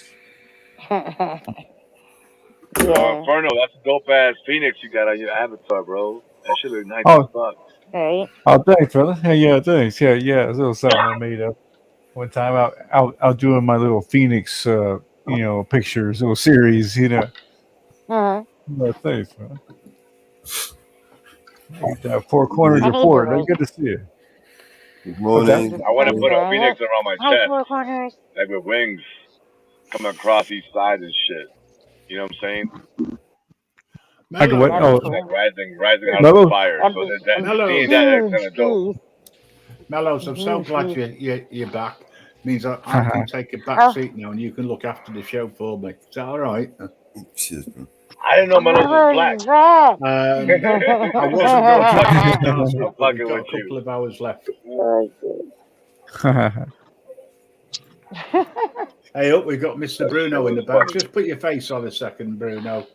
Yeah. Inferno, that's a dope ass Phoenix you got on your avatar, bro. That shit look nice as Oh. fuck. Right. Oh, thanks, brother. Yeah, thanks. Yeah. It's a little something I made up one time out doing my little Phoenix, pictures, little series, Uh-huh. Yeah, thanks, man. Get that Four Corners I need to report. like Good to see you. Good What's that? morning. I want to send put a that. Phoenix around my Hi, chest, Four Corners. like with wings coming across each side and shit. You know what I'm saying? I could what? Mellows. That's Oh, like cool. rising out of the Mellows. fire. That'd So be that a seeing that Mellows. that's kind huge of dope. piece. Mellows, A I'm so huge glad piece. you're back. Means I can take a back Oh, seat now and you can look after the show for me. Is that all right? Cheers, bro. I didn't know Mellows was black. Mellows is back. I wasn't going to take it to last I'm week, but we've fucking got with a you. couple of hours left. Hey, up, we've got Mr. That shit Bruno in was the back. funny. Just put your face on a second, Bruno.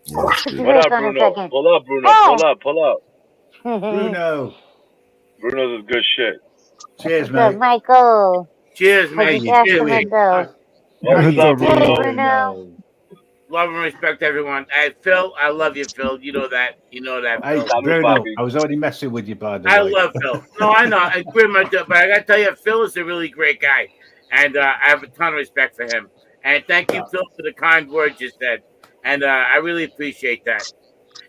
Yeah, that's Put good. your What face up, on a Bruno? second. Pull up, Bruno. Oh! Pull up. Pull up. Bruno, Bruno's is good shit. cheers, What's up, mate. Michael? Cheers, I How mate. just you asked for doing? myself. What's What's up, up, Hey, Bruno? Bruno? Bruno. Love and respect everyone. Hey, Phil, I love you, Phil. You know that. You know that, Hey, Phil. Salud, Bruno, papi. I was only messing with you, by the I way. love Phil. No, I know. I agree with my, but I gotta tell you, Phil is a really great guy, and I have a ton of respect for him. And thank you, Phil, for the kind words you said, and I really appreciate that.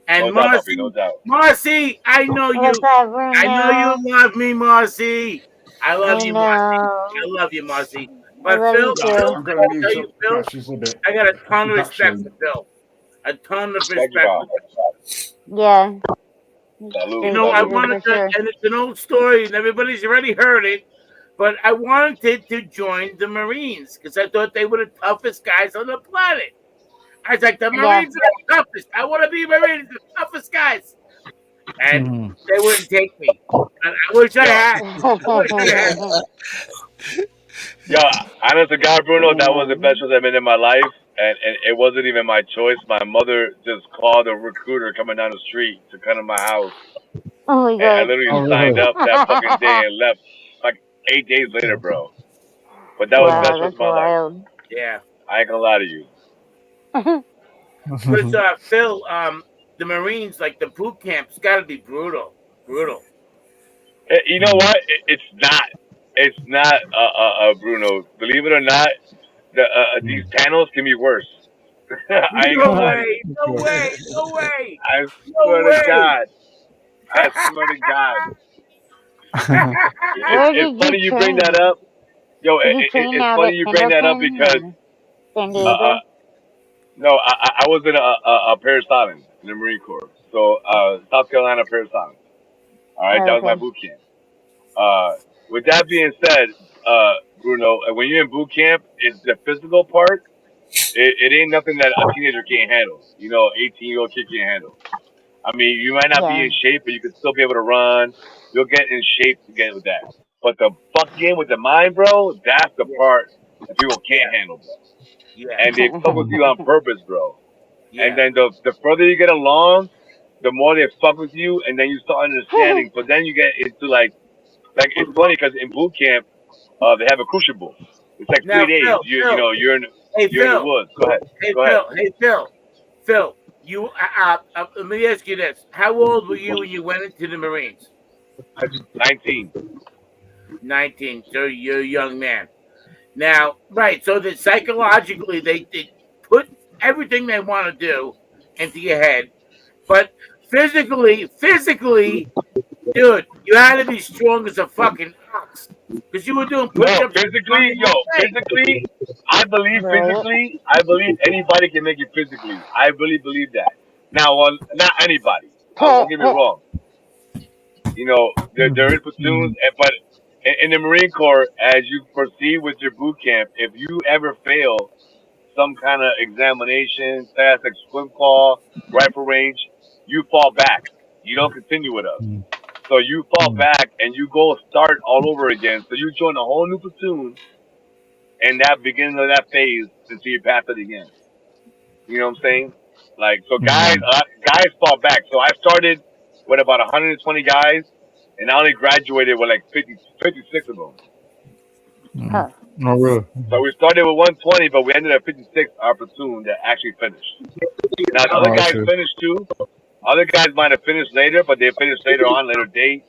And No doubt, papi. No doubt. Marcy, I know What's you. up, I know you Bruno? love me, Marcy. I love I you, Marcy. I know. love you, Marcy. I But love you Yeah, too. I'm I going to gotta mute tell you, up Phil, Precious a bit. I got a ton Be of back respect soon. for Phil. A ton of Thank you, respect pal. for Phil. Yeah, Salud, You straight know, I salud. shooter wanted for to, sure. and it's an old story, and everybody's already heard it, but I wanted to join the Marines because I thought they were the toughest guys on the planet. I was like, the Yeah. Marines are the toughest. I want to be Marines, the toughest guys. And Mhm. they wouldn't take me. And I wish I Yo, had. I wish I had. yo, honest to God, Bruno, that was the Man. best choice I've been in my life, and it wasn't even my choice. My mother just called a recruiter coming down the street to come to my house, Oh my and I god. literally Oh, signed really? up that fucking day and left like 8 days later, bro. But that was the Wow, best choice that's of my life. wild. Yeah. I ain't gonna lie to you. Because, Phil, the Marines, like the boot camp's got to be brutal. Brutal. You know what? It's not. It's not, Bruno. Believe it or not, these panels can be worse. I ain't No gonna lie to you. way. No way. No way. I No swear to way. God. I swear to God. Where It's did you funny you bring that train? up. Yo, Did you train it's out funny at you bring that up Pendleton because or San uh, Diego? no, I was in a Paris Island in the Marine Corps. So South Carolina Paris Island. All right, Oh, that was my okay. boot camp. Uh, with that being said, Bruno, when you're in boot camp, it's the physical part. It ain't nothing that a teenager can't handle. You know, 18-year-old kid can't handle. I mean, you might not be Yeah. in shape, but you can still be able to run. You'll get in shape to get with that. But the fuck game with the mind, bro, that's the Yeah. part that people can't Yeah. handle, bro. Yeah. And they fuck with you on purpose, bro. And Yeah. then the further you get along, the more they fuck with you, and then you start understanding. So then you get into like it's funny because in boot camp, they have a crucible. It's like Now, 3 days. Phil, You Phil. know Hey, you're in the Phil. woods. Go ahead. Hey, Go ahead. Phil. Hey, Phil. Phil, you, let me ask you this. How old were you when you went into the Marines? 19. 19. So you're a young man. Now, right. So that psychologically, they put everything they want to do into your head. But physically, dude, you had to be strong as a fucking ox. Because you were doing No, push ups physically, yo, physically, Right. I believe anybody can make it physically. I really believe that. Now, not anybody. Don't get me wrong. You know, there is platoons, but in the Marine Corps, as you proceed with your boot camp, if you ever fail some kind of examination, test, like swim call, rifle range, you fall back. You don't continue with us. So you fall back and you go start all over again. So you join a whole new platoon and that beginning of that phase until you pass it again. You know what I'm saying? Like so, guys fall back. So I started with about 120 guys, and I only graduated with like 56 of them. Huh. Oh, really? So we started with 120, but we ended up 56 our platoon that actually finished. Now the other Oh, I guys see. finished too. Other guys might have finished later, but they finished later on, later date.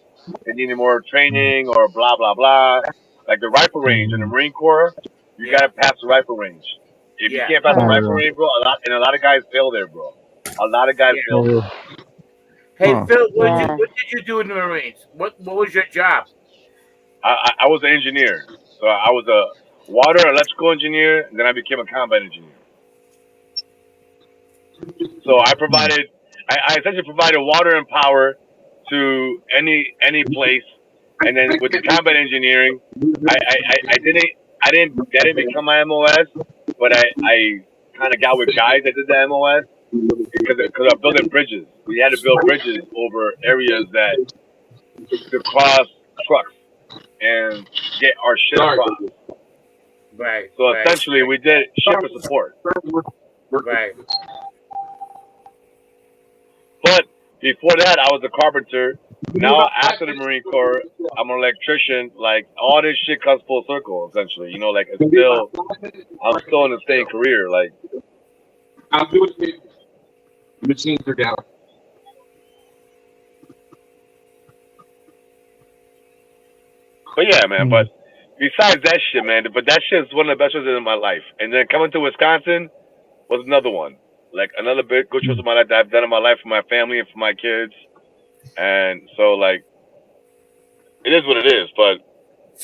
They needed more training or blah blah blah. Like the rifle range in the Marine Corps, you Yeah. gotta pass the rifle range. If you Yeah. can't pass the Oh, Huh. rifle yeah. range, bro, a lot of guys fail there, bro. A lot of guys Yeah. Oh, fail there. really? Hey, Huh. Phil, Yeah. what did you do in the Marines? What was your job? I was an engineer, so I was a water electrical engineer, and then I became a combat engineer. So I essentially provided water and power to any place, and then with the combat engineering, I didn't become my MOS, but I kind of got with guys that did the MOS because I'm building bridges. We had to build bridges over areas that to cross trucks and get our shit across. Right. So Right. essentially, we did shipper support. Right. But before that, I was a carpenter. Now, after the Marine Corps, I'm an electrician. Like all this shit comes full circle. Essentially, like I'm still in the same career. Like, I'm doing it. Machines are down. but yeah, man. But besides that shit, man. But that shit is one of the best ones in my life. And then coming to Wisconsin was another one. Like another big good choice of my life that I've done in my life for my family and for my kids. And so, like, it is what it is. But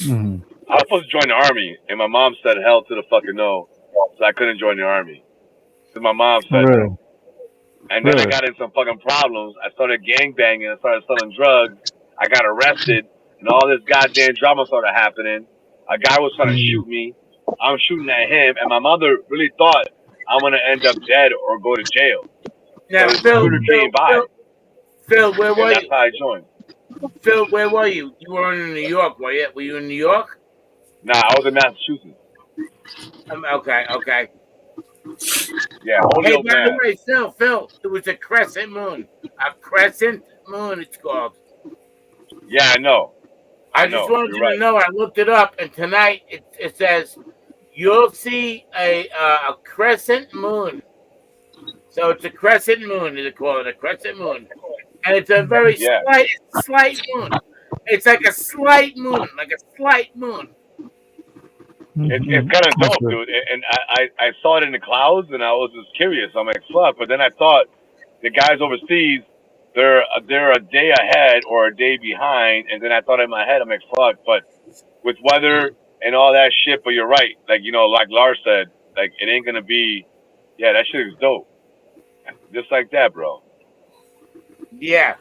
I was supposed to join the army, and my mom said hell to the fucking no, so I couldn't join the army. Because my mom said no. And then I got in some fucking problems. I started gang banging. I started selling drugs. I got arrested, and all this goddamn drama started happening. A guy was trying to shoot me. I'm shooting at him, and my mother really thought I'm gonna end up dead or go to jail. Now, So the recruiter came by, Phil, where and were that's you? how I joined. Phil, where were you? You were in New York, were you? Were you in New York? Nah, I was in Massachusetts. Okay, okay. Yeah, Hey, Holyoke, by the Mass. way, Phil, it was a crescent moon. A crescent moon, it's called. Yeah, I know. I just wanted You're you right. to know. I looked it up, and tonight it says you'll see a crescent moon. So it's a crescent moon. They call it a crescent moon, and it's a very Yeah. slight moon. It's like a slight moon, like a slight moon. It's kind of dope, dude. And I saw it in the clouds, and I was just curious. I'm like, fuck. But then I thought the guys overseas, they're a day ahead or a day behind. And then I thought in my head, I'm like, fuck. But with weather and all that shit, but you're right. Like like Lars said, like it ain't gonna be. Yeah, that shit is dope. Just like that, bro. Yeah.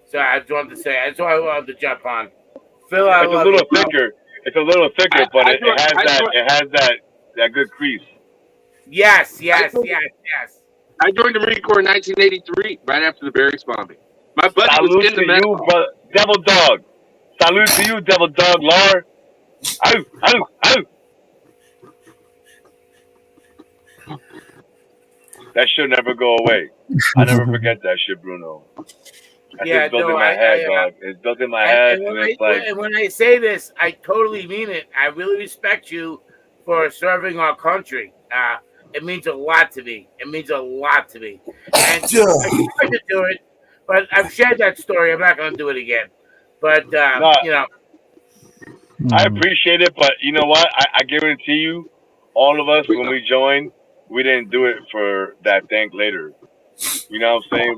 So I just wanted to say, that's why I wanted to jump on. Phil, I It's a love little you, bro. thicker. It's a little thicker, but it has that good crease. Yes. I joined the Marine Corps in 1983, right after the barracks bombing. My buddy was Salute in the to you, brother. Devil Dog. Salute to you, Devil Dog, Lar. Ow. That should never go away. I never forget that shit, Bruno. That's just built in my head, dog. It's built in my head, and it's like. And when I say this, I totally mean it. I really respect you for serving our country. It means a lot to me. And I tried to do it, but I've shared that story. I'm not going to do it again. But I appreciate it, but you know what? I guarantee you, all of us when we joined, we didn't do it for that thank later. You know what I'm saying?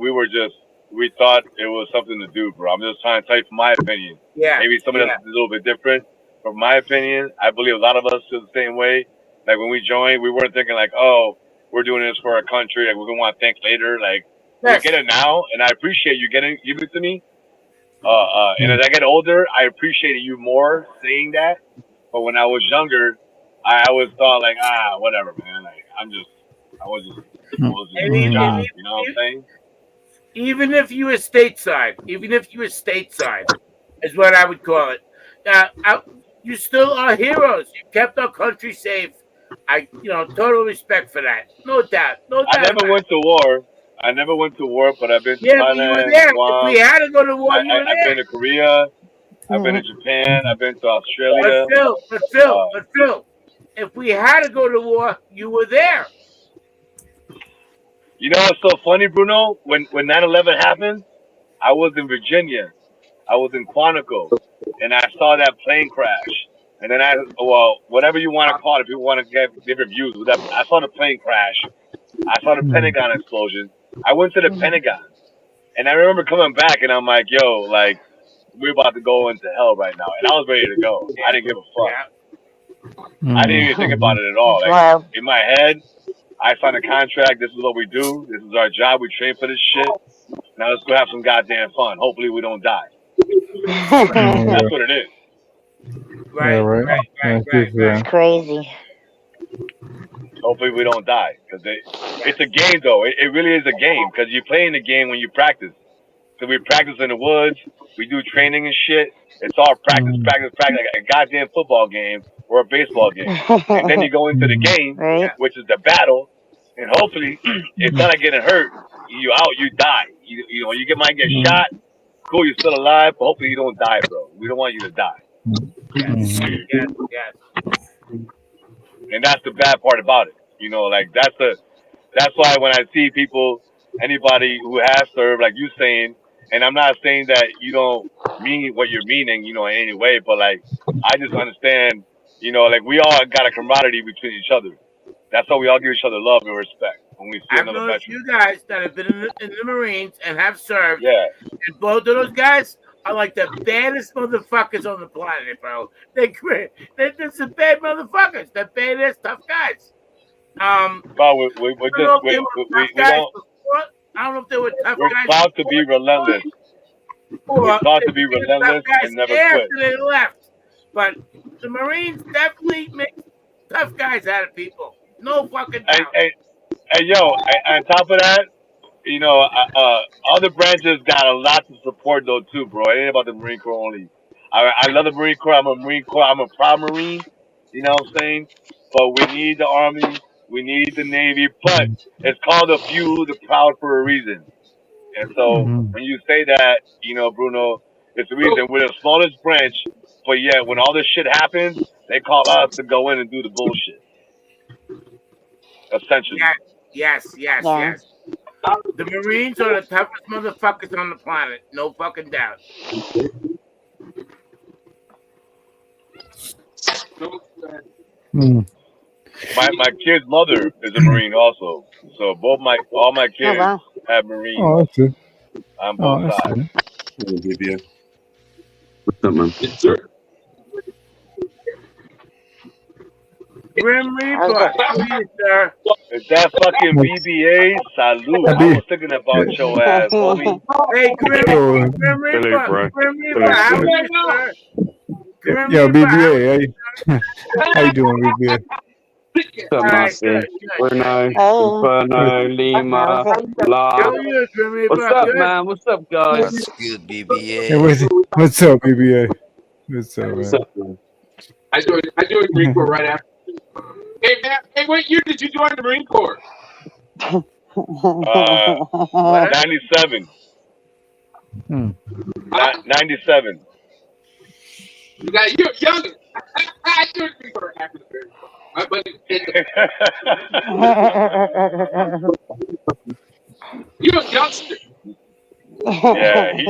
We thought it was something to do, bro. I'm just trying to tell you from my opinion. Yeah. Maybe somebody else is a little bit different. From my opinion, I believe a lot of us feel the same way. Like when we joined, we weren't thinking like, oh, we're doing this for our country. Like we're gonna want to thank later. Like we get it now, and I appreciate you giving it to me. And as I get older, I appreciate you more saying that. But when I was younger, I always thought like, whatever, man. Like I was just doing a job. You know what I'm saying? Even if you were stateside, is what I would call it. You still are heroes. You kept our country safe. Total respect for that. No doubt. I never went to war, but I've been to Yeah, but you were Thailand, there. Guam. If we had to go to war, you were I've been there. to Korea. I've been to Japan. I've been to Australia. But Phil, if we had to go to war, you were there. You know what's so funny, Bruno? When 9/11 happened, I was in Virginia. I was in Quantico, and I saw that plane crash. And then whatever you want to call it, people want to get different views. I saw the plane crash. I saw the Pentagon explosion. I went to the Pentagon, and I remember coming back, and I'm like, yo, like, we're about to go into hell right now. And I was ready to go. I didn't give a fuck. I didn't even think about it at all. Like, in my head, I signed a contract. This is what we do. This is our job. We train for this shit. Now let's go have some goddamn fun. Hopefully we don't die. That's what it is. Yeah, right. That's good for It's them. crazy. Hopefully we don't die because it's a game though. It really is a game because you're playing the game when you practice. So we practice in the woods. We do training and shit. It's all practice, practice, practice, like a goddamn football game or a baseball game. And then you go into the game, Right? which is the battle, and hopefully, instead of getting hurt, you out, you die. You know, you might get shot. Cool, you're still alive, but hopefully you don't die, bro. We don't want you to die. Yes. Yes. Yes. And that's the bad part about it. You know, like that's why when I see people, anybody who has served, like you saying, and I'm not saying that you don't mean what you're meaning, you know, in any way, but like I just understand, you know, like we all got a camaraderie between each other. That's why we all give each other love and respect when we see I've another noticed veteran. you guys that have been in the Marines and have served, Yeah. and both of those guys are like the baddest motherfuckers on the planet, bro. They're some bad motherfuckers. They're badass, tough guys. But we I don't know if they were tough we guys don't. before. I don't know if they were tough We're guys taught to before, be relentless. We're or taught they to be became tough relentless guys and never after quit. they left. But the Marines definitely make tough guys out of people. No fucking doubt. Hey, yo, on top of that, you know, other branches got a lot to support though too, bro. It ain't about the Marine Corps only. I love the Marine Corps. I'm a Marine Corps. I'm a proud Marine. You know what I'm saying? But we need the Army. We need the Navy. But it's called a few the proud for a reason. And so when you say that, you know, Bruno, it's the reason we're the smallest branch. But yet, when all this shit happens, they call us to go in and do the bullshit. Essentially. Yes. Yeah. The Marines are the toughest motherfuckers on the planet. No fucking doubt. My kid's mother is a Marine also. So all my Oh kids wow. have Marines Oh, that's good. on Oh, both that's sides. good. What's up, man? Yes, sir. Grim Reaper, how are you, sir? Is that fucking BBA? Salute. I was thinking about your ass, homie. Hey, Grim Yo, Reaper, Grim Reaper, how are you, sir? Grim yo, Reaper, how are BBA, you? how you doing, BBA? What's up, All right, Marcy? good. Bruno, Hey. Inferno, Lima, How's it? La. How are you, Grim Reaper? What's up, Good. man? What's up, guys? What's good, Hey, BBA? what's up, BBA? What's up, What's man? up, man? I joined the Marine Corps right after. Hey, man. Hey, what year did you join the Marine Corps? 97. Hmm. 97. You're young. I joined the Marine Corps after the Marine Corps. My buddy You're a youngster. Yeah, he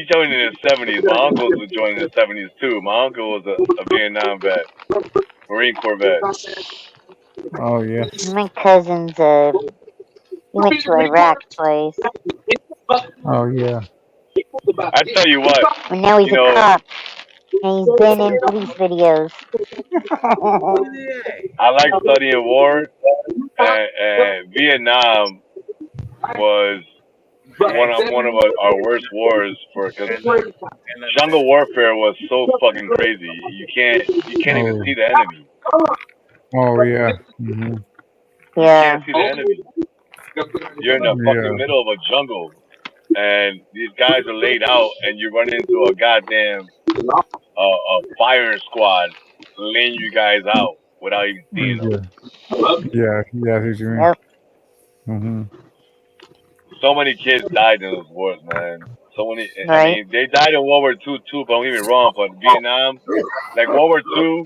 joined in the 70s. My uncles were joining in the 70s too. My uncle was a Vietnam vet, Marine Corps vet. Oh yeah. My cousin's he went to Iraq twice. Oh yeah. I tell you what, And now he's you a know, cop. And he's been in police videos. I like studying war, and Vietnam was one of our worst wars because jungle warfare was so fucking crazy. You can't even see the enemy. Oh yeah. Mm-hmm. You Yeah. can't see the enemy. You're in the fucking middle of a jungle, and these guys are laid out, and you run into a goddamn a firing squad laying you guys out without even seeing them. Yeah, that's what you mean. Yep. Mm-hmm. So many kids died in those wars, man. So many. I Right. mean, they died in World War II too. But don't get me wrong. But Vietnam, like World War II,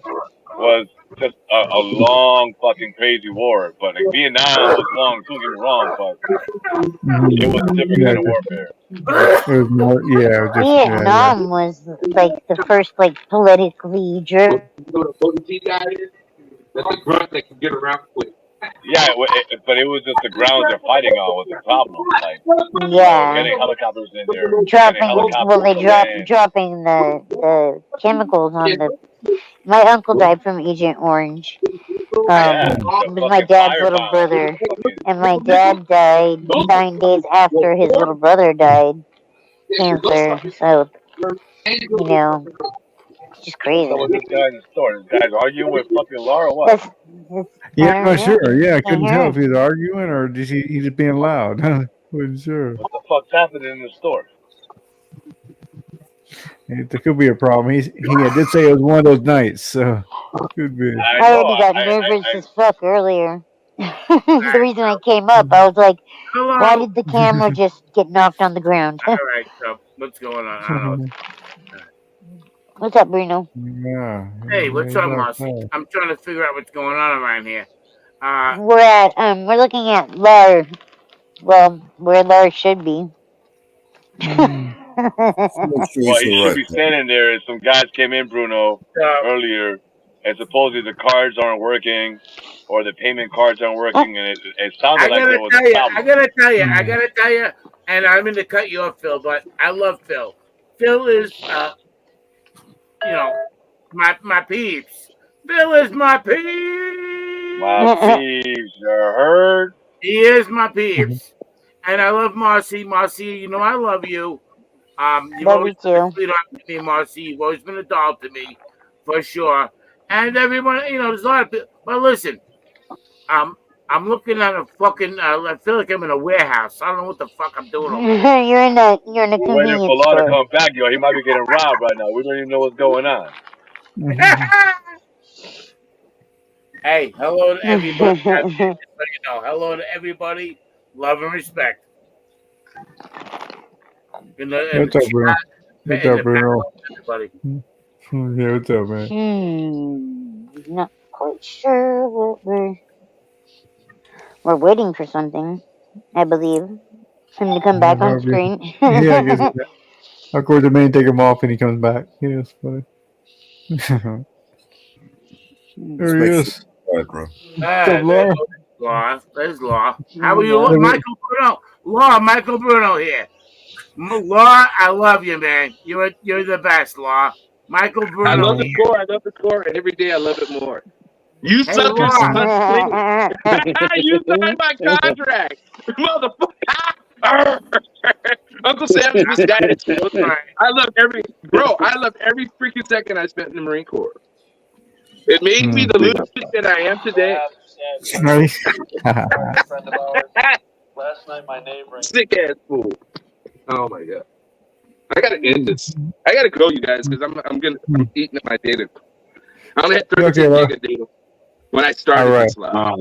was just a long fucking crazy war. But like Vietnam was long too. Don't get me wrong. But it was a different kind of warfare. It was more, yeah, it was just, Vietnam was like the first like politically driven. That's a grunt that can get around quick. Yeah, but it was just the grounds they're fighting on was the problem. Like, Yeah. getting helicopters in there, Dropping getting helicopters well they to drop land. dropping the chemicals on the My uncle died from Agent Orange. Yeah, It the was my fucking dad's little firebomb. brother, and my dad died 9 days after his little brother died, cancer. So it's just crazy. What's up with this guy in the store? This guy's arguing with fucking Laura or what? Yeah, I I'm don't not know. sure. Yeah, I Can't couldn't hear tell if him. he was arguing or just he just being loud. Wasn't sure. What the fuck's happening in the store? There could be a problem. He did say it was one of those nights, so could be. I I know. already got nervous as fuck earlier. The reason I came up, I was like, why Hello. did the camera just get knocked on the ground? All right. So what's going on? I don't know. What's up, Bruno? Yeah. Hey, what's he's up, Marcy? outside. I'm trying to figure out what's going on around here. We're looking at Lar. Well, where Lar should be. Well, he should be standing there. And some guys came in, Bruno, earlier, and supposedly the cards aren't working, or the payment cards aren't working, and it sounded I like there gotta was tell a you, I problem. gotta tell you, and I'm going to cut you off, Phil, but I love Phil. Phil is, my peeps. Phil is my peeps. My peeps, you heard? He is my peeps, and I love Marcy. Marcy, you know I love you. You've Love always you been a too. sweetheart to me, Marcy. You've always been a doll to me, for sure. And everyone, there's a lot of people. But listen, I'm looking at a fucking. I feel like I'm in a warehouse. I don't know what the fuck I'm doing over here. you're in a We're waiting for convenience Law to store. come back, yo. He might be getting robbed right now. We don't even know what's going on. Hey, hello to everybody. Hello to everybody. Love and respect. In the, in What's the up, Bruno? chat, What's in up, the Bruno? everybody. Yeah, what's up, man? Not quite sure what we're waiting for something. I believe him to come back on screen. Yeah, I guess. Of course, the man take him off and he comes back. Yeah, it's funny. There he is. Bro. What's up, Laura? Law. There's Law. How are you, Michael Bruno? Law, Michael Bruno here. Law, I love you, man. You're the best, Law. Michael I Bruno love the here. core. I love the core, and every day I love it more. You Hey, suckers, Law. you signed my contract, motherfucker. Uncle Sam's misguided. I love every freaking second I spent in the Marine Corps. It made me the lunatic that I am today. Last night, my neighbor. Sick ass fool. Oh my god. I gotta end this. I gotta go, you guys, because I'm eating at my data. I only had 32 gig of data when I started this live.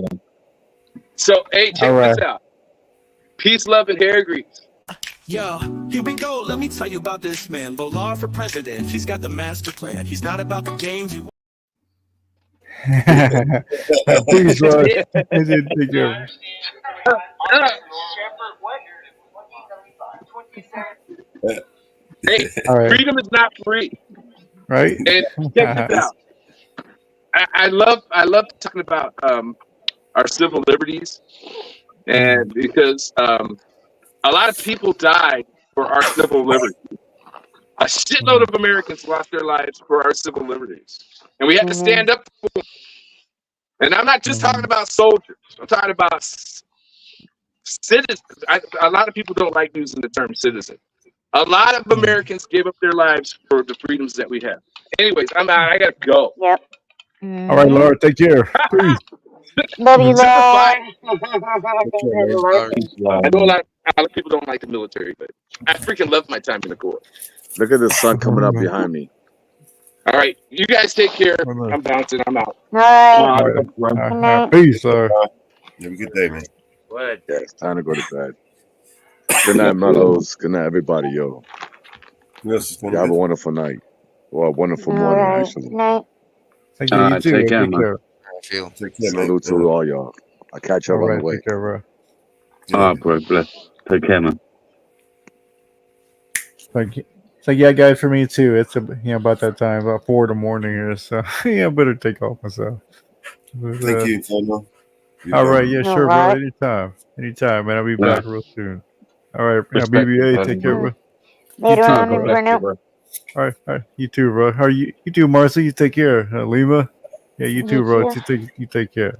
So hey, check this out. Peace, love, and hair grease. Yo, here we go. Let me tell you about this man. Lolar for president. He's got the master plan. He's not about the games. Please, Lord. I did take care of Hey, freedom is not free. Right? And check this out. I love talking about our civil liberties, and because a lot of people died for our civil liberties. A shitload of Americans lost their lives for our civil liberties, and we have to stand up for them. And I'm not just talking about soldiers. I'm talking about citizens. A lot of people don't like using the term citizen. A lot of Americans gave up their lives for the freedoms that we have. Anyways, I'm out. I gotta go. Yep. All right, Laura, take care. Peace. Love you, Super Laura. fine. I know a lot of people don't like the military, but I freaking love my time in the Corps. Look at the sun coming up behind me. All right, you guys take care. I'm bouncing. I'm out. All right. Peace, Laura. Have a good day, man. What? Yeah, it's time to go to bed. Good night, Mellows. Good night, everybody, yo. Yes, you have a wonderful night. Or a wonderful morning, actually. Night. Thank you. You too. Take care, Take man. care. Take care, Salute to all y'all. I'll catch y'all All on right, the way. take care, bro. All right, bro. Bless. Take care, man. Thank you. So yeah, guys, for me too. It's about that time, about 4 in the morning here. So yeah, I better take off myself. But, Thank you, Antonio. All right, yeah, sure, bro. Alright. Anytime, man. I'll be Yeah. back real soon. All right, Respect, BBA, brother. take care, bro. Later You too, on, bro. Bruno. All right. You too, bro. How are you? You too, Marcy. You take care. Lima. Yeah, you too, You bro. too. You take care.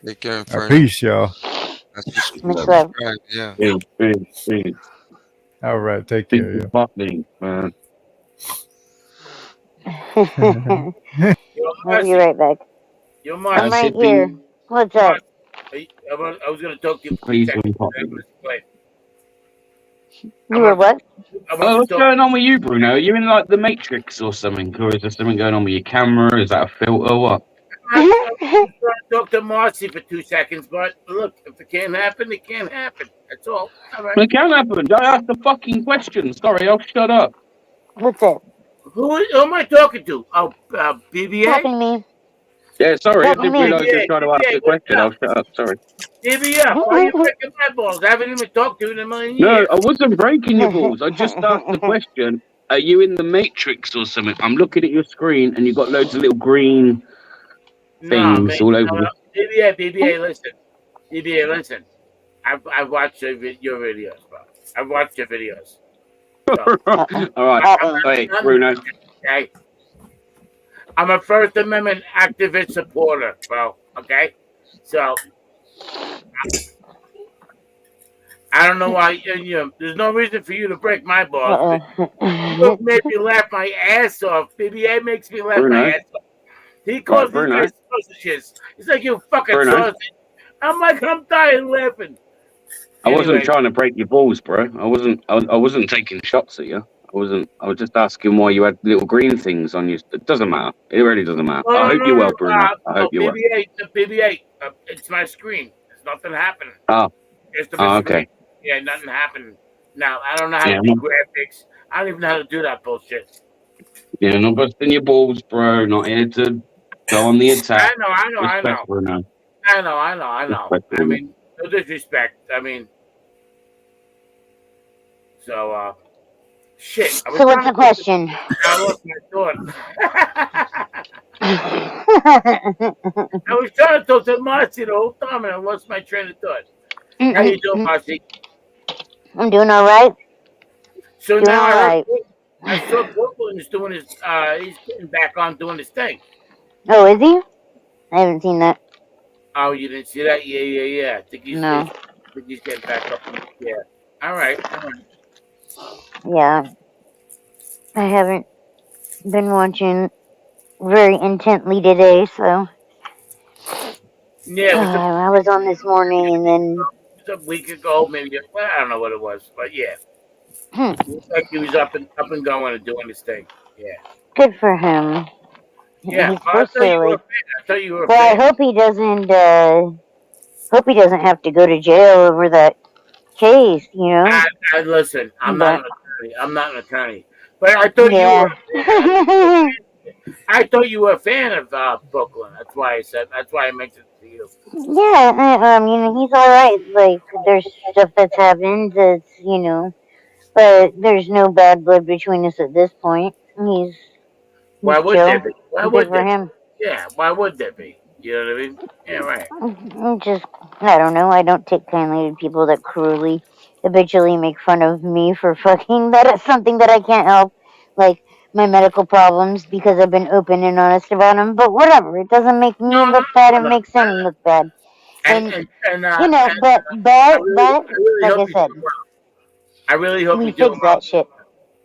Take care, All right, Inferno. peace, y'all. That's just Much love. subscribe. Yeah. Big All right, take care, fucking man. yeah. Yo, I'll be Marcy. right back. Yo, I'm Marcy. right here. What's up? I was going to talk to you for 2 Please seconds. don't pop I'm me. going to explain. You were what? I want Oh, to what's talk. going on with you, Bruno? Are you in like the Matrix or something? Or is there something going on with your camera? Is that a filter or what? I'm just trying to talk to Marcy for 2 seconds, but look, if it can't happen, it can't happen. That's all. All right. It can happen. I asked the fucking question. Sorry, I'll shut up. What's up? Who am I talking to? Oh, BBA? Talking to me. Yeah, sorry, I Talking to didn't me. realise you were BBA, trying to ask BBA, a what's question. up? I'll shut up. Sorry. BBA, why are you breaking my balls? I haven't even talked to you in a million No, years. I wasn't breaking your balls. I just asked the question. Are you in the Matrix or something? I'm looking at your screen and you've got loads of little green No, man. things all over No, the. BBA, listen. BBA, listen. I've watched your videos, bro. I've watched your videos. So, All right. Hey, Bruno. okay? I'm a First Amendment activist supporter, bro. Okay? So, I don't know why, there's no reason for you to break my balls. But you made me laugh my ass off. BBA makes me laugh my Bruno. ass off. He Right, calls these Bruno. guys sausages. He's like, you fucking Bruno. sausage. I'm like, I'm dying laughing. I wasn't Anyway, trying to break your balls, bro. I wasn't taking shots at you. I wasn't. I was just asking why you had little green things on you. It doesn't matter. It really doesn't matter. I hope you're well, Bruno. I hope you're well. BBA, it's my screen. There's nothing happening. Oh, It's my screen. okay. Yeah, nothing happened. Now, I don't know how Yeah, to do graphics. I don't even know how to do that bullshit. yeah, not busting your balls, bro. Not here to go on the attack. I know. Respect, Bruno. I know. Respect, I Bruno. mean, no disrespect. I mean, so, shit. So what's the question? I lost my thought. I was trying to talk to Marcy the whole time, and I lost my train of thought. How you doing, Marcy? I'm doing all right. So Doing now all right. I saw Brooklyn is doing his. He's getting back on doing his thing. Oh, is he? I haven't seen that. Oh, you didn't see that? Yeah. I think he's No. getting back up. Yeah. All right. Yeah. I haven't been watching very intently today, so Yeah, it was I was on this morning and then a week ago, maybe. Well, I don't know what it was, but yeah, it looked like he was up and going and doing his thing. Yeah. good for him. Yeah. He's I supposed thought to you were a like. fan. I thought you were a Well, I fan. hope he doesn't. Hope he doesn't have to go to jail over that case. You know. I listen. I'm But not an attorney. But I thought yeah. I thought you were a fan of Brooklyn. That's why I said. That's why I mentioned it to you. Yeah, I mean, he's all right. Like, there's stuff that's happened that's, but there's no bad blood between us at this point. Why He's would there chill. be? Why Good would for there be? him. Yeah. Why would there be? You know what I mean? Yeah. Right. I don't know. I don't take kindly to people that cruelly, habitually make fun of me for fucking. That is something that I can't help. Like, my medical problems because I've been open and honest about them. But whatever. It doesn't make me look bad. It makes him look bad. And But I really like hope I you're said, doing well. I really hope we you're doing fix well. that shit.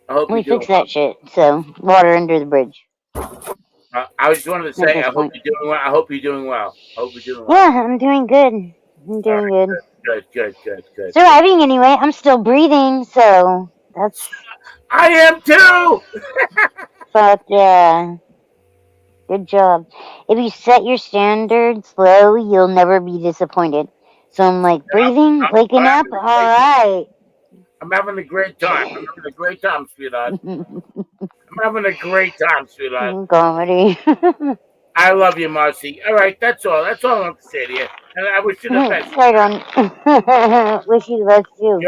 I hope We you're doing fix well. that shit. So water under the bridge. I just wanted to At say, this I hope point. you're doing well. I hope you're doing well. I hope you're doing well. Yeah, I'm doing good. I'm doing good. Good. Surviving anyway. I'm still breathing, so that's. I am too. Fuck yeah. Good job. If you set your standards low, you'll never be disappointed. So I'm like, breathing, waking up, all right. I'm having a great time. I'm having a great time, sweetheart. I'm having a great time, sweetheart. Comedy. I love you, Marcy. All right, that's all. That's all I have to say to you. And I wish you the best. Right on. Wish you the best too.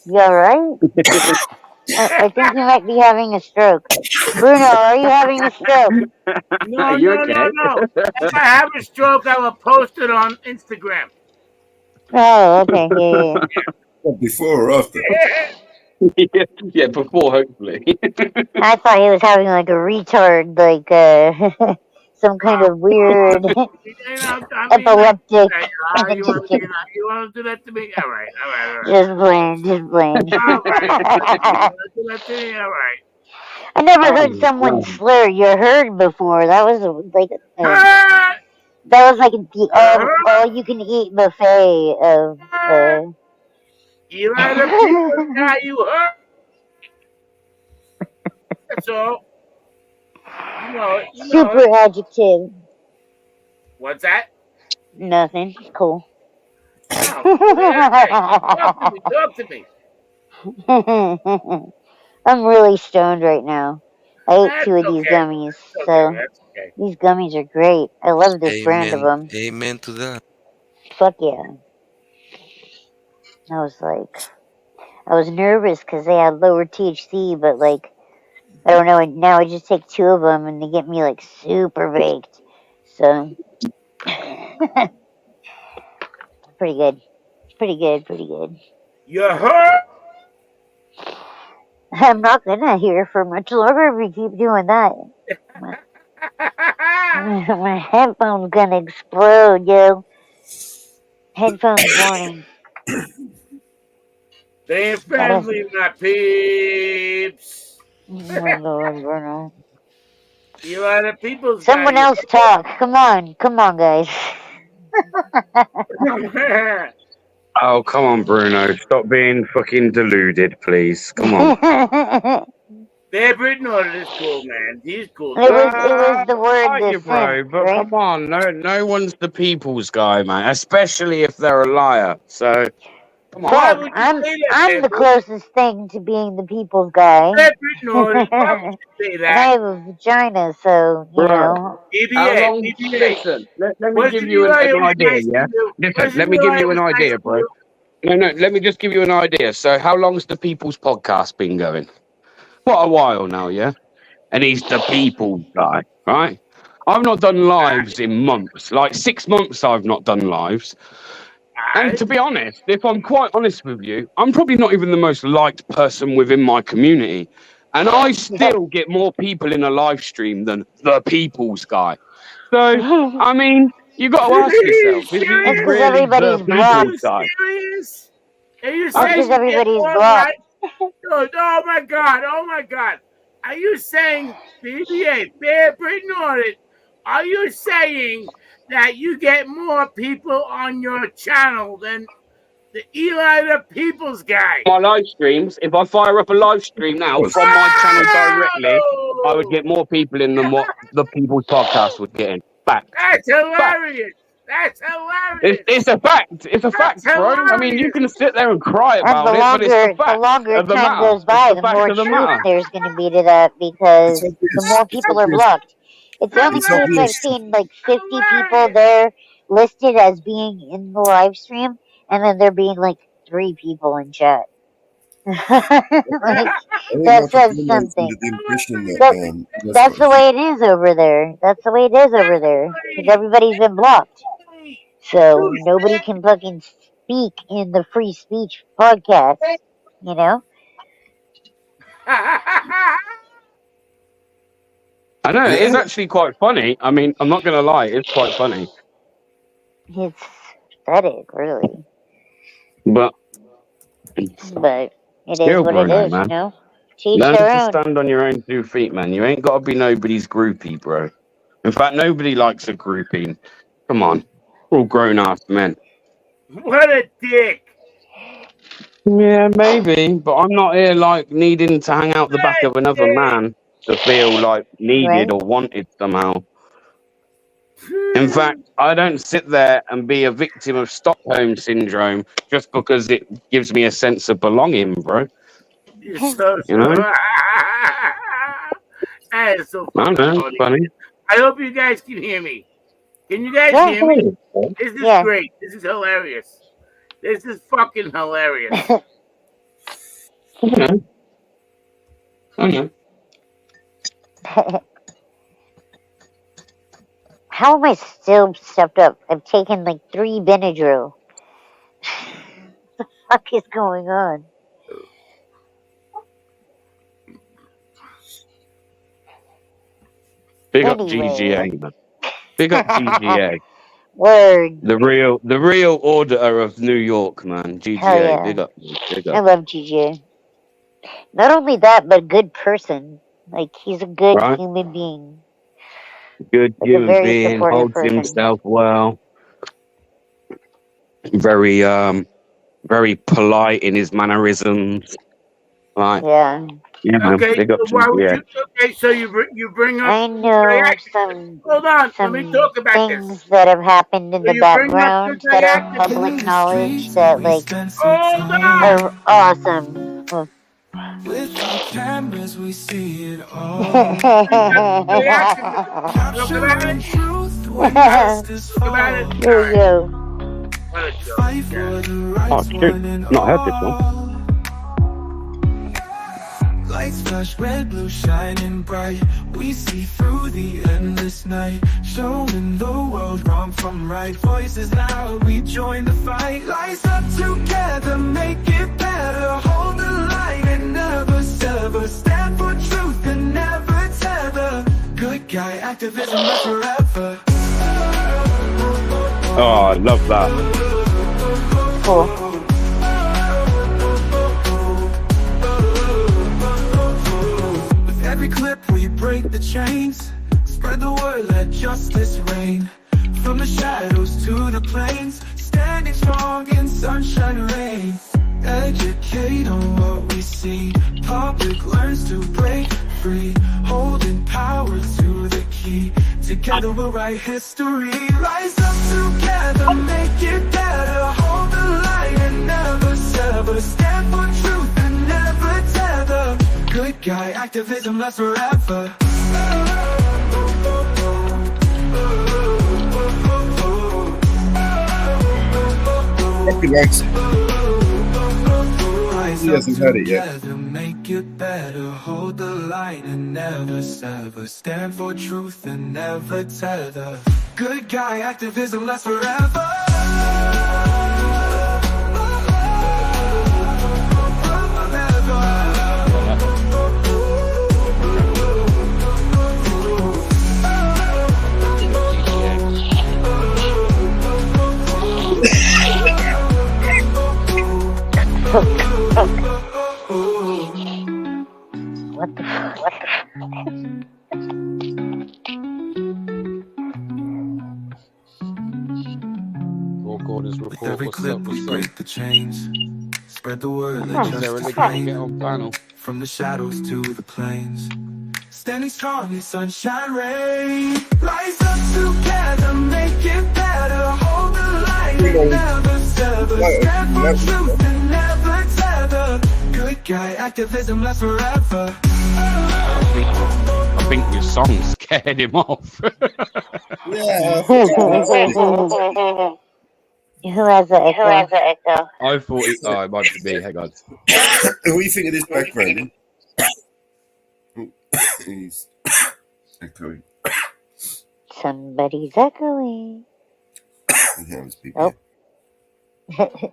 You alright? I think you might be having a stroke. Bruno, are you having a stroke? No. If I have a stroke, I will post it on Instagram. Oh, okay. Yeah, Before or after? Yeah, before hopefully. I thought he was having like a retard, like some kind of weird I mean, like, epileptic. you Just want to, kidding. you want to do that to me? All right, all right, all right. Just playing, just playing. All right, you want to do that to me? All right. I never heard Oh, someone man. slur your herd before. That was like Ah! that was like the Uh-huh. all you can eat buffet of You let the people guy you hurt. That's all. You know it. You know it. super adjective. What's that? Nothing. Cool. Oh, okay. Talk to me. Talk to me. I'm really stoned right now. I ate That's 2 of these okay. gummies, That's okay. so That's okay. these gummies are great. I love this brand of Amen. them. Amen to that. Fuck yeah. I was like, I was nervous because they had lower THC, but like, I don't know. Now I just take 2 of them and they get me like super baked. So, pretty good. Pretty good. Pretty good. You hurt. I'm not gonna hear for much longer if we keep doing that. My headphone's gonna explode, yo. Headphones warning. Stay Gotta. friendly, my peeps. Oh my god, Bruno. You are the people's guy. Someone You else talk. Come on, guys. hurt. Oh, come on, Bruno. Stop being fucking deluded, please. Come on. Bear Britton ordered is cool, man. He's cool. It was the word Like the you, bro, simp, but right? come on, no one's the people's guy, man. Especially if they're a liar. So, come on. Why Fuck, would you say that, I'm Bear the Britton? closest thing to being the people's guy. Bear Britton ordered. Why would And you say I that? have a vagina, so you Bro, know. how BBA, long? BBA. Listen, let me What's give the you Eli? an It was idea, nice to yeah? you. Listen, What's the let me give Eli? It you an was nice idea, to bro. you. No, let me just give you an idea. So, how long's the People's Podcast been going? Quite a while now, yeah? And he's the People's guy, right? I've not done lives in months, like 6 months I've not done lives. And to be honest, if I'm quite honest with you, I'm probably not even the most liked person within my community. And I still get more people in a live stream than the People's guy. So, I mean, you got to ask Are you yourself, is he It's because serious? really the everybody's Are blocked. People's you guy? serious? Are you It's I because saying just, you get everybody's more blocked. likes? Oh my god! Oh my god! Are you saying BBA Bear Britton ordered? Are you saying that you get more people on your channel than the Eli the People's guy? my live streams, if I fire up a live stream now from my channel directly, I would get more people in than what the People's Podcast would get in. Fact. That's Fact. hilarious. That's hilarious. It's a fact. It's a That's fact, bro. I mean, you hilarious. can sit there and cry And about it, but it's the the fact longer of the time matter. goes It's by, the the fact more of the truth matter. there's going to be to that because It's the obvious. more It's people are obvious. blocked. It's the only It's case I've obvious. seen like 50 people there listed as being in the live stream, and then there being like 3 people in chat. Like I think that Michael says Bruno is something. under the impression that That that's that's got a the way it is over there. That's the way it is over there because everybody's been blocked. So nobody can fucking speak in the free speech podcast. You know, I know, it is yeah. actually quite funny. I mean, I'm not going to lie, it's quite funny. it's pathetic, really. But But it is still, what it Bruno, is. You man. know, to each Learn their to own. stand on your own 2 feet, man. You ain't got to be nobody's groupie, bro. In fact, nobody likes a groupie. Come on. We're all grown ass men. What a dick. Yeah, maybe, but I'm not here like needing to hang out the back of another man to feel like needed Right? or wanted somehow. In fact, I don't sit there and be a victim of Stockholm syndrome just because it gives me a sense of belonging, bro. You're so You know? that is so I don't fucking know, it's funny. funny. I hope you guys can hear me. Can you guys Yeah. hear me? This is Yeah. great. This is hilarious. This is fucking hilarious. I know. How am I still stepped up? I've taken like 3 Benadryl. fuck is going on? Big up Anyway. GGA, man. Big up GGA. Word. The real auditor of New York, man. GGA. Hell yeah. Big up. Big I up. love GJ. Not only that, but good person. Like he's a good Right? human being. Good Like a human very being, supportive holds person. himself well. Very very polite in his mannerisms. Right. Yeah. Yeah, man. Okay, Big up so why would GGA. you? Okay, so you bring up I know triactivist. Hold on, let me talk about things this. that have happened in So the you bring up the background that are public triactivist. knowledge that like Hold on. are awesome. Well, With our cameras, we see it all. Look about it. Truth when justice Look about it. falls. Here we go. What a show. Fight for the Oh, rights, cute. one and Not heard this one. all. Lights flash red, blue, shining bright. We see through the endless night, showing the world wrong from right. Voices loud, we join the fight. Rise up together, make it better. Hold the line and never sever. Stand for truth and never tether. Good guy activism lasts forever. Oh, I love that. Cool. With every clip we break the chains, spread the word, let justice reign. From the shadows to the plains, standing strong in sunshine and rain. Educate on what we see, public learns to break free. Holding power to the key, together we'll write history. Rise up together, make it better. Hold the line and never sever. Stand for truth and never tether. Good guy activism lasts forever. He likes it. He hasn't heard it yet. Make it better, hold the line and never sever. Stand for truth and never tether. Good guy activism lasts forever. What the fuck? With every clip we break the chains, spread the word, let justice reign. From the shadows to the plains, standing strong in sunshine rain. Rise up together, make it better. Hold the line and never sever. Stand for truth and never tether. Good guy activism lasts forever. I think your song scared him off. Yeah. Who has the echo? I thought it. Oh, it might be me. Hang on. What do you think of this background? He's echoing. Somebody's echoing. Yeah, it was people. Oh.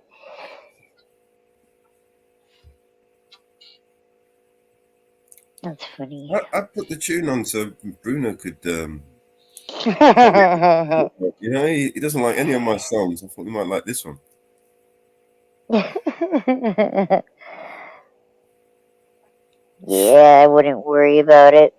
That's funny. I put the tune on so Bruno could. You know, he doesn't like any of my songs. I thought he might like this one. Yeah, I wouldn't worry about it.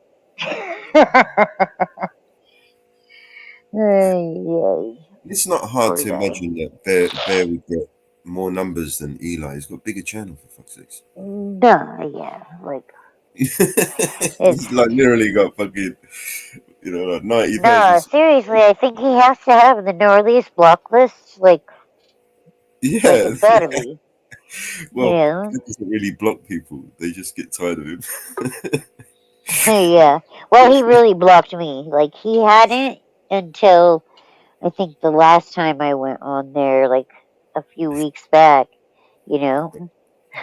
It's not hard to imagine that Bear would get more numbers than Eli. He's got a bigger channel, for fuck's sakes. No, yeah, like He's like literally got fucking, you know, like 90,000. no, seriously, I think he has to have the Northeast block list, like Yeah, it's gotta be. well, Yeah. he doesn't really block people. They just get tired of him. Yeah. Well, he really blocked me. Like he hadn't until I think the last time I went on there, like a few weeks back. You know,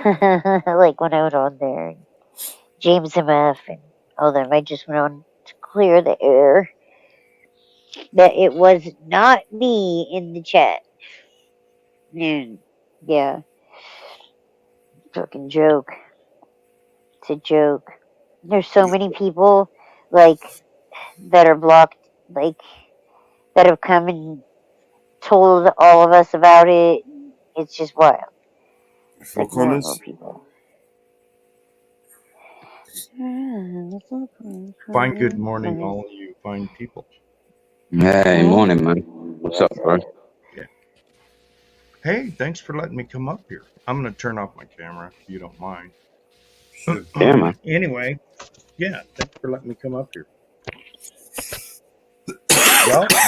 like when I went on there, James MF and all them. I just went on to clear the air that it was not me in the chat. And yeah. fucking joke. It's a joke. There's so many people like that are blocked, like that have come and told all of us about it. It's just wild. It's Four like more and more Corners. people. Fine, good morning, all you fine people. Hey, morning, man. What's up, bro? Yeah. Hey, thanks for letting me come up here. I'm going to turn off my camera if you don't mind. Sure. Yeah, man. Anyway, yeah, thanks for letting me come up here.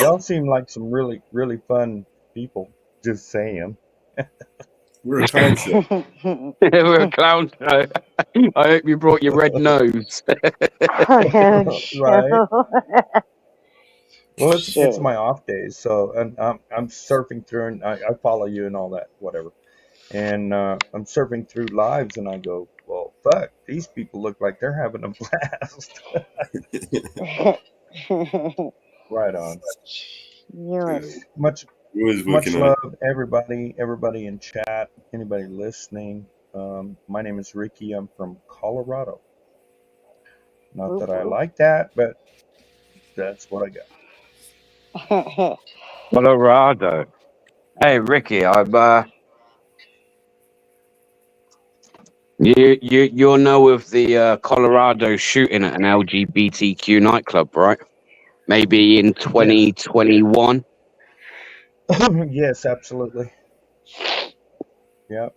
Y'all seem like some really, really fun people. Just saying. We're a clown show. We're a clown show. I hope you brought your red nose. Right. Well, it's Shit. my off days, so I'm surfing through, and I follow you and all that, whatever. And I'm surfing through lives, and I go, well, fuck, these people look like they're having a blast. Right on. Much love, everybody in chat, anybody listening. My name is Ricky. I'm from Colorado. Not that I like that, but that's what I got. Colorado. Hey, Ricky, you'll know of the Colorado shooting at an LGBTQ nightclub, right? Maybe in 2021. Yes, absolutely. Yep.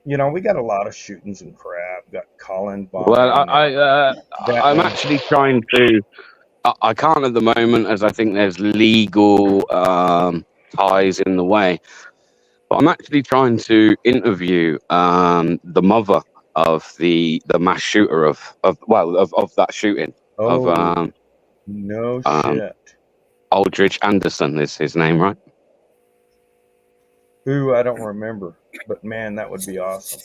You know, we got a lot of shootings and crap. Got Columbine. Well, I'm actually trying to. I can't at the moment, as I think there's legal ties in the way. But I'm actually trying to interview the mother of the mass shooter of that shooting of no shit. Aldridge Anderson is his name, right? Who I don't remember, but man, that would be awesome.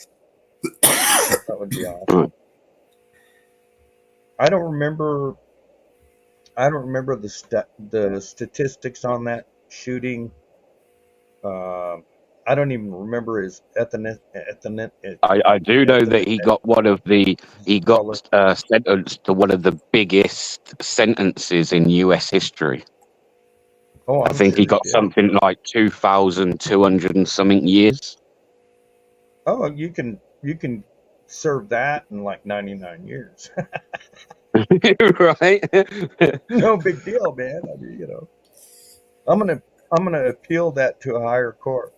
That would be awesome. I don't remember the statistics on that shooting. I don't even remember his ethnic. I do know that he got sentenced to one of the biggest sentences in U.S. history. Oh, I think he got something like 2,200 and something years. Oh, you can serve that in like 99 years. Right? No big deal, man. I mean, you know, I'm gonna appeal that to a higher court.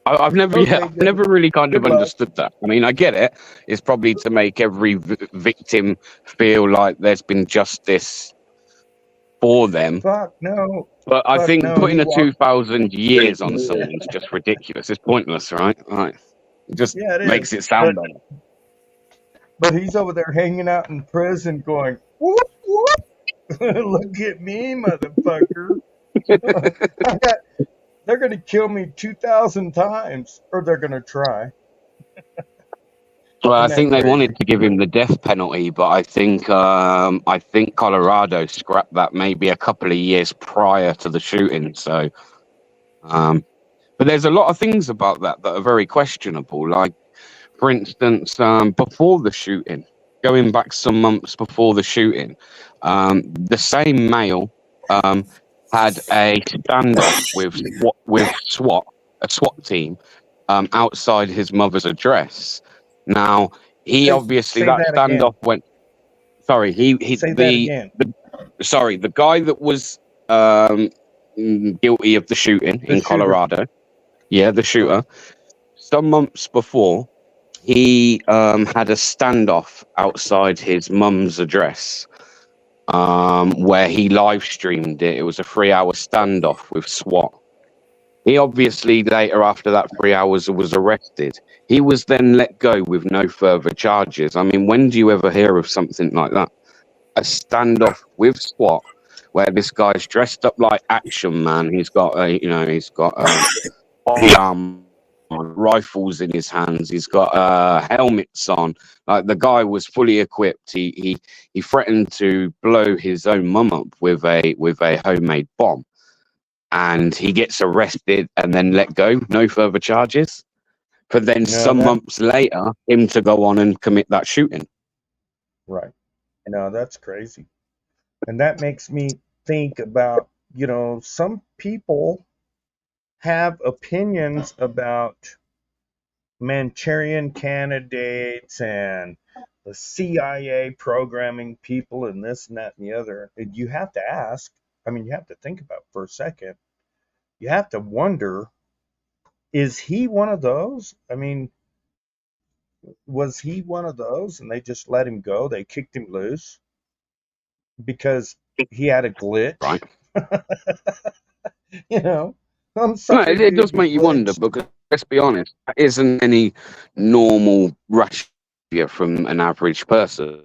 I've never really kind of understood that. I mean, I get it. It's probably to make every victim feel like there's been justice for them. Fuck no. But I think putting 2,000 years on someone's just ridiculous. It's pointless, right? Right. It just makes it sound better. But he's over there hanging out in prison going, whoop, whoop. Look at me, motherfucker. They're going to kill me 2,000 times, or they're going to try. Well, I think they wanted to give him the death penalty, but I think Colorado scrapped that maybe a couple of years prior to the shooting. So, but there's a lot of things about that are very questionable. Like, for instance, before the shooting, going back some months before the shooting, the same male had a standoff with a SWAT team outside his mother's address. Now he obviously that standoff went. Sorry, the guy that was guilty of the shooting in Colorado. Yeah, the shooter. Some months before, he had a standoff outside his mum's address, where he live streamed it. It was a 3-hour standoff with SWAT. He obviously later, after that 3 hours, was arrested. He was then let go with no further charges. I mean, when do you ever hear of something like that? A standoff with SWAT, where this guy's dressed up like Action Man. He's got body armor on, rifles in his hands. He's got helmets on. Like, the guy was fully equipped. He threatened to blow his own mum up with a homemade bomb. And he gets arrested and then let go, no further charges. for then You know some that months later him to go on and commit that shooting. right? You know that's crazy, and that makes me think about some people have opinions about Manchurian candidates and the CIA programming people and this and that and the other. And you have to ask, I mean, you have to think about it for a second. You have to wonder, is he one of those? I mean, was he one of those and they just let him go? They kicked him loose because he had a glitch? Right. You know, I'm No, sorry, it dude, does you make you wonder glitched. because let's be honest, that isn't any normal rush behavior from an average person.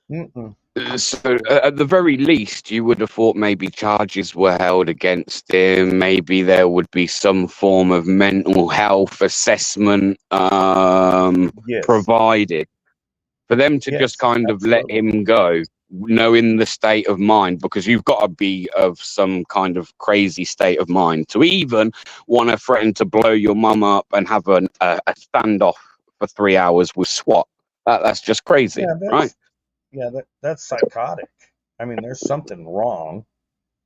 Mm-mm. So at the very least, you would have thought maybe charges were held against him. Maybe there would be some form of mental health assessment Yes, provided. For them to just yes, kind of let absolutely. him go, knowing the state of mind, because you've got to be of some kind of crazy state of mind to even want to threaten to blow your mum up and have a standoff for 3 hours with SWAT. That's just crazy, Yeah, right? that's psychotic. I mean, there's something wrong,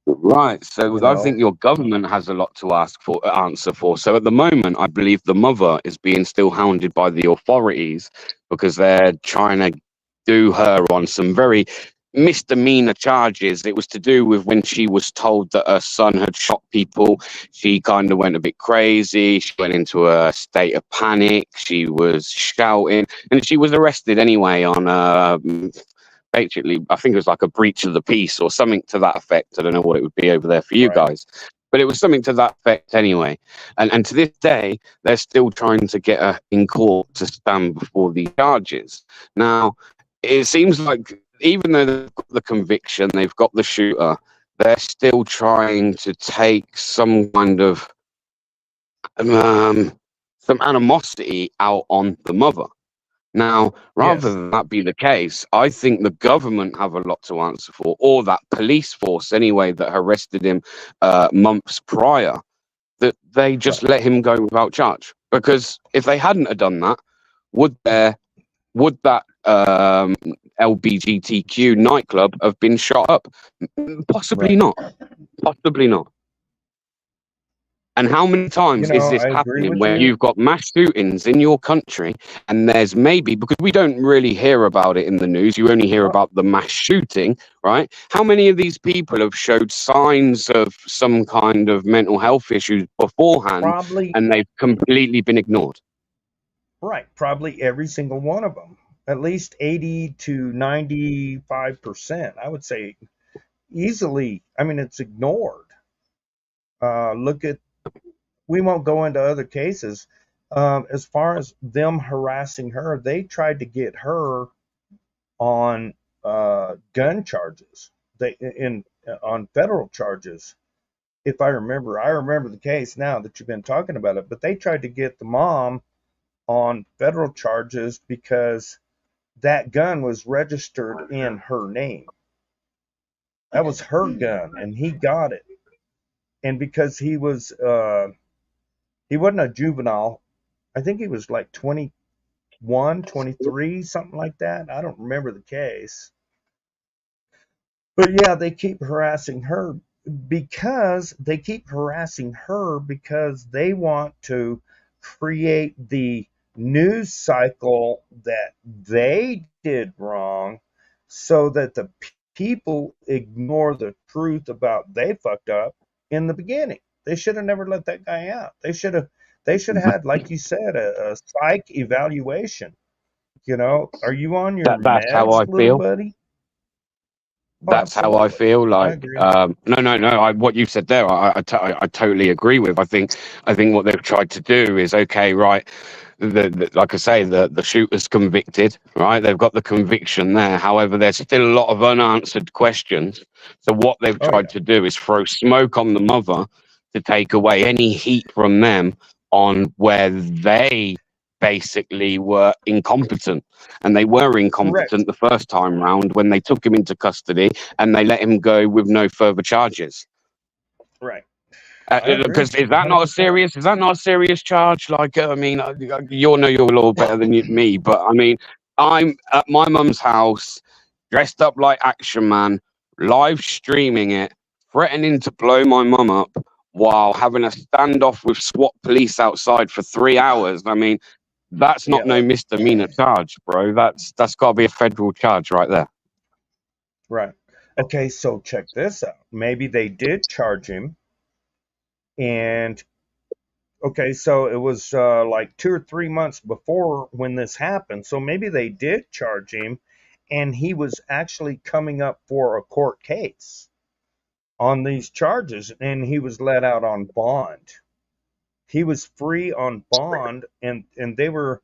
Right. you So I know. think your government has a lot to answer for. So at the moment, I believe the mother is being still hounded by the authorities because they're trying to do her on some very misdemeanor charges. It was to do with when she was told that her son had shot people. She kind of went a bit crazy. She went into a state of panic. She was shouting, and she was arrested anyway on basically, I think it was like a breach of the peace or something to that effect. I don't know what it would be over there for you Right. guys, but it was something to that effect anyway. And to this day, they're still trying to get her in court to stand before the charges. Now, it seems like even though they've got the conviction, they've got the shooter, they're still trying to take some kind of um, some animosity out on the mother. Now, rather Yes. than that be the case, I think the government have a lot to answer for, or that police force anyway that arrested him months prior, that they just Right. let him go without charge. Because if they hadn't have done that, would that LBGTQ nightclub have been shot up? Possibly Right. not. Possibly not. And how many You times is know, this I agree happening with where you. you've got mass shootings in your country and there's maybe, because we don't really hear about it in the news, you only hear Oh, about the mass shooting, right? How many of these people have showed signs of some kind of mental health issues beforehand probably and they've completely been ignored? right. Probably every single one of them. At least 80 to 95%. I would say easily. I mean, it's ignored. Look at. We won't go into other cases. As far as them harassing her, they tried to get her on gun charges. They in on federal charges. If I remember the case now that you've been talking about it. But they tried to get the mom on federal charges because that gun was registered in her name. That was her gun, and he got it. And because he wasn't a juvenile, I think he was like 21, 23, something like that. I don't remember the case. But yeah, they keep harassing her because they want to create the news cycle that they did wrong so that the people ignore the truth about they fucked up in the beginning. They should have never let that guy out. They should have had, like you said, a psych evaluation. Are you on your That's how meds, I little feel. buddy? Oh, That's how I absolutely. feel. I Like, agree. no. What you said there, I totally agree with. I think what they've tried to do is okay, right. Like I say, the shooter's convicted, right? They've got the conviction there. However, there's still a lot of unanswered questions. So what they've Oh tried yeah. to do is throw smoke on the mother to take away any heat from them on where they basically were incompetent. And they were Correct. incompetent the first time round when they took him into custody and they let him go with no further charges. Right. I agree. Because is that not a 100%. serious? Is that not a serious charge? Like, I mean, you'll know your law better than me, but I mean, I'm at my mum's house, dressed up like Action Man, live streaming it, threatening to blow my mum up while having a standoff with SWAT police outside for 3 hours. I mean, that's Yeah, not no misdemeanor charge, bro. That's got to be a federal charge right there. right. Okay, so check this out. Maybe they did charge him, and okay, so it was like 2 or 3 months before when this happened. So maybe they did charge him, and he was actually coming up for a court case on these charges, and he was let out on bond. He was free on bond, and they were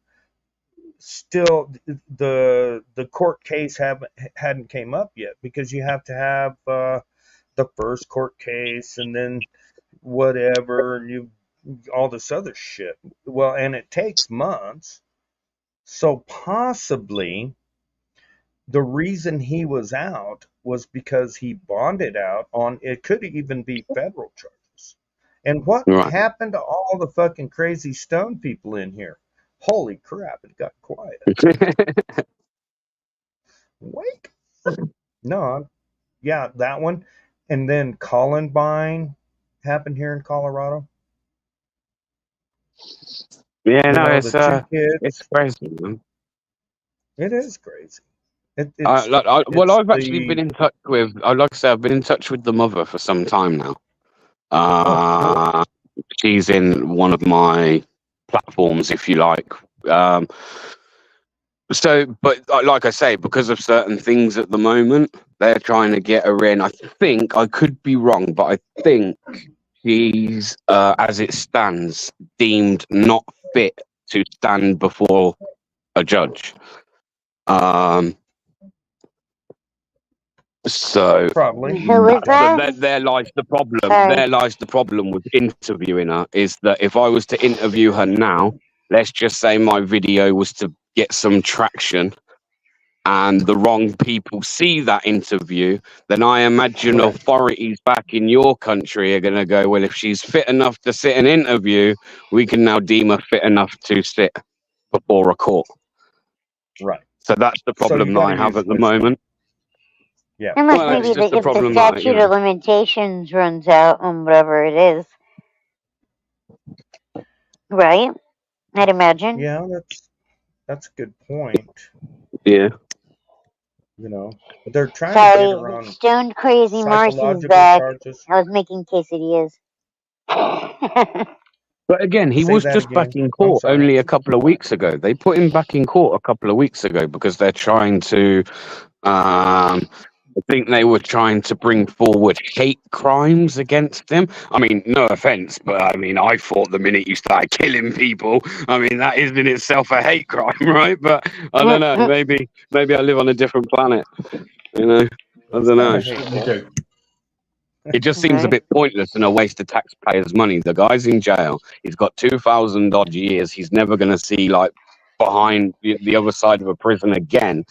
still the court case hadn't came up yet, because you have to have the first court case, and then whatever, and you all this other shit. Well, and it takes months. So possibly the reason he was out was because he bonded out on, it could even be federal charges. And what Right. happened to all the fucking crazy stone people in here? Holy crap, it got quiet. Wake. No, yeah, that one. And then Columbine happened here in Colorado. Yeah, You no, know, the two it's kids. crazy, man. It is crazy. It's Well, it's I've actually been the in touch with, like I said, I've been in touch with the mother for some time now. oh cool. Uh, she's in one of my platforms, if you like. But like I say, because of certain things at the moment, they're trying to get her in. I think, I could be wrong, but I think she's, as it stands, deemed not fit to stand before a judge. So Probably. Who is that? there lies the problem. Sorry. There lies the problem with interviewing her, is that if I was to interview her now, let's just say my video was to get some traction and the wrong people see that interview, then I imagine Right. authorities back in your country are going to go, well, if she's fit enough to sit an interview, we can now deem her fit enough to sit before a court. Right. So that's the So you problem got I to have use at the wisdom. moment. Yeah. Unless Well, maybe it's just the if the problem that, statute of limitations runs out on whatever it is. Right? I'd imagine. Yeah, that's a good point. Yeah. You know, but they're trying to get her Sorry, on stoned crazy Marcy's psychological back. charges. I was making quesadillas. But again, he Say was that just back again. in I'm court sorry. only a couple of weeks ago. They put him back in court a couple of weeks ago because they're trying to, I think they were trying to bring forward hate crimes against him. I mean, no offense, but I mean, I thought the minute you started killing people, I mean, that is in itself a hate crime, right? But I don't know. Maybe I live on a different planet. You know, I It's don't kind know. of hateful. It just seems a Right. bit pointless and a waste of taxpayers' money. The guy's in jail. He's got 2,000 odd years. He's never going to see like behind the other side of a prison again.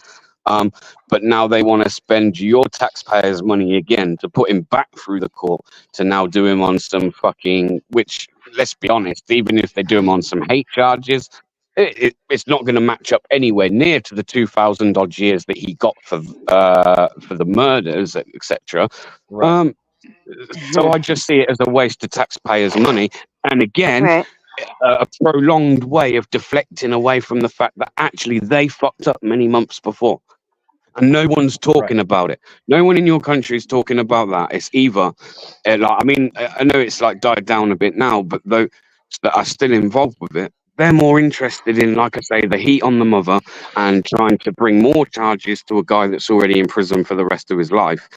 But now they want to spend your taxpayers' money again to put him back through the court to now do him on some fucking, which, let's be honest, even if they do him on some hate charges, it's not going to match up anywhere near to the 2,000 odd years that he got for the murders, etc. Right. So I just see it as a waste of taxpayers' money. And again, Right. a prolonged way of deflecting away from the fact that actually they fucked up many months before. And no one's talking about it. No one in your country is talking about that. It's either, like, I mean, I know it's like died down a bit now, but those that are still involved with it, they're more interested in, like I say, the heat on the mother and trying to bring more charges to a guy that's already in prison for the rest of his life.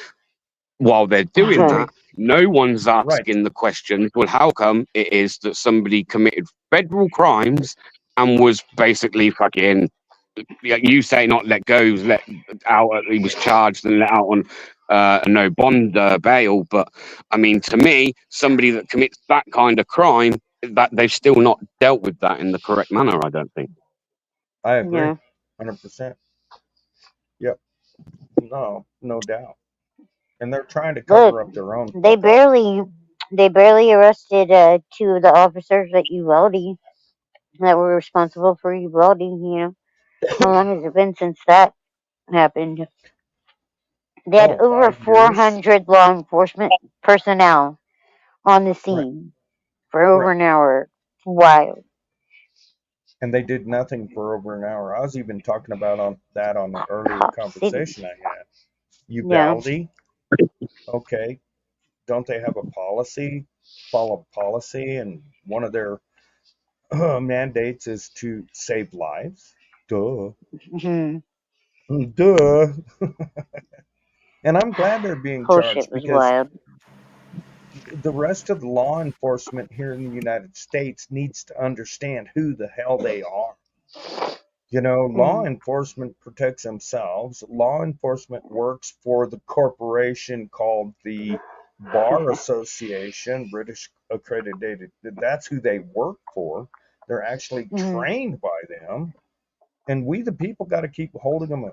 While they're doing that, no one's asking the questions. Well, how come it is that somebody committed federal crimes and was basically fucking, you say not let go, was let out, he was charged and let out on no bond bail. But I mean, to me, somebody that commits that kind of crime, that they've still not dealt with that in the correct manner, I don't think. I agree. Yeah. 100%. Yep. No doubt. And they're trying to cover up their own. They barely They barely arrested two of the officers at Uvalde that were responsible for Uvalde. How long has it been since that happened? They had Oh, over 5 years. 400 law enforcement personnel on the Right. scene for over Right. an hour. Wild. And they did nothing for over an hour. I was even talking about on an earlier Cop City. conversation I had. Yeah. Uvalde, okay, don't they have a policy? Follow policy, and one of their mandates is to save lives. Duh. Hmm. Duh. And I'm glad they're being Whole shit charged was because wild. the rest of the law enforcement here in the United States needs to understand who the hell they are. Law Hmm. enforcement protects themselves. Law enforcement works for the corporation called the Bar Association, British accredited. That's who they work for. They're actually Hmm. trained by them, and we the people got to keep holding them,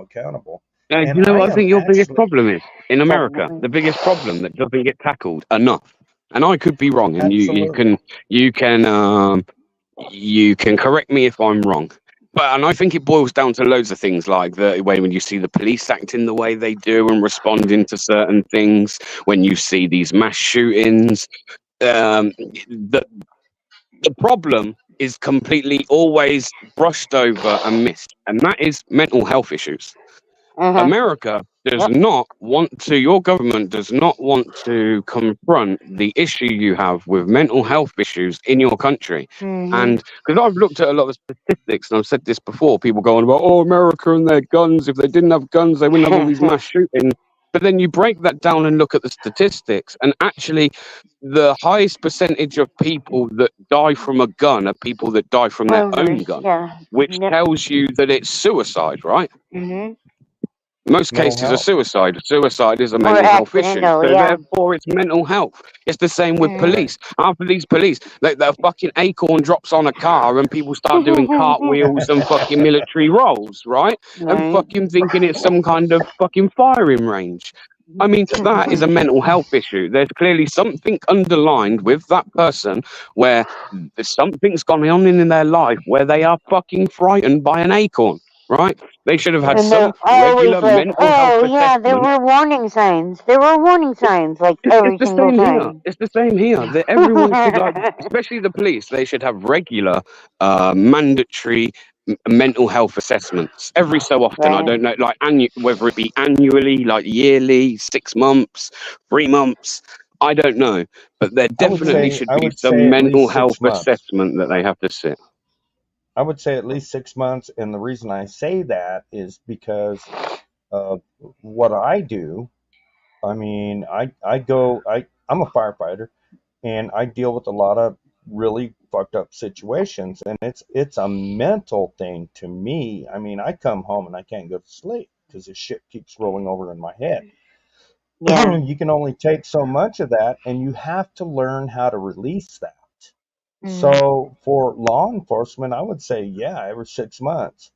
accountable. Do And you know I what I am think your biggest actually problem is in America? Definitely. The biggest problem that doesn't get tackled enough. And I could be wrong, and absolutely. you can you can correct me if I'm wrong. But and I think it boils down to loads of things like the way when you see the police acting the way they do and responding to certain things, when you see these mass shootings. The problem is completely always brushed over and missed, and that is mental health issues. Uh-huh. America does Yep. not want to, your government does not want to confront the issue you have with mental health issues in your country. Hmm. And because I've looked at a lot of statistics, and I've said this before, people going about, oh, America and their guns. If they didn't have guns, they wouldn't have all these mass shootings. But then you break that down and look at the statistics, and actually, the highest percentage of people that die from a gun are people that die from their own Overs. gun, Yeah. which Yep. tells you that it's suicide, right? Hmm. Most Mental cases are health. suicide. Suicide is a Or mental health issue. accidental. So Yeah. therefore it's mental health. It's the same with Hmm. Right. police. After these police, like the fucking acorn drops on a car and people start doing cartwheels and fucking military rolls, right? And Right. fucking thinking it's some kind of fucking firing range. I mean, that is a mental health issue. There's clearly something underlined with that person where there's something's gone on in their life where they are fucking frightened by an acorn, right? They should have had And some they're always regular like, mental health oh, yeah, there assessment. were warning signs. There were warning signs, like, It's every the single same here. time. It's the same here. That everyone should like, especially the police. They should have regular, mandatory mental health assessments every so often. I Right. don't know, like whether it be annually, like yearly, 6 months, 3 months. I don't know, but there I would definitely Hmm. say should I be would some say at mental least health 6 months. assessment that they have to sit. I would say at least 6 months, and the reason I say that is because of what I do. I mean, I'm a firefighter, and I deal with a lot of really fucked up situations, and it's a mental thing to me. I mean, I come home and I can't go to sleep because this shit keeps rolling over in my head. Yeah. You can only take so much of that, and you have to learn how to release that. Hmm. So for law enforcement, I would say, yeah, every 6 months.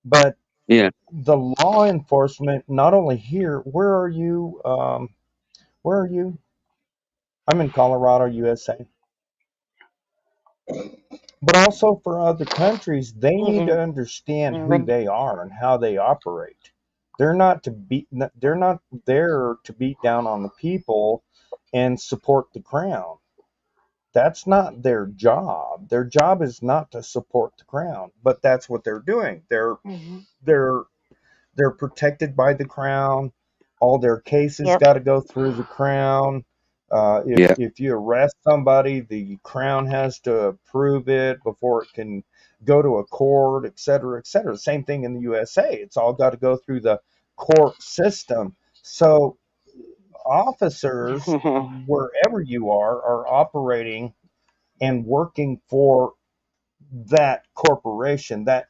But Yeah. the law enforcement, not only here, where are you? Where are you? I'm in Colorado, USA. But also for other countries, they He's need to in understand who England. they are and how they operate. They're not to beat. They're not there to beat down on the people and support the crown. That's not their job. Their job is not to support the crown, but that's what they're doing. Hmm. They're they're protected by the crown. All their cases Yep. got to go through the crown. Yeah. If you arrest somebody, the crown has to approve it before it can go to a court, et cetera, et cetera. Same thing in the USA. It's all got to go through the court system. So officers, wherever you are operating and working for that corporation, that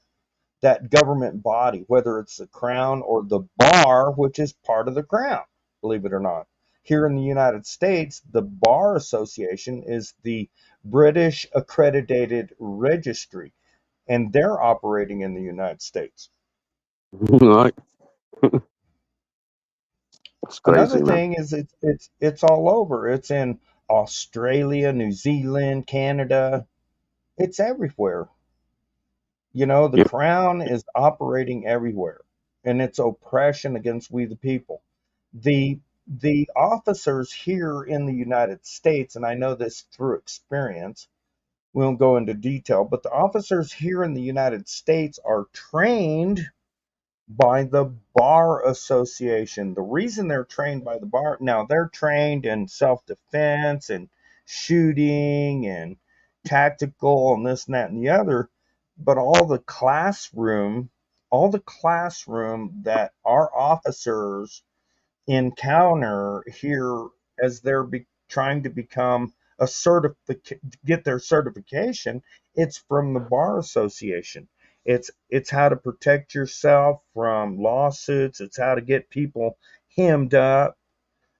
government body, whether it's the crown or the bar, which is part of the crown, believe it or not. Here in the United States, the Bar Association is the British Accredited Registry, and they're operating in the United States. Right. That's Another crazy, man. thing is it's all over. It's in Australia, New Zealand, Canada. It's everywhere. You know, the Yep. crown is operating everywhere, and it's oppression against we the people. The officers here in the United States, and I know this through experience, we won't go into detail, but the officers here in the United States are trained by the Bar Association. The reason they're trained by the bar, now they're trained in self-defense and shooting and tactical and this and that and the other, but all the classroom that our officers encounter here as they're trying to become a get their certification, it's from the Bar Association. It's how to protect yourself from lawsuits. It's how to get people hemmed up.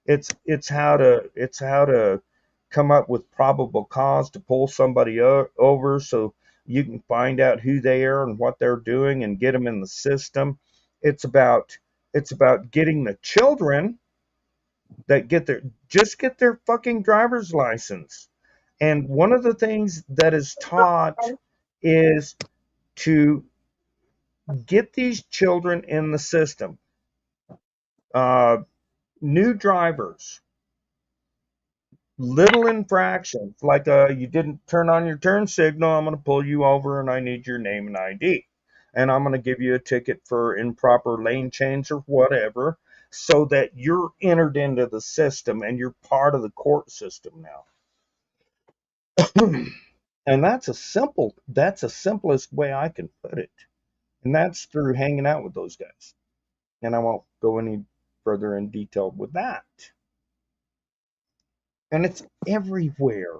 It's how to come up with probable cause to pull somebody over, so you can find out who they are and what they're doing and get them in the system. It's about it's about getting the children that get their fucking driver's license. And one of the things that is taught is to get these children in the system. New drivers, little infractions like you didn't turn on your turn signal, I'm going to pull you over and I need your name and ID. And I'm going to give you a ticket for improper lane change or whatever, so that you're entered into the system and you're part of the court system now. And that's the simplest way I can put it. And that's through hanging out with those guys. And I won't go any further in detail with that. And it's everywhere.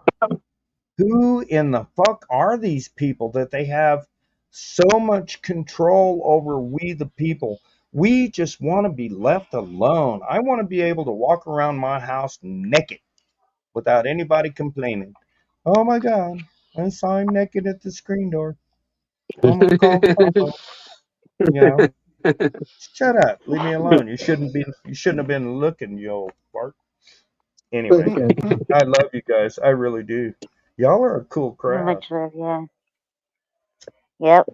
Who in the fuck are these people that they have so much control over we the people? We just want to be left alone. I want to be able to walk around my house naked without anybody complaining. Oh my God, I saw him naked at the screen door. I'm gonna call Papa. You know, shut up, leave me alone. You shouldn't have been looking, you old fart. Anyway, I love you guys. I really do. Y'all are a cool crowd. Much love, yeah. Yep.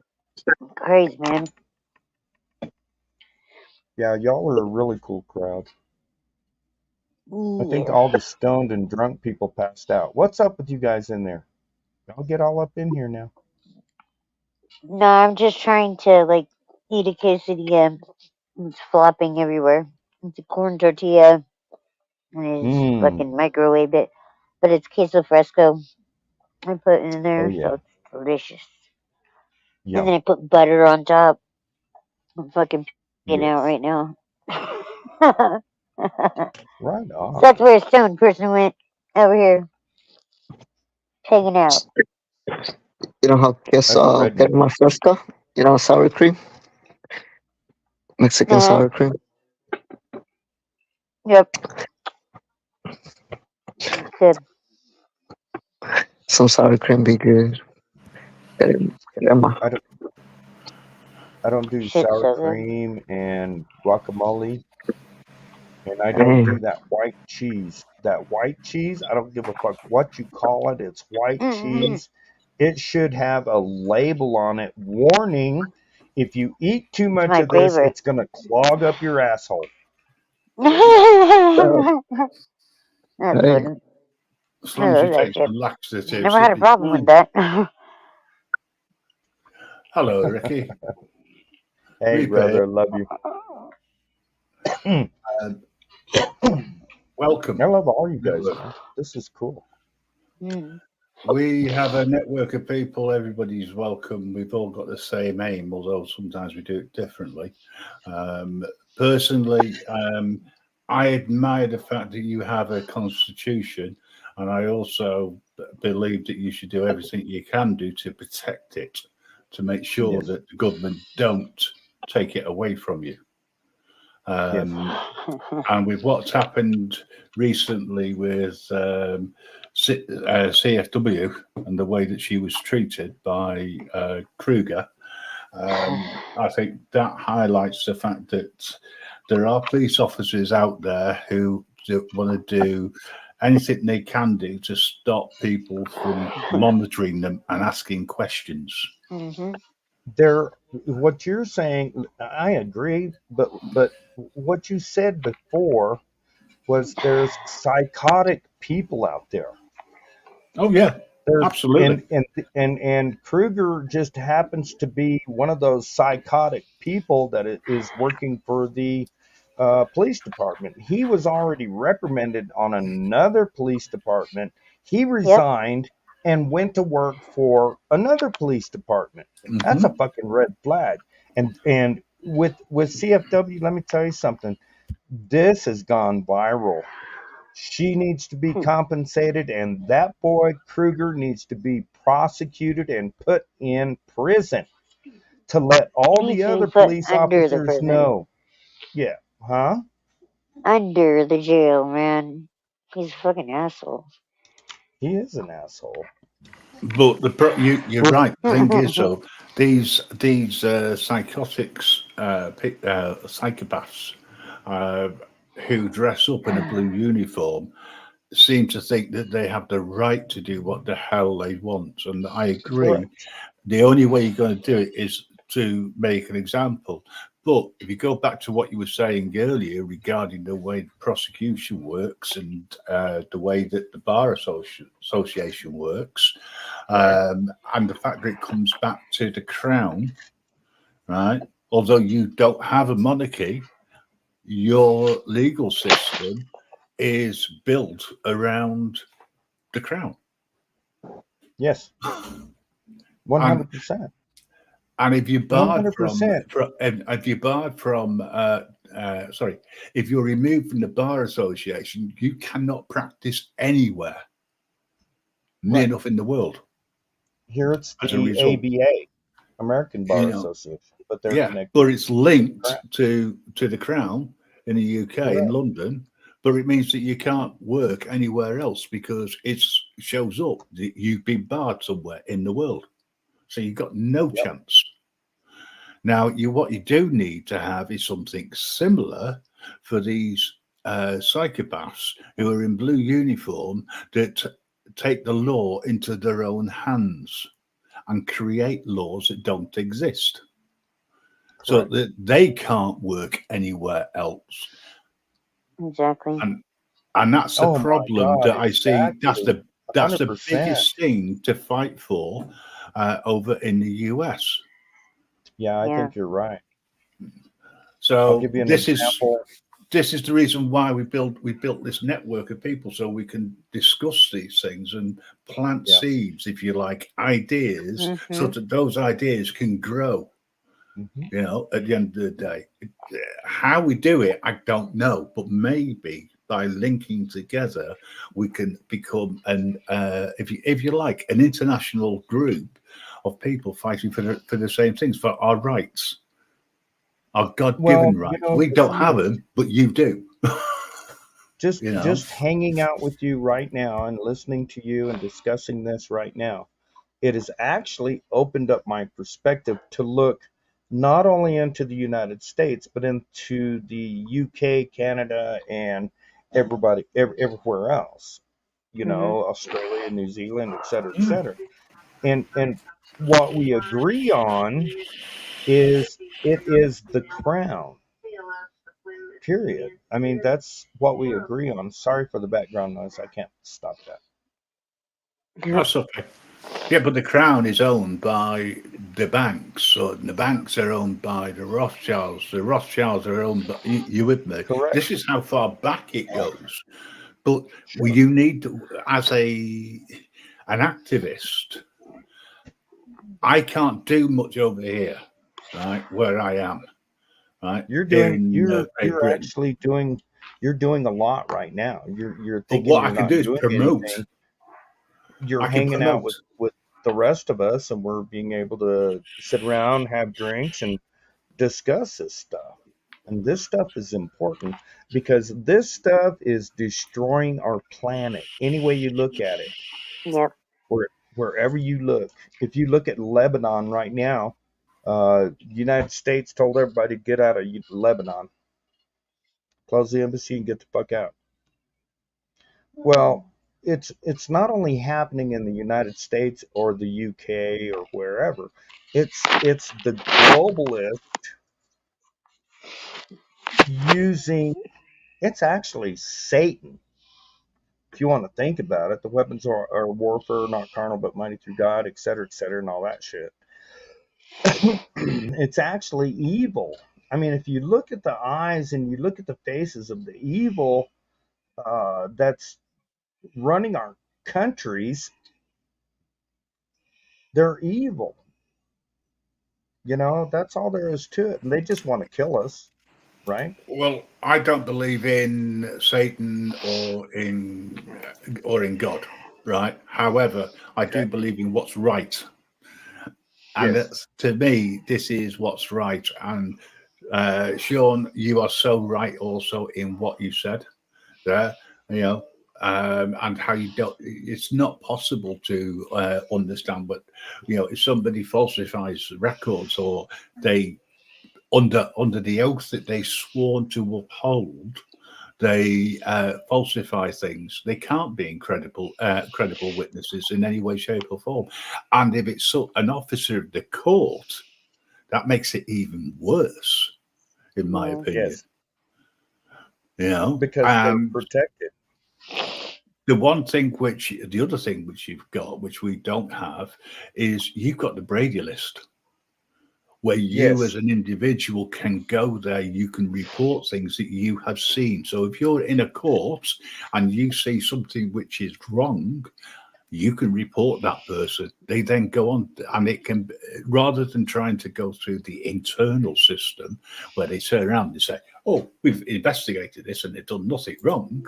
Crazy, man. Yeah, y'all are a really cool crowd. I think Yeah. all the stoned and drunk people passed out. What's up with you guys in there? Y'all get all up in here now. No, I'm just trying to like eat a quesadilla. It's flopping everywhere. It's a corn tortilla and it's fucking microwaved it. But it's queso fresco. I put it in there, so it's delicious. Yeah. And then I put butter on top. I'm fucking peeing out Yes. right now. Right So on. that's where a stone person went over here, hanging out. You know how queso crema fresca? You know, sour cream? Mexican sour cream? Yep. Good. Some sour cream be good. Crema. I don't do Shit's sour so good. cream and guacamole, and I don't do that white cheese. That white cheese, I don't give a fuck what you call it. It's white cheese. It should have a label on it. Warning, if you eat too much my of this, favorite. it's going to clog up your asshole. That's Hey. funny. As I long as you love that take shit. some laxatives, Never had a it'll be problem with fine. that. Hello, Ricky. Hey, Repair. brother, I love you. Welcome. I love all you guys, man. This is cool. We have a network of people. Everybody's welcome. We've all got the same aim, although sometimes we do it differently. Personally, I admire the fact that you have a constitution, and I also believe that you should do everything you can do to protect it, to make sure that the government don't take it away from you. And with what's happened recently with CFW and the way that she was treated by Kruger, I think that highlights the fact that there are police officers out there who want to do anything they can do to stop people from monitoring them and asking questions. Mm-hmm. What you're saying, I agree, but what you said before was there's psychotic people out there. Oh yeah, There's absolutely. and Kruger just happens to be one of those psychotic people that is working for the police department. He was already reprimanded on another police department. He Yep. resigned and went to work for another police department. That's a Mm-hmm. fucking red flag. And with CFW, let me tell you something. This has gone viral. She needs to be compensated, and that boy Kruger needs to be prosecuted and put in prison to let He all needs the to other be put police under the officers prison. know. Yeah, huh? Under the jail, man. He's a fucking asshole. He is an asshole. But you're right. The thing is, though, these psychotics, psychopaths, uh, who dress up in a blue uniform, seem to think that they have the right to do what the hell they want. And I agree. Correct. The only way you're going to do it is to make an example. But if you go back to what you were saying earlier regarding the way prosecution works and the way that the bar association works, Right. and the fact that it comes back to the crown, right? Although you don't have a monarchy, your legal system is built around the crown. Yes. And 100%. and if you barred from, 100%. and if you barred from, sorry, if you're removed from the bar association, you cannot practice anywhere near Right. enough in the world. Here it's As a the result, ABA, American you Bar know, Association, but they're yeah, connected but it's to the linked crown. to the crown in the UK in Correct. London, but it means that you can't work anywhere else because it shows up that you've been barred somewhere in the world, so you've got no Yep. chance. Now, what you do need to have is something similar for these psychopaths who are in blue uniform that take the law into their own hands and create laws that don't exist, so Correct. that they can't work anywhere else. Exactly. And that's the Oh my problem God, that I see. exactly. That's the 100%. biggest thing to fight for over in the US. Yeah, I Yeah. think you're right. I'll So give you an this example. is the reason why we built this network of people, so we can discuss these things and plant Yeah. seeds, if you like, ideas, so Mm-hmm. that those ideas can grow. Mhm. At the end of the day, how we do it, I don't know, but maybe by linking together, we can become if you like, an international group of people fighting for the same things, for our rights, our Well, God-given you rights. know, We the don't thing have is, them, but you do. just you know. just hanging out with you right now and listening to you and discussing this right now, it has actually opened up my perspective to look not only into the United States, but into the UK, Canada, and everywhere else. Mm-hmm. Australia, New Zealand, et cetera, et cetera. And what we agree on is it is the crown. Period. I mean, that's what we agree on. Sorry for the background noise. I can't stop that. That's okay. Yeah, but the crown is owned by the banks, so the banks are owned by the Rothschilds. The Rothschilds are owned by you with me. Correct. This is how far back it goes. But Sure. you need to, as an activist, I can't do much over here, right, where I am, right, You're here doing in Great you're Britain. actually doing a lot right now. You're But thinking what I you're can do not is doing promote. anything. You're I can hanging out promote. with the rest of us, and we're being able to sit around, have drinks, and discuss this stuff. And this stuff is important because this stuff is destroying our planet any way you look at it. Yep. Wherever you look, if you look at Lebanon right now, the United States told everybody to get out of Lebanon, close the embassy, and get the fuck out. Well, it's not only happening in the United States or the UK or wherever. It's the globalist using. It's actually Satan. If you want to think about it, the weapons are warfare, not carnal, but mighty through God, et cetera, and all that shit. It's actually evil. I mean, if you look at the eyes and you look at the faces of the evil that's running our countries, they're evil. You know, that's all there is to it. And they just want to kill us, right? Well, I don't believe in Satan or in God, right? However, I do Okay. believe in what's right, and Yes. that's, to me, this is what's right. And Sean, you are so right also in what you said there. You know, and how you don't. It's not possible to understand, but you know, if somebody falsifies records or they under the oath that they sworn to uphold, they falsify things. They can't be credible witnesses in any way, shape, or form. And if it's an officer of the court, that makes it even worse, in my opinion. Yes. You know, Because they're protected. the other thing which you've got, which we don't have, is you've got the Brady list, where you as Yes. an individual can go there, you can report things that you have seen. So if you're in a court and you see something which is wrong, you can report that person. They then go on, and it can, rather than trying to go through the internal system where they turn around and say, oh, we've investigated this and they've done nothing wrong.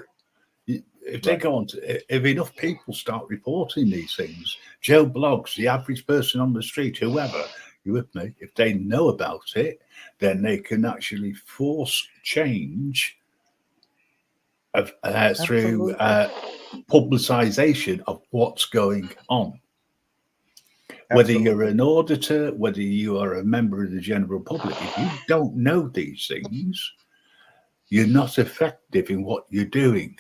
If they Right. go on to, if enough people start reporting these things, Joe Blogs, the average person on the street, whoever, you with me, if they know about it, then they can actually force change through Absolutely. publicization of what's going on. Whether you're Absolutely. an auditor, whether you are a member of the general public, if you don't know these things, you're not effective in what you're doing,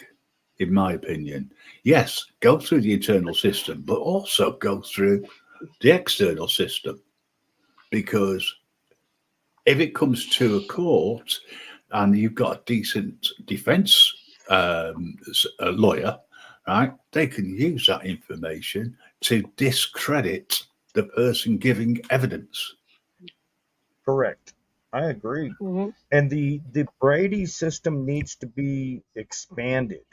in my opinion. Yes, go through the internal system, but also go through the external system. Because if it comes to a court and you've got a decent defense a lawyer, right, they can use that information to discredit the person giving evidence. Correct. I agree. Mm-hmm. And the Brady system needs to be expanded.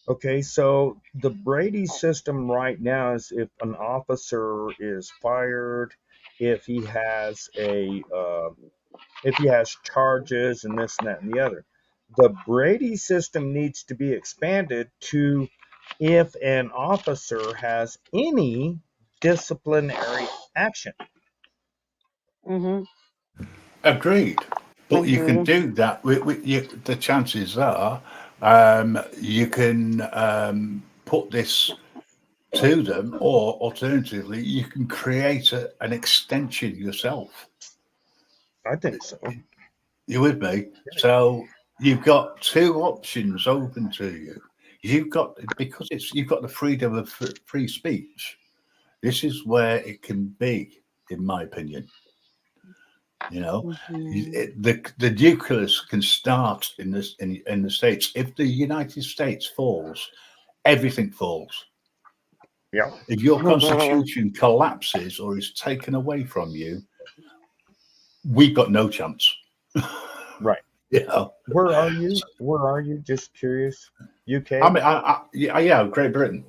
Okay, so the Brady system right now is if an officer is fired, if he has if he has charges and this and that and the other. The Brady system needs to be expanded to if an officer has any disciplinary action. Mm-hmm. Agreed. But you can Agree. do that. The chances are you can put this to them, or alternatively, you can create an extension yourself. I think so. You with me? So you've got two options open to you. You've got, because you've got the freedom of free speech. This is where it can be, in my opinion. You know, Mm-hmm. the nucleus can start in this in the states. If the United States falls, everything falls. Yeah. If your constitution collapses or is taken away from you, we've got no chance. Right. Yeah. Where are you? Where are you? Just curious. I UK? mean, yeah, Great Britain.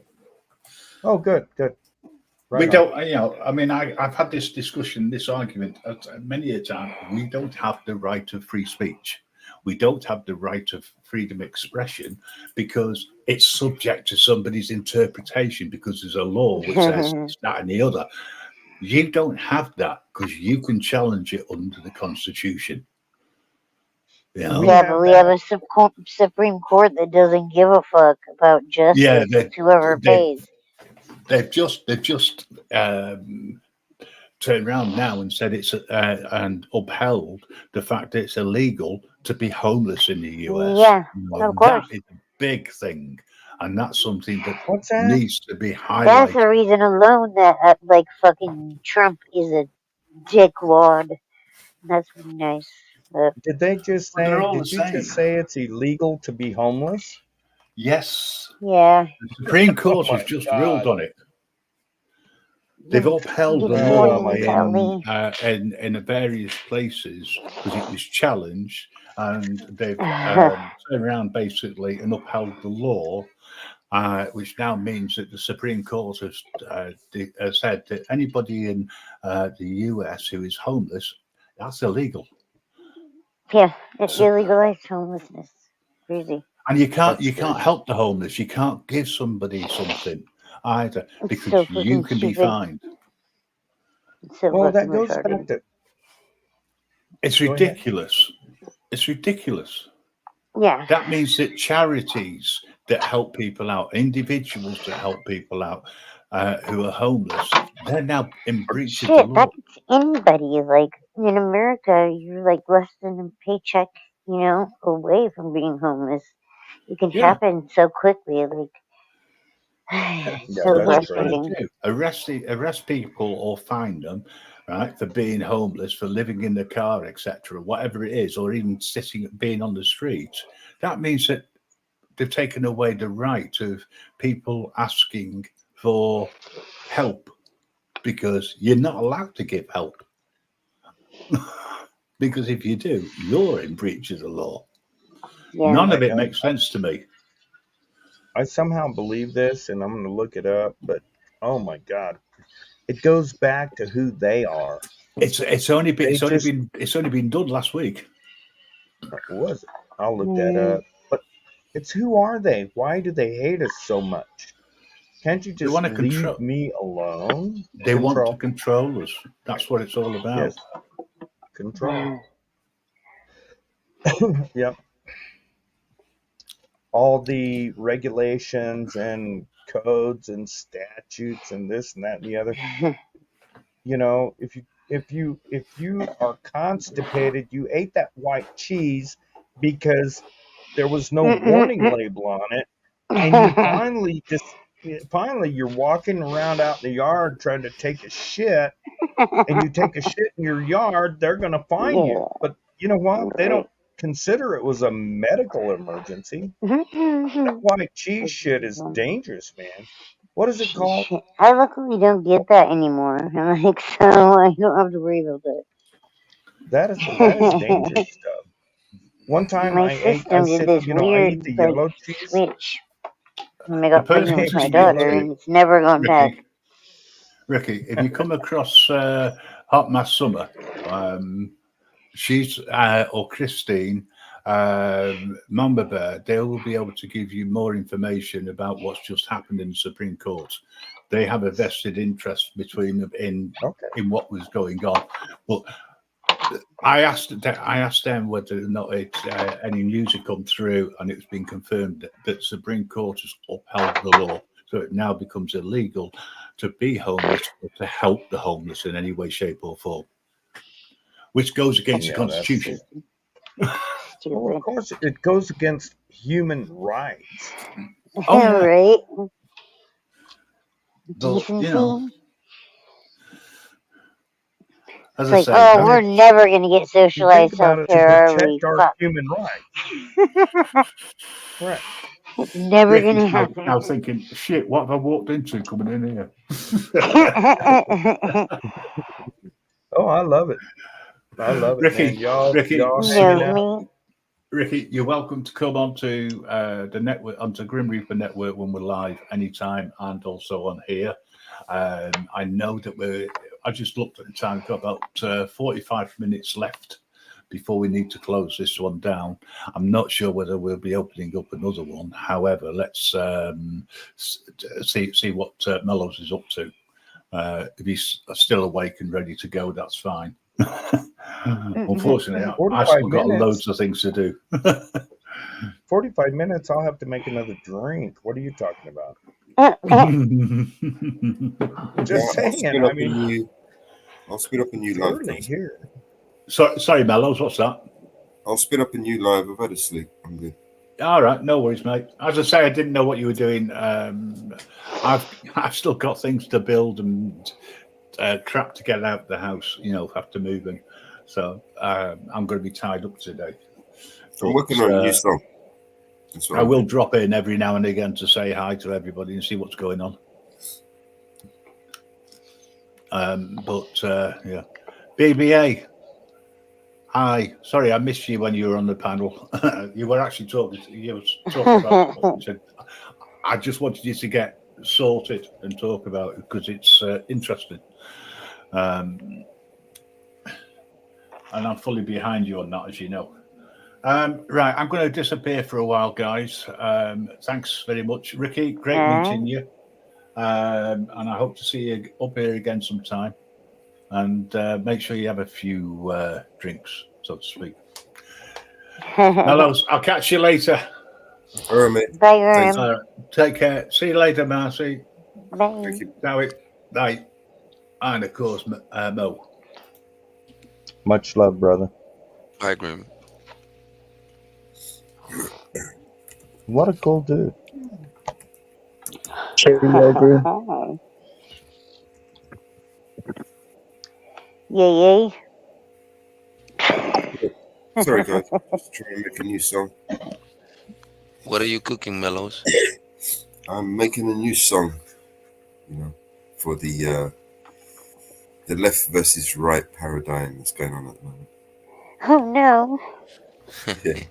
Oh, good, good. We Right on. don't, you know, I mean, I've had this discussion, this argument many a time. We don't have the right of free speech. We don't have the right of freedom of expression because it's subject to somebody's interpretation because there's a law which says it's that and the other. You don't have that because you can challenge it under the Constitution. You know? We Yeah, but have we have that. a Supreme Court that doesn't give a fuck about Yeah, justice. It's whoever pays. they've just turned around now and said it's and upheld the fact that it's illegal to be homeless in the US. Yeah, You of know, course. that is a big thing, and that's something that What's that? needs to be That's highlighted. the reason alone that like fucking Trump is a dickwad. That's pretty nice. Did they just But they're say? all the Did you just same. say it's illegal to be homeless? Yes, Yeah. the Supreme Oh Court my has just ruled God! on it. They've upheld the Good Oh law my morning, God! in various places because it was challenged, and they've Kelly. turned around basically and upheld the law, which now means that the Supreme Court has said that anybody in the US who is homeless, that's illegal. Yeah, it So, illegalized homelessness. Crazy. and you can't That's crazy. help the homeless. You can't give somebody something either It's because so you fucking can be stupid. fined. It's so Well, fucking that goes back retarded. to. It's Go ahead. ridiculous. It's ridiculous. Yeah. That means that charities that help people out, individuals that help people out who are homeless, they're now in breach of the Shit, law. that's anybody. Like in America, you're like less than a paycheck, away from being homeless. It can Yeah. happen so quickly. Like it's Yeah, so So all that's you got to frustrating. do, arrest people or fine them, right, for being homeless, for living in the car, etc., whatever it is, or even being on the street. That means that they've taken away the right of people asking for help because you're not allowed to give help. Because if you do, you're in breach of the law. Yeah. None of it makes sense to me. I somehow believe this, and I'm going to look it up. But oh my God, it goes back to who they are. It's only They just been done last week. what was it? I'll look that Mm. up. But it's who are they? Why do they hate us so much? Can't you They want just to leave control. me alone? They want to Control. control us. That's what it's all about. Yes, control. Yep. All the regulations and codes and statutes and this and that and the other. If you are constipated, you ate that white cheese because there was no warning label on it, and you finally you're walking around out in the yard trying to take a shit, and you take a shit in your yard, they're gonna fine you. But you know what? They don't consider it was a medical emergency. That white cheese shit is dangerous, man. What is it called? Shit. I luckily don't get that anymore. I'm like, so I don't have to worry about That is dangerous that. stuff. One time My I system did said, this I eat weird the like yellow cheese. switch when I The got pregnant person with ate my the to speak daughter, yellow. and to, it's never gone back. Ricky, if you come across Hot Mass Summer, she's or Christine, Mamba Bear, they will be able to give you more information about what's just happened in the Supreme Court. They have a vested interest between them in what was going on. But I asked them whether or not any news had come through, and it's been confirmed that the Supreme Court has upheld the law, so it now becomes illegal to be homeless or to help the homeless in any way, shape, or form, which goes against the Yeah, that's Constitution. well, of course, it goes against human rights. Oh, yeah. Right? But, Decency. as It's I like, say, oh, we're never gonna get If you think socialized about it, to healthcare, are we? protect our Fuck. human rights. Right. It's never Ricky's gonna now happen. thinking, shit, what have I walked into coming in here? Oh, I love it. I love it, man. Y'all hanging out. Ricky, you're welcome to come onto the network, onto Grim Reaper Network when we're live anytime, and also on here. I know that I just looked at the time, we've got about 45 minutes left before we need to close this one down. I'm not sure whether we'll be opening up another one. However, let's see what Mellows is up to. If he's still awake and ready to go, that's fine. Unfortunately, I've still got loads of things to do. 45 minutes, I'll have to make another drink. What are you talking about? Just saying. I mean, I'll speed up a new it's live. early here. Sorry, Mellows, what's that? I'll speed up a new live. I've had a sleep. I'm good. All right, no worries, mate. As I say, I didn't know what you were doing. I've I've still got things to build and crap to get out of the house. After moving, so I'm going to be tied up today. I'm working But on a new song. That's what I I'm will doing. drop in every now and again to say hi to everybody and see what's going on. But yeah, BBA. Hi, sorry I missed you when you were on the panel. You were actually talking. You were talking about. You said, I just wanted you to get sorted and talk about it because it's interesting. Um, and I'm fully behind you on that, as you know. Right, I'm going to disappear for a while, guys. Thanks very much, Ricky. Great meeting you. And I hope to see you up here again sometime. And make sure you have a few drinks, so to speak. Mellows, I'll catch you later. All right, mate. Bye, Graham. Take care. See you later, Marcy. Bye. Bye. And of course, Mo. Much love, brother. Bye, Grim. What a cool dude. Yay, yay. Sorry, guys. Just trying to make a new song. What are you cooking, Mellows? I'm making a new song, for the left versus right paradigm that's going on at the moment. Oh no. Yeah.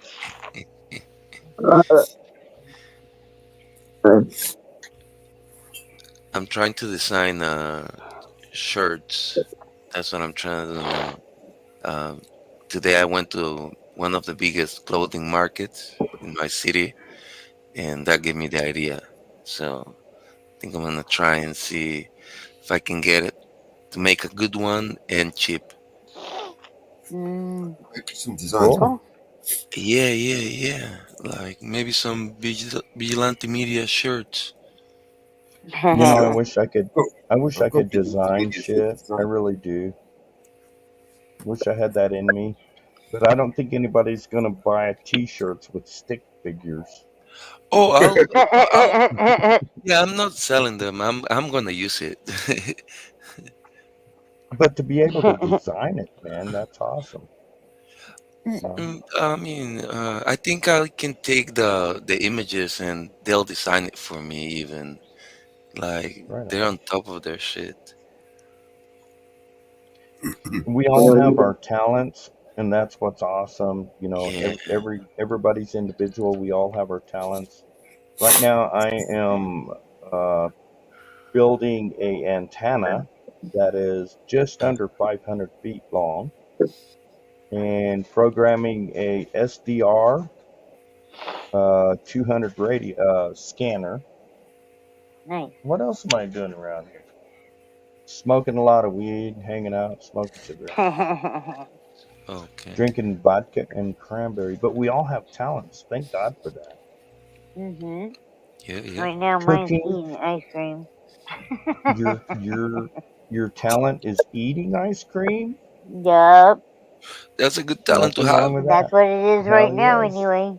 I'm trying to design shirts. That's what I'm trying to do now. Today I went to one of the biggest clothing markets in my city, and that gave me the idea. So I think I'm gonna try and see if I can get it to make a good one and cheap. Make some designs. Cool. Yeah. Like maybe some vigilante media shirts. I wish I could. I wish I I've got could design shit. I really do. Wish I had that in me, but I don't think anybody's gonna buy T-shirts with stick figures. Oh, yeah. I'm not selling them. I'm gonna use it. But to be able to design it, man, that's awesome. I mean, I think I can take the images and they'll design it for me. Even like Right they're on. on top of their shit. We all have our talents, and that's what's awesome. Yeah. Everybody's individual. We all have our talents. Right now, I am building a antenna that is just under 500 feet long, and programming a SDR 200 radio scanner. Nice. What else am I doing around here? Smoking a lot of weed, hanging out, smoking cigarettes, Okay. drinking vodka and cranberry. But we all have talents. Thank God for that. Yeah. Right now, mine's Cooking. eating ice cream. Your talent is eating ice cream. Yup. That's a good talent to Nothing wrong have. with That's that. what it is Hell right now, yes. anyway.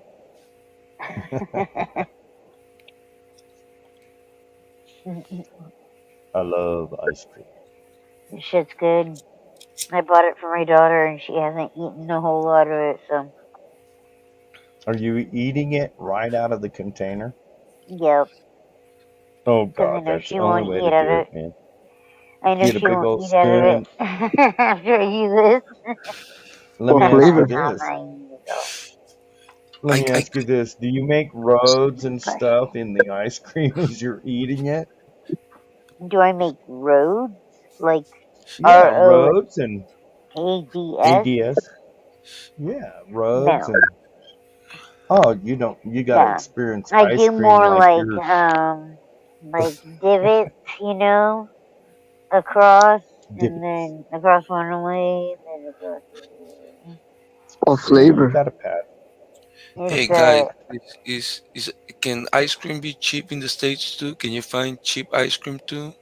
I love ice cream. This shit's good. I bought it for my daughter, and she hasn't eaten a whole lot of it, so. Are you eating it right out of the container? Yep. Oh Because I God, know that's she the only won't way eat to out do of it, it. man. I know Get a she big won't old eat out of it spoon. after I use this. Let me ask you this. Let I, me I ask you this. Do you make roads and stuff in the ice cream as you're eating it? Do I make roads? Like Yeah, roads and ROADS? ADS. Yeah, roads No. and oh, you got to No. experience I ice do cream more like you're like divots, across, and divots. then across one way, and then across the other. Or Yeah, you flavor. got a pat. Hey It's guys, is can ice cream be cheap in the States too? Can you find cheap ice cream too?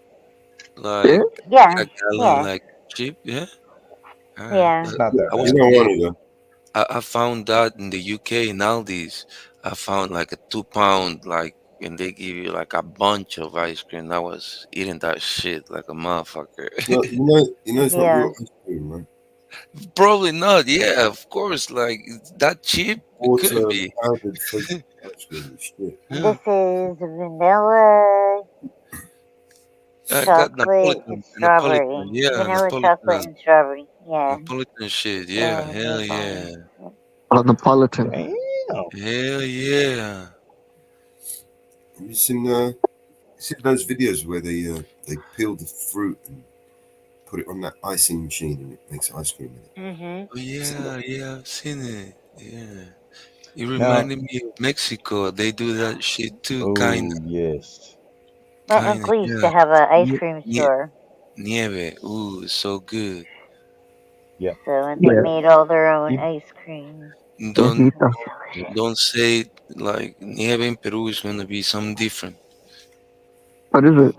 Yeah. Like yeah, a gallon, yeah, like cheap? Yeah. All right. yeah. Not that I You was bad. don't told want it though. I found that in the UK in Aldi's. I found like a 2 pound, like, and they give you like a bunch of ice cream. I was eating that shit like a motherfucker. Well, it's not Yeah. real ice cream, right? Probably not. Yeah, of course. Like it's that cheap, it couldn't Water be. powdered fake ice cream and shit. This Yeah. is vanilla I got chocolate with Napolitan. strawberry. Yeah, Vanilla chocolate and strawberry. Yeah. Napolitan shit. Yeah, Yeah, hell they're yeah, fine. Yep. Oh, Napolitan. Damn. hell yeah. Have you seen those videos where they peel the fruit and put it on that icing machine and it makes ice cream in it? Mhm. Oh Seen that? yeah, yeah, I've seen it. Yeah, it Now, reminded me of Mexico. They do that shit too, oh yes. My kinda. uncle used to Yeah, have an ice Ye- cream Nie- store. nieve. Ooh, so good. Yeah. So, and they Yeah. made all their own Ev- ice cream. Don't Viejita. yeah. don't say like nieve in Peru is gonna be something different. What is it?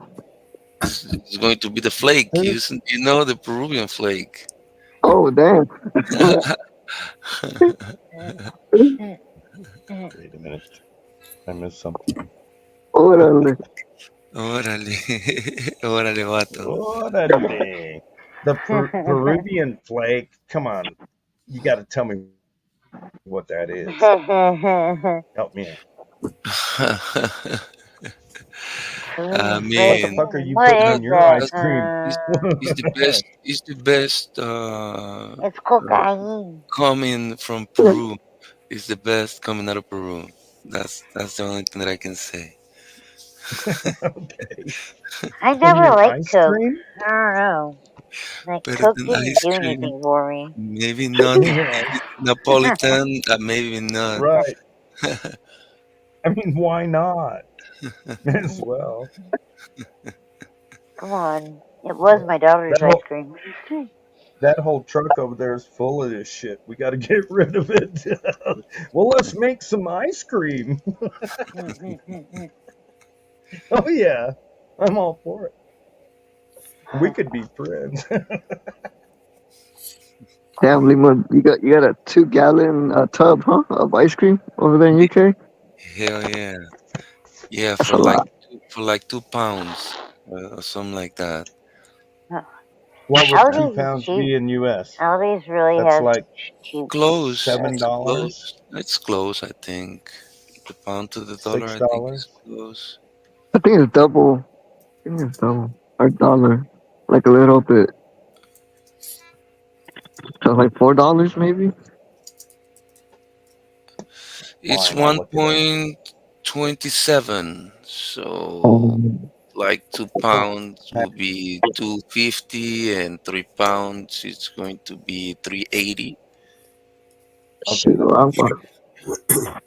It's going to be the flake. You know the Peruvian flake. Oh, damn. Wait a minute. I missed something. Órale. Órale, órale, vato. Orale. The Peruvian flake. Come on. You got to tell me what that is. Help me out. I What the mean, fuck are you What putting is in your that? ice cream? it's the best. It's the best. It's cocaine. Coming from Peru, it's the best coming out of Peru. That's the only thing that I can say. Okay. I In never your liked ice Coke. cream? I don't know. Like Better Coke than didn't ice do cream. anything for me. Maybe not In your ice. Napolitan. Maybe not. Right. I mean, why not? As well. Come on. It was my daughter's That ice whole cream. that whole truck over there is full of this shit. We got to get rid of it. Well, let's make some ice cream. Oh yeah, I'm all for it. We could be friends. Damn, Lima, you got a 2 gallon tub, huh, of ice cream over there in UK? Hell yeah, yeah. That's a lot. For like 2 pounds, or something like that. What would two Aldi's is pounds cheap. be in US? Aldi's really That's has like cheap Close. ice It's cream. $7, close. It's close. I think the pound to the dollar. six I think is dollars. close. I think it's double. I think it's double. Or dollar. Like a little bit. So like $4 maybe? It's Fine, I'll look it up. 1.27. So Um, like 2 pounds will be 250, and 3 pounds it's going to be 380. Okay, that's not Chihuahua. bad.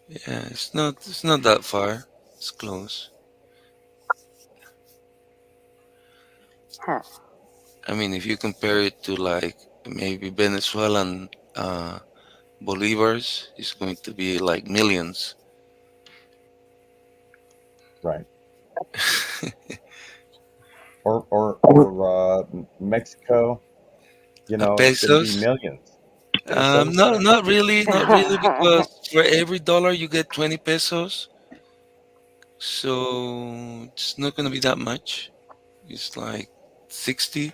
Yeah, it's not that far. It's close. Huh. I mean, if you compare it to like maybe Venezuelan bolivars, it's going to be like millions. Right. Or Mexico. You know, it's going to be Pesos? millions. Pesos, No, yeah. not really, because for every dollar you get 20 pesos, so it's not gonna be that much. It's like 60.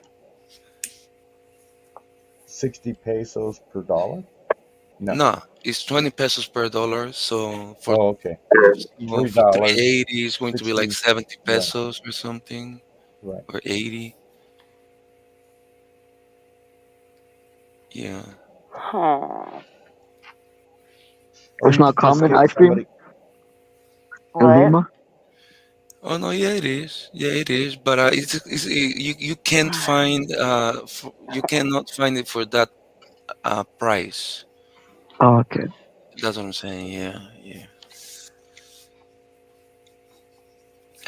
60 pesos per dollar? No. No, it's 20 pesos per dollar. So Oh, okay. for $3, 380, it's going to be like 60. 70 Right, pesos or something, right. or 80. Yeah. Huh. Or It's you not could just common get ice cream somebody. in What? Lima? Oh no, yeah, it is. Yeah, it is. But you can't find you cannot find it for that price. Oh, okay. That's what I'm saying. Yeah, yeah.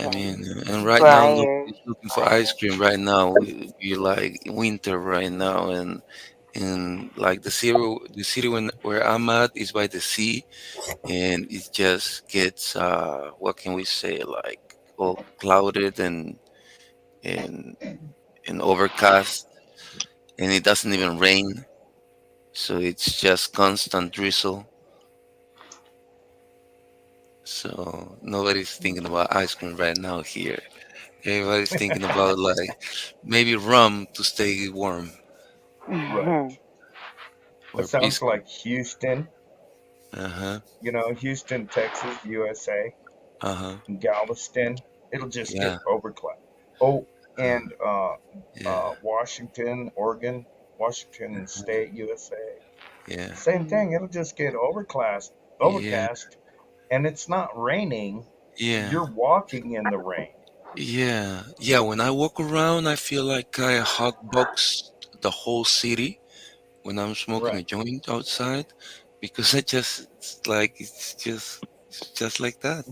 I mean, and right now, Briars. nobody's looking for ice cream. Right now, we like winter right now, and like the city where I'm at is by the sea, and it just gets what can we say, like all clouded and and overcast, and it doesn't even rain, so it's just constant drizzle. So nobody's thinking about ice cream right now here. Everybody's thinking about like maybe rum to stay warm Right. or It sounds biscuit. like Houston, Uh-huh. Houston, Texas, USA, Uh-huh. and Galveston. It'll just get Yeah. overclass. Oh, Uh, and yeah. Washington, Oregon, Washington State, USA. Yeah. Same thing. It'll just get Yeah. overcast, and it's not raining. Yeah. You're walking in the rain. Yeah. Yeah. When I walk around, I feel like I hotbox the whole city when I'm smoking a Right. joint outside because it's just like that.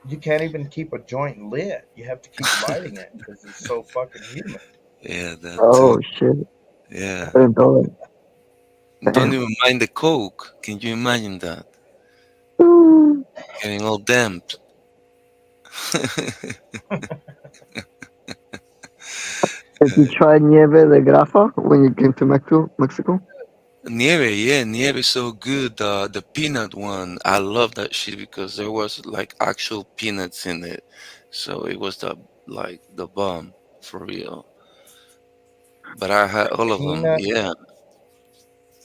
You can't even keep a joint lit. You have to keep lighting it because it's so fucking humid. Yeah, that too. Oh shit! Yeah. I didn't know it. Don't Damn. even mind the coke. Can you imagine that? Ooh. Getting all damped. Did you try nieve de grafa when you came to Mexico? Nieve, yeah, Nieve is so good. The peanut one, I love that shit because there was like actual peanuts in it, so it was the bomb for real. But I had all of them. Peanut Yeah,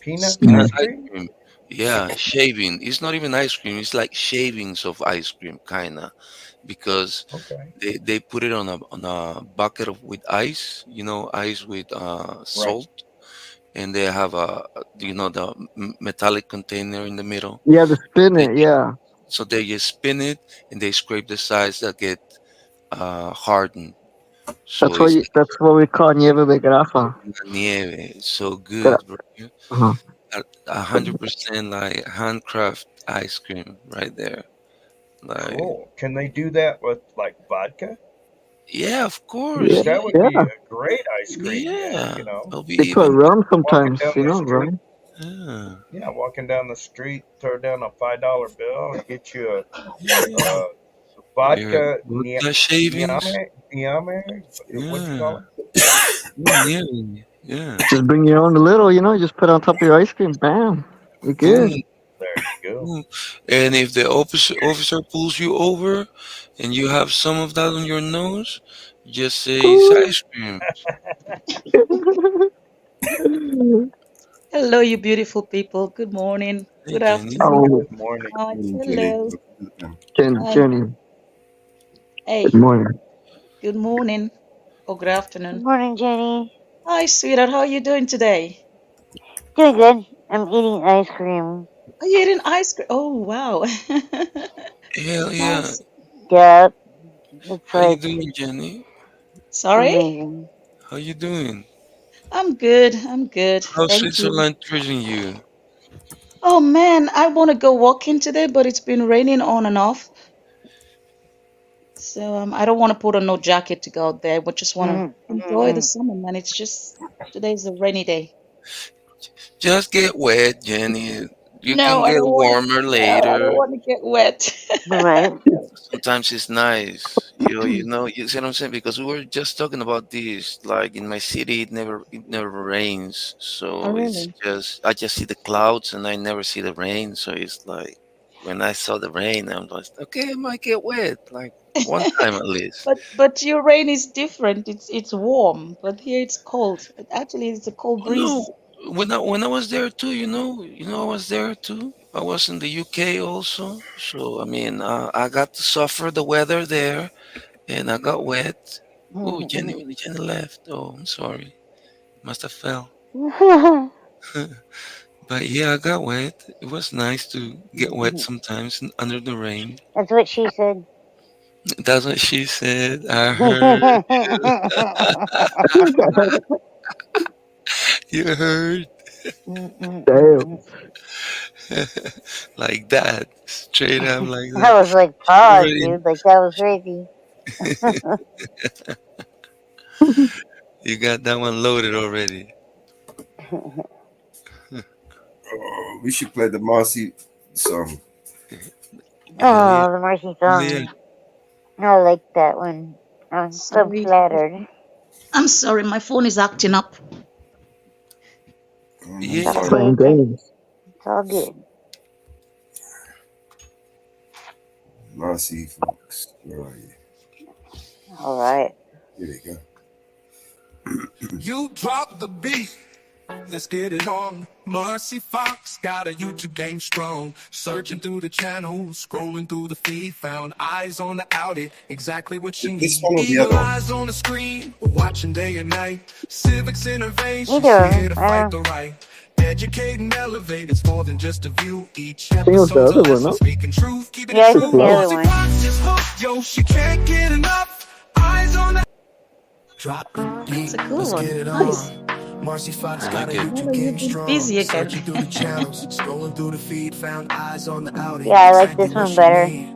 peanut peanut ice Mm. ice cream. cream. Yeah, shaving. It's not even ice cream. It's like shavings of ice cream, kinda, because Okay. they put it on a bucket with ice. Ice with Right. salt, and they have the metallic container in the middle. Yeah, the spin They it. Yeah, So they just spin it and they scrape the sides that get hardened. So it's that's what we call nieve de grafa. like nieve. It's so Gra- good, bro. uh-huh. 100% like handcraft ice cream right there. Like, Cool. Can they do that with like vodka? yeah, of Yeah, course. Because Yeah, that would be yeah. a great ice cream. Yeah, yeah. It'll be They put even rum walking sometimes. down You the know, street. rum. better. Yeah, walking down the street, throw down a $5 bill and get you Yeah. a Your vodka vodka shavings. niame. What you call Yeah. it? Yeah, nieve. Yeah. Just bring your own little. Just put it on top of your ice cream. Bam, you're Boom. good. There you go. Boom. And if the officer pulls you over and you have some of that on your nose, just say it's Ooh. ice cream. Hello, you beautiful people. Good morning. Hey, Good Jenny. afternoon. Oh, Good morning. Hi. Jenny. Hello. Jenny, Hi. Jenny. Good Hey. morning. Good morning or good Good afternoon. morning, Jenny. Hi, sweetheart. How are you doing today? Doing good. I'm eating ice cream. Are you eating ice cream? Oh, wow. Hell yeah. Nice. Yep. It's How you like doing, Jenny? Sorry? amazing. How you doing? I'm good. I'm good. How's Thank you. Switzerland treating you? Oh, man. I want to go walking today, but it's been raining on and off. So I don't want to put on no jacket to go out there, but just want to enjoy the summer, man. It's just today's a rainy day. Just get wet, Jenny. You can No, I get don't want. warmer No, I don't later. want to get wet. Right. Sometimes it's nice. You see what I'm saying? Because we were just talking about this. Like in my city, it never rains. Oh, So it's really? just I just see the clouds and I never see the rain. So it's like when I saw the rain, I'm like, okay, I might get wet, like one time at least. But your rain is different. It's warm, but here it's cold. Actually, it's a cold Oh no, breeze. when I was there too, I was there too. I was in the UK also. So I mean, I got to suffer the weather there, and I got wet. Oh, Jenny left. Oh, I'm sorry. Must have fell. But yeah, I got wet. It was nice to get wet sometimes under the rain. That's what she said. That's what she said. I heard. You heard. Damn. Like that. Straight up like I that. was like, You pause, already, dude. Like that was crazy. you got that one loaded already. We should play the Marcy song. Hell yeah. Oh, the Marcy Hell yeah. song. I like that one. I'm so Sorry. flattered. I'm sorry. My phone is acting up. No Yeah. problem. Playing games. It's all good. Marcy Fox, where are you? All right. Here we go. You drop the beat. Let's get it on. Marcy Fox got a YouTube game strong. Searching through the channels, scrolling through the feed, found eyes on the Audi, exactly what she This needs. one or the Eagle other one? eyes on the screen, watching day and night. Civics in her veins, she's Either. here to fight the right. Educate and elevate, it's more than just a view. Each I think it was the episode's a other one, lesson, no? speaking truth, keeping Yeah, it I true. think the other Marcy one. Fox is hooked, yo, she can't get enough. Eyes on the drop the beat, That's a cool let's one. get it Nice. on. Marcy Fox I got like a it. YouTube Mellow, game you've been busy strong. again. Searching through the channels, scrolling through the feed, found eyes on the Audi, Yeah, I like exactly this what one she better. need.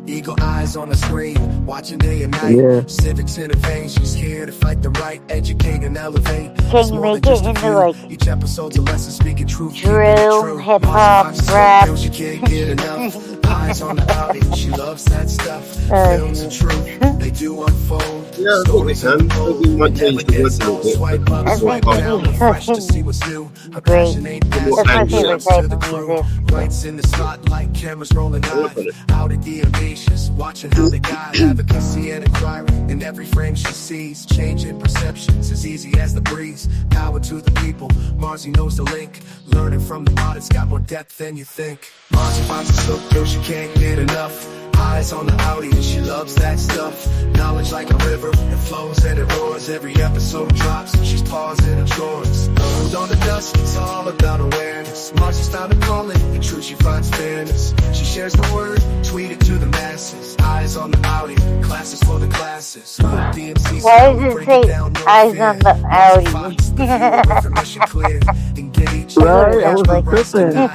Eagle eyes on the screen, watching day and night. Yeah. Civics in her veins, she's here to fight the right, educate and elevate. Can It's you more than make it just a into view. like Each episode's a lesson, speaking truth, keeping it drill, true. hip Marcy hop, Fox is so rap? real, she can't get enough. Eyes on the Audi, she loves that stuff. Films and truth, they do unfold. Yeah, I think Stories they can. unfold. Maybe you might It change never the word ends, a little no bit. swipe up, I But think swipe it'd down, be refresh to fucking see what's new. Her great. passion ain't more That's my passive, angry. favorite shouts type to the of crew. music. Lights in the spotlight, cameras rolling I look high. at it. Out at the audacious, watching how they guide advocacy and inquiry. In every frame she sees, changing perceptions as easy as the breeze. Power to the people, Marcy knows the link. Learning from the artist got more depth than you think. Marcy finds a so good she can't get enough. Eyes on the Audi and she loves that stuff. Knowledge like a river, it flows and it roars. Every episode drops and she's pausing her chores. Food on the dust, it's all about awareness. Marcy's found a calling, in truth she finds fairness. She shares the word, tweet it to the masses. Eyes on the Audi, classes for the classes. DMC Why style, we does it break say it down, no eyes fear. on the Marcy Audi? Fox, the viewer, information clear. Engage, That's what Right? it I sounds wasn't like. rest tripping. denied.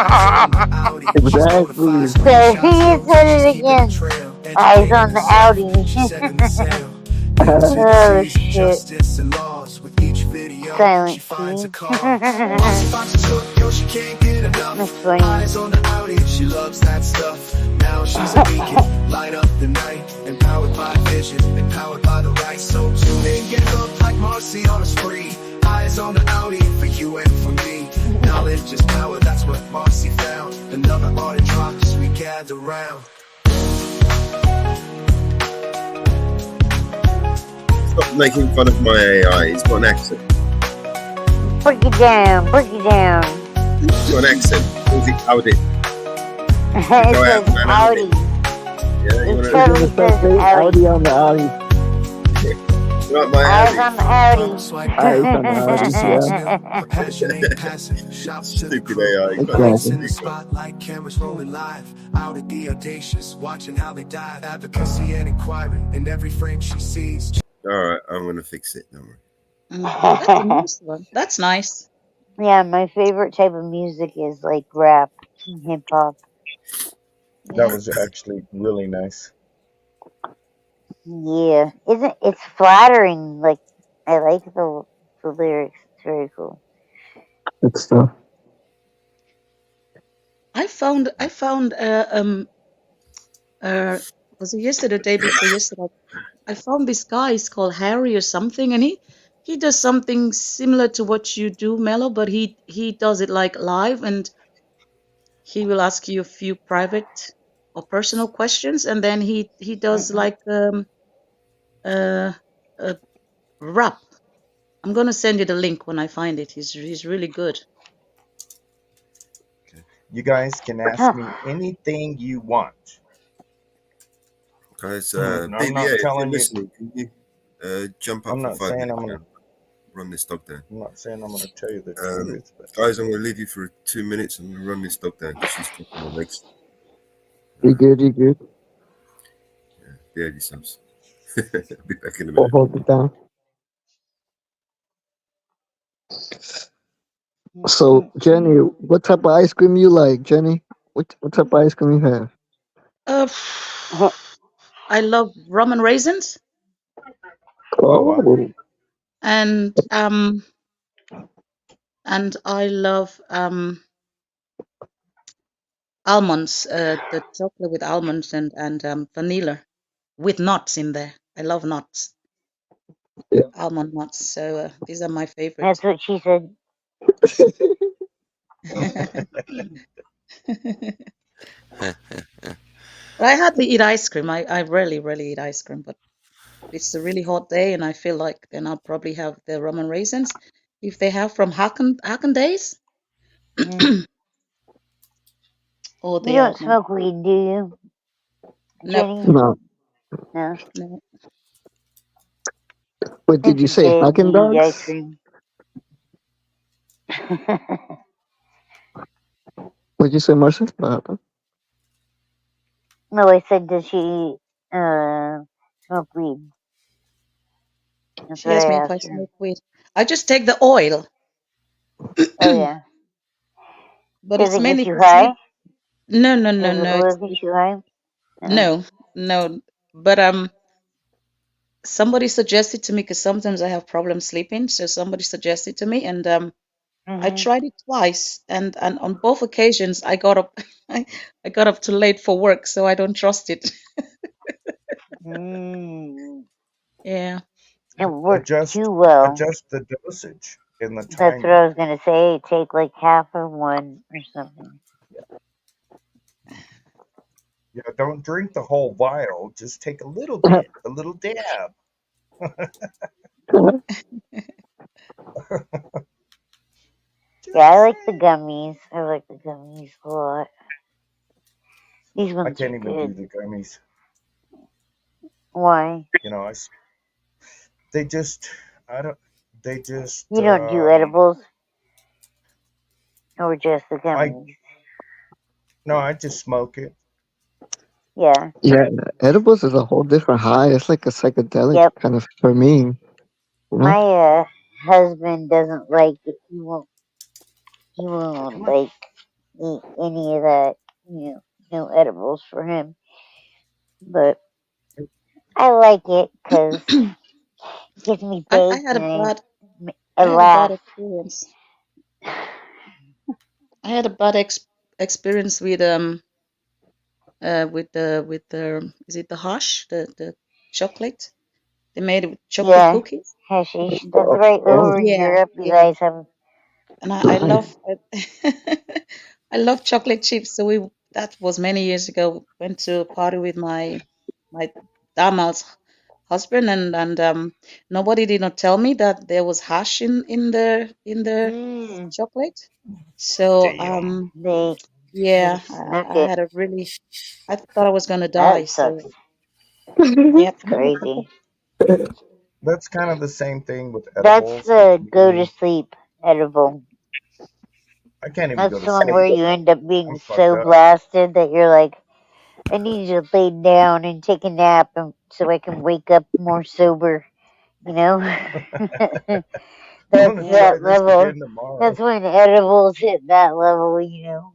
Eyes on the Audi, she's Exactly. notified So when he shots just loose. said She's it keeping the again. trail. Eyes Educating on the herself, Audi. she's setting the sail. Oh Intricacies, shit. justice and laws. With each video, she Silent finds a T. cause. Marcy Fox is hooked, yo, she can't get enough. That's funny. Eyes on the Audi, she loves that stuff. Now she's a beacon, light up the night. Empowered by vision, empowered by the right. So tune in, get hooked like Marcy on a spree. Eyes on the Audi for you and for me. Knowledge is power, that's what Marcy found. Another art drops, we gather round. Stop making fun of my AI. He's got an accent. Break it down, break it down. He's got an accent. Is it Audi? It Go out, says man. Audi. Yeah, you It want It's totally gonna start says saying Audi. Audi on the Audi. You like my Eyes Audi? on the Audi. Eyes on the Audi, Passion ain't passive. Shouts to the Stupid crew. AI. yeah. Lights in Exactly. the spotlight, cameras rolling live. Out at the audacious, watching how they dive. Advocacy and inquiry in every frame she sees. All right, I'm gonna fix it. Don't worry. That's a nice one. That's nice. Yeah, my favorite type of music is like rap and hip hop. That Yeah. was actually really nice. Yeah, isn't it's flattering? Like I like the lyrics. It's very cool. Good stuff. I found was it yesterday, the day before yesterday? I found this guy. He's called Harry or something, and he does something similar to what you do, Mellow, but he does it like live, and he will ask you a few private or personal questions, and then he does like a rap. I'm gonna send you the link when I find it. He's really good. You guys can ask me anything you want. Guys, I'm BBA, not if you're telling you. listening, can you jump up I'm for not 5 saying minutes I'm gonna. and run this dog down? I'm not saying I'm gonna tell you the Um, truth, but guys, I'm gonna leave you for 2 minutes and run this dog down because she's kicking my legs. You good? You good? Behave yourselves. I'll be back in a Or minute. hold it down. So, Jenny, what type of ice cream you like, Jenny? What type of ice cream you have? I love rum and raisins, oh wow. Oh, and I love almonds. The chocolate with almonds and vanilla with nuts in there. I love nuts, yeah. almond nuts. So these are my favorite. That's what she said. But I hardly eat ice cream. I rarely eat ice cream, but it's a really hot day and I feel like then I'll probably have the rum and raisins. If they have from Haken Days Mm. or You the don't no. smoke weed, do you, Nope. Jenny? No. No. No. What did If you you say? did, Haagen you eat ice dogs? cream. What'd you say, Marcia? What happened? No, I said, does she smoke weed? That's She what asked I me if I asked her. smoke weed. I just take the oil, Oh yeah. but Does it's it get mainly you for high? sleep. No, no, no, Does the no. oil get you high? No. No, no. But somebody suggested to me because sometimes I have problems sleeping. So somebody suggested to me, and I Mhm. tried it twice, and on both occasions I got up, I got up too late for work, so I don't trust it. Mm. Yeah. It works Adjust too well. adjust the dosage and the That's what timing. I was gonna say. Take like half of one or something. Yeah, don't drink the whole vial. Just take a little bit, a little dab. Yeah, I like the gummies. I like the gummies a lot. These I ones are can't even do good. the gummies. Why? You know, they just, I don't, they just, You don't do edibles or just the I, gummies? no, I just smoke it. Yeah. Yeah, edibles is a whole different high. It's like a psychedelic Yep. kind of for me. You know? My husband doesn't like it. He won't like eat any of that. You know, no edibles for him. But I like it because it gets me I baked had a and bad I I had a bad laugh. experience. I had a bad experience with the is it the hash, the chocolate they made it with chocolate Yeah, cookies. hashish. That's right. Over in Yeah, Europe, you yeah. guys have. And I love I love chocolate chips. So we that was many years ago. Went to a party with my Damal's husband, and nobody did not tell me that there was hash in the Mm, chocolate. So Damn. they yeah, snuck I it. had a really I thought I was gonna die. That So sucks. yep. That's crazy. That's kind of the same thing with That's edibles with the go to me. sleep edible. I can't even go That's to the one where sleep. you end up I'm being fucked so up. blasted that you're like, I need to lay down and take a nap so I can wake up more sober. You know, I'm that's gonna try that this level. again tomorrow. That's when edibles hit that level.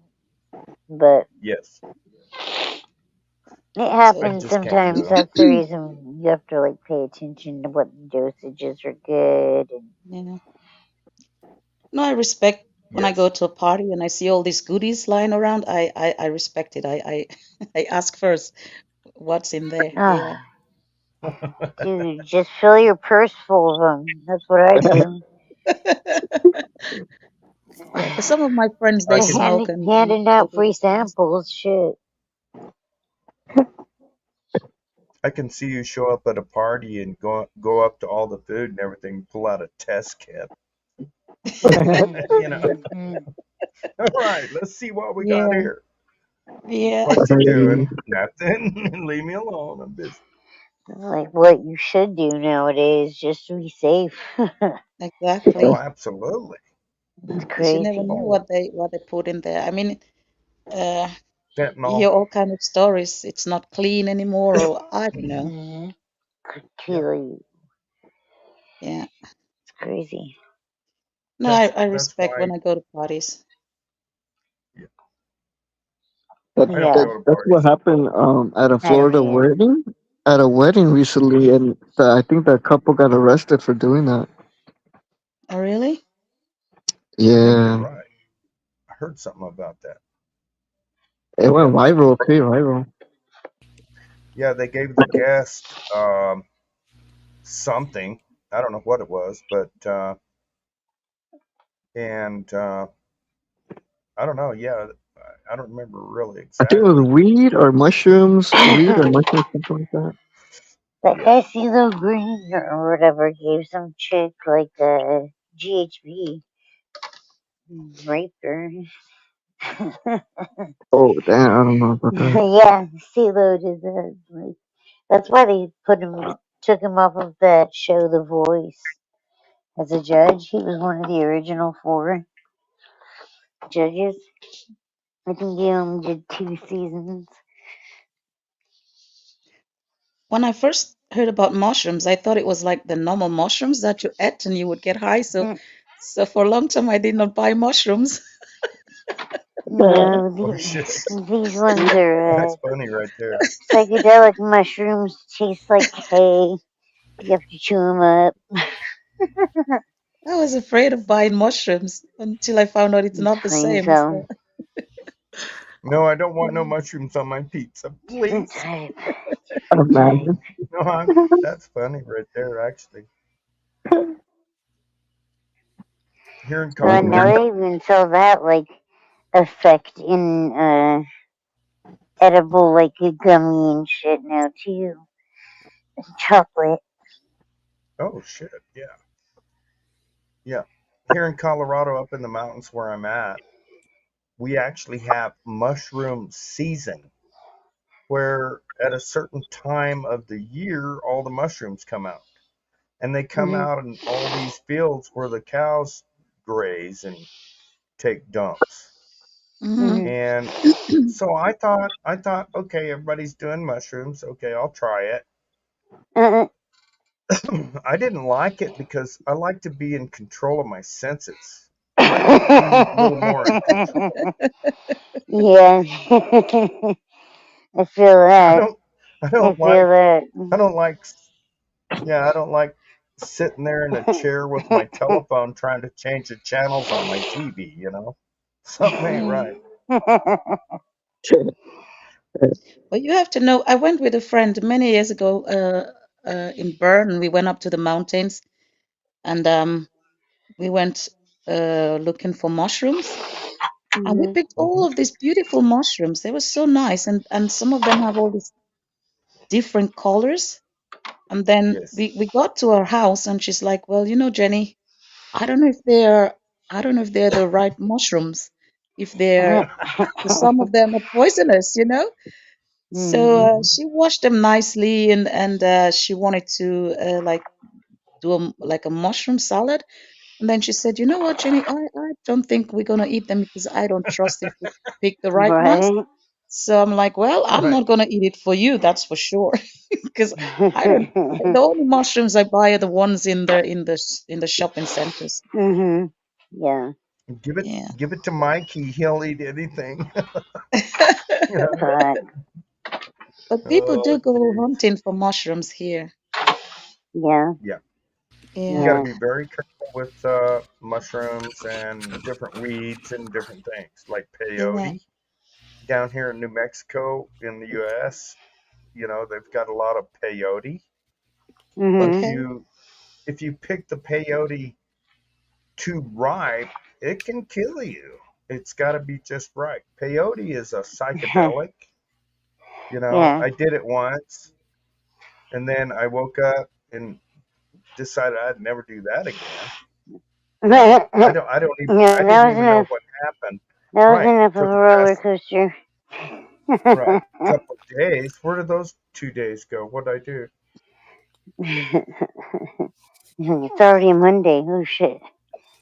But Yes, it So I happens just can't do sometimes. them. That's the reason you have to like pay attention to what dosages are good. And yeah. No, I respect when I go Yes. to a party and I see all these goodies lying around. I respect it. I I ask first what's in there. Yeah. dude, just fill your purse full of them. That's what I do. Yeah, because some of my friends I they can smoke and Handing they out do free this kind of stuff. samples, shit. I can see you show up at a party and go up to all the food and everything, pull out a test kit. You know, Mm-hmm. all right, let's see what we got Yeah, here. yeah, What you doing? Nothing. Leave me alone. I'm busy. Like what you should do nowadays, just to be safe. Oh, exactly. absolutely. It's Because you never crazy. know Oh, what they put in there. I mean, uh, you fentanyl. hear all kind of stories. It's not clean anymore, or I don't know. Mm-hmm. Could Yeah, kill you. Yeah. It's crazy. No, I that's respect why. when I go to parties. Yeah, I don't Yeah, go to That's what parties. happened at a I don't Florida either. wedding. At a wedding recently, and I think that couple got arrested for doing that. Oh, really? I think you're Yeah, right. I heard something about that. it went Yep. viral, pretty viral. Yeah, they gave the guest something. I don't know what it was, but and I don't know. Yeah, I don't remember really I think it was exactly. weed or mushrooms, weed or mushrooms, something like that. That Yeah. guy CeeLo Green or whatever gave some chick like GHB, raped her. Oh damn, I don't know about that. Yeah, CeeLo did that. Like, that's why they took him off of that show, The Voice, as a judge. He was one of the original 4 judges. I think he only did 2 seasons. When I first heard about mushrooms, I thought it was like the normal mushrooms that you ate and you would get high. So for a long time, I did not buy mushrooms. No, Oh shit. these ones are That's funny right there. psychedelic mushrooms. Taste like hay. You have to chew them up. I was afraid of buying mushrooms until I found out it's not the Please, same. So. No, I don't want no mushrooms on my pizza, please. Imagine. No, that's funny right there, actually. Here in Now Colorado. they even sell that like effect in edible like a gummy and shit now too. Chocolate. Oh shit, yeah. Yeah. Here in Colorado, up in the mountains where I'm at, we actually have mushroom season where at a certain time of the year all the mushrooms come out. And they come Mhm. out in all these fields where the cows graze and take dumps. Mhm. Mhm. And so I thought, okay, everybody's doing mushrooms. Okay, I'll try it. I didn't like it because I like to be in control of my senses. I like to be a little more in control. Yeah. I feel I that. don't I I don't feel like that. I don't like yeah, I don't like sitting there in a chair with my telephone trying to change the channels on my TV. Something ain't Mm. right. But you have to know, I went with a friend many years ago in Bern. We went up to the mountains and we went looking for mushrooms. And we Mhm. picked all of these beautiful mushrooms. They were so nice. And some of them have all these different colors. And then Yes. we got to our house and she's like, well, Jenny, I don't know if they're the right mushrooms. If they're, because some of them are poisonous. So Mhm. she washed them nicely and she wanted to like do like a mushroom salad. And then she said, "You know what, Jenny? I don't think we're gonna eat them because I don't trust if we pick the right ones." Right. So I'm like, "Well, I'm Right. not gonna eat it for you, that's for sure, because I don't. The only mushrooms I buy are the ones in the shopping centers." Mhm. Yeah. Give it Yeah. give it to Mikey. He'll eat anything. But But people Oh do go geez. hunting for mushrooms here. yeah. Yeah. You Yeah. got to Yeah. be very careful with mushrooms and different weeds and different things like Yeah. peyote. Down here in New Mexico, in the U.S., they've got a lot of peyote. If Mhm. Okay. you if you pick the peyote too ripe, it can kill you. It's got to be just right. Peyote is a psychedelic. Yeah. I did it once, and then I woke up and decided I'd never do that again. I don't. I don't even. Yeah, I that didn't was even know enough. what happened. That was Right enough of for a the roller past coaster. right couple of days. Where did those 2 days go? What did I do? It's already Monday. Oh shit.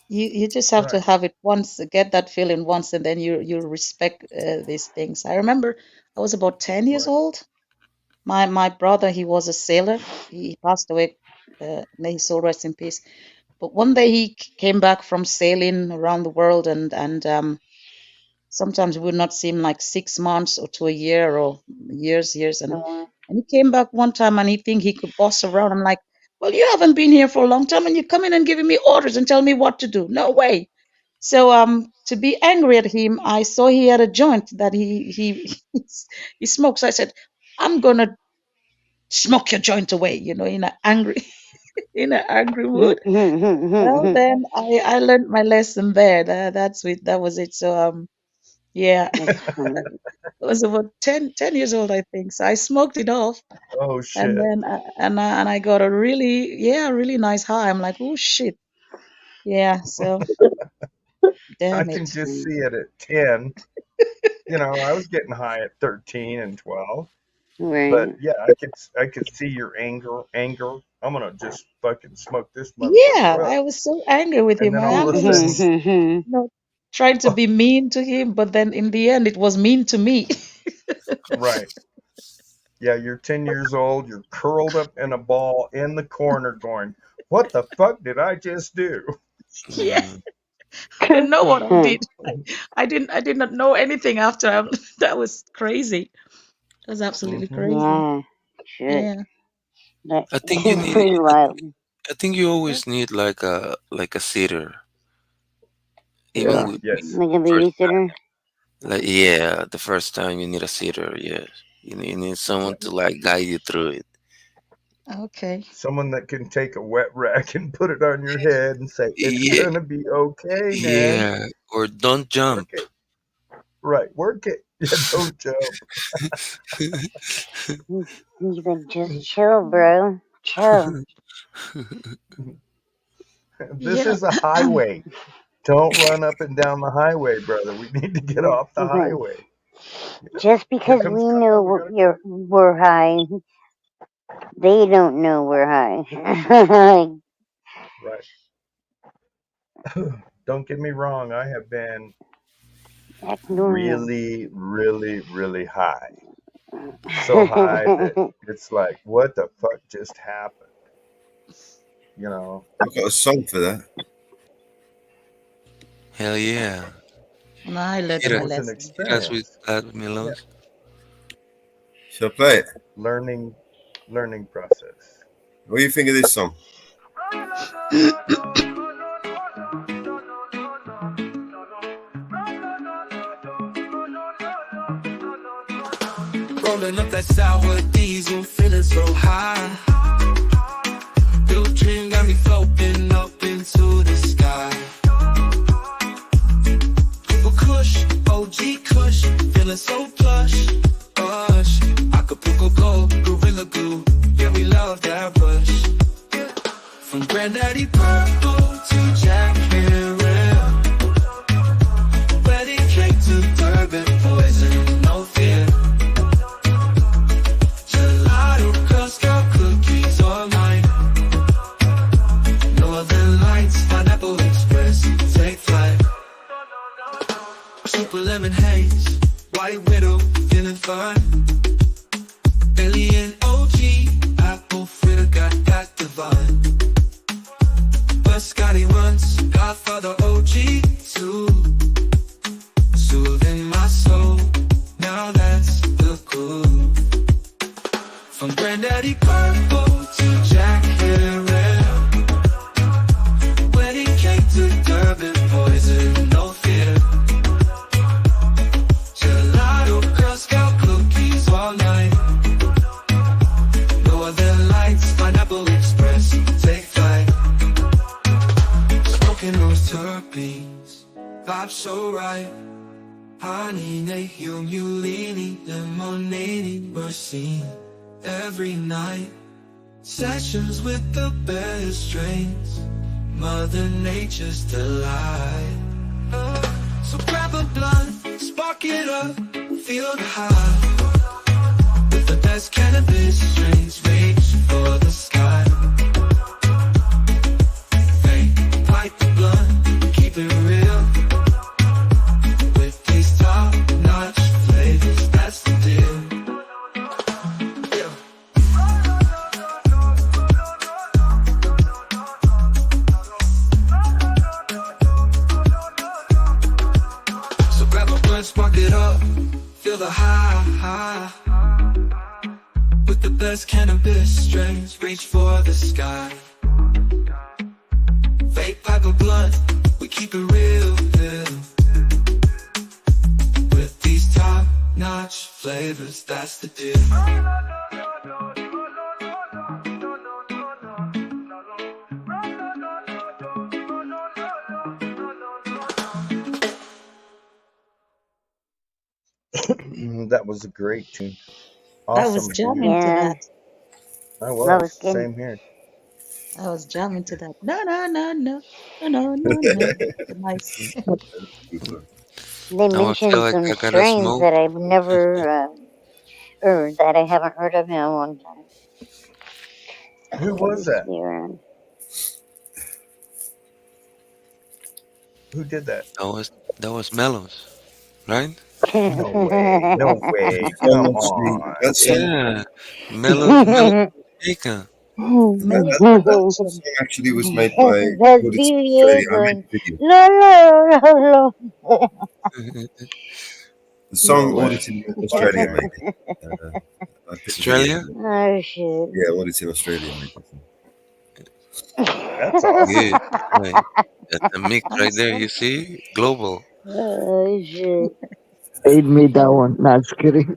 You just have to Right. have it once, get that feeling once, and then you respect these things. I remember I was about 10 years Right. old. My brother, he was a sailor. He passed away. May his soul rest in peace. But one day he came back from sailing around the world, and sometimes we would not see him like 6 months or to a year or years. And he came back one time and he think he could boss around. I'm like, well, you haven't been here for a long time, and you come in and giving me orders and tell me what to do. No way. So to be angry at him, I saw he had a joint that he he smoked. So I said, I'm gonna smoke your joint away, in an angry in an angry mood. Well, then I learned my lesson there. That was it. So Yeah. That's funny. I was about 10 years old, I think. So I smoked it off, Oh and shit! then I got a really nice high. I'm like, oh shit. Yeah. So I damn can it. just see it at 10. You know, I was getting high at 13 and 12. But Right. yeah, I could see your anger. I'm gonna just fucking smoke this Yeah, motherfucker up. I was so angry with And him. then I all of a was, sudden, Mhm. trying to be mean to him, but then in the end, it was mean to me. right. Yeah, you're 10 years old, you're curled up in a ball in the corner going, "What the fuck did I just do?" Yeah, I don't know what I did. I did not know anything after. That was crazy. That was absolutely Mhm. crazy. Yeah. Shit. Yeah. That I think you is need. pretty wild. I think you always need like a sitter, even Yeah, with yes. Like a first babysitter. like yeah, the first time you need a sitter. Yes, you need someone to like guide you through it. Okay. Someone that can take a wet rag and put it on your head and say, "It's Yeah, gonna be okay, man. yeah. Or don't Work jump. it." Right, work it. Yeah, don't jump. He's like, just chill, bro. Chill. This Yeah. is a highway. Don't run up and down the highway, brother. We need to get off the highway. Just Here because comes we car. We know gotta go. we're high, they don't know we're high. Right. Don't get me wrong. I have been Act normal. really, really, really high. So high that it's like, what the fuck just happened? You know. I've got a song for that. Hell yeah. And I learned It Hit my was us, an lesson. hit us with experience. that, Yeah. Mellows. Shall I play it? Learning process. What do you think of this song? Rolling up that sour diesel, feeling so high. Blue dream got me floating up into the sky. People Kush, OG Kush, feeling so plush. Hush, Acapulco gold, Gorilla Glue, yeah we love that rush. From Granddaddy Purple to Jack Herrera, wedding cake to Durban, poison, no fear. Gelato, Girl Scout cookies all night. Northern Lights, Pineapple Express, take flight. Super lemon haze, White Widow, feeling fun. Alien OG, apple fritter, got that divine. Scotty once, Godfather OG too. Soothing my soul, now that's the groove. From Granddaddy Purple to Jack Herrera, wedding cake to Durban, poison, no fear. Gelato, Girl Scout cookies all night. Northern Lights, Pineapple Express, take flight. Smoking those terpenes, vibe so right. Honey, Nahum, Ulini, Lemonade, we're seen every night. Sessions with the best strains, Mother Nature's delight. So grab a blunt, spark it up, feel the high. With the best cannabis strains, reach for the sky. Light the blunt, keep it real. With these top-notch flavors, that's the deal. Yeah. So grab a blunt, spark it up, feel the high. With the best cannabis strains, reach for the sky. Fake pipe or blunt, we keep it real. With these top-notch flavors, that's the deal. that was a great tune. I was Awesome, dude. jamming to Yeah, that. I that was. was good. Same here. I was jamming to that. No, no, no, no, no, no, no, no. Nice. They Now I feel mentioned like some I gotta strains smoke. that I've never heard, that I haven't heard of in a long time. Who That was used to that? be around. Who did that? That was Mellows, right? No way. No way. Song Come actually, on. that song, Yeah, Mellows Jamaica. Mellows that production. song actually was made by That's Audit Diego Australia. I going, made the video. la la la la. The No song way. Auditing Australia made it. I put the video Australia? together. Oh shit. Yeah, Auditing Australia made it. That's awesome. Good. Right. That's a mix right there. Awesome. You see? Global. Oh shit. Aid made that one. Nah, just kidding.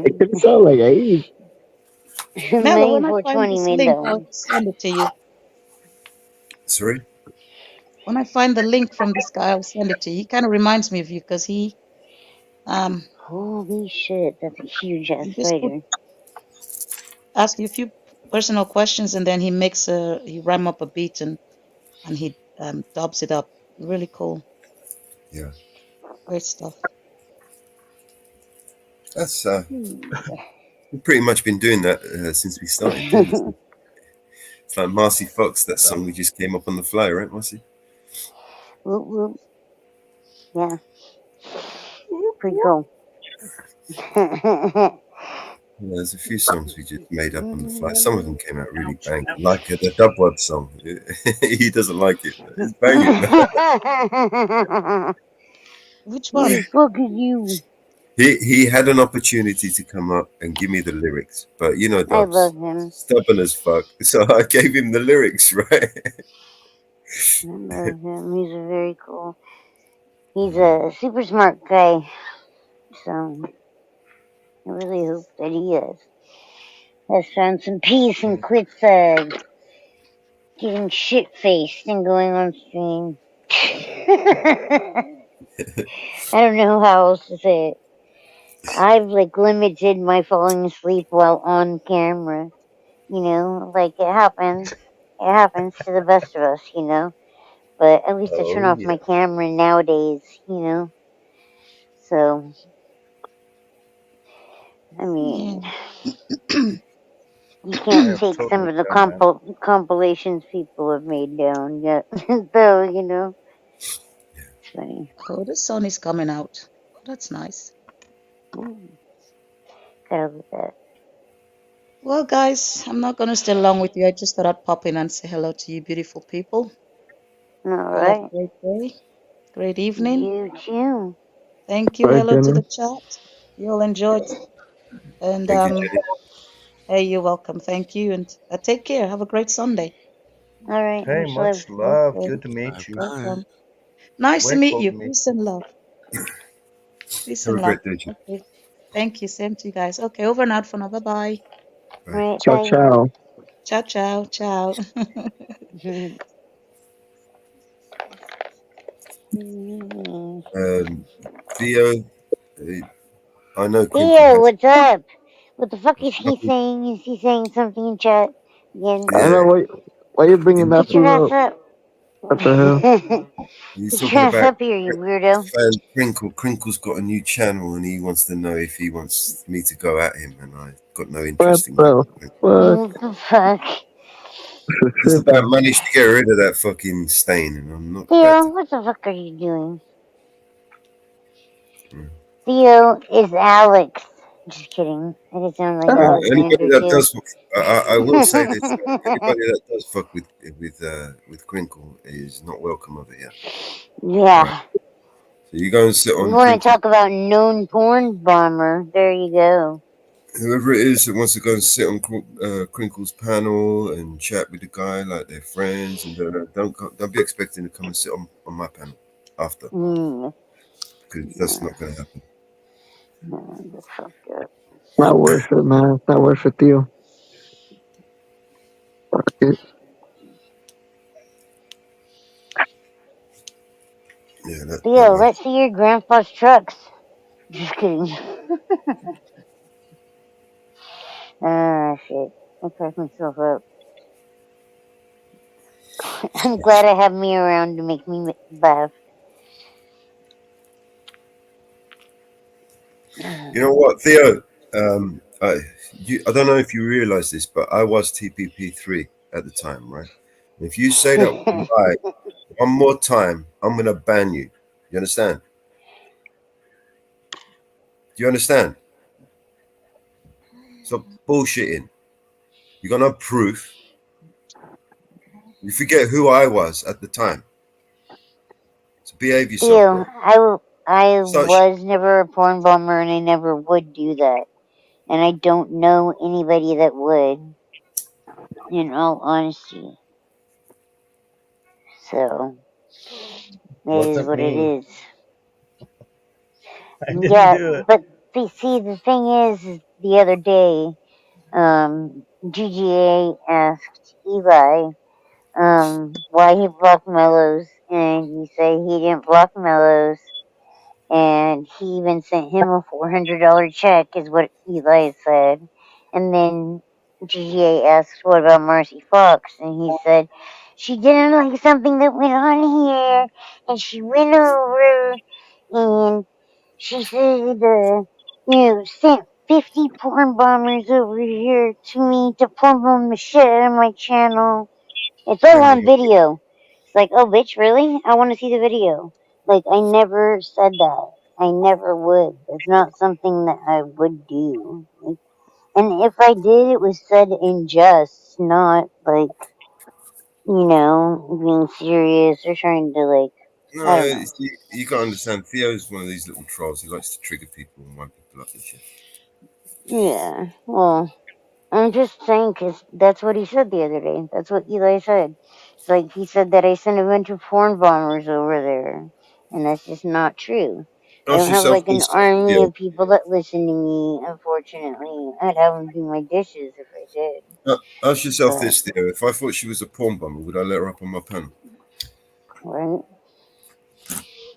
It could sound like Aid. Mellow, May when I find 420 this made link, that I'll one. send it to you. Sorry? When I find the link from this guy, I'll send it to you. He kind of reminds me of you because um Holy shit, that's a huge ass he just put spider. ask you a few personal questions and then he ram up a beat and he dubs it up. Really cool. Yeah. Great stuff. That's Hmm. we've pretty much been doing that since we started doing this. It's like Marcy Fox, that song we just came up on the fly, right, Marcy? Whoop, whoop. Yeah, pretty cool. Yeah, there's a few songs we just made up on the fly. Some of them came out really bang, like the Dubwad song. He doesn't like it, but it's banging. Which Who one? the fuck is you? He had an opportunity to come up and give me the lyrics, but you know I Dubs, love him. stubborn as fuck. So I gave him the lyrics, right? I love him. He's a very cool. He's a super smart guy. So I really hope that he has found some peace and quits getting shit faced and going on stream. I don't know how else to say it. I've like limited my falling asleep while on camera. You know, like it happens. It happens to the best of us, you know. But at least I turn Oh off yeah. my camera nowadays, you know. So I Yeah. mean, you I can't have take some totally of the done that. compilations people have made down yet, though. You know, it's funny. Oh, the sun is coming out. Oh, that's nice. Ooh, gotta love that. Well, guys, I'm not going to stay long with you. I just thought I'd pop in and say hello to you, beautiful people. All You all have right, a great day, great evening. you too. Thank you. Right, Hello to Jenny? the chat. You all enjoyed. And Thank you, Jenny. hey, you're welcome. Thank you. And take care. Have a great Sunday. All right, Hey, much love. much love. Okay. Good to meet you. Bye. Welcome. Nice to meet Grateful to you. meet Peace you. and love. Peace Have and a love. great day, Jenny. Okay. Thank you. Same to you guys. Okay. Over and out for now. Bye bye. All Bye. right, Ciao, bye. ciao. Ciao, ciao, ciao. Theo, I know Crinkle Theo, has. what's up? What the fuck is he saying? Is he saying something in chat again? I don't know Yeah, why you bringing that Get your fool ass up. up. What the hell? he's Get your talking ass about up here, you weirdo. fan Crinkle. Crinkle's got a new channel and he wants to know if he wants me to go at him, and I got no What interest in going. the fuck? What the fuck? It's about Tripping. managed to get rid of that fucking stain, and I'm not about Theo, to. what the fuck are you doing? Mm. Theo is Alex. Just kidding. I could sound like Anybody Alexander that too. does, I will say this: anybody that does fuck with Crinkle is not welcome over here. Right. Yeah. So you go and sit You on want to Crinkle. talk about known porn bomber? There you go. Whoever it is that wants to go and sit on Crinkle's panel and chat with the guy like they're friends, and don't be expecting to come and sit on my panel after, Mm. because that's not going to happen. No, the fuck up. Not worth it, man. It's not worth it, Theo. Fuck it. Yeah, that Theo, one. let's see your grandpa's trucks. Just kidding. Ah, shit. I cracked myself up. I'm glad I have me around to make me laugh. You know what, Theo? I don't know if you realize this, but I was TPP3 at the time, right? If you say that lie one more time, I'm gonna ban you. You understand? Do you understand? Stop bullshitting. You got no proof. You forget who I was at the time. So behave yourself, Ew, bro. I Start. was never a porn bomber and I never would do that. And I don't know anybody that would, in all honesty. So, it is Wasn't what it me. is. I didn't Yeah, do it. but see, the thing is the other day, GGA asked Eli, why he blocked Mellows, and he said he didn't block Mellows, and he even sent him a $400 check, is what Eli said. And then GGA asked, what about Marcy Fox? And he said, she didn't like something that went on here, and she went over, and she said, sent 50 porn bombers over here to me to porn bomb the shit out of my channel. It's all on video. It's like, oh, bitch, really? I want to see the video. Like, I never said that. I never would. It's not something that I would do. Like, and if I did, it was said in jest, not like, being serious or trying to, like, I No, don't know. you got to understand. Theo's one of these little trolls. He likes to trigger people and wind people up and shit. Yeah, well, I'm just saying because that's what he said the other day. That's what Eli said. It's like he said that I sent a bunch of porn bombers over there, and that's just not true. I Ask don't have yourself like an this, army Theo. of people that listen to me. Unfortunately, I'd have them do my dishes if I did. Ask yourself But this, Theo. If I thought she was a porn bummer, would I let her up on my panel? right,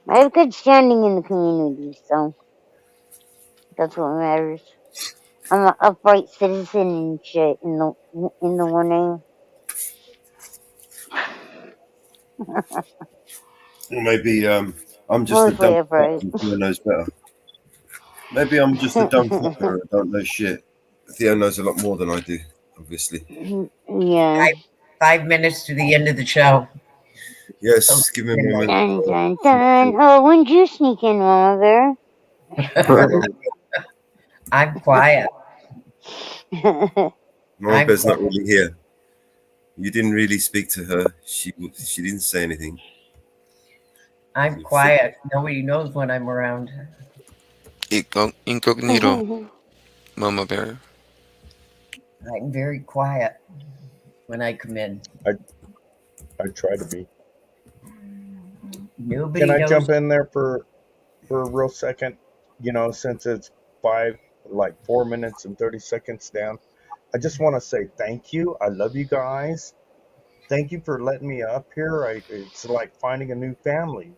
I have good standing in the community, so that's what matters. I'm an upright citizen and shit in the one Or maybe I'm just a mostly dumb fuck upright. and Theo knows better. Maybe I'm just a dumb fucker and don't know shit. Theo knows a lot more than I do, obviously. Yeah. 5 minutes to the end of the show. Yes, give me a moment. Dun dun dun. Oh, when did you sneak in, Mama Bear? I'm quiet. Mama Bear's not really here. You didn't really speak to her. She didn't say anything. I'm quiet. Nobody knows when I'm around. Incognito, Mama Bear. I'm very quiet when I come in. I try to be. Nobody Can I knows. jump in there for a real second? Since it's 4 minutes and 30 seconds down, I just want to say thank you. I love you guys. Thank you for letting me up here. It's like finding a new family.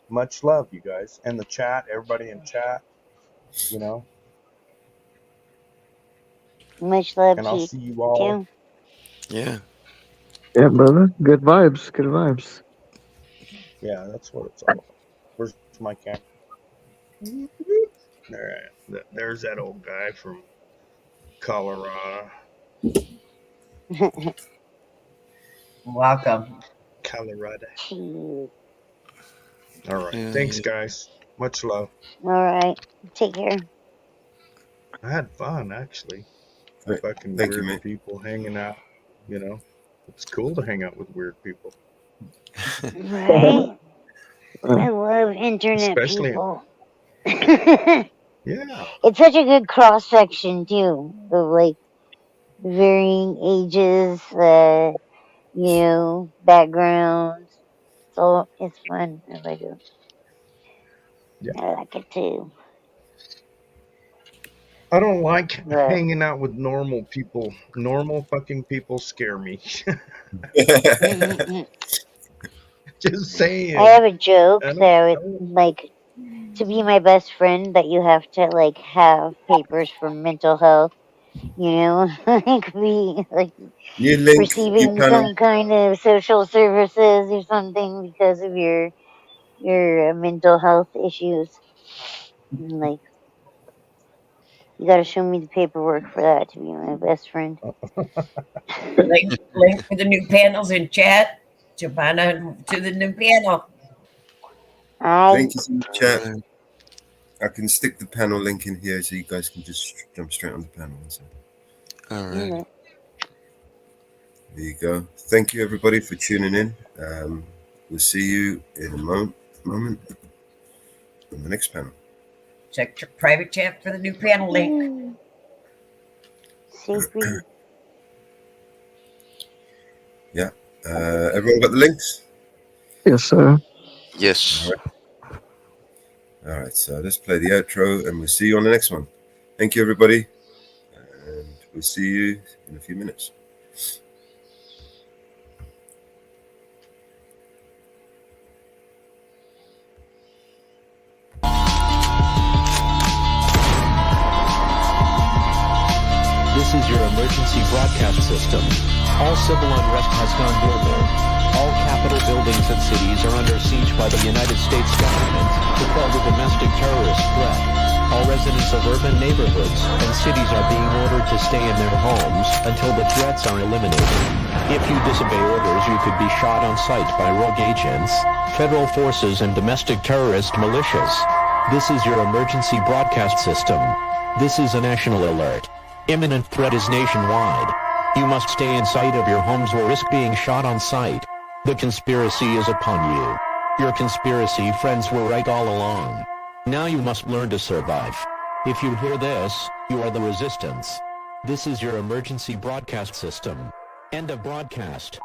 Much love, you guys, and the chat. Everybody in chat. Much love And to I'll you see you all. too. Yeah. Yeah, brother. Good vibes. Good vibes. Yeah, that's what it's all about. Where's my camera? There's that old guy from Colorado. Welcome. Colorado. All All right. Yeah, Thanks, yeah. guys. Much love. right. Take care. I had fun, actually. Fucking Thank you, weird mate. people hanging out. It's cool to hang out with weird people. Right? I love internet Especially, people. yeah. It's such a good cross section too, of like varying ages, backgrounds. So it's fun. I like it. Yeah. I like it too. I don't like But hanging out with normal people. Normal fucking people scare me. Just I saying. have a joke I that I would don't. like. to be my best friend that you have to like have papers for mental health. You know, like be like New link, new receiving panel. some kind of social services or something because of your mental health issues. And, like, you got to show me the paperwork for that to be my best friend. Link to the new panels in chat. Giovanna, to the new panel. Link is in the chat. I can stick the panel link in here so you guys can just jump straight on the panel. So. All right. There you go. Thank you, everybody, for tuning in. We'll see you in a moment on the next panel. Check your private chat for the new panel link. Sacred. Yeah. Everyone got the links? Yes, sir. Yes. All right. So let's play the outro, and we'll see you on the next one. Thank you, everybody, and we'll see you in a few minutes. This is your emergency broadcast system. All civil unrest has gone global. All capital buildings and cities are under siege by the United States government to quell the domestic terrorist threat. All residents of urban neighborhoods and cities are being ordered to stay in their homes until the threats are eliminated. If you disobey orders, you could be shot on sight by rogue agents, federal forces, and domestic terrorist militias. This is your emergency broadcast system. This is a national alert. Imminent threat is nationwide. You must stay in sight of your homes or risk being shot on sight. The conspiracy is upon you. Your conspiracy friends were right all along. Now you must learn to survive. If you hear this, you are the resistance. This is your emergency broadcast system. End of broadcast.